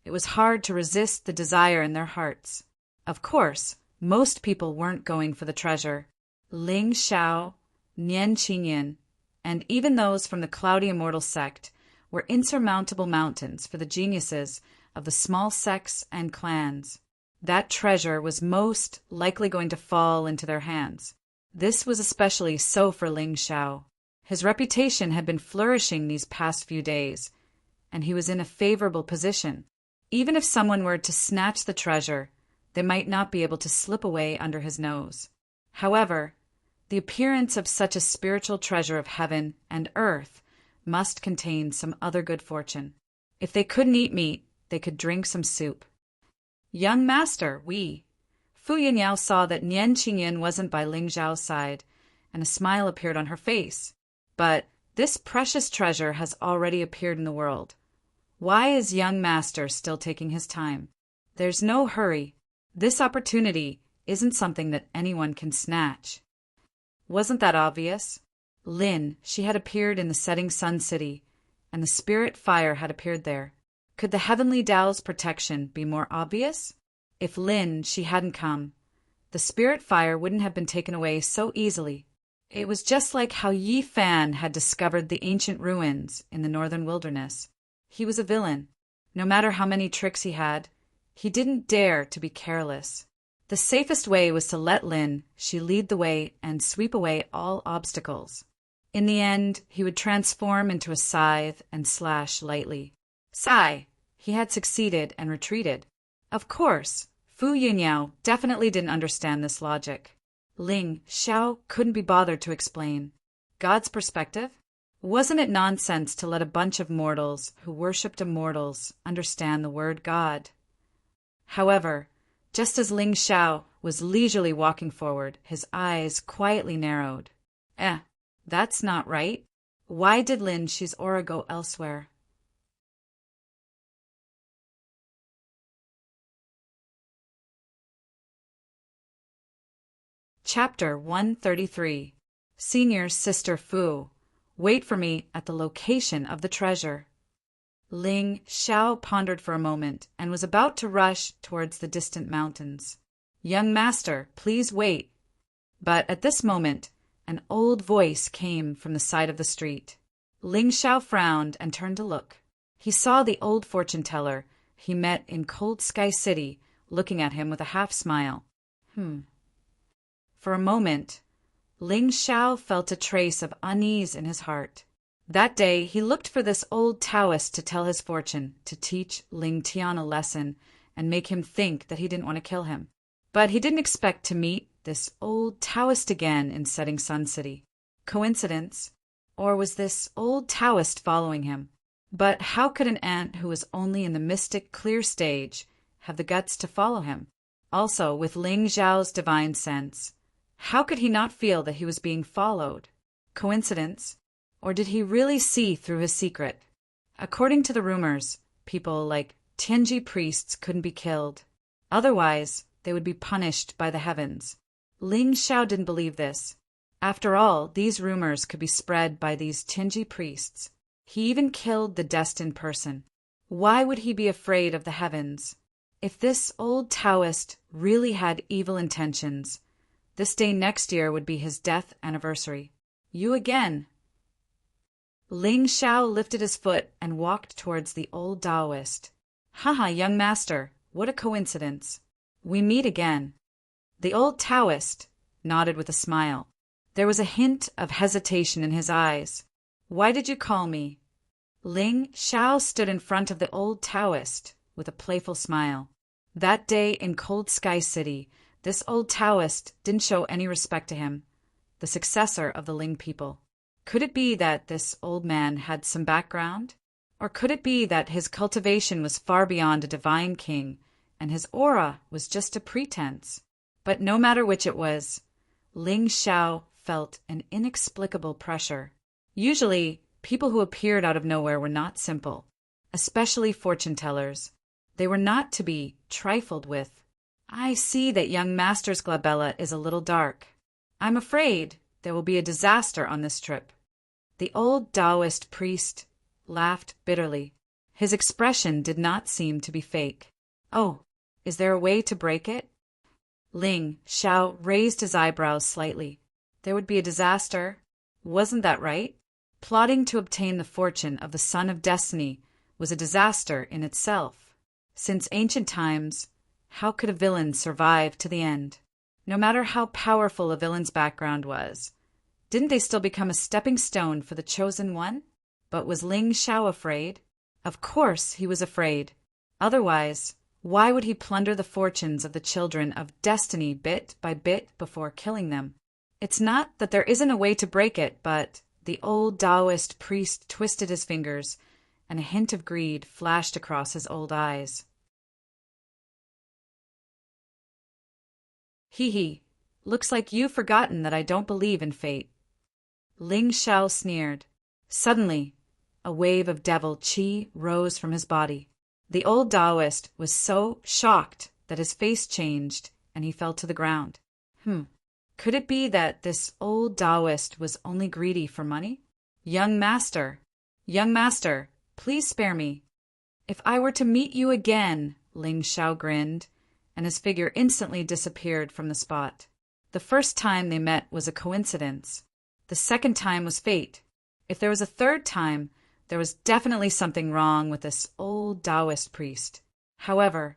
it was hard to resist the desire in their hearts. Of course, most people weren't going for the treasure. Ling Xiao, Nian Qingyan, and even those from the cloudy immortal sect were insurmountable mountains for the geniuses of the small sects and clans. That treasure was most likely going to fall into their hands. This was especially so for Ling Xiao. His reputation had been flourishing these past few days, and he was in a favorable position. Even if someone were to snatch the treasure, they might not be able to slip away under his nose. However, the appearance of such a spiritual treasure of heaven and earth must contain some other good fortune. If they couldn't eat meat, they could drink some soup. Young master, Fu Yinyao saw that Nian Qingyan wasn't by Ling Zhao's side, and a smile appeared on her face. But this precious treasure has already appeared in the world. Why is young master still taking his time? There's no hurry. This opportunity isn't something that anyone can snatch. Wasn't that obvious? Lin, she had appeared in the setting sun city, and the spirit fire had appeared there. Could the heavenly Tao's protection be more obvious? If Lin, she hadn't come, the spirit fire wouldn't have been taken away so easily. It was just like how Yi Fan had discovered the ancient ruins in the northern wilderness. He was a villain. No matter how many tricks he had, he didn't dare to be careless. The safest way was to let Lin, she lead the way and sweep away all obstacles. In the end, he would transform into a scythe and slash lightly. Sigh! He had succeeded and retreated. Of course, Fu Yinyao definitely didn't understand this logic. Ling Xiao couldn't be bothered to explain. God's perspective? Wasn't it nonsense to let a bunch of mortals who worshipped immortals understand the word God? However, just as Ling Xiao was leisurely walking forward, his eyes quietly narrowed. That's not right. Why did Lin Xi's aura go elsewhere? Chapter 133. Senior Sister Fu, wait for me at the location of the treasure. Ling Xiao pondered for a moment and was about to rush towards the distant mountains. Young master, please wait. But at this moment, an old voice came from the side of the street. Ling Xiao frowned and turned to look. He saw the old fortune-teller he met in Cold Sky City looking at him with a half-smile. For a moment, Ling Xiao felt a trace of unease in his heart. That day, he looked for this old Taoist to tell his fortune, to teach Ling Tian a lesson, and make him think that he didn't want to kill him. But he didn't expect to meet this old Taoist again in Setting Sun City. Coincidence? Or was this old Taoist following him? But how could an ant who was only in the mystic clear stage have the guts to follow him? Also, with Ling Zhao's divine sense, how could he not feel that he was being followed? Coincidence? Or did he really see through his secret? According to the rumors, people like Tianji priests couldn't be killed. Otherwise, they would be punished by the heavens. Ling Xiao didn't believe this. After all, these rumors could be spread by these Tianji priests. He even killed the destined person. Why would he be afraid of the heavens? If this old Taoist really had evil intentions, this day next year would be his death anniversary. You again. Ling Xiao lifted his foot and walked towards the old Taoist. Haha, young master, what a coincidence. We meet again. The old Taoist nodded with a smile. There was a hint of hesitation in his eyes. Why did you call me? Ling Xiao stood in front of the old Taoist with a playful smile. That day in Cold Sky City, this old Taoist didn't show any respect to him, the successor of the Ling people. Could it be that this old man had some background? Or could it be that his cultivation was far beyond a divine king, and his aura was just a pretense? But no matter which it was, Ling Xiao felt an inexplicable pressure. Usually, people who appeared out of nowhere were not simple, especially fortune-tellers. They were not to be trifled with. I see that young master's glabella is a little dark. I'm afraid there will be a disaster on this trip. The old Taoist priest laughed bitterly. His expression did not seem to be fake. Oh, is there a way to break it? Ling Xiao raised his eyebrows slightly. There would be a disaster. Wasn't that right? Plotting to obtain the fortune of the Son of Destiny was a disaster in itself. Since ancient times, how could a villain survive to the end? No matter how powerful a villain's background was, didn't they still become a stepping stone for the chosen one? But was Ling Xiao afraid? Of course he was afraid. Otherwise, why would he plunder the fortunes of the children of destiny bit by bit before killing them? It's not that there isn't a way to break it, but the old Taoist priest twisted his fingers, and a hint of greed flashed across his old eyes. Hee, looks like you've forgotten that I don't believe in fate. Ling Xiao sneered. Suddenly, a wave of devil qi rose from his body. The old Taoist was so shocked that his face changed and he fell to the ground. Could it be that this old Taoist was only greedy for money? Young master, please spare me. If I were to meet you again, Ling Xiao grinned, and his figure instantly disappeared from the spot. The first time they met was a coincidence. The second time was fate. If there was a third time, there was definitely something wrong with this old Taoist priest. However,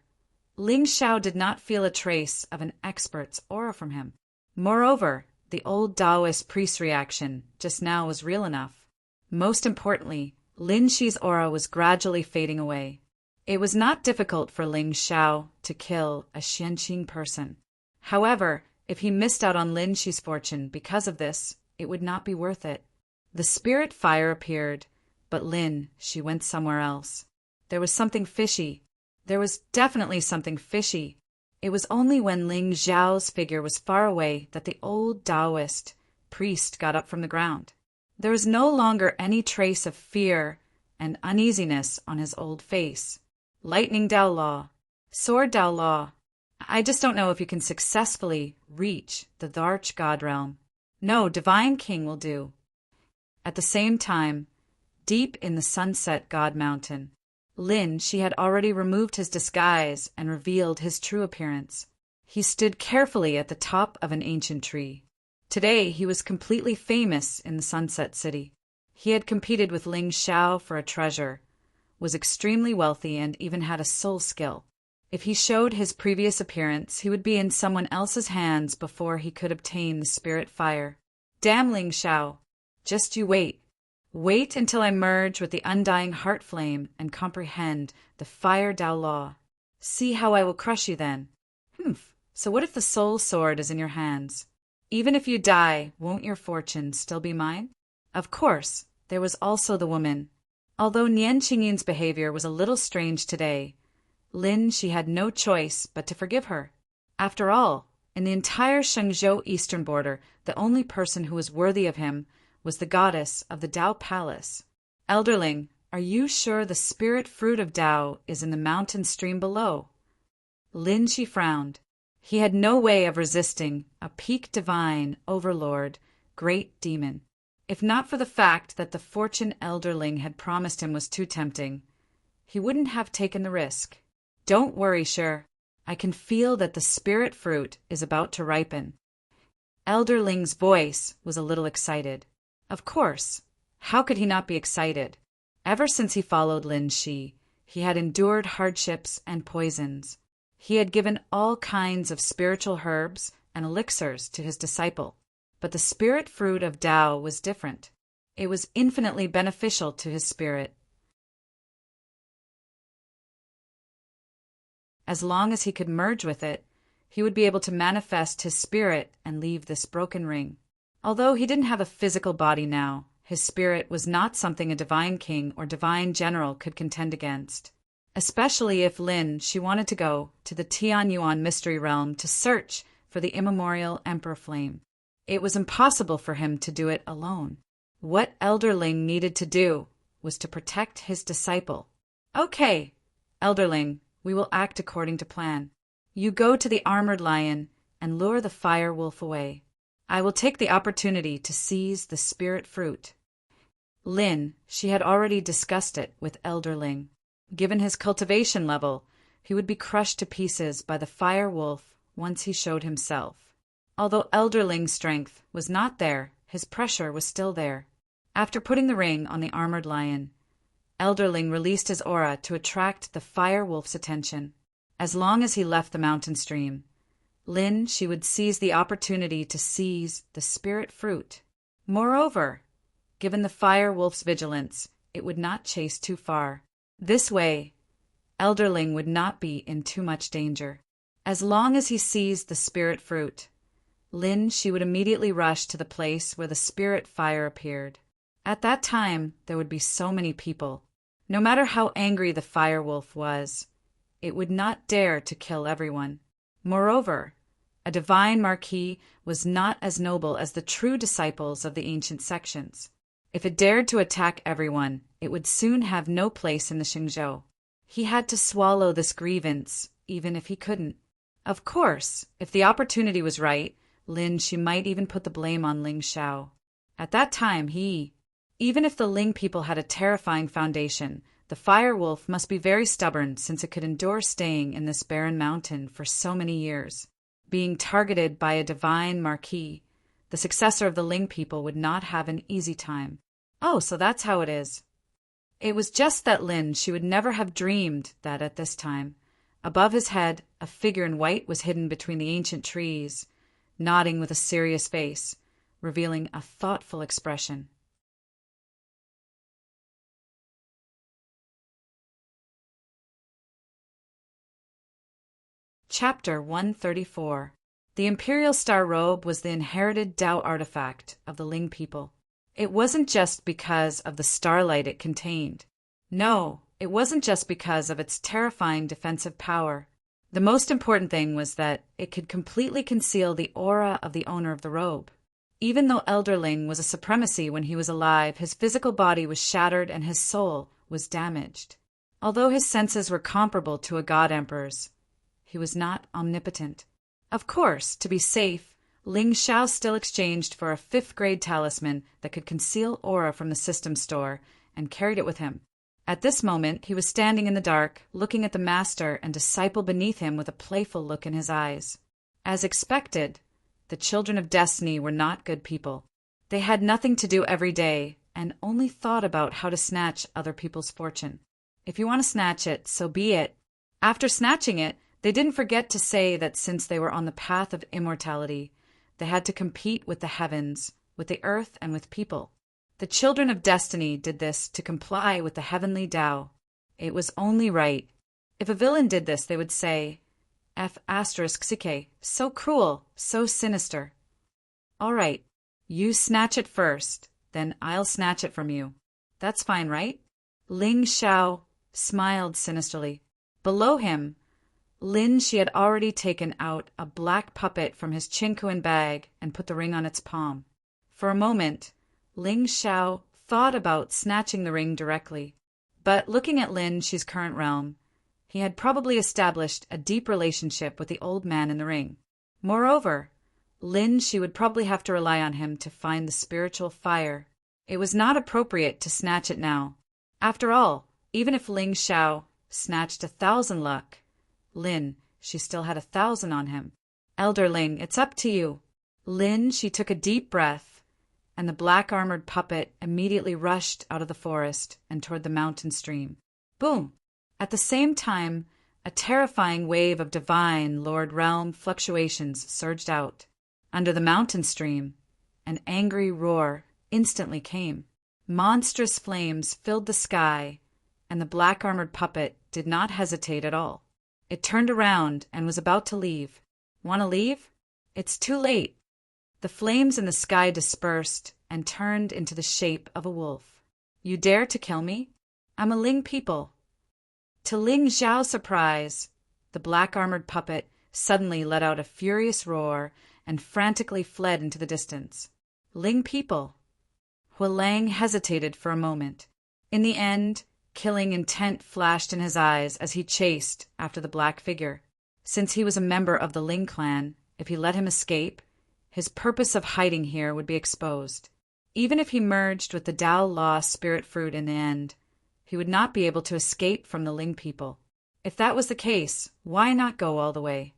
Ling Xiao did not feel a trace of an expert's aura from him. Moreover, the old Taoist priest's reaction just now was real enough. Most importantly, Lin Shi's aura was gradually fading away. It was not difficult for Ling Xiao to kill a Xianqing person. However, if he missed out on Lin Shi's fortune because of this, it would not be worth it. The spirit fire appeared, but Lin Shi went somewhere else. There was something fishy. There was definitely something fishy. It was only when Ling Xiao's figure was far away that the old Taoist priest got up from the ground. There was no longer any trace of fear and uneasiness on his old face. Lightning Dao Law, Sword Dao Law. I just don't know if you can successfully reach the Dharch God realm. No, Divine King will do. At the same time, deep in the Sunset God Mountain, Lin Shi had already removed his disguise and revealed his true appearance. He stood carefully at the top of an ancient tree. Today he was completely famous in the Sunset City. He had competed with Ling Xiao for a treasure, was extremely wealthy, and even had a soul skill. If he showed his previous appearance, he would be in someone else's hands before he could obtain the spirit fire. Damn Ling Xiao! Just you wait. Wait until I merge with the undying heart flame and comprehend the fire Dao Law. See how I will crush you then. So what if the soul sword is in your hands? Even if you die, won't your fortune still be mine? Of course, there was also the woman. Although Nian Qingyin's behavior was a little strange today, Lin Shi had no choice but to forgive her. After all, in the entire Shenzhou eastern border, the only person who was worthy of him was the goddess of the Dao Palace. Elderling, are you sure the spirit fruit of Dao is in the mountain stream below? Lin Shi frowned. He had no way of resisting a peak divine overlord, great demon. If not for the fact that the fortune Elderling had promised him was too tempting, he wouldn't have taken the risk. Don't worry, sure. I can feel that the spirit fruit is about to ripen. Elderling's voice was a little excited. Of course. How could he not be excited? Ever since he followed Lin Shi, he had endured hardships and poisons. He had given all kinds of spiritual herbs and elixirs to his disciple. But the spirit fruit of Dao was different. It was infinitely beneficial to his spirit. As long as he could merge with it, he would be able to manifest his spirit and leave this broken ring. Although he didn't have a physical body now, his spirit was not something a divine king or divine general could contend against. Especially if Lin Shi wanted to go to the Tianyuan mystery realm to search for the immemorial emperor flame. It was impossible for him to do it alone. What Elderling needed to do was to protect his disciple. Okay, Elderling, we will act according to plan. You go to the armored lion and lure the fire wolf away. I will take the opportunity to seize the spirit fruit. Lin, she had already discussed it with Elder Ling. Given his cultivation level, he would be crushed to pieces by the fire wolf once he showed himself. Although Elder Ling's strength was not there, his pressure was still there. After putting the ring on the armored lion, Elder Ling released his aura to attract the fire wolf's attention. As long as he left the mountain stream, Lin, she would seize the opportunity to seize the spirit fruit. Moreover, given the fire wolf's vigilance, it would not chase too far. This way, Elder Ling would not be in too much danger. As long as he seized the spirit fruit, Lin, she would immediately rush to the place where the spirit fire appeared. At that time, there would be so many people. No matter how angry the fire wolf was, it would not dare to kill everyone. Moreover, a divine marquis was not as noble as the true disciples of the ancient sections. If it dared to attack everyone, it would soon have no place in the Xingzhou. He had to swallow this grievance, even if he couldn't. Of course, if the opportunity was right, Lin, she might even put the blame on Ling Xiao. At that time, even if the Ling people had a terrifying foundation, the fire wolf must be very stubborn since it could endure staying in this barren mountain for so many years. Being targeted by a divine marquis, the successor of the Ling people would not have an easy time. Oh, so that's how it is. It was just that Lin, she would never have dreamed that at this time, above his head, a figure in white was hidden between the ancient trees, nodding with a serious face, revealing a thoughtful expression. Chapter 134. The Imperial Star Robe was the inherited Tao artifact of the Ling people. It wasn't just because of the starlight it contained. No, it wasn't just because of its terrifying defensive power. The most important thing was that it could completely conceal the aura of the owner of the robe. Even though Elder Ling was a supremacy when he was alive, his physical body was shattered and his soul was damaged. Although his senses were comparable to a god emperor's, he was not omnipotent. Of course, to be safe, Ling Xiao still exchanged for a 5th-grade talisman that could conceal aura from the system store and carried it with him. At this moment, he was standing in the dark, looking at the master and disciple beneath him with a playful look in his eyes. As expected, the children of destiny were not good people. They had nothing to do every day and only thought about how to snatch other people's fortune. If you want to snatch it, so be it. After snatching it, they didn't forget to say that since they were on the path of immortality, they had to compete with the heavens, with the earth, and with people. The children of destiny did this to comply with the heavenly Tao. It was only right. If a villain did this, they would say, F***, so cruel, so sinister. All right, you snatch it first, then I'll snatch it from you. That's fine, right? Ling Xiao smiled sinisterly. Below him, Lin, she had already taken out a black puppet from his chinquan bag and put the ring on its palm. For a moment, Ling Xiao thought about snatching the ring directly. But looking at Lin Xi's current realm, he had probably established a deep relationship with the old man in the ring. Moreover, Lin Xi would probably have to rely on him to find the spiritual fire. It was not appropriate to snatch it now. After all, even if Ling Xiao snatched 1,000 luck, Lin, she still had 1,000 on him. Elder Ling, it's up to you. Lin, she took a deep breath, and the black-armored puppet immediately rushed out of the forest and toward the mountain stream. Boom! At the same time, a terrifying wave of divine Lord Realm fluctuations surged out. Under the mountain stream, an angry roar instantly came. Monstrous flames filled the sky, and the black-armored puppet did not hesitate at all. It turned around and was about to leave. Want to leave? It's too late. The flames in the sky dispersed and turned into the shape of a wolf. You dare to kill me? I'm a Ling people. To Ling Xiao's surprise, the black-armored puppet suddenly let out a furious roar and frantically fled into the distance. Ling people. Huilang hesitated for a moment. In the end, killing intent flashed in his eyes as he chased after the black figure. Since he was a member of the Ling clan, if he let him escape, his purpose of hiding here would be exposed. Even if he merged with the Tao Law spirit fruit in the end, he would not be able to escape from the Ling people. If that was the case, why not go all the way?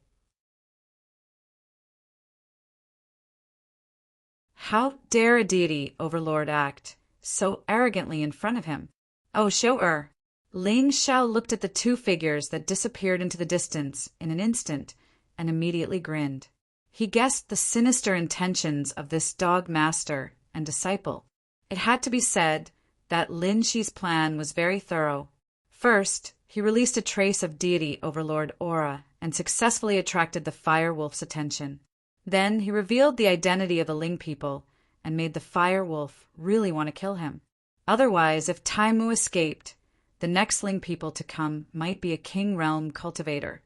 How dare a deity overlord act so arrogantly in front of him? Oh, show. Ling Xiao looked at the two figures that disappeared into the distance in an instant and immediately grinned. He guessed the sinister intentions of this dog master and disciple. It had to be said that Lin Shi's plan was very thorough. First, he released a trace of deity overlord aura and successfully attracted the fire wolf's attention. Then he revealed the identity of the Ling people and made the fire wolf really want to kill him. Otherwise, if Taimu escaped, the next Ling people to come might be a king realm cultivator.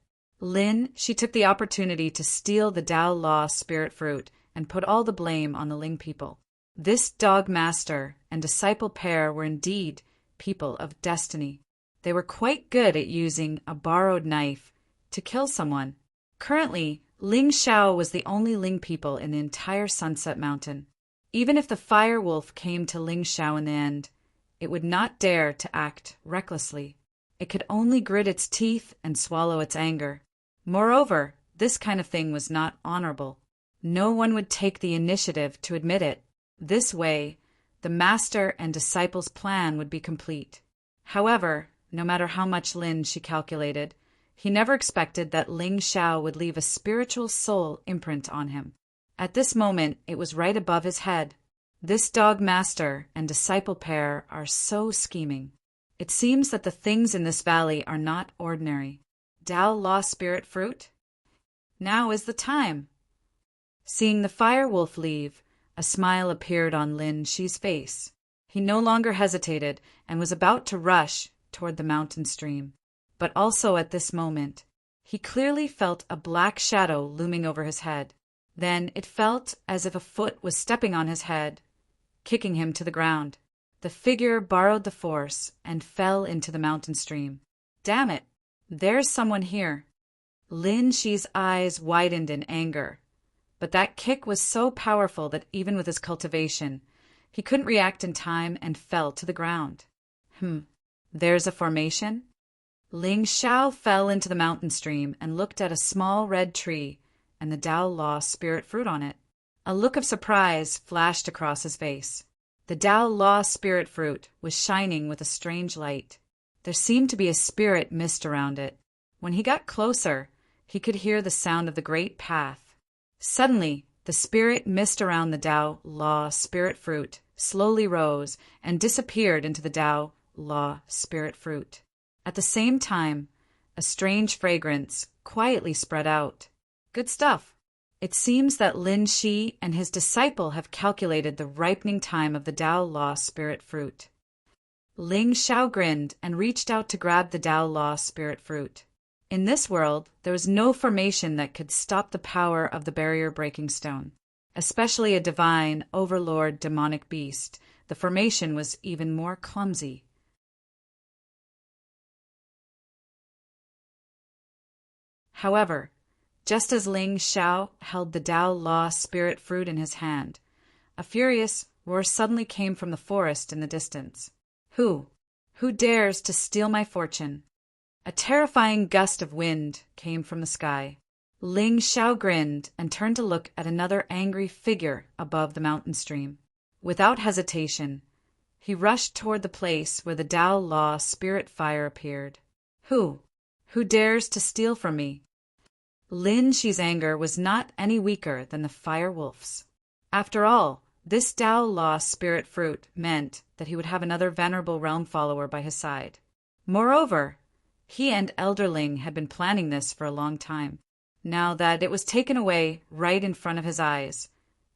She took the opportunity to steal the Tao Law spirit fruit and put all the blame on the Ling people. This dog master and disciple pair were indeed people of destiny. They were quite good at using a borrowed knife to kill someone. Currently, Ling Xiao was the only Ling people in the entire Sunset Mountain. Even if the fire wolf came to Ling Xiao in the end, it would not dare to act recklessly. It could only grit its teeth and swallow its anger. Moreover, this kind of thing was not honorable. No one would take the initiative to admit it. This way, the master and disciple's plan would be complete. However, no matter how much Lin she calculated, he never expected that Ling Xiao would leave a spiritual soul imprint on him. At this moment, it was right above his head. This dog master and disciple pair are so scheming. It seems that the things in this valley are not ordinary. Tao Law spirit fruit? Now is the time. Seeing the fire wolf leave, a smile appeared on Lin Shi's face. He no longer hesitated and was about to rush toward the mountain stream. But also at this moment, he clearly felt a black shadow looming over his head. Then it felt as if a foot was stepping on his head, kicking him to the ground. The figure borrowed the force and fell into the mountain stream. Damn it! There's someone here. Lin Shi's eyes widened in anger. But that kick was so powerful that even with his cultivation, he couldn't react in time and fell to the ground. There's a formation? Ling Xiao fell into the mountain stream and looked at a small red tree and the Tao Law spirit fruit on it. A look of surprise flashed across his face. The Tao Law spirit fruit was shining with a strange light. There seemed to be a spirit mist around it. When he got closer, he could hear the sound of the great path. Suddenly, the spirit mist around the Tao Law spirit fruit slowly rose and disappeared into the Tao Law spirit fruit. At the same time, a strange fragrance quietly spread out. Good stuff. It seems that Lin Shi and his disciple have calculated the ripening time of the Tao Law spirit fruit. Ling Xiao grinned and reached out to grab the Tao Law spirit fruit. In this world, there was no formation that could stop the power of the barrier-breaking stone. Especially a divine, overlord demonic beast, the formation was even more clumsy. However, just as Ling Xiao held the Tao Law spirit fruit in his hand, a furious roar suddenly came from the forest in the distance. Who dares to steal my fortune? A terrifying gust of wind came from the sky. Ling Xiao grinned and turned to look at another angry figure above the mountain stream. Without hesitation, he rushed toward the place where the Tao Law spirit fire appeared. Who dares to steal from me? Lin Shi's anger was not any weaker than the fire wolf's. After all, this Tao Law spirit fruit meant that he would have another venerable realm follower by his side. Moreover, he and Elderling had been planning this for a long time. Now that it was taken away right in front of his eyes,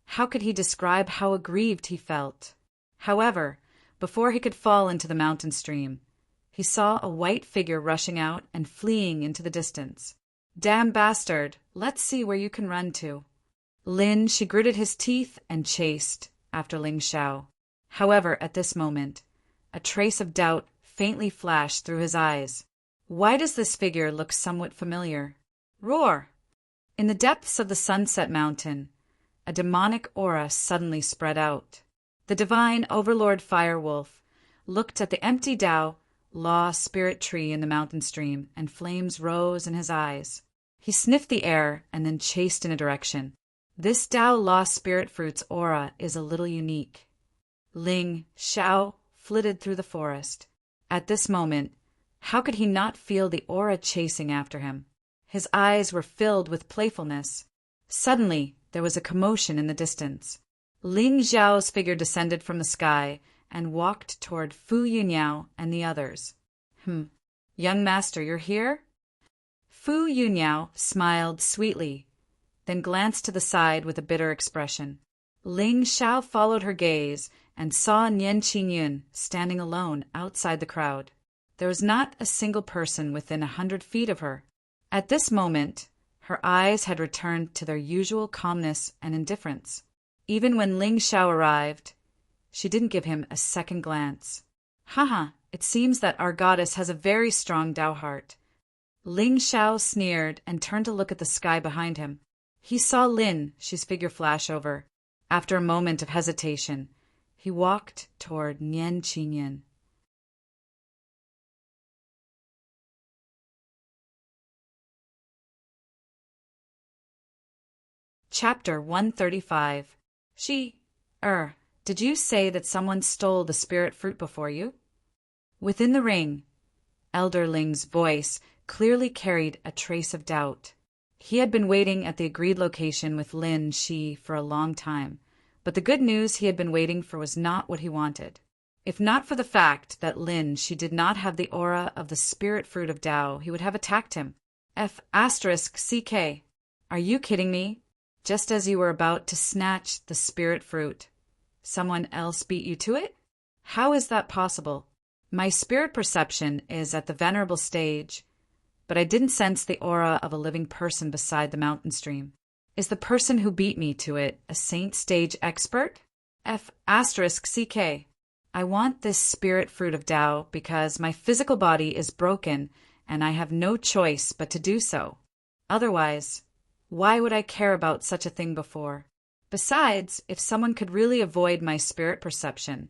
how could he describe how aggrieved he felt? However, before he could fall into the mountain stream, he saw a white figure rushing out and fleeing into the distance. Damn bastard, let's see where you can run to. She gritted his teeth and chased after Ling Xiao. However, at this moment, a trace of doubt faintly flashed through his eyes. Why does this figure look somewhat familiar? Roar! In the depths of the Sunset Mountain, a demonic aura suddenly spread out. The divine overlord Firewolf looked at the empty Tao Law spirit tree in the mountain stream, and flames rose in his eyes. He sniffed the air and then chased in a direction. This Tao Law spirit fruit's aura is a little unique. Ling Xiao flitted through the forest. At this moment, how could he not feel the aura chasing after him? His eyes were filled with playfulness. Suddenly, there was a commotion in the distance. Ling Xiao's figure descended from the sky and walked toward Fu Yuniao and the others. Young master, you're here? Fu Yuniao smiled sweetly, then glanced to the side with a bitter expression. Ling Xiao followed her gaze and saw Nian Qingyun standing alone outside the crowd. There was not a single person within 100 feet of her. At this moment, her eyes had returned to their usual calmness and indifference. Even when Ling Xiao arrived, she didn't give him a second glance. Haha, it seems that our goddess has a very strong Tao heart. Ling Xiao sneered and turned to look at the sky behind him. He saw Lin Shi's figure flash over. After a moment of hesitation, he walked toward Nian Qingyun. Chapter 135. Did you say that someone stole the spirit fruit before you? Within the ring, Elder Ling's voice clearly carried a trace of doubt. He had been waiting at the agreed location with Lin Shi for a long time, but the good news he had been waiting for was not what he wanted. If not for the fact that Lin Shi did not have the aura of the spirit fruit of Tao, he would have attacked him. *CK. Are you kidding me? Just as you were about to snatch the spirit fruit, someone else beat you to it? How is that possible? My spirit perception is at the venerable stage, but I didn't sense the aura of a living person beside the mountain stream. Is the person who beat me to it a saint stage expert? *CK. I want this spirit fruit of Tao because my physical body is broken and I have no choice but to do so. Otherwise, why would I care about such a thing before? Besides, if someone could really avoid my spirit perception,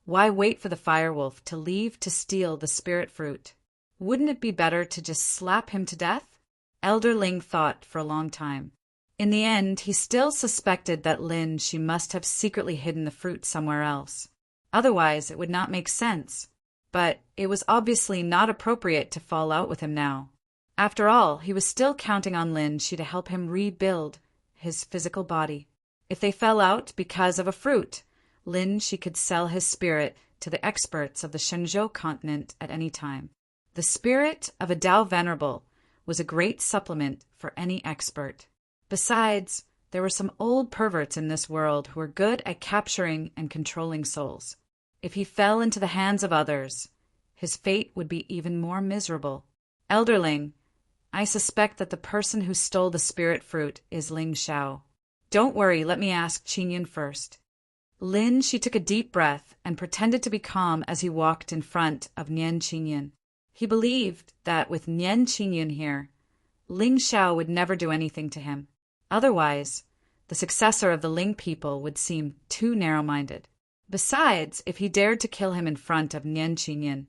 why wait for the Firewolf to leave to steal the spirit fruit? Wouldn't it be better to just slap him to death? Elder Ling thought for a long time. In the end, he still suspected that Lin Shi must have secretly hidden the fruit somewhere else. Otherwise, it would not make sense. But it was obviously not appropriate to fall out with him now. After all, he was still counting on Lin Shi to help him rebuild his physical body. If they fell out because of a fruit, Lin Shi could sell his spirit to the experts of the Shenzhou continent at any time. The spirit of a Tao Venerable was a great supplement for any expert. Besides, there were some old perverts in this world who were good at capturing and controlling souls. If he fell into the hands of others, his fate would be even more miserable. Elderling, I suspect that the person who stole the spirit fruit is Ling Xiao. Don't worry, let me ask Qingyun first. Lin Shi took a deep breath and pretended to be calm as he walked in front of Nian Qingyun. He believed that with Nian Qingyun here, Ling Xiao would never do anything to him. Otherwise, the successor of the Ling people would seem too narrow-minded. Besides, if he dared to kill him in front of Nian Qingyun,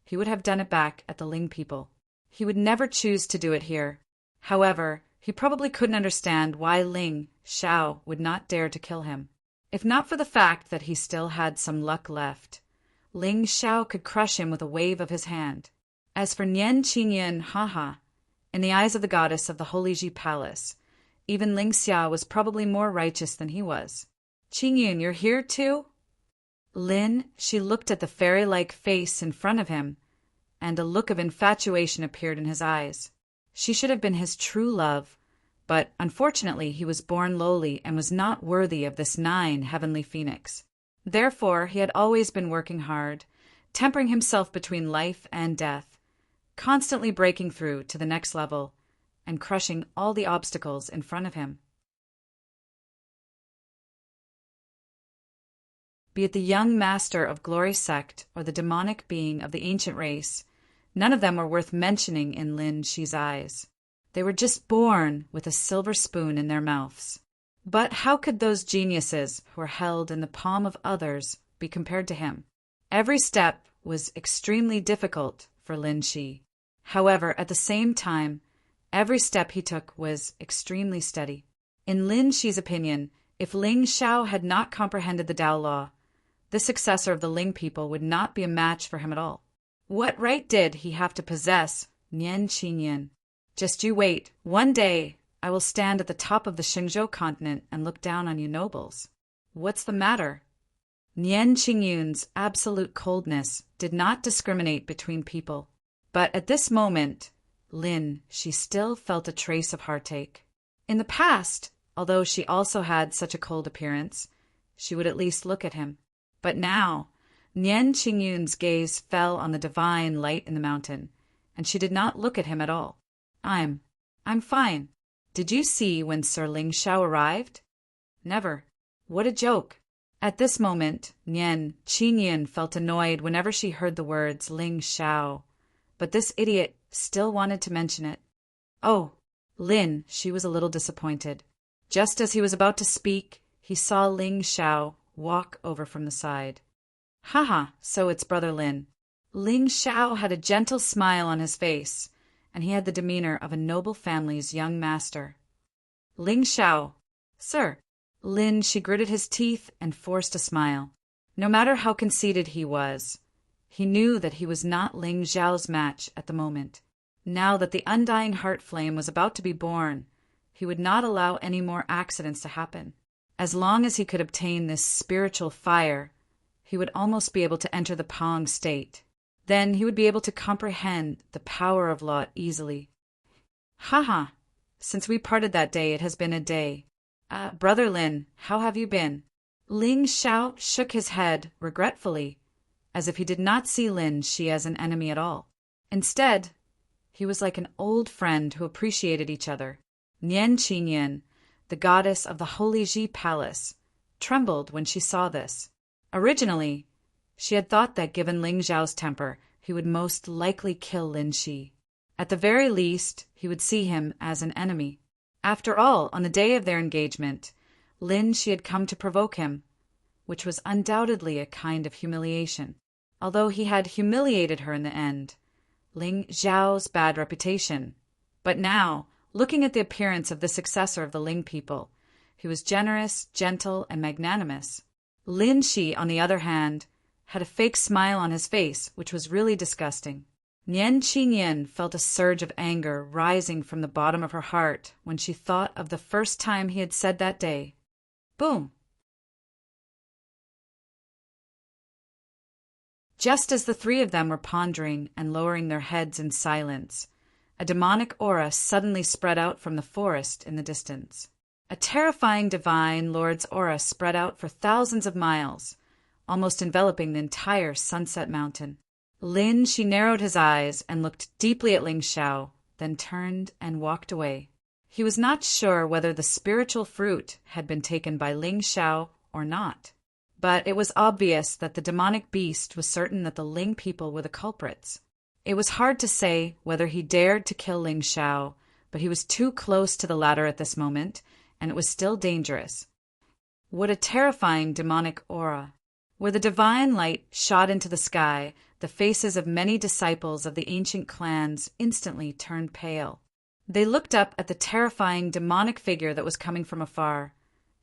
he would have done it back at the Ling people. He would never choose to do it here. However, he probably couldn't understand why Ling Xiao would not dare to kill him. If not for the fact that he still had some luck left, Ling Xiao could crush him with a wave of his hand. As for Nian Qingyun, in the eyes of the goddess of the Holy Ji Palace, even Ling Xia was probably more righteous than he was. Qingyun, you're here too? Lin, she looked at the fairy-like face in front of him, and a look of infatuation appeared in his eyes. She should have been his true love, but unfortunately he was born lowly and was not worthy of this 9 heavenly phoenix. Therefore, he had always been working hard, tempering himself between life and death, constantly breaking through to the next level and crushing all the obstacles in front of him. Be it the young master of Glory Sect or the demonic being of the ancient race, none of them were worth mentioning in Lin Shi's eyes. They were just born with a silver spoon in their mouths. But how could those geniuses who are held in the palm of others be compared to him? Every step was extremely difficult for Lin Shi. However, at the same time, every step he took was extremely steady. In Lin Shi's opinion, if Ling Xiao had not comprehended the Tao law, the successor of the Ling people would not be a match for him at all. What right did he have to possess Nian Qinyan? Just you wait. One day, I will stand at the top of the Xingzhou continent and look down on you nobles. What's the matter? Nian Qingyun's absolute coldness did not discriminate between people. But at this moment, she still felt a trace of heartache. In the past, although she also had such a cold appearance, she would at least look at him. But now, Nian Qingyun's gaze fell on the divine light in the mountain, and she did not look at him at all. I'm fine. Did you see when Sir Ling Xiao arrived? Never. What a joke. At this moment, Nian Qingyun felt annoyed whenever she heard the words Ling Xiao, but this idiot still wanted to mention it. Oh, she was a little disappointed. Just as he was about to speak, he saw Ling Xiao walk over from the side. Haha, so it's Brother Lin. Ling Xiao had a gentle smile on his face, and he had the demeanor of a noble family's young master. Ling Xiao, sir. She gritted his teeth and forced a smile. No matter how conceited he was, he knew that he was not Ling Xiao's match at the moment. Now that the undying heart flame was about to be born, he would not allow any more accidents to happen. As long as he could obtain this spiritual fire, he would almost be able to enter the Pong state. Then he would be able to comprehend the power of law easily. Haha, since we parted that day, it has been a day. Brother Lin, how have you been? Ling Xiao shook his head regretfully, as if he did not see Lin Shi as an enemy at all. Instead, he was like an old friend who appreciated each other. Nian Qinyan, the goddess of the Holy Ji Palace, trembled when she saw this. Originally, she had thought that given Ling Xiao's temper, he would most likely kill Lin Shi. At the very least, he would see him as an enemy. After all, on the day of their engagement, Lin Shi had come to provoke him, which was undoubtedly a kind of humiliation. Although he had humiliated her in the end, Ling Xiao's bad reputation. But now, looking at the appearance of the successor of the Ling people, he was generous, gentle, and magnanimous. Lin Shi, on the other hand, had a fake smile on his face, which was really disgusting. Nian Qinyan felt a surge of anger rising from the bottom of her heart when she thought of the first time he had said that day. Boom! Just as the three of them were pondering and lowering their heads in silence, a demonic aura suddenly spread out from the forest in the distance. A terrifying divine lord's aura spread out for thousands of miles, almost enveloping the entire Sunset Mountain. She narrowed his eyes and looked deeply at Ling Xiao, then turned and walked away. He was not sure whether the spiritual fruit had been taken by Ling Xiao or not, but it was obvious that the demonic beast was certain that the Ling people were the culprits. It was hard to say whether he dared to kill Ling Xiao, but he was too close to the latter at this moment, and it was still dangerous. What a terrifying demonic aura! Where the divine light shot into the sky, the faces of many disciples of the ancient clans instantly turned pale. They looked up at the terrifying demonic figure that was coming from afar,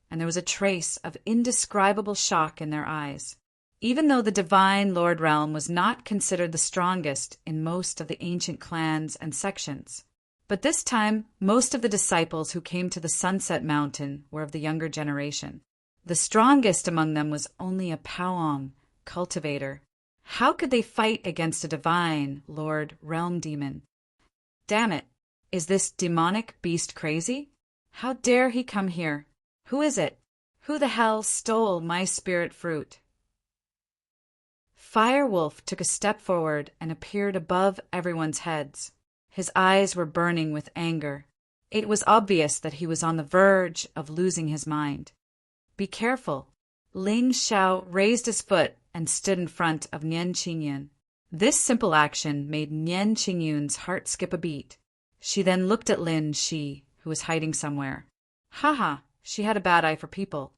and there was a trace of indescribable shock in their eyes. Even though the divine Lord Realm was not considered the strongest in most of the ancient clans and sections, but this time most of the disciples who came to the Sunset Mountain were of the younger generation. The strongest among them was only a Paoang cultivator. How could they fight against a divine Lord Realm demon? Damn it! Is this demonic beast crazy? How dare he come here? Who is it? Who the hell stole my spirit fruit? Firewolf took a step forward and appeared above everyone's heads. His eyes were burning with anger. It was obvious that he was on the verge of losing his mind. Be careful. Ling Xiao raised his foot and stood in front of Nian Qinyan. This simple action made Nian Qingyun's heart skip a beat. She then looked at Lin Shi, who was hiding somewhere. Haha, She had a bad eye for people.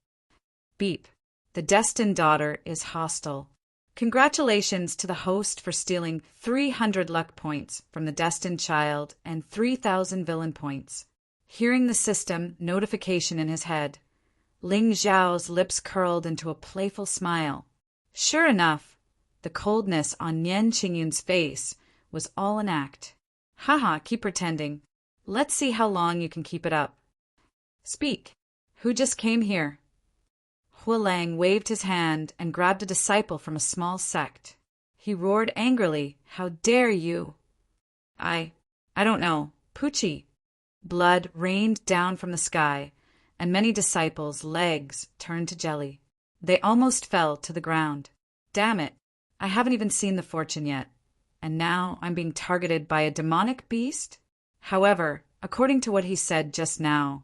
Beep. The destined daughter is hostile. Congratulations to the host for stealing 300 luck points from the destined child and 3,000 villain points. Hearing the system notification in his head, Ling Xiao's lips curled into a playful smile. Sure enough, the coldness on Nian Qingyun's face was all an act. Haha, keep pretending. Let's see how long you can keep it up. Speak. Who just came here? Hualang waved his hand and grabbed a disciple from a small sect. He roared angrily, How dare you? I don't know. Poochie. Blood rained down from the sky, and many disciples' legs turned to jelly. They almost fell to the ground. Damn it, I haven't even seen the fortune yet, and now I'm being targeted by a demonic beast? However, according to what he said just now,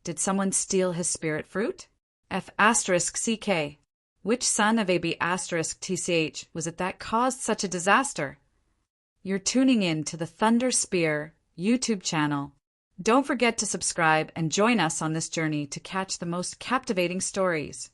did someone steal his spirit fruit? F***CK. Which son of AB**TCH was it that caused such a disaster? You're tuning in to the Thunder Spear YouTube channel. Don't forget to subscribe and join us on this journey to catch the most captivating stories.